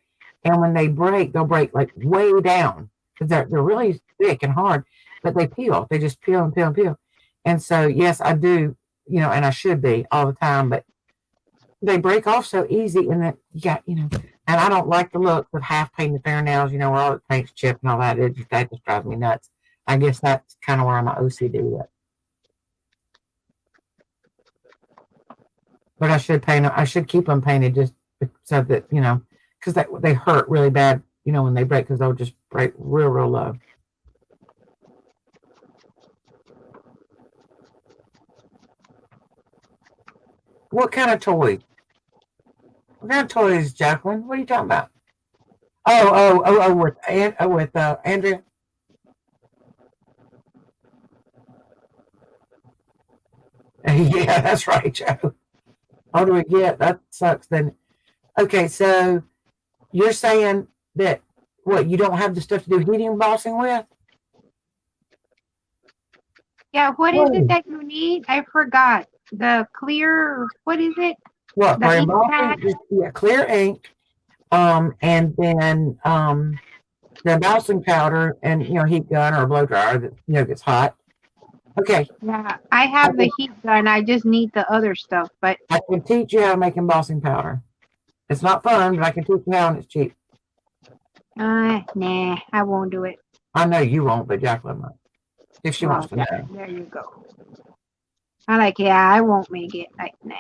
and when they break, they'll break like way down because they're really thick and hard. But they peel. They just peel and peel and peel. And so, yes, I do. And I should be all the time, but they break off so easy, and that you got, and I don't like the look of half painted fingernails, where all the paint's chipped and all that. That just drives me nuts. I guess that's kind of where I'm OCD with. But I should paint them. I should keep them painted just so that, because they hurt really bad, when they break, because they'll just break real, real low. What kind of toy? What kind of toys, Jacqueline? What are you talking about? With Andrea. Yeah, that's right, Joe. How do we get? That sucks. Then, okay, so you're saying that what you don't have the stuff to do heating embossing with? Yeah, what is it that you need? I forgot. The clear, what is it? What The for ink embossing? pad? Just clear ink, and then the embossing powder, and heat gun or a blow dryer that gets hot. Okay. Yeah, I have the heat gun. I just need the other stuff, but I can teach you how to make embossing powder. It's not fun, but I can teach you how, and it's cheap. nah, I won't do it. I know you won't, but Jacqueline might, if she wants to know. There you go. I won't make it. Like, nah.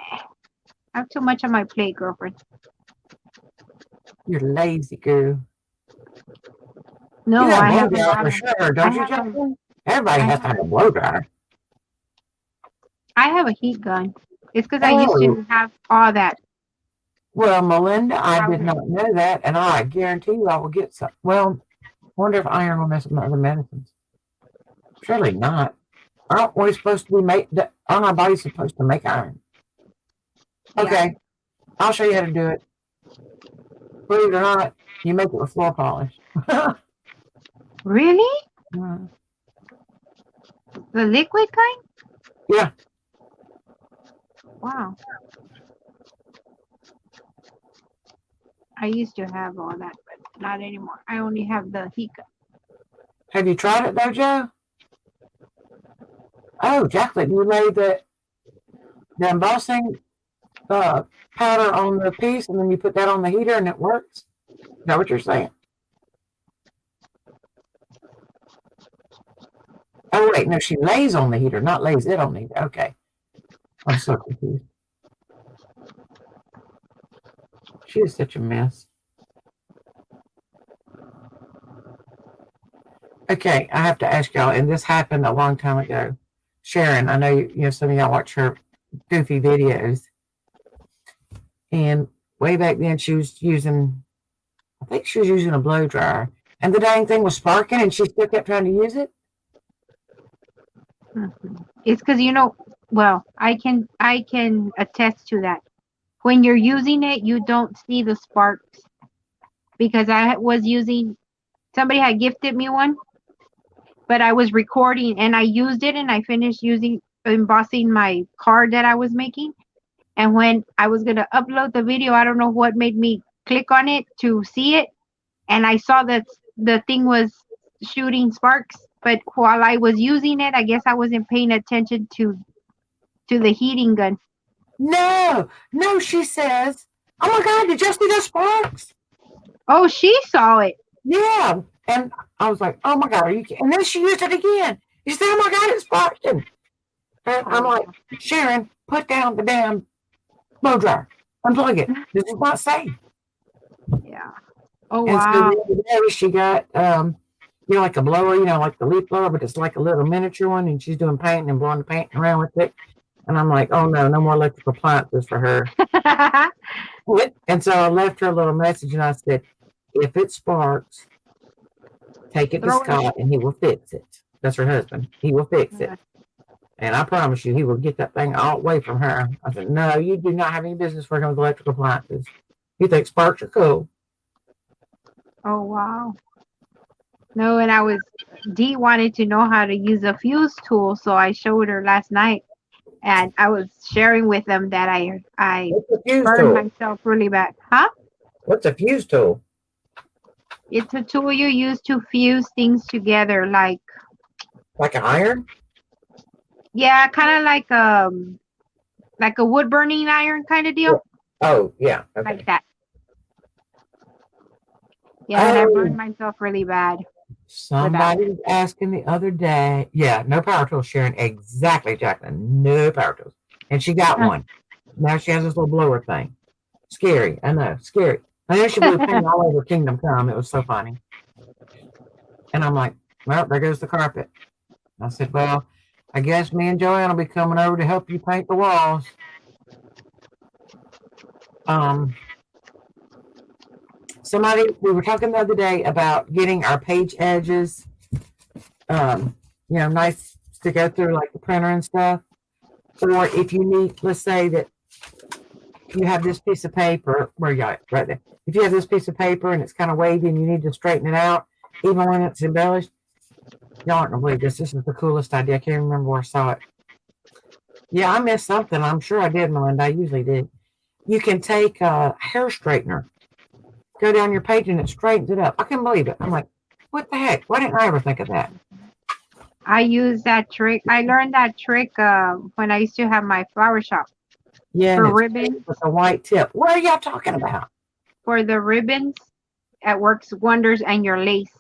I have too much on my plate, girlfriend. You're lazy, girl. No, I have a lot for sure, don't you, Jacqueline? Everybody has to have a blow dryer. I have a heat gun. It's because I used to have all that. Well, Melinda, I did not know that, and I guarantee you I will get some. Well, I wonder if iron will mess with my other medicines. Surely not. Aren't we supposed to be made? Aren't our bodies supposed to make iron? Okay, Yeah. I'll show you how to do it. Believe it or not, you make it with floor polish. Really? Mm. The liquid kind? Yeah. Wow. I used to have all that, but not anymore. I only have the Hika. Have you tried it though, Joe? Oh, Jacqueline, you laid the embossing powder on the piece, and then you put that on the heater, and it works. Is that what you're saying? Oh wait, no, she lays on the heater, not lays it on the heater. Okay, I'm so confused. She is such a mess. Okay, I have to ask y'all, and this happened a long time ago. Sharon, I know some of y'all watch her goofy videos, and way back then she was using, I think she was using a blow dryer, and the dang thing was sparking, and she still kept trying to use it. It's because well, I can attest to that. When you're using it, you don't see the sparks because I was using. Somebody had gifted me one, but I was recording and I used it and I finished embossing my card that I was making. And when I was gonna upload the video, I don't know what made me click on it to see it, and I saw that the thing was shooting sparks. But while I was using it, I guess I wasn't paying attention to the heating gun. No, she says, oh my God, did you see those sparks? Oh, she saw it. Yeah. And I was like, oh my God, are you kidding? And then she used it again. She said, oh my God, it's sparking. And I'm like, Sharon, put down the damn blow dryer. Unplug it. This is not safe. Yeah. Oh, And wow. so the other day she got, like a blower, like the leaf blower, but it's like a little miniature one, and she's doing painting and blowing the paint around with it. And I'm like, oh no more electrical appliances for her. And so I left her a little message, and I said, if it sparks, take it to Scott, and he will fix it. That's her husband. He will fix it. And I promise you, he will get that thing all away from her. I said, no, you do not have any business working with electrical appliances. You think sparks are cool. Oh, wow. No, and Dee wanted to know how to use a fuse tool, so I showed her last night. And I was sharing with them that I burned myself really bad. Huh? What's a fuse tool? It's a tool you use to fuse things together, like an iron? Yeah, kind of like a wood burning iron kind of deal. Oh, yeah. Okay. Like that. Yeah, and I burned myself really bad. Somebody was asking the other day. Yeah, no power tools, Sharon. Exactly, Jacqueline. No power tools. And she got one. Now she has this little blower thing. Scary. I know. Scary. And then she blew paint all over Kingdom Come. It was so funny. And I'm like, well, there goes the carpet. I said, well, I guess me and Joanne will be coming over to help you paint the walls. We were talking the other day about getting our page edges, nice to go through like the printer and stuff. Or if you need, let's say that you have this piece of paper, where you got it, right there. If you have this piece of paper and it's kind of wavy and you need to straighten it out, even when it's embellished, y'all aren't gonna believe this. This is the coolest idea. I can't remember where I saw it. Yeah, I missed something. I'm sure I did, Melinda. I usually did. You can take a hair straightener, go down your page, and it straightens it up. I can't believe it. I'm like, what the heck? Why didn't I ever think of that? I use that trick. I learned that trick when I used to have my flower shop. Yeah, for ribbons with a white tip. What are y'all talking about? For the ribbons, it works wonders, and your lace.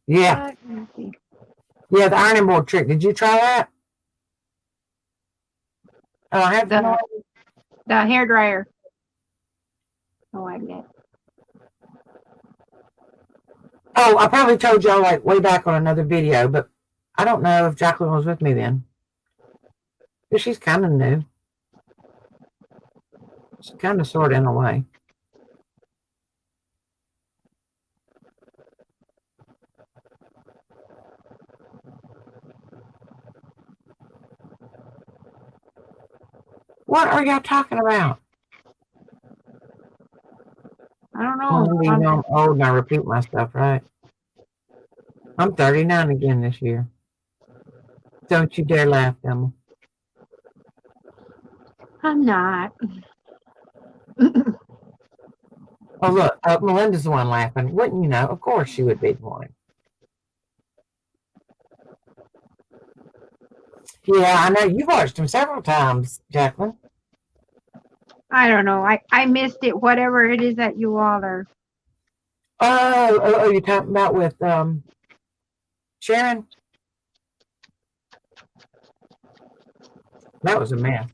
Yeah. Yeah, the ironing board trick. Did you try that? Oh, I have the hair dryer. Oh, I did. Oh, I probably told y'all like way back on another video, but I don't know if Jacqueline was with me then. But she's kind of new. She's kind of sort of in a way. What are y'all talking about? I don't Oh, know. you know I'm old and I repeat myself, right? I'm 39 again this year. Don't you dare laugh, Emma. I'm not. Oh, look, Melinda's the one laughing. Wouldn't you know? Of course she would be the one. Yeah, I know. You've watched him several times, Jacqueline. I don't know. I missed it. Whatever it is that you all are. Oh, you're talking about with Sharon? That was a mess.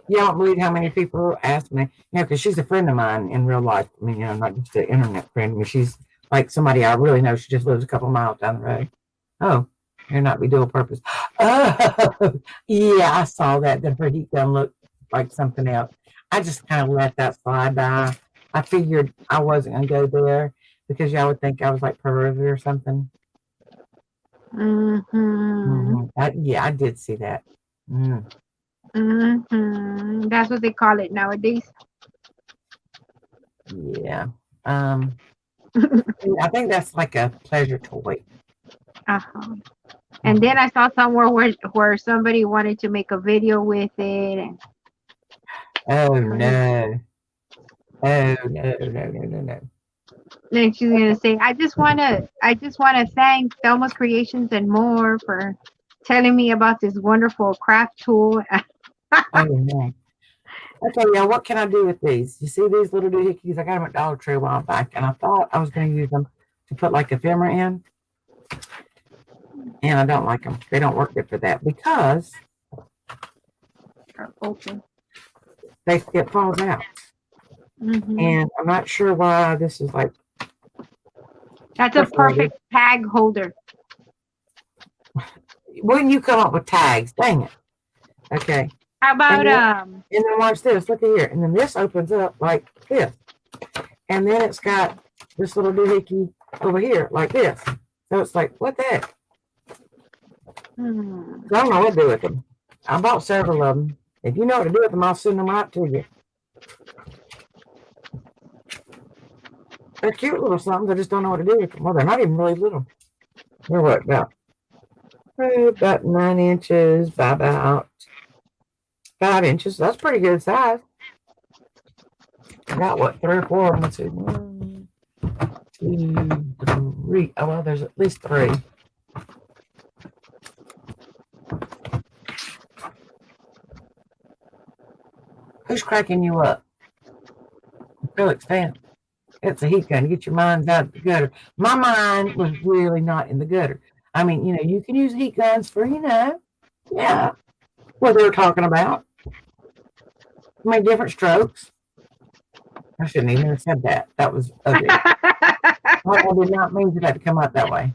You don't believe how many people ask me, because she's a friend of mine in real life. I mean, not just an internet friend. I mean, she's like somebody I really know. She just lives a couple miles down the road. Oh, you're not be dual purpose. Oh, yeah, I saw that. Then her heat gun looked like something else. I just kind of let that slide by. I figured I wasn't going to go there because y'all would think I was like perverted or something. Mm-hmm. Yeah, I did see that. Mm-hmm. That's what they call it nowadays. Yeah. I think that's like a pleasure toy. Uh-huh. And then I saw somewhere where somebody wanted to make a video with it. And Oh no. Oh no. then she's gonna say, I just wanna thank Thelma's Creations and More for telling me about this wonderful craft tool. Oh no. Okay, y'all, what can I do with these? You see these little doohickeys? I got them at Dollar Tree a while back, and I thought I was going to use them to put like ephemera in, and I don't like them. They don't work good for that because it falls out. And I'm not sure why this is like. That's a perfect tag holder. When you come up with tags, dang it. Okay. How about and then watch this. Look at here. And then this opens up like this. And then it's got this little doohickey over here like this. So it's like, what the heck? So I don't know what to do with them. I bought several of them. If you know what to do with them, I'll send them out to you. They're cute little somethings. I just don't know what to do with them. Well, they're not even really little. They're what, about 9 inches by about 5 inches. That's pretty good size. I got what, 3 or 4 of them. Let's see. 1, 2, 3. Oh, well, there's at least 3. Who's cracking you up? Acrylic stamp. It's a heat gun. Get your minds out of the gutter. My mind was really not in the gutter. I mean, you can use heat guns for, yeah, what they were talking about. Make different strokes. I shouldn't even have said that. That was ugly. I did not mean for that to come out that way.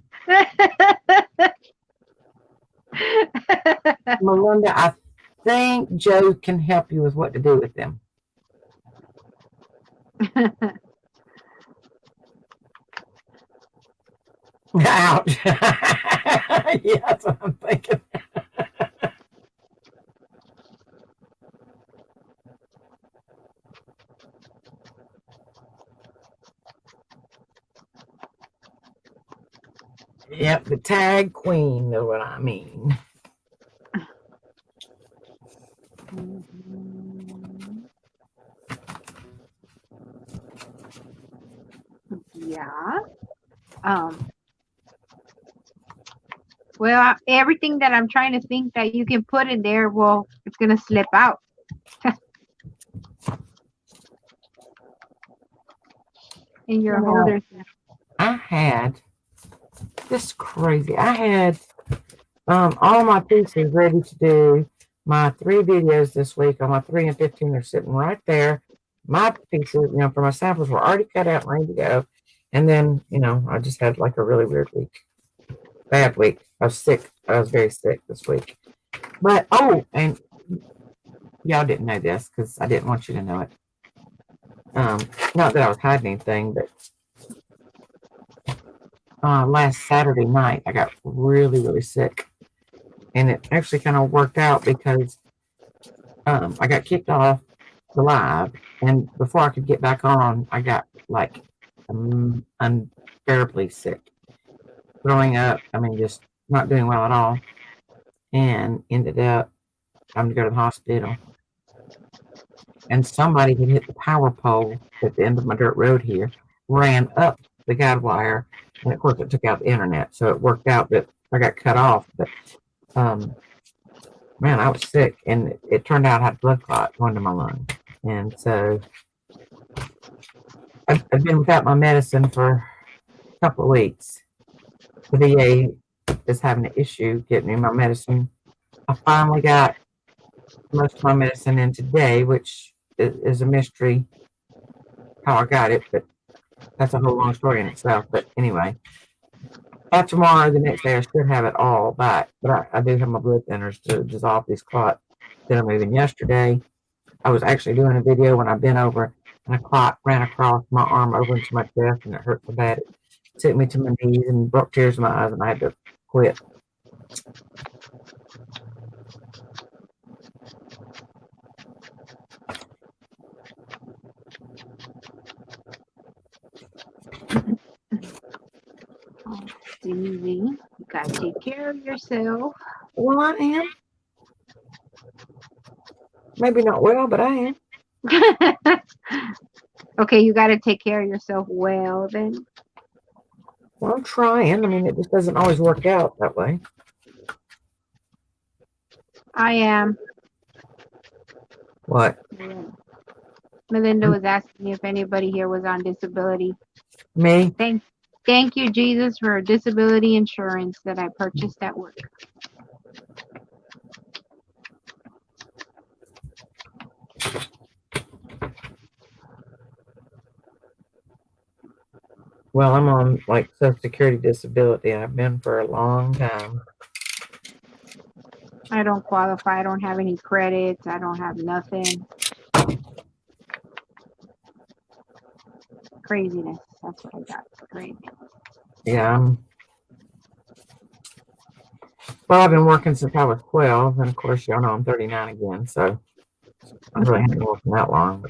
Melinda, I think Joe can help you with what to do with them. Ouch. Yeah, that's what I'm thinking. Yep, the tag queen is what I mean. Yeah. Well, everything that I'm trying to think that you can put in there, well, it's gonna slip out. In your holders. I had this crazy. I had all my pieces ready to do my 3 videos this week. On my 3 and 15 are sitting right there. My pieces, for my samples were already cut out and ready to go. And then, I just had like a really weird week. Bad week. I was sick. I was very sick this week. But, and y'all didn't know this because I didn't want you to know it. Not that I was hiding anything, but last Saturday night I got really, really sick. And it actually kind of worked out because I got kicked off the live, and before I could get back on, I got like unbearably sick, throwing up. I mean, just not doing well at all, and ended up having to go to the hospital. And somebody had hit the power pole at the end of my dirt road here, ran up the guide wire, and of course it took out the internet. So it worked out that I got cut off. But man, I was sick, and it turned out I had blood clot going to my lung. And so I've been without my medicine for a couple of weeks. The VA is having an issue getting me my medicine. I finally got most of my medicine in today, which is a mystery how I got it, but that's a whole long story in itself. But anyway, after tomorrow, the next day, I should have it all back. But I do have my blood thinners to dissolve these clots that I'm moving. Yesterday, I was actually doing a video when I bent over and a clot ran across my arm over into my chest, and it hurt so bad. It took me to my knees and brought tears to my eyes, and I had to quit. Easy. You gotta take care of yourself. Well, I am. Maybe not well, but I am. Okay, you gotta take care of yourself well then. Well, I'm trying. I mean, it just doesn't always work out that way. I am. What? Yeah. Melinda was asking me if anybody here was on disability. Me? Thank you, Jesus, for disability insurance that I purchased at work. Well, I'm on like Social Security disability. I've been for a long time. I don't qualify. I don't have any credits. I don't have nothing. Craziness. That's what I got. Crazy. Yeah. Well, I've been working since I was 12, and of course, y'all know I'm 39 again, so I really haven't been working that long.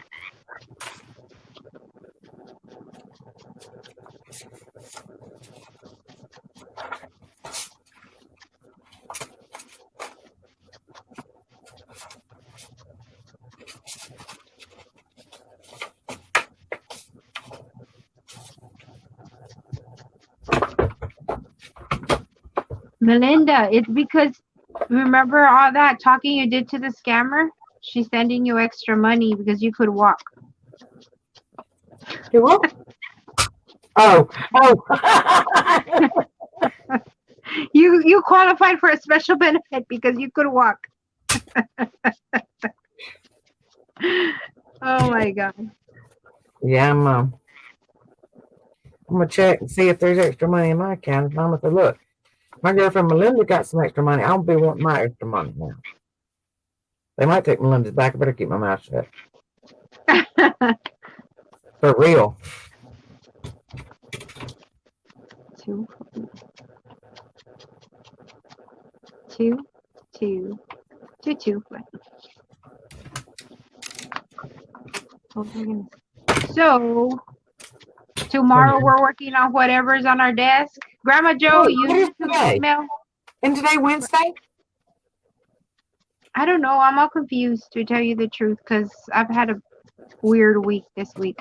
Melinda, it's because remember all that talking you did to the scammer? She's sending you extra money because you could walk. You what? Oh. You qualified for a special benefit because you could walk. Oh my God. Yeah, I'm gonna check and see if there's extra money in my account. If Mama said, look, my girlfriend Melinda got some extra money. I'll be wanting my extra money now. They might take Melinda's back. I better keep my mouth shut. For real. Two. So tomorrow we're working on whatever's on our desk. Grandma Joe, What you is need to today? email. And today Wednesday? I don't know. I'm all confused to tell you the truth because I've had a weird week this week.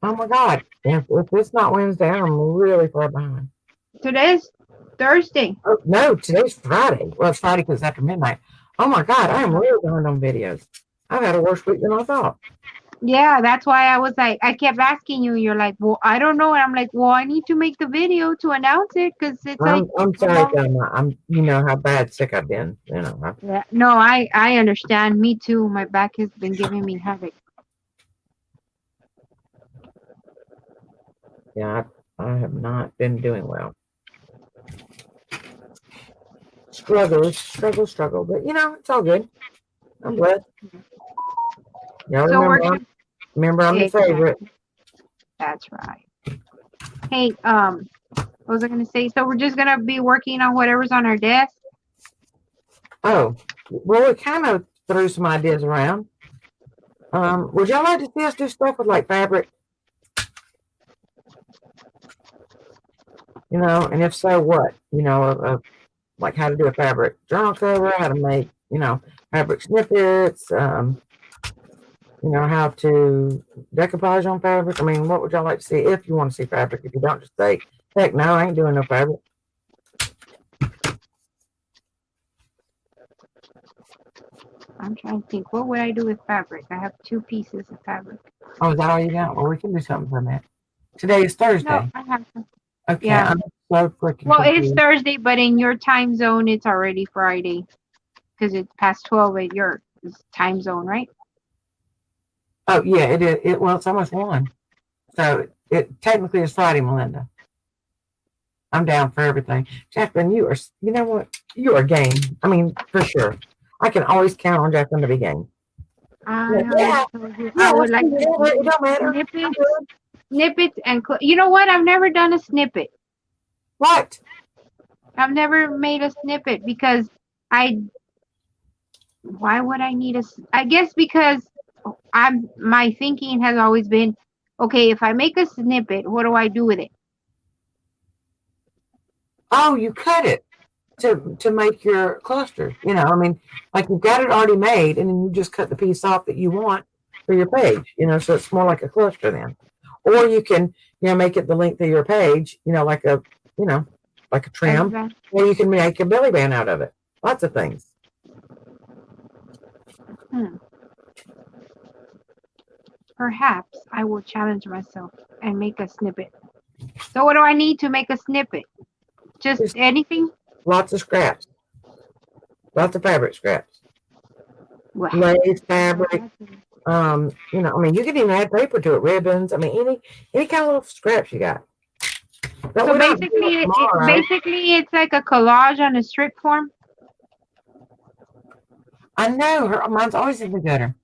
Oh my God. If it's not Wednesday, I'm really far behind. Today's Thursday. Oh, no, today's Friday. Well, it's Friday because it's after midnight. Oh my God, I am really behind on videos. I've had a worse week than I thought. Yeah, that's why I was like, I kept asking you. You're like, well, I don't know. And I'm like, well, I need to make the video to announce it because it's like. I'm sorry, Grandma. You know how bad sick I've been. You know. Yeah, no, I understand. Me too. My back has been giving me havoc. Yeah, I have not been doing well. Struggle. But you know, it's all good. I'm blessed. Yeah, So remember, Remember, I'm your favorite. Exactly. That's right. Hey, what was I gonna say? So we're just gonna be working on whatever's on our desk. Oh, well, we kind of threw some ideas around. Would y'all like to see us do stuff with like fabric? And if so, what? Like how to do a fabric journal cover, how to make, fabric snippets, how to decoupage on fabric. I mean, what would y'all like to see if you want to see fabric? If you don't, just say, heck no, I ain't doing no fabric. I'm trying to think. What would I do with fabric? I have 2 pieces of fabric. Oh, is that all you got? Well, we can do something for that. Today is Thursday. No, I have some. Okay, Yeah. I'm so freaking Well, it's confused. Thursday, but in your time zone, it's already Friday because it's past 12 at your time zone, right? Oh, yeah, it is. Well, it's almost 1. So it technically is Friday, Melinda. I'm down for everything. Jacqueline, you know what? You are game. I mean, for sure. I can always count on Jacqueline to be game. I would like to it don't matter. snippets and you know what? I've never done a snippet. What? I've never made a snippet because why would I need I guess because my thinking has always been, okay, if I make a snippet, what do I do with it? Oh, you cut it to make your cluster. I mean, like you've got it already made, and then you just cut the piece off that you want for your page. So it's more like a cluster then. Or you can, make it the length of your page. Like a, like a trim. Exactly. Or you can make a belly band out of it. Lots of things. Perhaps I will challenge myself and make a snippet. So what do I need to make a snippet? Just anything? Lots of scraps. Lots of fabric scraps. Well, Lace, fabric. I mean, you can even add paper to it, ribbons. I mean, any kind of little scraps you got. So basically, it's like a collage on a strip form. I know. Mine's always in the gutter.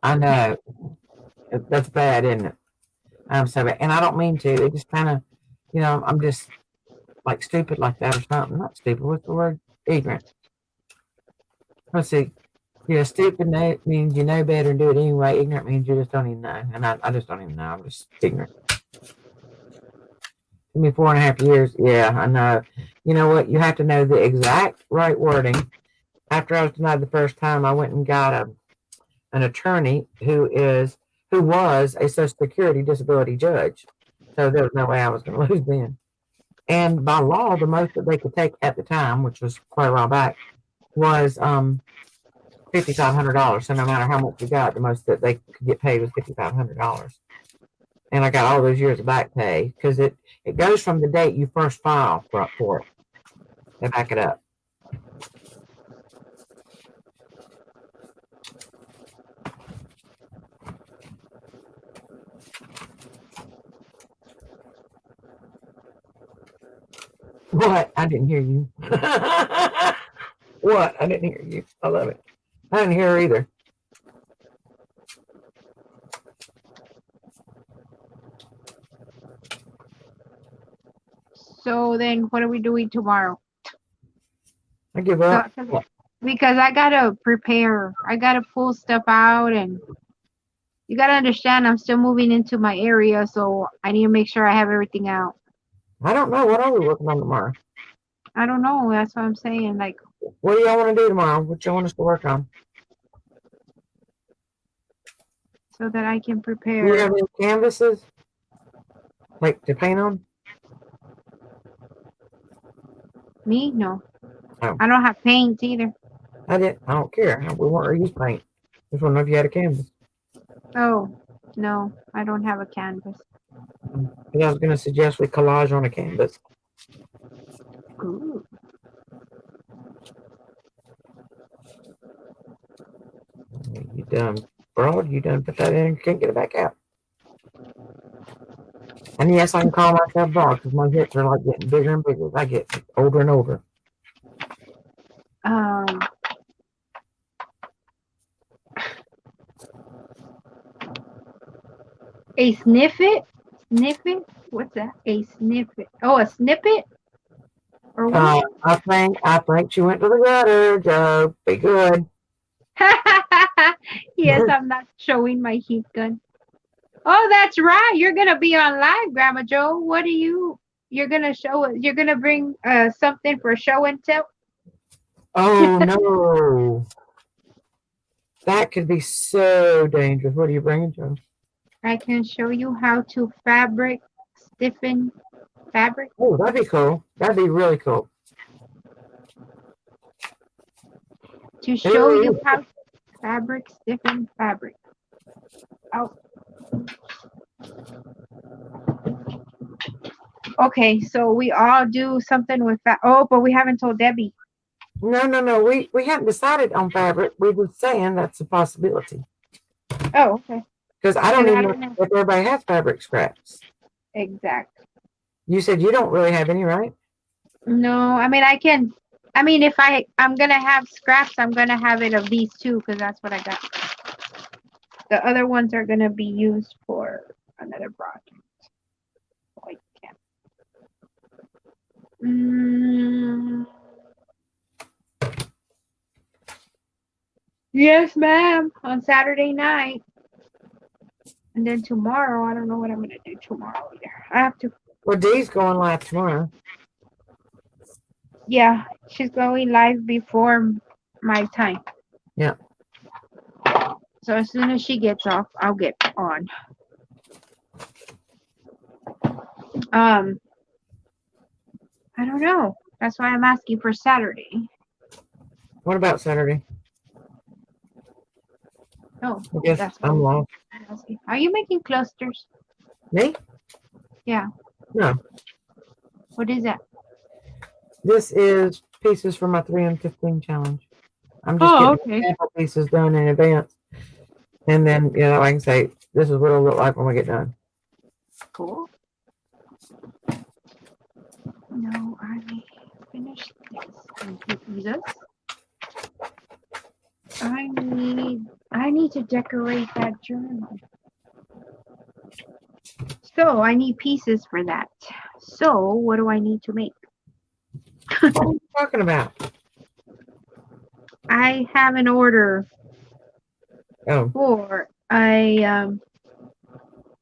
I know. That's bad, isn't it? I'm so bad. And I don't mean to. It just kind of, I'm just like stupid like that or something. Not stupid. What's the word? Ignorant. Let's see. Stupid means you know better and do it anyway. Ignorant means you just don't even know. And I just don't even know. I'm just ignorant. Took me 4.5 years. Yeah, I know. You know what? You have to know the exact right wording. After I was denied the first time, I went and got an attorney who was a Social Security disability judge. So there was no way I was going to lose then. And by law, the most that they could take at the time, which was quite a while back, was $5,500. So no matter how much you got, the most that they could get paid was $5,500. And I got all those years of back pay because it goes from the date you first file for it. They back it up. What? I didn't hear you. What? I didn't hear you. I love it. I didn't hear her either. So then what are we doing tomorrow? I give up. Because I gotta prepare. I gotta pull stuff out, and you gotta understand I'm still moving into my area, so I need to make sure I have everything out. I don't know. What are we working on tomorrow? I don't know. That's what I'm saying. Like, what do y'all want to do tomorrow? What y'all want us to work on? So that I can prepare. Do you have any canvases? Like to paint on? Me? No. Oh. I don't have paint either. I don't care. We want to use paint. Just want to know if you had a canvas. Oh, no. I don't have a canvas. I was going to suggest we collage on a canvas. Ooh. You done broad? You done put that in? You can't get it back out. And yes, I can call myself broad because my hips are like getting bigger and bigger as I get older and older. A snippet? Snippet? What's that? A snippet. Oh, a snippet? Or what? I think she went to the gutter, Joe. Be good. Yes, I'm not showing my heat gun. Oh, that's right. You're gonna be on live, Grandma Joe. What are you? You're gonna show it. You're gonna bring something for show and tell. Oh no. That could be so dangerous. What are you bringing, Joe? I can show you how to fabric stiffen fabric. Oh, that'd be cool. That'd be really cool. To show you how to fabric stiffen fabric. Oh. Okay, so we all do something with that. Oh, but we haven't told Debbie. No. We haven't decided on fabric. We were saying that's a possibility. Oh, okay. Because I don't even know if everybody has fabric scraps. Exactly. You said you don't really have any, right? No, I mean I can. I mean, if I'm gonna have scraps, I'm gonna have it of these two because that's what I got. The other ones are gonna be used for another project. So I can't. Yes, ma'am. On Saturday night. And then tomorrow, I don't know what I'm gonna do tomorrow either. I have to. Well, Dee's going live tomorrow. Yeah, she's going live before my time. Yeah. So as soon as she gets off, I'll get on. I don't know. That's why I'm asking for Saturday. What about Saturday? Oh, I guess that's I'm lost. Are you making clusters? Me? Yeah. No. What is that? This is pieces for my 315 challenge. I'm just getting sample pieces done in advance. And then, I can say, this is what it'll look like when we get done. Cool. No, I finished this. I need to decorate that journal. So I need pieces for that. So what do I need to make? What are you talking about? I have an order for a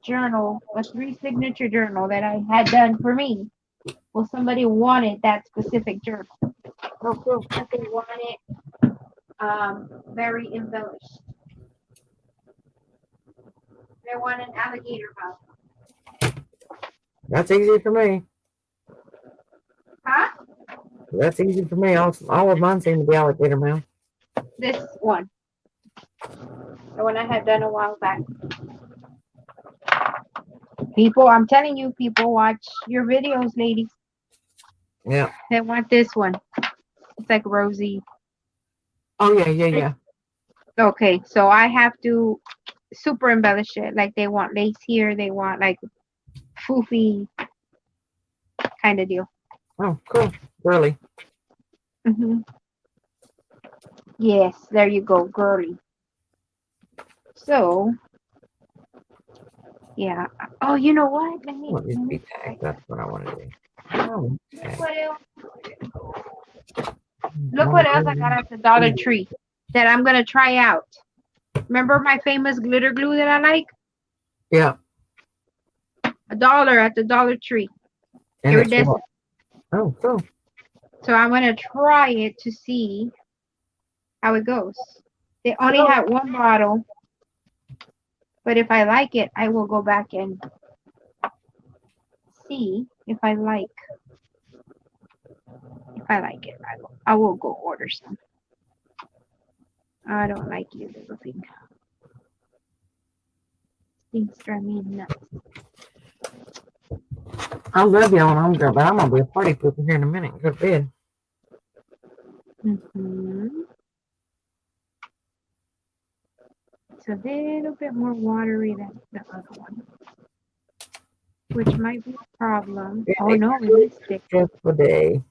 journal, a 3-signature journal that I had done for me. Well, somebody wanted that specific journal. Oh, cool. But they want it very embellished. They want an alligator mouth. That's easy for me. Huh? That's easy for me. All of mine seem to be alligator mouth. This one. The one I had done a while back. People, I'm telling you, people watch your videos, ladies. Yeah. They want this one. It's like rosy. Oh, yeah. Okay, so I have to super embellish it. Like they want lace here. They want like foofy kind of deal. Oh, cool. Girly. Yes, there you go, girly. So, yeah. Oh, you know what? Let me tag. That's what I want to do. Oh, Look what else I got at the Dollar Tree that I'm gonna try out. Remember my famous glitter glue that I like? Yeah. $1 at the Dollar Tree. Iridescent. Oh, cool. So I'm gonna try it to see how it goes. They only have one bottle, but if I like it, I will go back and see if I like. If I like it, I will go order some. I don't like you, little thing. Things drive me nuts. I love y'all, and girl, but I'm gonna be a party pooper here in a minute. Go to bed. It's a little bit more watery than the other one, which might be a problem. Yeah, oh no, it's a stressful day.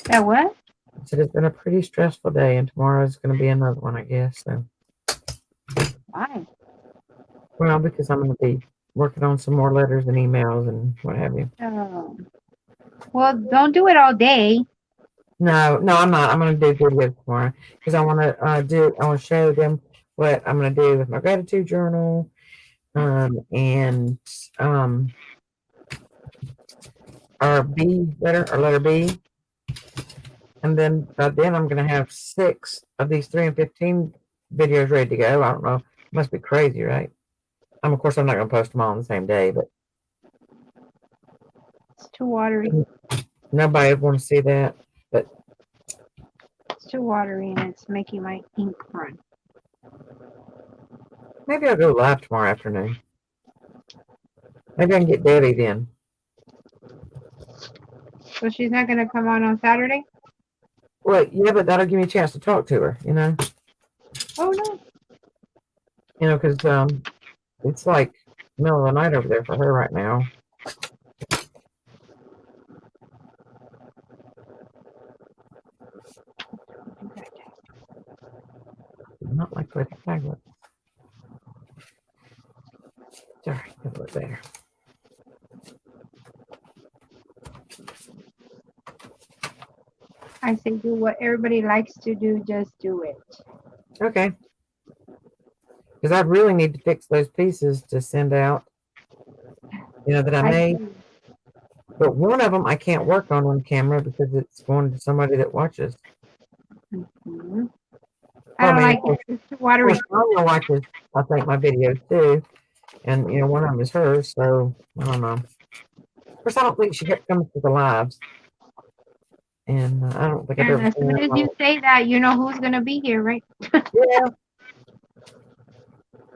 That what? I said it's been a pretty stressful day, and tomorrow is going to be another one, I guess. So. Why? Well, because I'm going to be working on some more letters and emails and what have you. Oh. Well, don't do it all day. No, I'm not. I'm going to do videos tomorrow because I want to I want to show them what I'm going to do with my gratitude journal, and our B letter, our letter B, and then by then I'm going to have 6 of these 3 and 15 videos ready to go. I don't know. It must be crazy, right? Of course, I'm not going to post them all on the same day, but It's too watery. nobody would want to see that. But It's too watery, and it's making my ink run. maybe I'll go live tomorrow afternoon. Maybe I can get Debbie then. So she's not gonna come on Saturday? Well, yeah, but that'll give me a chance to talk to her, you know? Oh no. You know, because it's like middle of the night over there for her right now. Not like Lady Taglet. Sorry, that look better. I say do what everybody likes to do, just do it. Okay. Because I really need to fix those pieces to send out, you know, that I made. do. But one of them I can't work on camera because it's going to somebody that watches. Mhm. I don't like it. It's too Of watery. course, Sonia watches, I think, my videos too. And, you know, one of them is hers, so I don't know. Of course, I don't think she kept coming to the lives. And I don't think I've And ever as seen soon her. as you say that, you know who's gonna be here, right? Yeah.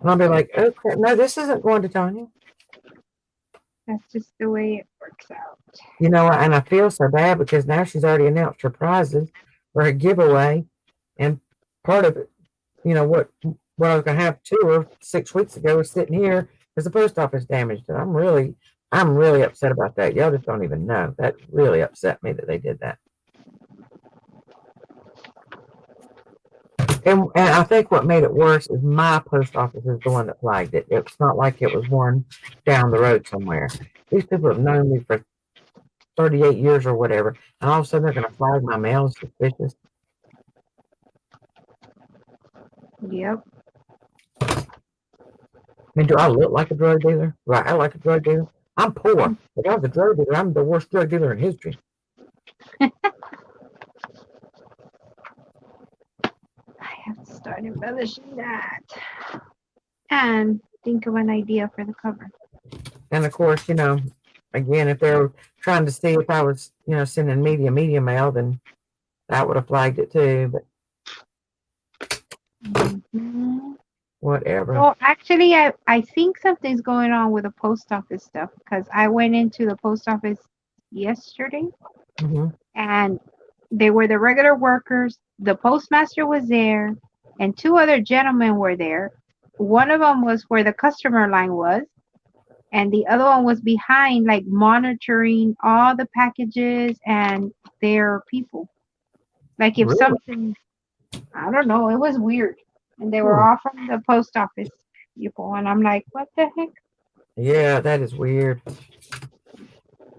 And I'll be like, oh, crap. No, this isn't going to Tanya. That's just the way it works out. You know, and I feel so bad because now she's already announced her prizes for her giveaway. And part of it, you know, what I was going to have to her 6 weeks ago was sitting here because the post office damaged it. I'm really upset about that. Y'all just don't even know. That really upset me that they did that. And I think what made it worse is my post office is the one that flagged it. It's not like it was one down the road somewhere. These people have known me for 38 years or whatever, and all of a sudden they're going to flag my mail as suspicious. Yep. I mean, do I look like a drug dealer? Do I act like a drug dealer? I'm poor. If I was a drug dealer, I'm the worst drug dealer in history. I have to start embellishing that. And think of an idea for the cover. And of course, you know, again, if they're trying to see if I was, you know, sending media mail, then that would have flagged it too. But whatever. Well, actually, I think something's going on with the post office stuff because I went into the post office yesterday and they were the regular workers. The postmaster was there and 2 other gentlemen were there. One of them was where the customer line was, and the other one was behind, like monitoring all the packages and their people. Like if Really? something, I don't know, it was weird. And they were all from the post office people. And I'm like, what the heck? Yeah, that is weird.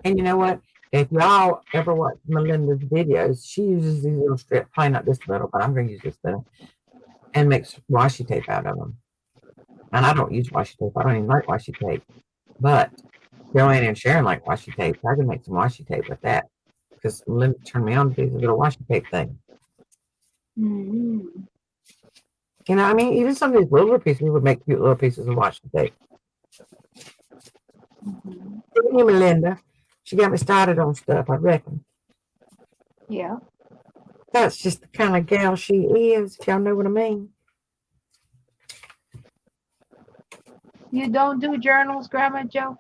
And you know what? If y'all ever watch Melinda's videos, she uses these little strips, probably not this little, but I'm going to use this little, and makes washi tape out of them. And I don't use washi tape. I don't even like washi tape. But Joanne and Sharon like washi tape. I can make some washi tape with that because Melinda turned me on to these little washi tape things. Mm-hmm. You know, I mean, even some of these little pieces would make cute little pieces of washi tape. Mm-hmm. Melinda, she got me started on stuff, I reckon. Yeah. That's just the kind of gal she is, if y'all know what I mean. You don't do journals, Grandma Joe?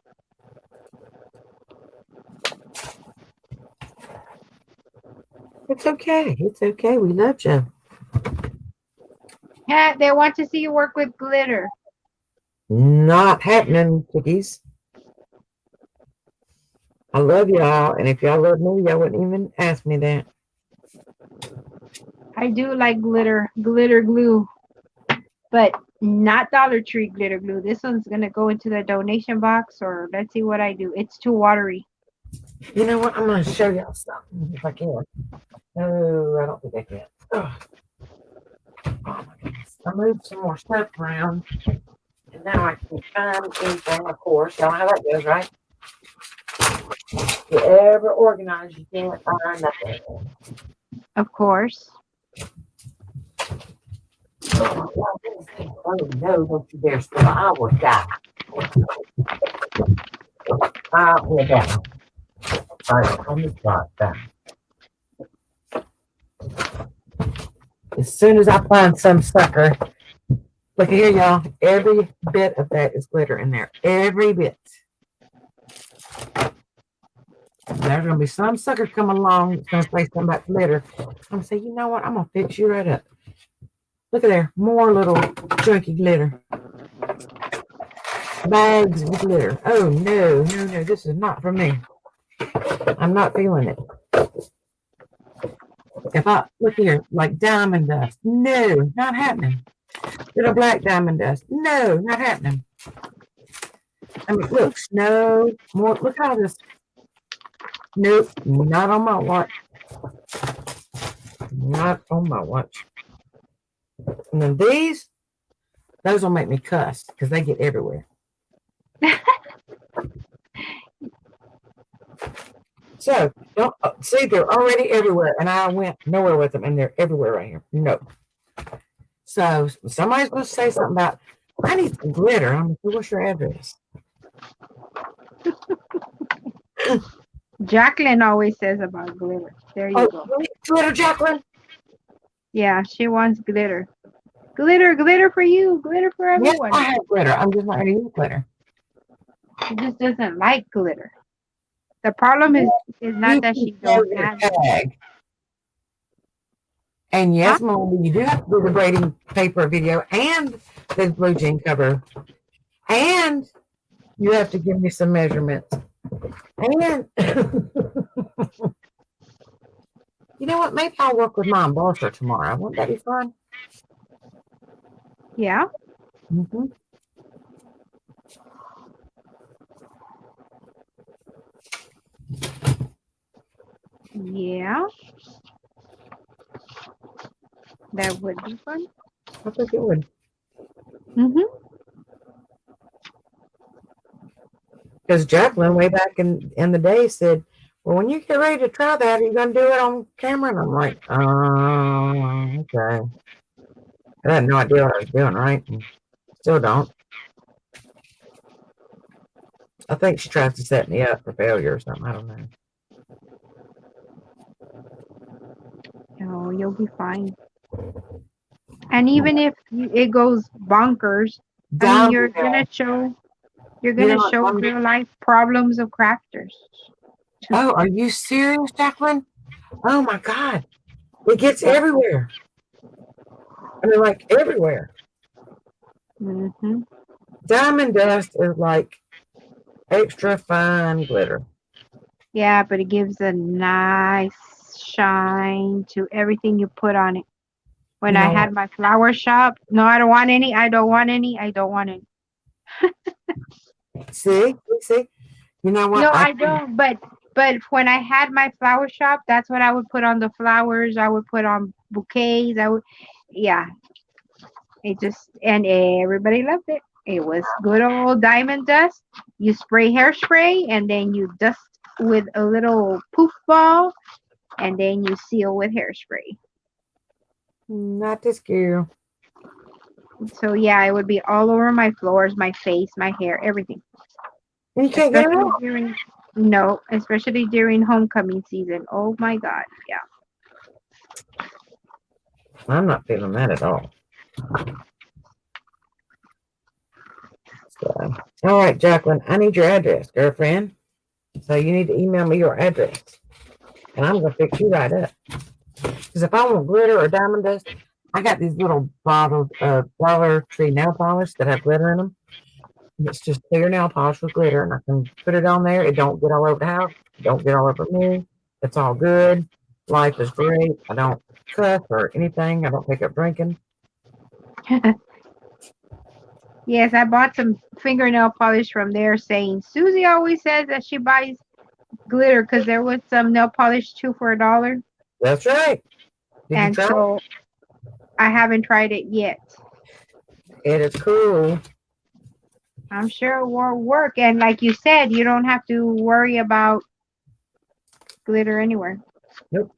It's okay. It's okay. We love you. Yeah, they want to see you work with glitter. Not happening, chickies. I love y'all, and if y'all love me, y'all wouldn't even ask me that. I do like glitter glue, but Not Dollar Tree glitter glue. This one's gonna go into the donation box, or let's see what I do. It's too watery. You know what? I'm going to show y'all something if I can. No, I don't think I can. Ugh. Oh my goodness. I moved some more stuff around, and now I can find anything, of course. Y'all know how that goes, right? If you ever organize, you can't find nothing. Of course. Oh no, don't you dare spill. I will die. I will die. All right, on the spot. As soon as I find some sucker, look here, y'all. Every bit of that is glitter in there. Every bit. There's gonna be some sucker come along that's gonna say something about glitter. I'm gonna say, you know what? I'm gonna fix you right up. Look at there, more little chunky glitter. Bags of glitter. Oh no, no, no, this is not for me. I'm not feeling it. If I look here, like diamond dust. No, not happening. Little black diamond dust. No, not happening. I mean, look, snow, more. Look how this. Nope, not on my watch. Not on my watch. And then these, those will make me cuss because they get everywhere. So, don't see, they're already everywhere, and I went nowhere with them, and they're everywhere right here. No. So, somebody's going to say something about, I need some glitter. I'm like, what's your address? Jacqueline always says about glitter. There you go. Glitter, Jacqueline? Yeah, she wants glitter. Glitter, glitter for you, glitter for everyone. Yes, I have glitter. I'm just not going to use glitter. She just doesn't like glitter. The problem is not that she don't have it. And yes, Melinda, you do have to do the braiding paper video and the blue jean cover. And you have to give me some measurements. And you know what? Maybe I'll work with my embosser tomorrow. Won't that be fun? Yeah. Mm-hmm. Yeah. That would be fun. I think it would. Mm-hmm. Because Jacqueline, way back in the day, said, well, when you get ready to try that, are you going to do it on camera? And I'm like, okay. I had no idea what I was doing, right? And still don't. I think she tries to set me up for failure or something. I don't know. Oh, you'll be fine. And even if it goes bonkers, I mean, you're gonna show real life problems of crafters. Oh, are you serious, Jacqueline? Oh my God, it gets everywhere. I mean, like everywhere. Mm-hmm. Diamond dust is like extra fine glitter. Yeah, but it gives a nice shine to everything you put on it. When I had my flower shop, no, I don't want any. I don't want any. I don't want any. See, you know what? No, I don't. But when I had my flower shop, that's what I would put on the flowers. I would put on bouquets. Yeah. It just, and everybody loved it. It was good old diamond dust. You spray hairspray, and then you dust with a little poof ball, and then you seal with hairspray. Not this girl. So yeah, it would be all over my floors, my face, my hair, everything. And you can't get it off. No, especially during homecoming season. Oh my God, yeah. I'm not feeling that at all. So, all right, Jacqueline, I need your address, girlfriend. So you need to email me your address, and I'm gonna fix you right up. Because if I want glitter or diamond dust, I got these little bottles of Dollar Tree nail polish that have glitter in them. And it's just clear nail polish with glitter, and I can put it on there. It don't get all over the house. It don't get all over me. It's all good. Life is great. I don't cuss or anything. I don't pick up drinking. Yes, I bought some fingernail polish from there saying Susie always says that she buys glitter because there was some nail polish too for $1. That's right. Did you And try it? so I haven't tried it yet. It is cool. I'm sure it will work. And like you said, you don't have to worry about glitter anywhere. Nope.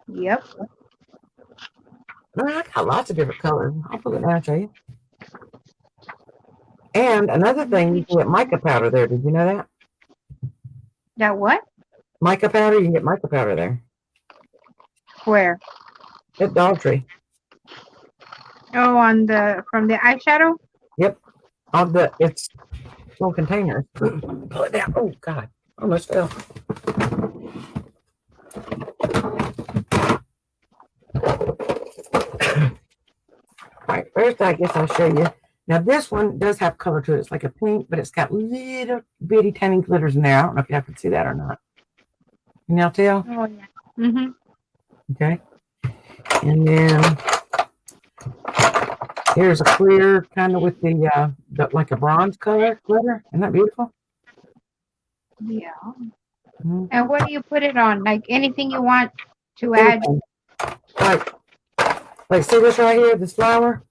Yep. I got lots of different colors. I'll put it down to you. And another thing, you can get mica powder there. Did you know that? That what? Mica powder, you can get mica powder there. Where? At Dollar Tree. Oh, from the eyeshadow? Yep. It's little containers. Pull it down. Oh God. Almost fell. All right, first I guess I'll show you. Now this one does have color to it. It's like a pink, but it's got little bitty tiny glitters in there. I don't know if y'all can see that or not. Can y'all tell? Oh yeah. Mhm. Okay. And then here's a clear kind of with the like a bronze color glitter. Isn't that beautiful? Yeah. Mm-hmm. And what do you put it on? Like anything you want to add? Like see this right here, this flower?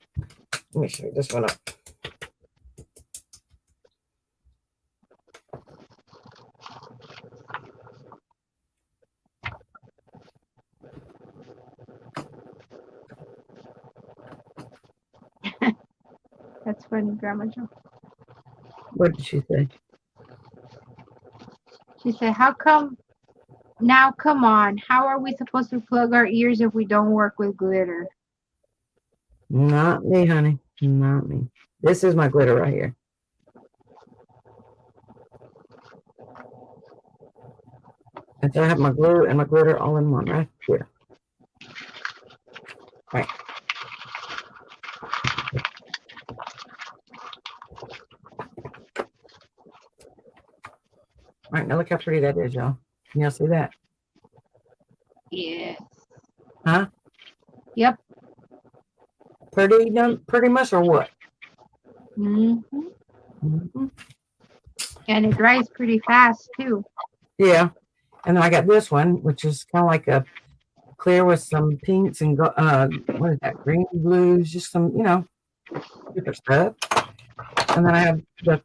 Let me show you this one up. That's funny, Grandma Jo. What did she say? She said, "How come now? Come on. How are we supposed to plug our ears if we don't work with glitter?" Not me, honey. Not me. This is my glitter right here. And so I have my glue and my glitter all in one right here. Right. All right, now look how pretty that is, y'all. Can y'all see that? Yes. Huh? Yep. Pretty much or what? Mhm. Mm-hmm. And it dries pretty fast too. Yeah. And then I got this one, which is kind of like a clear with some pinks and what is that? Green, blues, just some, different stuff. And then I have the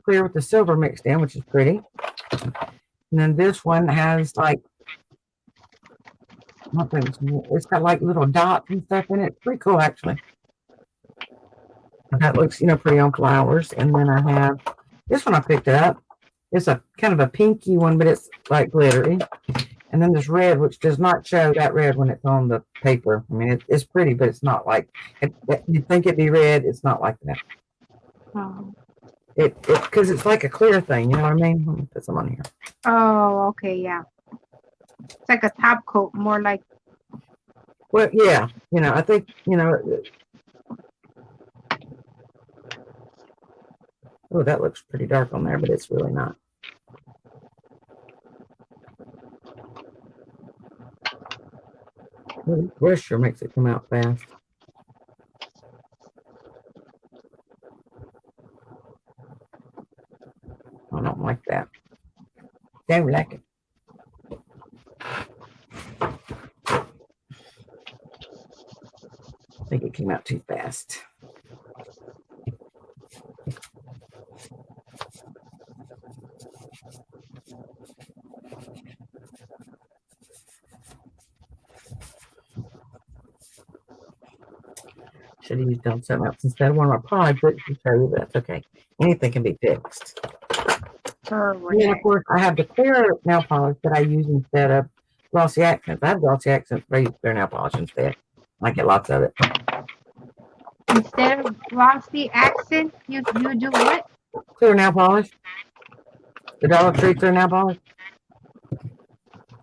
clear with the silver mixed in, which is pretty. And then this one has like, it's got like little dots and stuff in it. Pretty cool, actually. That looks, pretty on flowers. And then I have this one I picked up. It's a kind of a pinky one, but it's like glittery. And then this red, which does not show that red when it's on the paper. I mean, it's pretty, but it's not like you'd think it'd be red. It's not like that. Oh. Because it's like a clear thing. You know what I mean? Let me put some on here. Oh, okay, yeah. It's like a top coat, more like. Well, yeah. I think, oh, that looks pretty dark on there, but it's really not. Well, this sure makes it come out fast. I don't like that. Don't like it. I think it came out too fast. Should have used done something else instead of one of my projects to show you, but that's okay. Anything can be fixed. And then, of course, I have the clear nail polish that I use instead of glossy accents. I have glossy accents, but I use clear nail polish instead. I get lots of it. Instead of glossy accent, you do what? Clear nail polish. The Dollar Tree clear nail polish.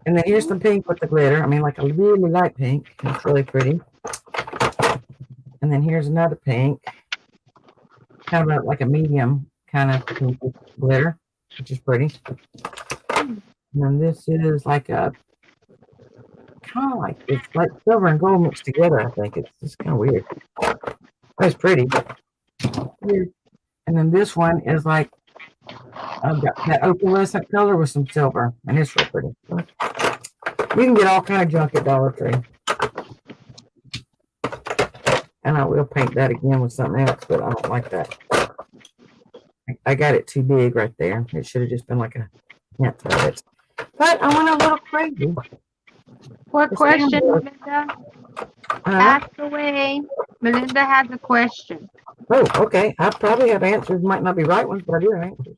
And then here's some pink with the glitter. I mean, like a really light pink. It's really pretty. And then here's another pink. Kind of like a medium kind of pink with glitter, which is pretty. And then this is like a kind of like, it's like silver and gold mixed together, I think. It's just kind of weird. That's pretty. And then this one is like that opalescent color with some silver, and it's real pretty. You can get all kind of junk at Dollar Tree. And I will paint that again with something else, but I don't like that. I got it too big right there. It should have just been like a hint of it. But I went a little crazy. What question, Melinda? Ask away. Melinda has a question. Oh, okay. I probably have answers. Might not be right ones, but I do have answers.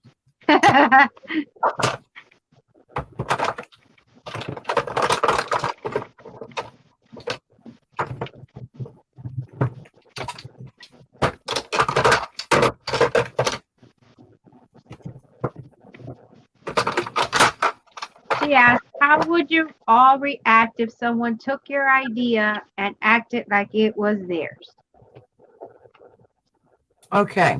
She asked, how would you all react if someone took your idea and acted like it was theirs? Okay.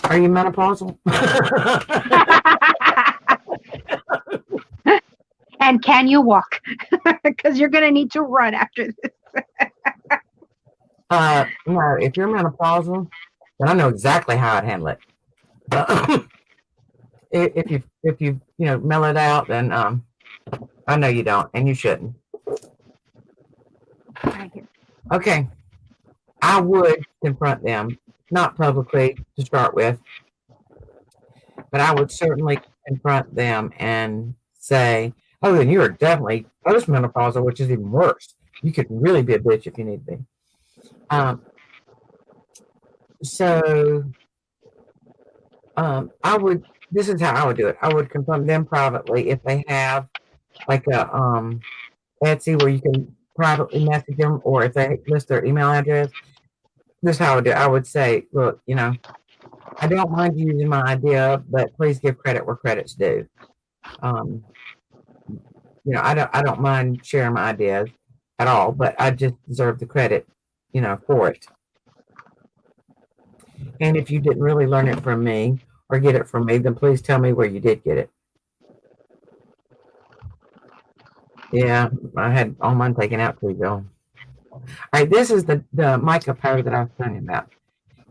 Are you menopausal? And can you walk? Because you're going to need to run after this. No, if you're menopausal, then I know exactly how I'd handle it. If you mellow it out, then I know you don't, and you shouldn't. Okay, I would confront them, not publicly to start with, but I would certainly confront them and say, "Oh, then you are definitely postmenopausal, which is even worse. You could really be a bitch if you need to be." I would. This is how I would do it. I would confront them privately if they have like a Etsy where you can privately message them, or if they list their email address. This is how I would do it. I would say, look, I don't mind you using my idea, but please give credit where credit's due. I don't mind sharing my ideas at all, but I just deserve the credit, for it. And if you didn't really learn it from me or get it from me, then please tell me where you did get it. Yeah, I had all mine taken out too, Bill. All right, this is the mica powder that I was telling you about.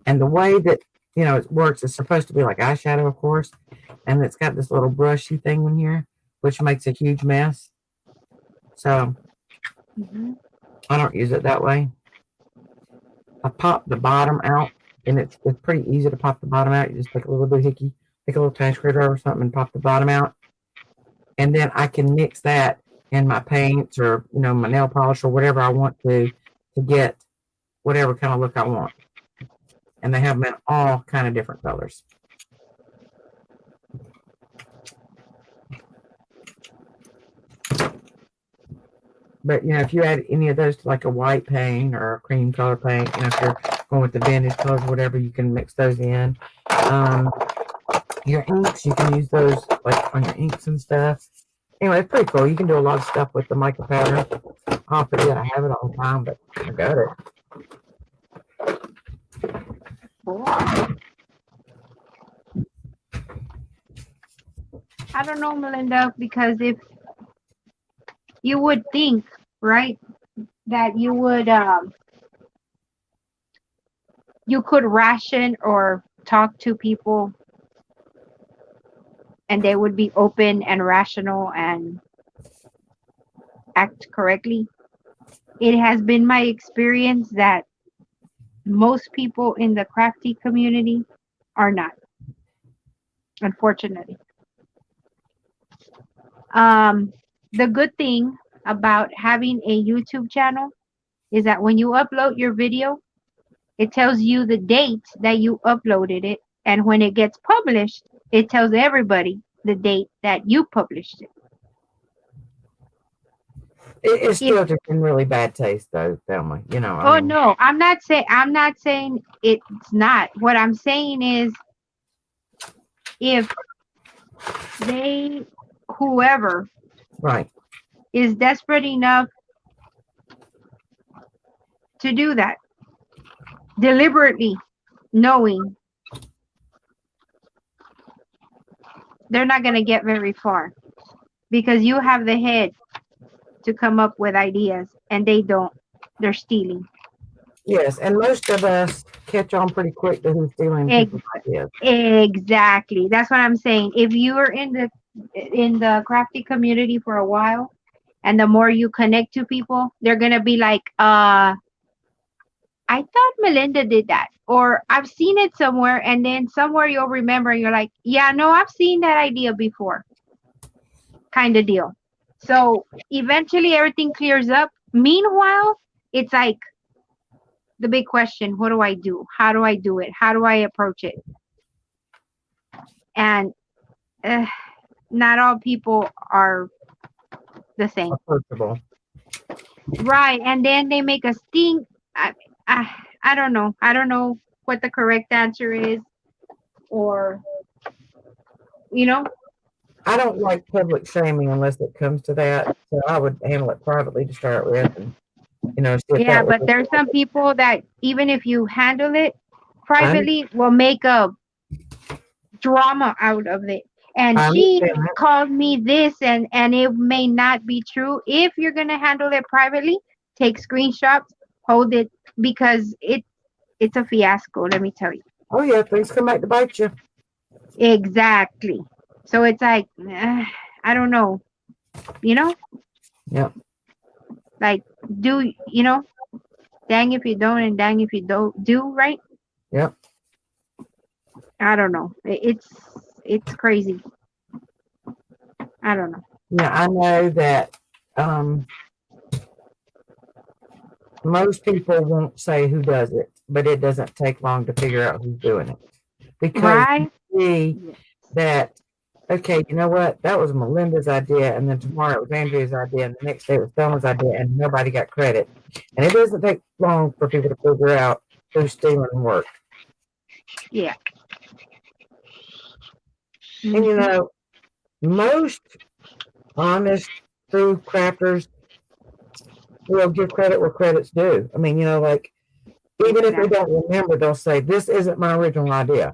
And the way that, it works, it's supposed to be like eyeshadow, of course. And it's got this little brushy thing in here, which makes a huge mess. So I don't use it that way. I pop the bottom out, and it's pretty easy to pop the bottom out. You just take a little doohickey, take a little tash screwdriver or something, and pop the bottom out. And then I can mix that in my paints or, my nail polish or whatever I want to get whatever kind of look I want. And they have them in all kind of different colors. But, if you add any of those to like a white paint or a cream color paint, if you're going with the vintage colors, whatever, you can mix those in. Your inks, you can use those like on your inks and stuff. Anyway, it's pretty cool. You can do a lot of stuff with the mica powder. I forget I have it all the time, but I got it. I don't know, Melinda, because if you would think, right, that you would you could ration or talk to people and they would be open and rational and act correctly. It has been my experience that most people in the crafty community are not, unfortunately. The good thing about having a YouTube channel is that when you upload your video, it tells you the date that you uploaded it, and when it gets published, it tells everybody the date that you published it. It's still just in really bad taste, though, Thelma. No, I'm not saying it's not. What I'm saying is, if whoever right is desperate enough to do that, deliberately knowing they're not going to get very far because you have the head to come up with ideas and they don't. They're stealing. Yes, and most of us catch on pretty quick to who's stealing Ex- people's ideas. exactly. That's what I'm saying. If you are in the crafty community for a while, and the more you connect to people, they're going to be like, I thought Melinda did that, or I've seen it somewhere, and then somewhere you'll remember, and you're like, yeah, no, I've seen that idea before, kind of deal. So eventually everything clears up. Meanwhile, it's like the big question: what do I do? How do I do it? How do I approach it? And not all people are the same, Approachable. right? And then they make a sting. I, I don't know. I don't know what the correct answer is, or you know. I don't like public shaming unless it comes to that. So I would handle it privately to start with, and see if Yeah, that but was. there's some people that even if you handle it I, privately, will make a drama out of it. And I she understand that. called me this, and it may not be true. If you're gonna handle it privately, take screenshots, hold it, because it's a fiasco. Let me tell you. Oh yeah, things come back to bite you. Exactly. So it's like I don't know. You know, Yep. like do dang if you don't, and dang if you don't do, right? Yep. I don't know. It's crazy. I don't know. Yeah, I know that most people won't say who does it, but it doesn't take long to figure out who's doing it because Right? you see that. Okay, you know what? That was Melinda's idea, and then tomorrow it was Andrea's idea, and the next day it was Thelma's idea, and nobody got credit. And it doesn't take long for people to figure out who's stealing work. Yeah. And Mhm. most honest, true crafters will give credit where credit's due. I mean, like even if they Exactly. don't remember, they'll say, "This isn't my original idea."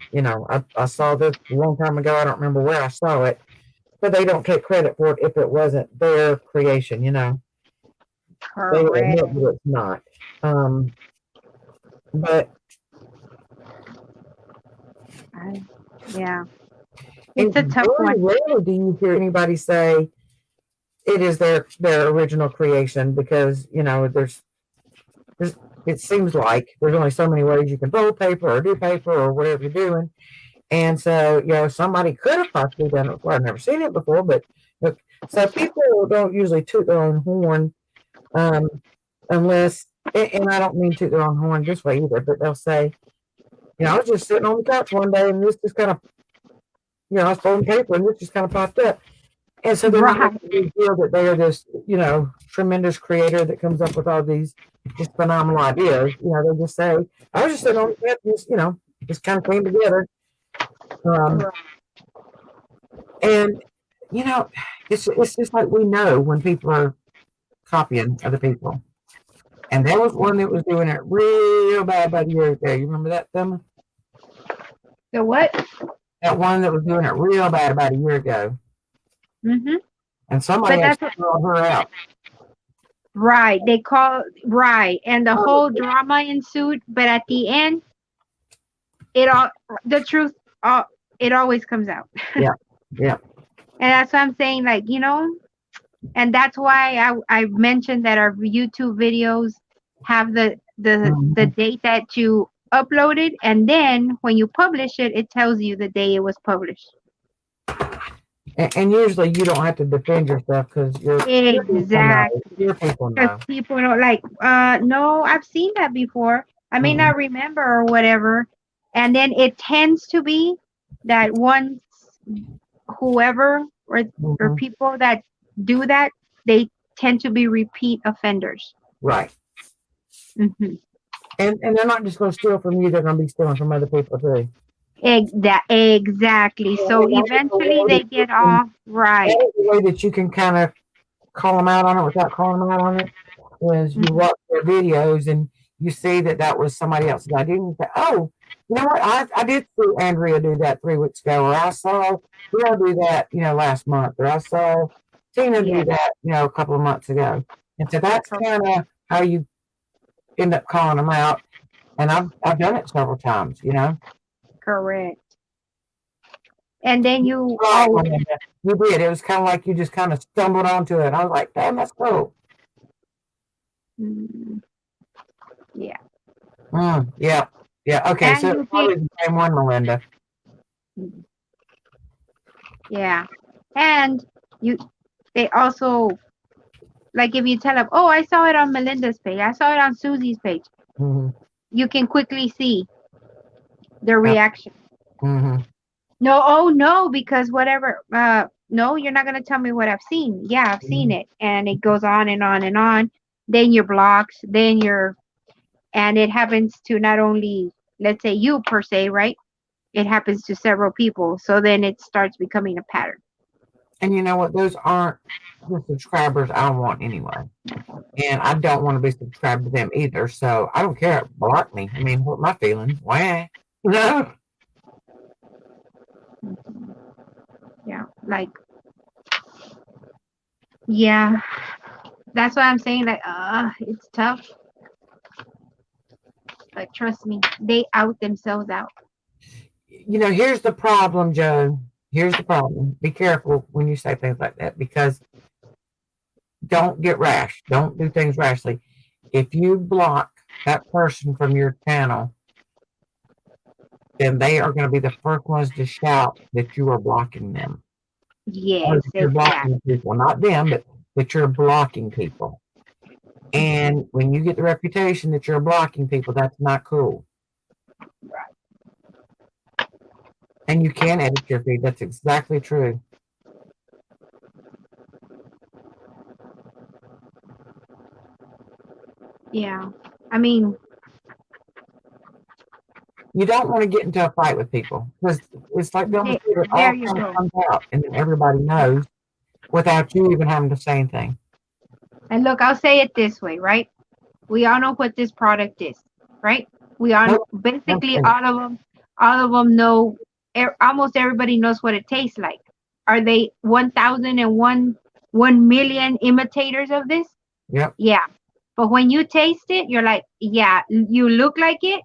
I saw this a long time ago. I don't remember where I saw it, but they don't take credit for it if it wasn't their creation. They will Correct. admit that it's not. But Yeah. and It's a tough very one. rarely do you hear anybody say it is their original creation because there's it seems like there's only so many ways you can fold paper or do paper or whatever you're doing. And so, somebody could have possibly done it before. I've never seen it before, but look, so people don't usually toot their own horn unless, and I don't mean toot their own horn this way either, but they'll say, I was just sitting on the couch one day and this just kind of, I was folding paper and this just kind of popped up. And so they're not Right. making a big deal that they are this, tremendous creator that comes up with all these just phenomenal ideas. They just say, I was just sitting on the couch and this, just kind of came together. Right. And it's just like we know when people are copying other people. And there was one that was doing it real bad about a year ago. You remember that, Thelma? So what? That one that was doing it real bad about a year ago. Mhm. And somebody But that's actually called her out. right. They call right, and the whole drama ensued. But at the end, it all the truth. It always comes out. Yeah. Yeah. And that's what I'm saying. Like and that's why I mentioned that our YouTube videos have the date that you uploaded, and then when you publish it, it tells you the day it was published. And usually you don't have to defend yourself because Exactly. your people Because know. people don't like, no, I've seen that before. I may not remember or whatever. And then it tends to be that once whoever or people that do that, they tend to be repeat offenders. Right. Mm-hmm. And they're not just going to steal from you, they're going to be stealing from other people too. Exactly. So eventually they get off right. That is the way that you can kind of call them out on it without calling them out on it. Is you watch their videos and you see that was somebody else's idea and you say, oh, You know what? I did see Andrea do that 3 weeks ago, or I saw Bill do that, last month, or I saw Tina do Yeah, that, a couple of months ago. And so that's kind of how you end up calling them out. And I've done it several times, correct. And then you Right, always, Melinda. You did. It was kind of like you just kind of stumbled onto it. I was like, damn, that's cool. mm, yeah. Yeah. Yeah. Okay. And So you it's get, probably the same one, Melinda. yeah. And you, they also, like if you tell them, oh, I saw it on Melinda's page, I saw it on Susie's page, Mm-hmm. you can quickly see their Yep. reaction. Mm-hmm. No, oh no, because whatever, no, you're not going to tell me what I've seen. Yeah, I've seen it. And it goes on and on and on. Then you're blocked, and it happens to not only, let's say you per se, right? It happens to several people. So then it starts becoming a pattern. And you know what? Those aren't the subscribers I want anyway. And I don't want to be subscribed to them either. So I don't care. Block me. I mean, what my feelings? Why? No. Yeah, like, yeah, that's what I'm saying. Like, it's tough. But trust me, they out themselves out. Here's the problem, Joe. Here's the problem. Be careful when you say things like that because don't get rash. Don't do things rashly. If you block that person from your channel, then they are going to be the first ones to shout that you are blocking them. Or Yes, that you're exactly. blocking people, not them, but that you're blocking people. And when you get the reputation that you're blocking people, that's not cool. And you can edit your feed. That's exactly true. Yeah. I mean, You don't want to get into a fight with people because it's like Bill there, Master, it there all you kind of go. comes out and then everybody knows without you even having to say anything. And look, I'll say it this way, right? We all know what this product is, right? We all Nope, basically nope. all of them know. Almost everybody knows what it tastes like. Are they 1,001 imitators of this? Yep. Yeah. But when you taste it, you're like, yeah, you look like it.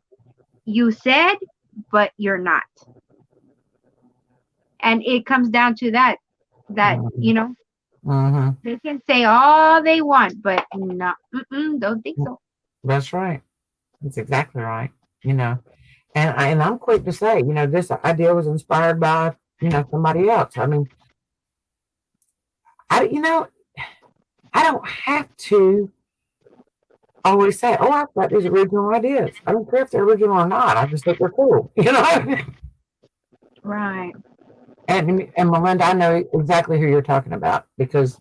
You said, but you're not. And it comes down to that. Mm-hmm. They can say all they want, but no, don't think so. That's right. That's exactly right. And I'm quick to say, this idea was inspired by, somebody else. I mean, I don't have to always say, oh, I've got these original ideas. I don't care if they're original or not. I just think they're cool. Right. And Melinda, I know exactly who you're talking about because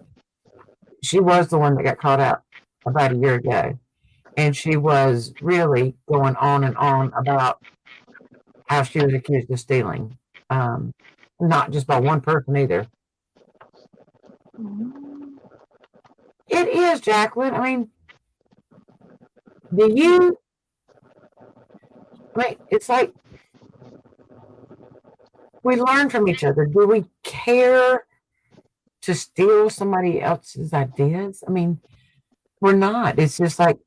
she was the one that got caught out about a year ago. And she was really going on and on about how she was accused of stealing. Not just by one person either. Mhm. It is, Jacqueline. I mean, do you? I mean, it's like we learn from each other. Do we care to steal somebody else's ideas? I mean, we're not. It's just like,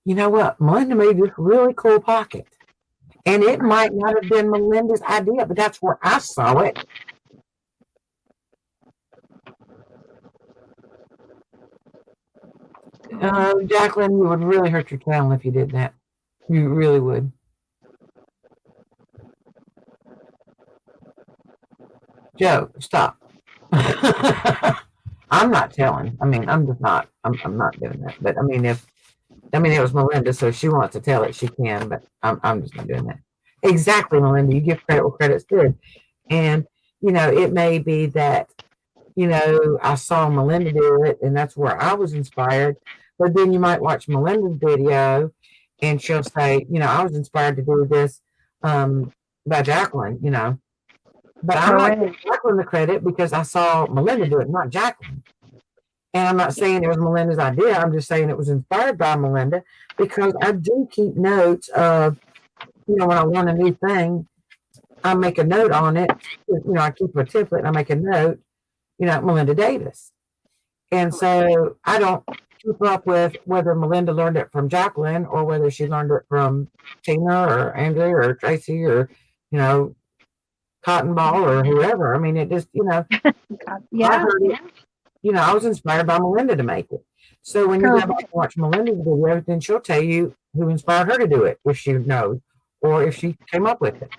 you know what? Melinda made this really cool pocket. And it might not have been Melinda's idea, but that's where I saw it. Jacqueline, you would really hurt your channel if you did that. You really would. Joe, stop. I'm not telling. I mean, I'm just not. I'm not doing that. But I mean, it was Melinda, so if she wants to tell it, she can. But I'm just not doing that. Exactly, Melinda. You give credit where credit's due, and it may be that I saw Melinda do it, and that's where I was inspired. But then you might watch Melinda's video, and she'll say, I was inspired to do this by Jacqueline. But I'm not giving Correct. Jacqueline the credit because I saw Melinda do it, not Jacqueline. And I'm not saying it was Melinda's idea. I'm just saying it was inspired by Melinda because I do keep notes of when I learn a new thing, I make a note on it. I keep a template and I make a note, Melinda Davis. And so I don't keep up with whether Melinda learned it from Jacqueline or whether she learned it from Tina or Andrea or Tracy or, Cotton Ball or whoever. I mean, it just, I Yeah, heard it, I was inspired by Melinda to make it. So when you go back correct. and watch Melinda's video, then she'll tell you who inspired her to do it, if she knows, or if she came up with it.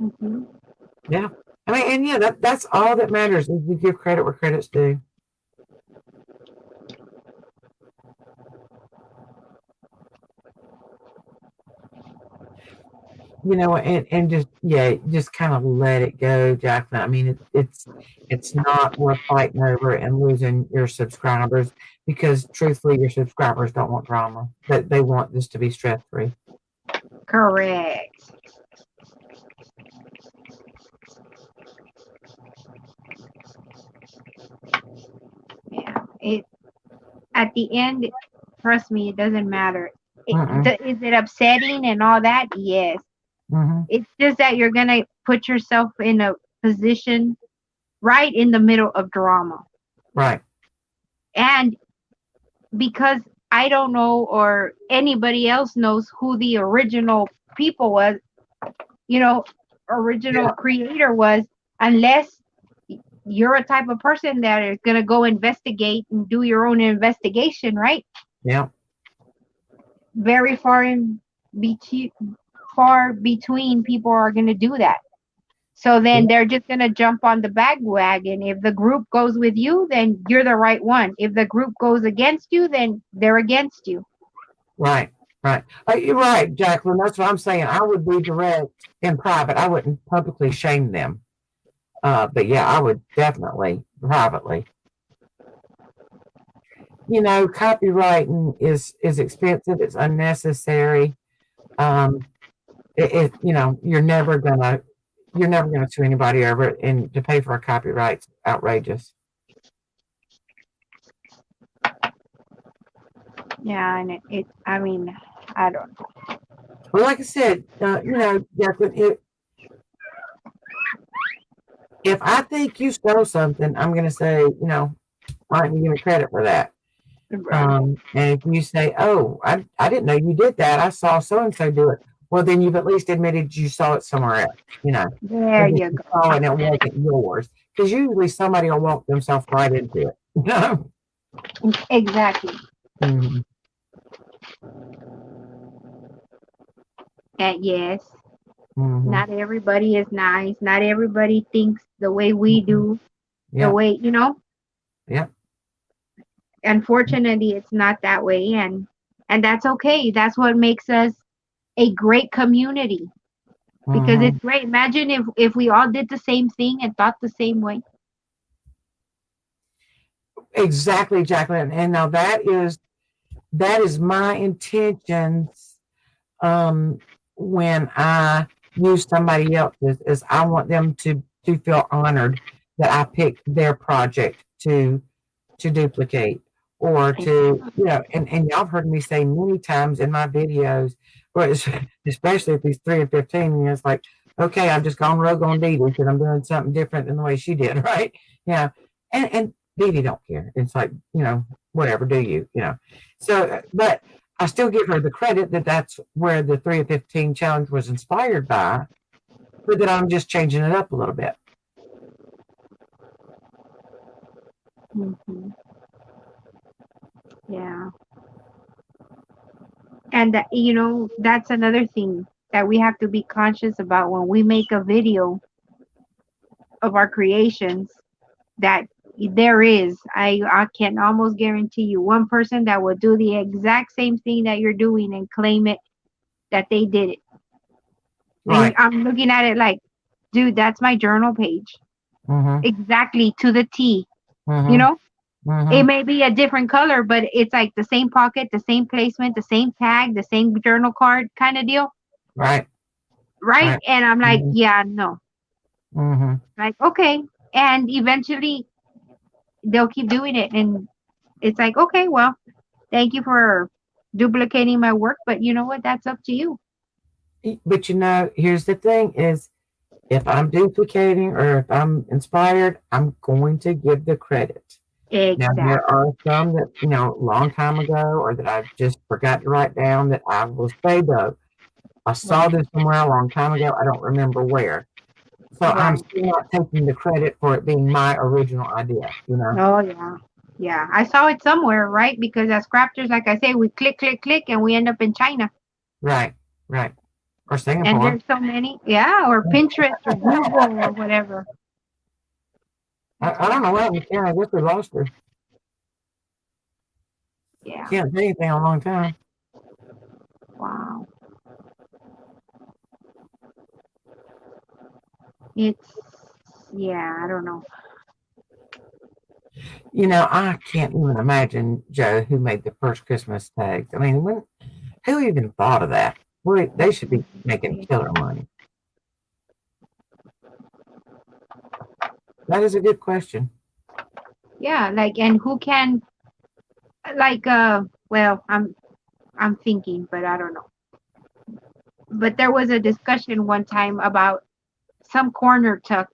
Mhm. Yeah. I mean, and yeah, that's all that matters is you give credit where credit's due. And just kind of let it go, Jacqueline. I mean, it's not worth fighting over and losing your subscribers because truthfully, your subscribers don't want drama. They want this to be stress free. Correct. Yeah. At the end, trust me, it doesn't matter. Is it upsetting and all that? Yes. Mm-hmm. It's just that you're gonna put yourself in a position right in the middle of drama. Right. And because I don't know or anybody else knows who the original people was, original creator was, unless you're a type of person that is going to go investigate and do your own investigation, right? Yeah. Very far between people are going to do that. So then they're just going to jump on the bandwagon. If the group goes with you, then you're the right one. If the group goes against you, then they're against you. Right. Right. You're right, Jacqueline. That's what I'm saying. I would be direct in private. I wouldn't publicly shame them. But yeah, I would definitely privately. Copywriting is expensive. It's unnecessary. You're never gonna sue anybody over it, and to pay for a copyright's outrageous. Yeah, and I mean, I don't know. Well, like I said, Jacqueline, if I think you stole something, I'm gonna say, why don't you give me credit for that? And if you say, "Oh, I didn't know you did that. I saw so and so do it." Well, then you've at least admitted you saw it somewhere else. There you go. Saw it and it wasn't yours. Because usually somebody will walk themselves right into it. Exactly. Mm-hmm. And yes, Mm-hmm. not everybody is nice. Not everybody thinks the way we do. Yeah. The way, Yeah. Unfortunately, it's not that way, and that's okay. That's what makes us a great community. Because it's great. Imagine if we all did the same thing and thought the same way. Exactly, Jacqueline. And now that is my intentions when I use somebody else's, is I want them to feel honored that I picked their project to duplicate or to, and y'all have heard me say many times in my videos, especially if these 3 and 15, it's like, okay, I've just gone rogue on Dee Dee because I'm doing something different than the way she did, right? Yeah. And Dee Dee don't care. It's like, whatever, do you, So, but I still give her the credit that that's where the 3 of 15 challenge was inspired by, but that I'm just changing it up a little bit. Mm-hmm. Yeah. And that's another thing that we have to be conscious about when we make a video of our creations, that there is, I can almost guarantee you, one person that will do the exact same thing that you're doing and claim it that they did it. Right. And I'm looking at it like, dude, that's my journal page. Exactly to the T. It may be a different color, but it's like the same pocket, the same placement, the same tag, the same journal card kind of deal. Right. And I'm like, yeah, no. Like, okay. And eventually they'll keep doing it. And it's like, okay, well, thank you for duplicating my work, but you know what? That's up to you. But here's the thing is if I'm duplicating or if I'm inspired, I'm going to give the credit. Now, there Exactly. are some that, long time ago or that I just forgot to write down that I will say, though, I saw Right. this somewhere a long time ago. I don't remember where. So I'm Right. still not taking the credit for it being my original idea. Oh yeah. Yeah. I saw it somewhere, right? Because as crafters, like I say, we click, click, click, and we end up in China. Right, right. Or And Singapore. there's so many. Yeah, or Pinterest or Google or whatever. That's I don't know what crazy. happened to Karen. I guess we lost her. Yeah. Can't say anything in a long time. Wow. It's yeah, I don't know. I can't even imagine, Joe, who made the first Christmas tags. I mean, who even thought of that? Well, they should be making killer money. That is a good question. Yeah, like and who can like well, I'm thinking, but I don't know. But there was a discussion one time about some corner tuck.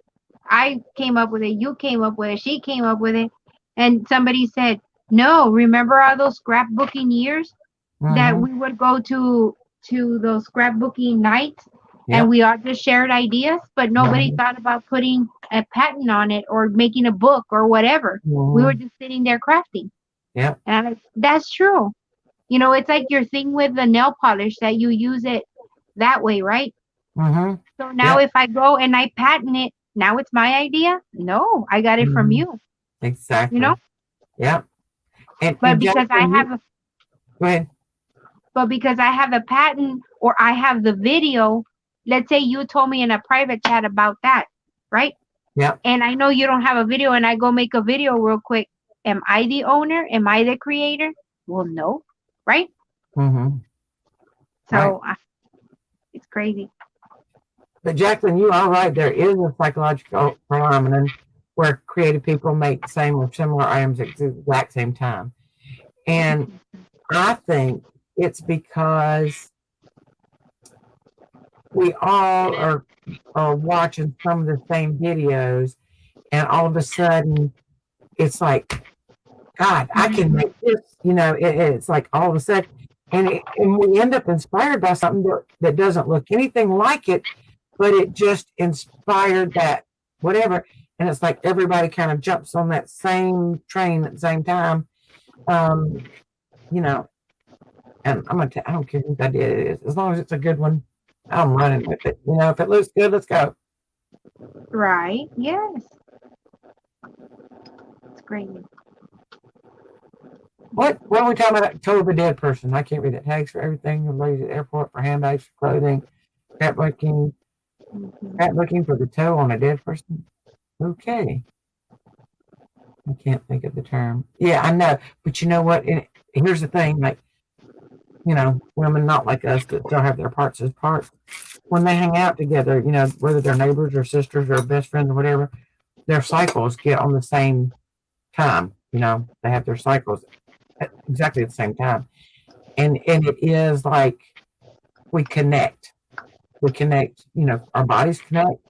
I came up with it, you came up with it, she came up with it, and somebody said, "No, remember all those scrapbooking years that Mm-hmm. we would go to those scrapbooking nights and Yep. we all just shared ideas, but nobody Mm-hmm. thought about putting a patent on it or making a book or whatever. We were Mm-hmm. just sitting there crafting." Yep. And I'm like, "That's true." It's like your thing with the nail polish that you use it that way, right? Mm-hmm. So now Yep. if I go and I patent it, now it's my idea? No, I got it from Mm-hmm. you, you know? Exactly. Yep. But And because I Jackson, have a go ahead. but because I have a patent or I have the video, let's say you told me in a private chat about that, right? Yep. And I know you don't have a video and I go make a video real quick. Am I the owner? Am I the creator? Well, no, right? Mm-hmm. Right. So it's crazy. But Jacqueline, you are right. There is a psychological phenomenon where creative people make the same or similar items at the exact same time. And I think it's because we all are watching some of the same videos, and all of a sudden it's like, God, I can Mhm. make this. It's like all of a sudden, and we end up inspired by something that doesn't look anything like it, but it just inspired that whatever. And it's like everybody kind of jumps on that same train at the same time. Um, you know, and I don't care whose idea it is, as long as it's a good one, I'm running with it. If it looks good, let's go. Right? Yes. It's crazy. What are we talking about? Toe of a dead person. I can't read it. Tags for everything. Ladies at the airport for handbags, for clothing, scrapbooking, Hmm. scrapbooking for the toe on a dead person. Okay. I can't think of the term. Yeah, I know. But you know what? Here's the thing, like, women not like us that still have their parts as parts. When they hang out together, whether they're neighbors or sisters or best friends or whatever, their cycles get on the same time. They have their cycles at exactly the same time. And it is like we connect. We connect, our bodies connect,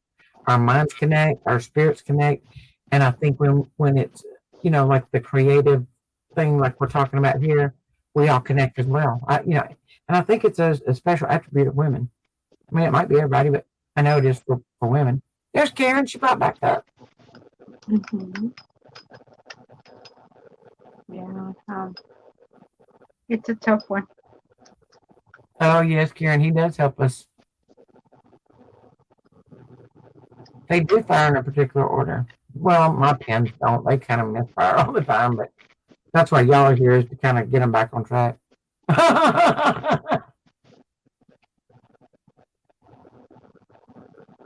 our minds connect, our spirits connect. And I think when it's, like the creative thing like we're talking about here, we all connect as well. And I think it's a special attribute of women. I mean, it might be everybody, but I know it is for women. There's Karen. She brought back up. Hmm. Yeah. It's a tough one. Oh, yes, Karen. He does help us. They do fire in a particular order. Well, my pens don't. They kind of misfire all the time, but that's why y'all are here is to kind of get them back on track.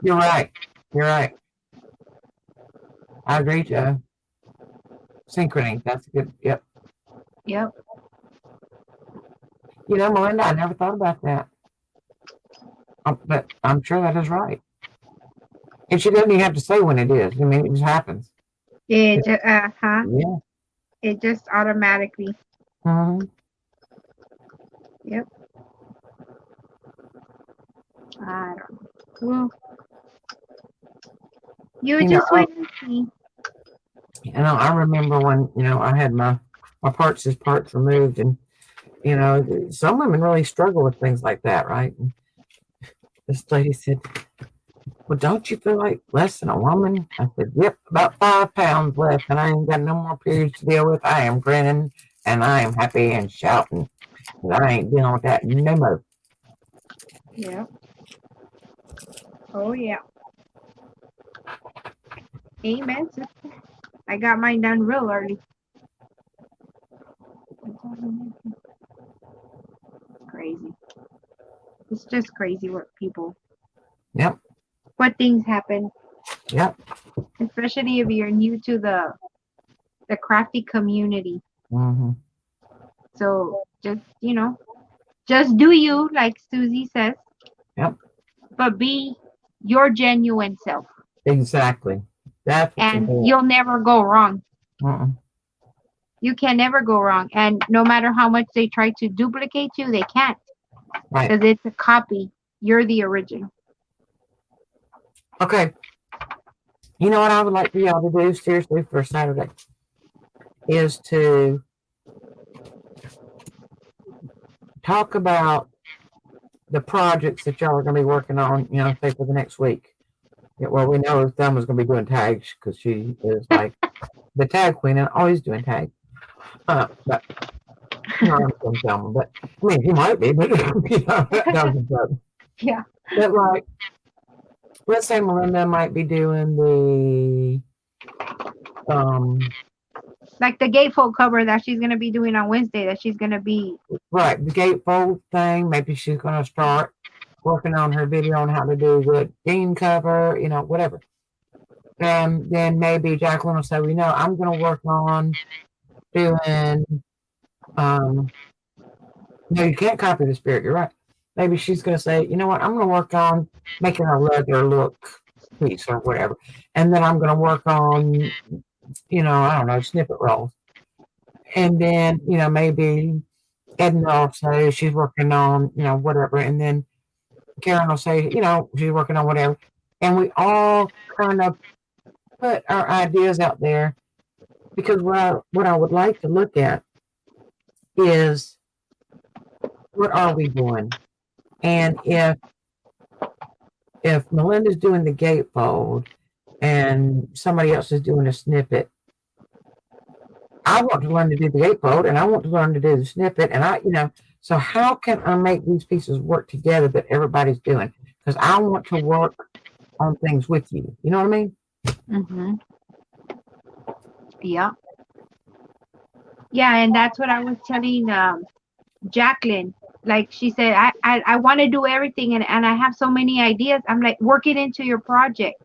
You're right. You're right. I agree, Joe. Synchrony. That's good. Yep. Yep. Melinda, I never thought about that. But I'm sure that is right. And she doesn't even have to say when it is. I mean, it just happens. Yeah. It just automatically. Mm-hmm. Yep. I don't know. Well, you You know, just wait and see. I remember when, I had my parts removed, and, some women really struggle with things like that, right? And this lady said, well, don't you feel like less than a woman? I said, yep, about 5 pounds less, and I ain't got no more periods to deal with. I am grinning, and I am happy and shouting, and I ain't dealing with that no more. Yeah. Oh, yeah. Amen, sister. I got mine done real early. Crazy. It's just crazy Yep. what things happen, Yep. especially if you're new to the crafty community. Mm-hmm. So just do you, like Susie says. Yep. But be your genuine self. Exactly. That's what And you'll never go wrong. Mm-mm. You can never go wrong. And no matter how much they try to duplicate you, they can't. Right. Because it's a copy. You're the original. Okay. You know what I would like for y'all to do, seriously, for Saturday? Is to talk about the projects that y'all are going to be working on, say for the next week. Yeah, well, we know Thelma's going to be doing tags because she is like the tag queen and always doing tags. But no, I'm from Thelma, but I mean, he might be, but that was a joke. Yeah. But like, let's say Melinda might be doing the like the gatefold cover that she's going to be doing on Wednesday, that she's going to be right, the gatefold thing. Maybe she's going to start working on her video on how to do the Dean cover, whatever. And then maybe Jacqueline will say, I'm going to work on doing, no, you can't copy the spirit. You're right. Maybe she's going to say, I'm going to work on making a leather look piece or whatever. And then I'm going to work on, I don't know, snippet rolls. And then, maybe Edna will say she's working on, whatever. And then Karen will say, she's working on whatever. And we all kind of put our ideas out there, because what I would like to look at is, what are we doing? And if Melinda's doing the gatefold and somebody else is doing a snippet, I want to learn to do the gatefold and I want to learn to do the snippet, and so how can I make these pieces work together that everybody's doing? Because I want to work on things with you. You know what I mean? Mm-hmm. Yeah. Yeah, and that's what I was telling Jacqueline. Like she said, I want to do everything, and I have so many ideas. I'm like, work it into your project.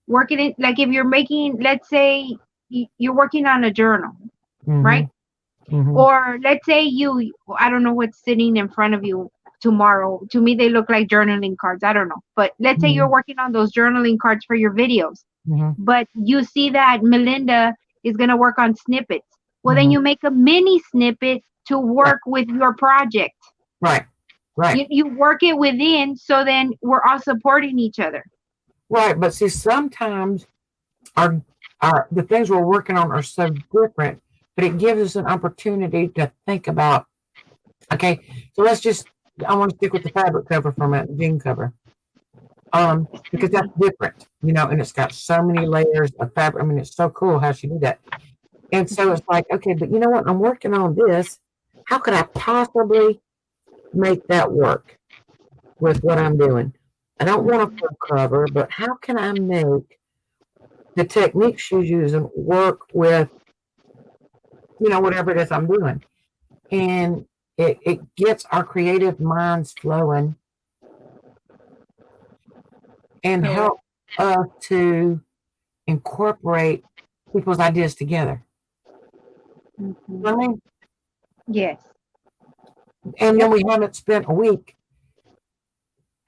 Work it in, like if you're making, let's say you're working on a journal, right? Mm-hmm. Or let's say I don't know what's sitting in front of you tomorrow. To me, they look like journaling cards. I don't know. But let's say you're working on those journaling cards for your videos. But you see that Melinda is going to work on snippets. Well, then you make a mini snippet to work with your project. Right. Right. You work it within, so then we're all supporting each other. Right. But see, sometimes our the things we're working on are so different, but it gives us an opportunity to think about, okay, so I want to stick with the fabric cover from a jean cover. Because that's different, and it's got so many layers of fabric. I mean, it's so cool how she did that. And so it's like, okay, but you know what? I'm working on this. How could I possibly make that work with what I'm doing? I don't want a full cover, but how can I make the technique she's using work with, whatever it is I'm doing? And it gets our creative minds flowing and help us to incorporate people's ideas together. You know what I mean? Yes. And then we haven't spent a week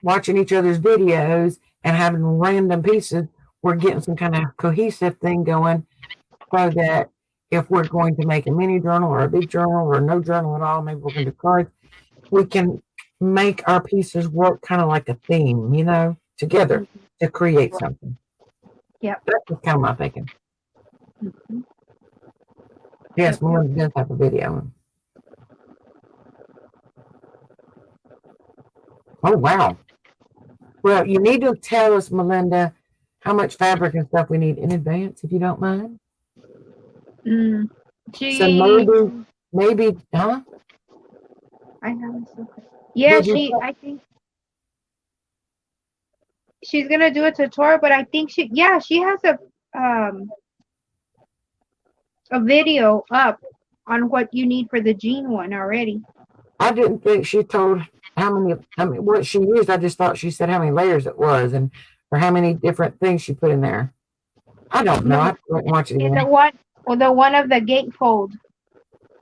watching each other's videos and having random pieces. We're getting some kind of cohesive thing going, so that if we're going to make a mini journal or a big journal or no journal at all, maybe we're going to do cards, we can make our pieces work kind of like a theme, together to create something. Yep. That's kind of my thinking. Mhm. Yes, Yep, Melinda does have a video. Oh, wow. Well, you need to tell us, Melinda, how much fabric and stuff we need in advance, if you don't mind. Mm. So maybe, huh? I haven't seen her. Yeah, Did you? I think she's gonna do a tutorial, but I think she has a video up on what you need for the jean one already. I didn't think she told what she used. I just thought she said how many layers it was or how many different things she put in there. I don't know. I No, have to watch it in again. the one of the gatefold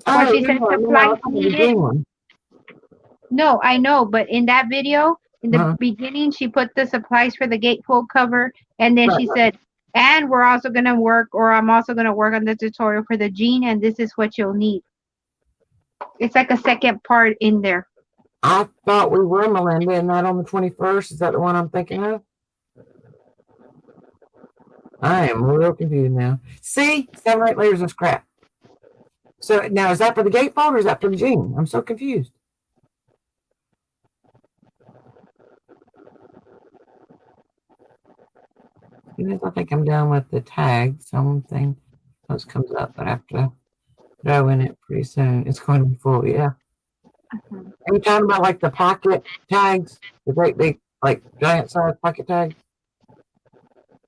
where Oh, she said supplies the needed. green one. No, I know, but in that video, in the beginning, she put the supplies for the gatefold cover, and then she said, and we're also gonna work, or I'm also gonna work on the tutorial for the jean, and this is what you'll need. It's like a second part in there. I thought we were, Melinda, and not on the 21st. Is that the one I'm thinking of? I am real confused now. See, 7 or 8 layers of scrap. So now, is that for the gatefold or is that for the jean? I'm so confused. I think I'm done with the tag. Something else comes up, but I have to throw in it pretty soon. It's going to be full, yeah. Are you talking about like the pocket tags? The great big, like giant size pocket tags?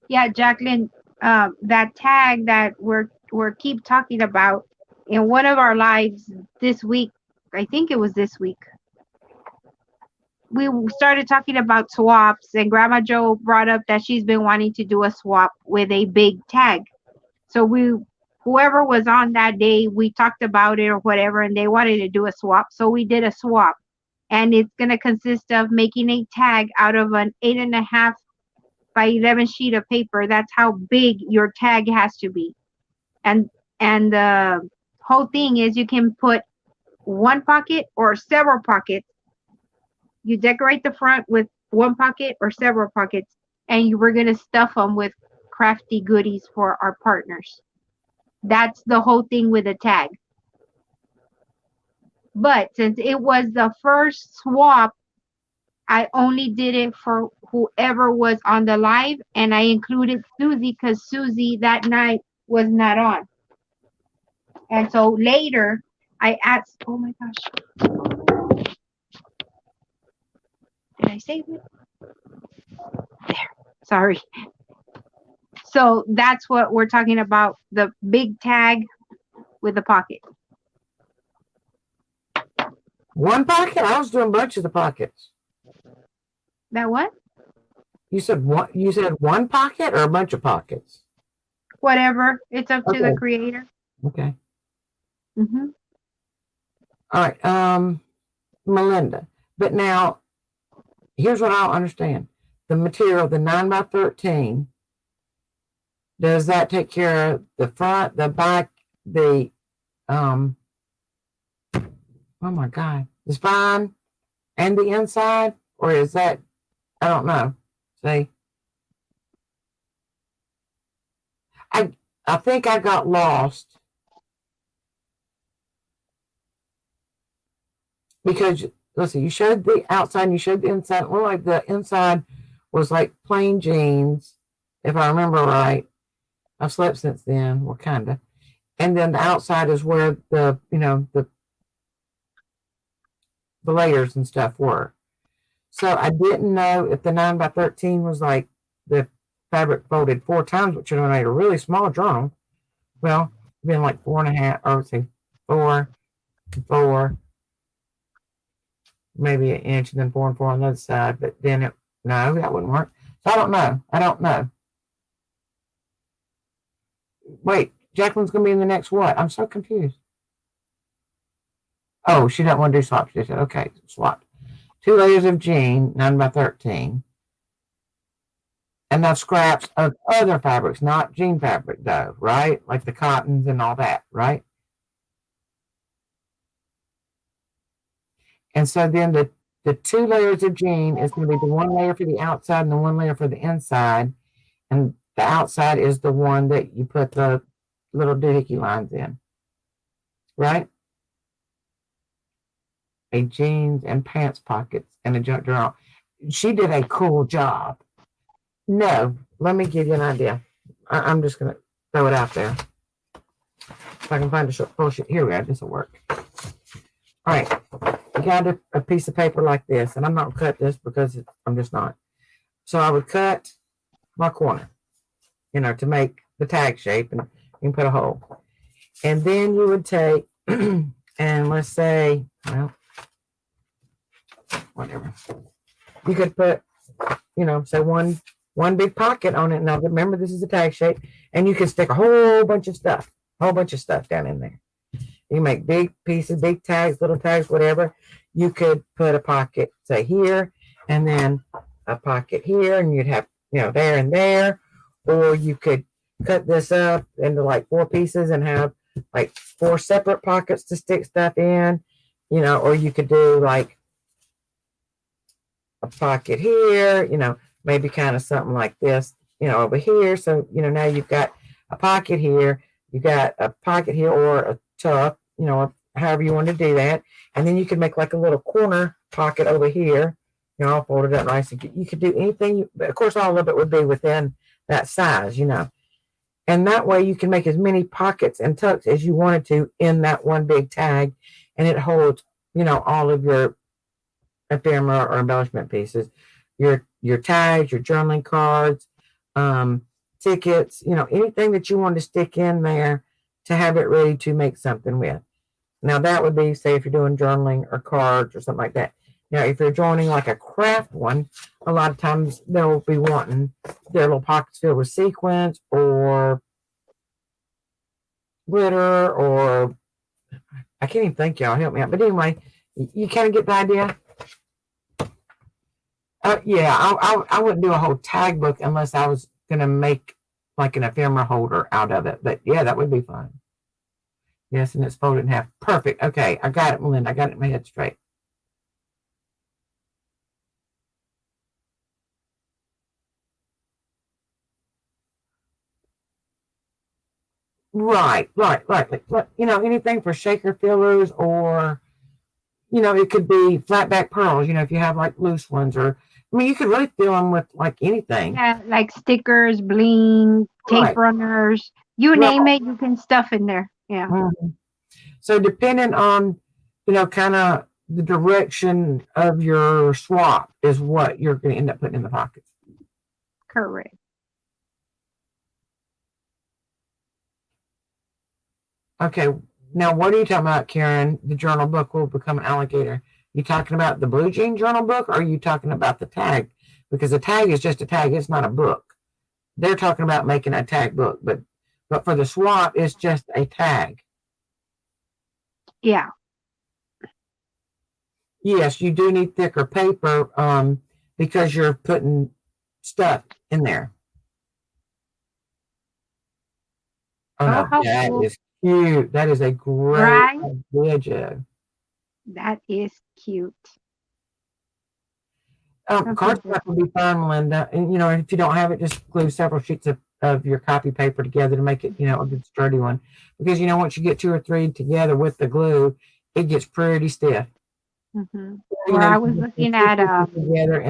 Yeah, Jacqueline, that tag that we're keep talking about in one of our lives this week, I think it was this week. We started talking about swaps, and Grandma Joe brought up that she's been wanting to do a swap with a big tag. So whoever was on that day, we talked about it or whatever, and they wanted to do a swap. So we did a swap, and it's gonna consist of making a tag out of an 8.5 by 11 sheet of paper. That's how big your tag has to be. And the whole thing is you can put one pocket or several pockets. You decorate the front with one pocket or several pockets, and you were going to stuff them with crafty goodies for our partners. That's the whole thing with a tag. But since it was the first swap, I only did it for whoever was on the live, and I included Susie because Susie that night was not on. And so later, I asked, oh my gosh. Did I save it? There. Sorry. So that's what we're talking about, the big tag with the pocket. One pocket? I was doing bunches of pockets. That what? You said one. You said one pocket or a bunch of pockets? Whatever. It's up to the creator. Okay. Mm-hmm. All right. Melinda. But now, here's what I don't understand. The material, the 9x13, does that take care of the front, the back, the oh my God, the spine and the inside? Or is that, I don't know. See? I think I got lost because let's see, you showed the outside and you showed the inside. Well, like the inside was like plain jeans, if I remember right. I've slept since then, well, kind of. And then the outside is where the layers and stuff were. So I didn't know if the 9x13 was like the fabric folded 4 times, which would have made a really small drum. Well, been like 4.5, or let's see, 4, 4, maybe an inch, and then 4 and 4 on the other side. But then no, that wouldn't work. So I don't know. I don't know. Wait, Jacqueline's gonna be in the next what? I'm so confused. Oh, she doesn't want to do swaps. She said, okay, swap. 2 layers of jean, 9x13. Enough scraps of other fabrics, not jean fabric though, right? Like the cottons and all that, right? And so then the the 2 layers of jean is going to be the 1 layer for the outside and the 1 layer for the inside. And the outside is the one that you put the little doohickey lines in. Right? A jeans and pants pockets and a junk journal. She did a cool job. No, let me give you an idea. I'm just going to throw it out there. If I can find a short bullshit. Here we go. This will work. All right. You got a piece of paper like this, and I'm not going to cut this because I'm just not. So I would cut my corner, to make the tag shape, and you can put a hole. And then you would take, and let's say, well, whatever. You could put, say one big pocket on it. Now remember, this is a tag shape, and you can stick a whole bunch of stuff down in there. You make big pieces, big tags, little tags, whatever. You could put a pocket, say here, and then a pocket here, and you'd have, there and there. Or you could cut this up into like 4 pieces and have like 4 separate pockets to stick stuff in, or you could do like a pocket here, maybe kind of something like this, over here. So, now you've got a pocket here, you got a pocket here, or a tuck, or however you want to do that. And then you could make like a little corner pocket over here, all folded up nice. You could do anything. Of course, all of it would be within that size, And that way you can make as many pockets and tucks as you wanted to in that one big tag. And it holds, all of your ephemera or embellishment pieces, your tags, your journaling cards, tickets, anything that you want to stick in there to have it ready to make something with. Now that would be, say, if you're doing journaling or cards or something like that. Now, if you're joining like a craft one, a lot of times they'll be wanting their little pockets filled with sequins or glitter, or I can't even think, y'all help me out. But anyway, you kind of get the idea. Yeah, I wouldn't do a whole tag book unless I was going to make like an ephemera holder out of it. But yeah, that would be fun. Yes, and it's folded in half. Perfect. Okay, I got it, Melinda. I got it in my head straight. Right. Like, anything for shaker fillers, or, it could be flat back pearls, if you have like loose ones, or, you could really fill them with like anything. Yeah, like stickers, bling, tape runners, you name it, you can stuff in there. Yeah. Mm-hmm. So depending on, kind of the direction of your swap is what you're going to end up putting in the pockets. Correct. Okay, now what are you talking about, Karen? The journal book will become an alligator. You talking about the blue jean journal book, or are you talking about the tag? Because a tag is just a tag; it's not a book. They're talking about making a tag book, but for the swap, it's just a tag. Yeah. Yes, you do need thicker paper, because you're putting stuff in there. Oh no, that is cute. That is a great idea, Joe. That is cute. Cardstock would be fine, Melinda. And if you don't have it, just glue several sheets of your copy paper together to make it, a good sturdy one. Because once you get 2 or 3 together with the glue, it gets pretty stiff. Mm-hmm. Well, I was looking at together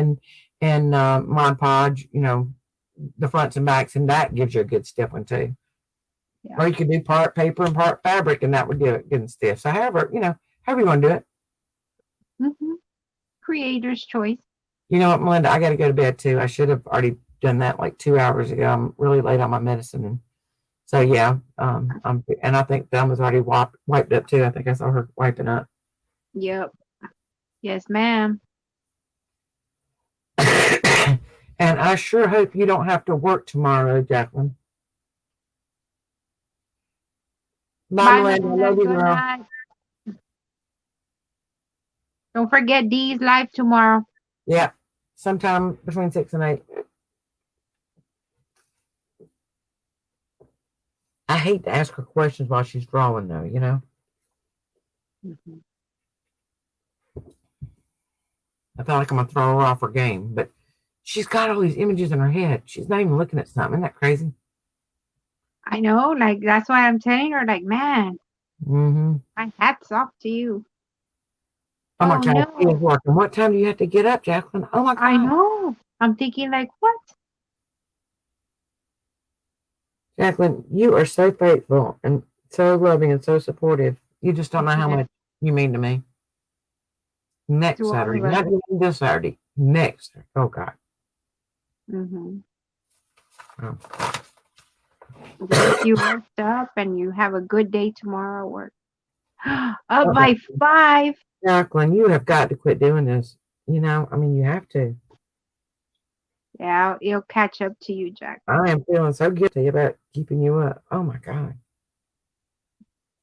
and Mod Podge, the fronts and backs, and that gives you a good stiff one too. Yeah. Or you could do part paper and part fabric, and that would give it good and stiff. So however you want to do it. Mm-hmm. Creator's choice. You know what, Melinda? I got to go to bed too. I should have already done that like 2 hours ago. I'm really late on my medicine, and so yeah. And I think Thelma's already wiped up too. I think I saw her wiping up. Yep. Yes, ma'am. And I sure hope you don't have to work tomorrow, Jacqueline. Bye, Melinda. I love you, girl. Night. Don't forget Dee's live tomorrow. Yeah, sometime between 6 and 8. I hate to ask her questions while she's drawing, though, Mm-hmm. I feel like I'm gonna throw her off her game, but she's got all these images in her head. She's not even looking at something. Isn't that crazy? I know, like that's why I'm telling her, like, man, Mm-hmm. my hat's off to you. Oh my Oh God, she is no, working. What time do you have to get up, Jacqueline? Oh my I God, know. I'm thinking, like, what? Jacqueline, you are so faithful and so loving and so supportive. You just don't know how Yeah, much you mean to me. Next to all Saturday, of us. not even this Saturday. Next. Oh God. Hmm. Oh. Get you rest up and you have a good day tomorrow at work. Up Uh-uh. by 5. Jacqueline, you have got to quit doing this. You know, I mean, you have to. Yeah, it'll catch up to you, Jacqueline. I am feeling so guilty about keeping you up. Oh my God.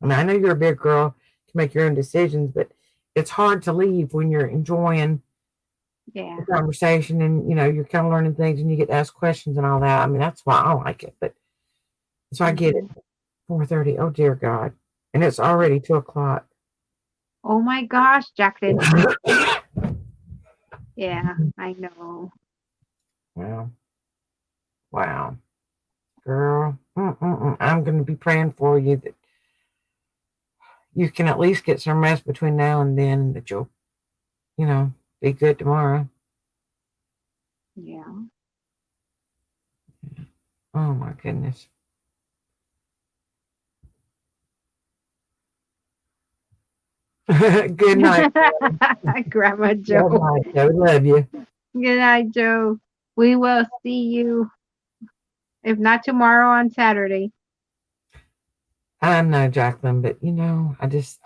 I mean, I know you're a big girl to make your own decisions, but it's hard to leave when you're enjoying the Yeah. conversation and you're kind of learning things and you get to ask questions and all that. I mean, that's why I like it. But so I get it. Hmm. 4:30. Oh dear God. And it's already 2 o'clock. Oh my gosh, Jacqueline. Yeah, I know. Wow. Wow. Girl. I'm going to be praying for you that you can at least get some rest between now and then, that you'll, be good tomorrow. Yeah. Oh my goodness. Good night. Grandma Good Joe. night. I love you. Good night, Joe. We will see you, if not tomorrow, on Saturday. I know, Jacqueline, but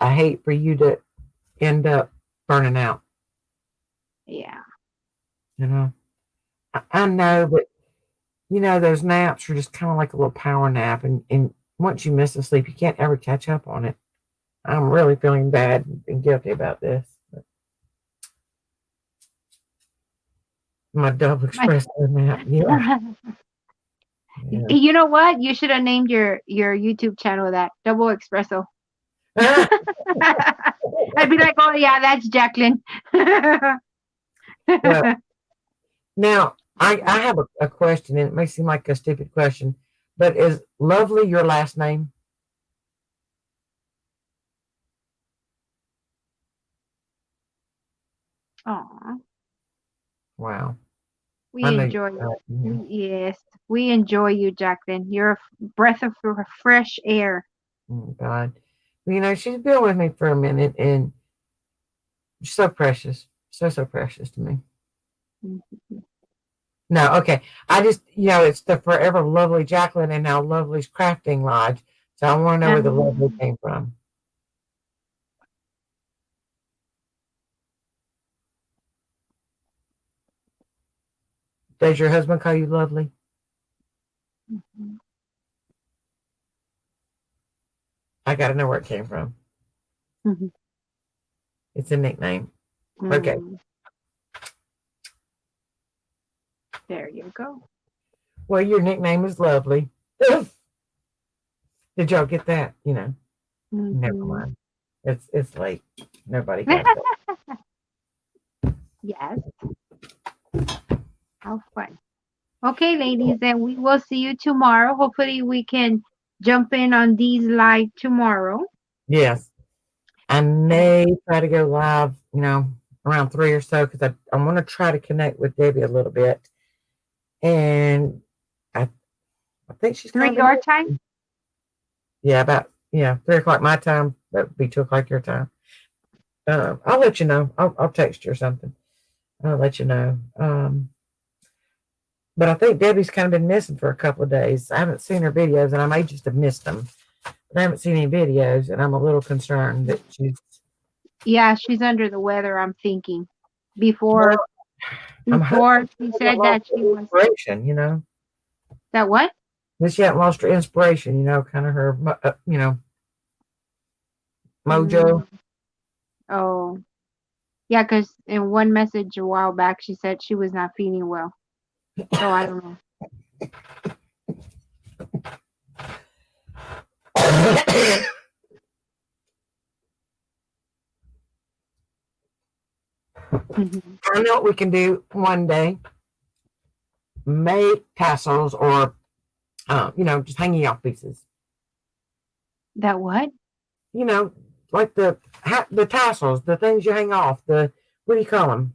I hate for you to end up burning out. Yeah. You know, I know, but those naps are just kind of like a little power nap, and once you miss a sleep, you can't ever catch up on it. I'm really feeling bad and guilty about this. But my double espresso nap, yeah, yeah. You know what? You should have named your YouTube channel that Double Espresso. I'd be like, oh yeah, that's Jacqueline. Well, now I have a question, and it may seem like a stupid question, but is Lovely your last name? Aw, Wow, we I know you. enjoy you. Yes, we enjoy you, Jacqueline. You're a breath of fresh air. Oh God. Well, she's been with me for a minute and she's so precious. So precious to me. Mhm. No, okay. I just, it's the Forever Lovely Jacqueline and now Lovely's Crafting Lodge. So I want to know where the lovely Um, came from. Does your husband call you lovely? mhm, I got to know where it came from. mhm, It's a nickname. Okay. mhm. There you go. Well, your nickname is lovely. Did y'all get that? Never Hmm. mind. It's late. Nobody got that. Yes, how fun. Okay, ladies, then we will see you tomorrow. Hopefully, we can jump in on these live tomorrow. Yes. I And may try to go live, around 3 or so because I want to try to connect with Debbie a little bit. And I, I think she's 3 kind of your time. about 3 o'clock my time. That would be 2 o'clock your time. I'll let you know. I'll text you or something. I'll let you know. But I think Debbie's kind of been missing for a couple of days. I haven't seen her videos, and I may just have missed them. But I haven't seen any videos, and I'm a little concerned that she's. Yeah, she's under the weather, I'm thinking. Well, Before I'm hoping before she she hasn't said lost that she her was inspiration. that what? That she hadn't lost her inspiration. Kind of her, mojo. Mm, oh, yeah, because in one message a while back she said she was not feeling well. So I don't know. Mhm. I know what we can do one day. Make tassels or, just hanging off pieces. That what? Like the tassels, the things you hang off. What do you call them?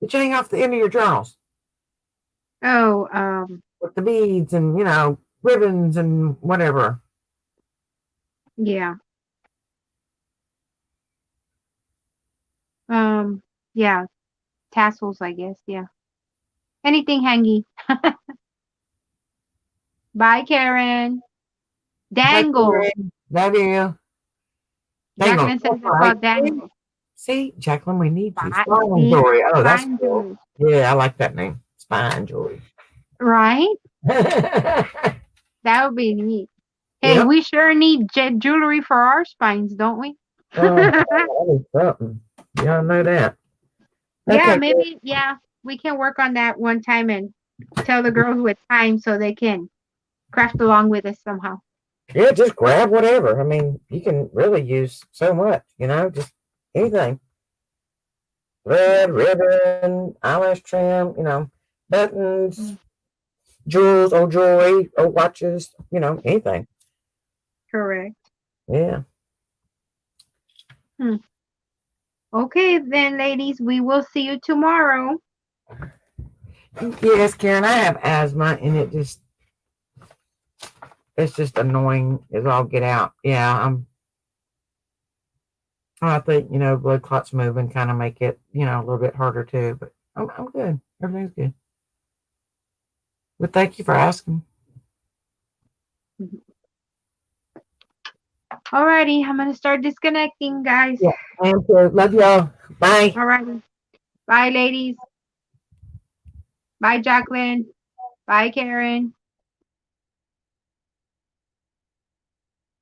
That you hang off the end of your journals Oh, with the beads and ribbons and whatever. yeah. Yeah. Tassels, I guess. Yeah. Anything hangy. Bye, Karen. Like, Dangle. love you. Dangle. Jacqueline says That's it's right. called dangle. See, Jacqueline, we need you. Spine, Spine see? jewelry. Oh, that's Spine cool. jewelry. Yeah, I like that name. Spine jewelry. Right? Yep. That would be neat. Hey, we sure need jewelry for our spines, don't we? That is something. Y'all know that. Yeah, Okay. maybe, we can work on that one time and tell the girls with time so they can craft along with us somehow. Yeah, just grab whatever. I mean, you can really use so much, just anything. Thread, ribbon, eyelash trim, buttons, jewels, old jewelry, old watches, anything. Correct. Yeah. Okay, then, ladies, we will see you tomorrow. Yes, Karen, I have asthma and it's just annoying as all get out. Yeah, I think, blood clots moving kind of make it, a little bit harder too, but I'm good. Everything's good. But thank you for asking. Alrighty, I'm going to start disconnecting, guys. Yeah, I am too. Love y'all. Bye. Alrighty. Bye, ladies. Bye, Jacqueline. Bye, Karen.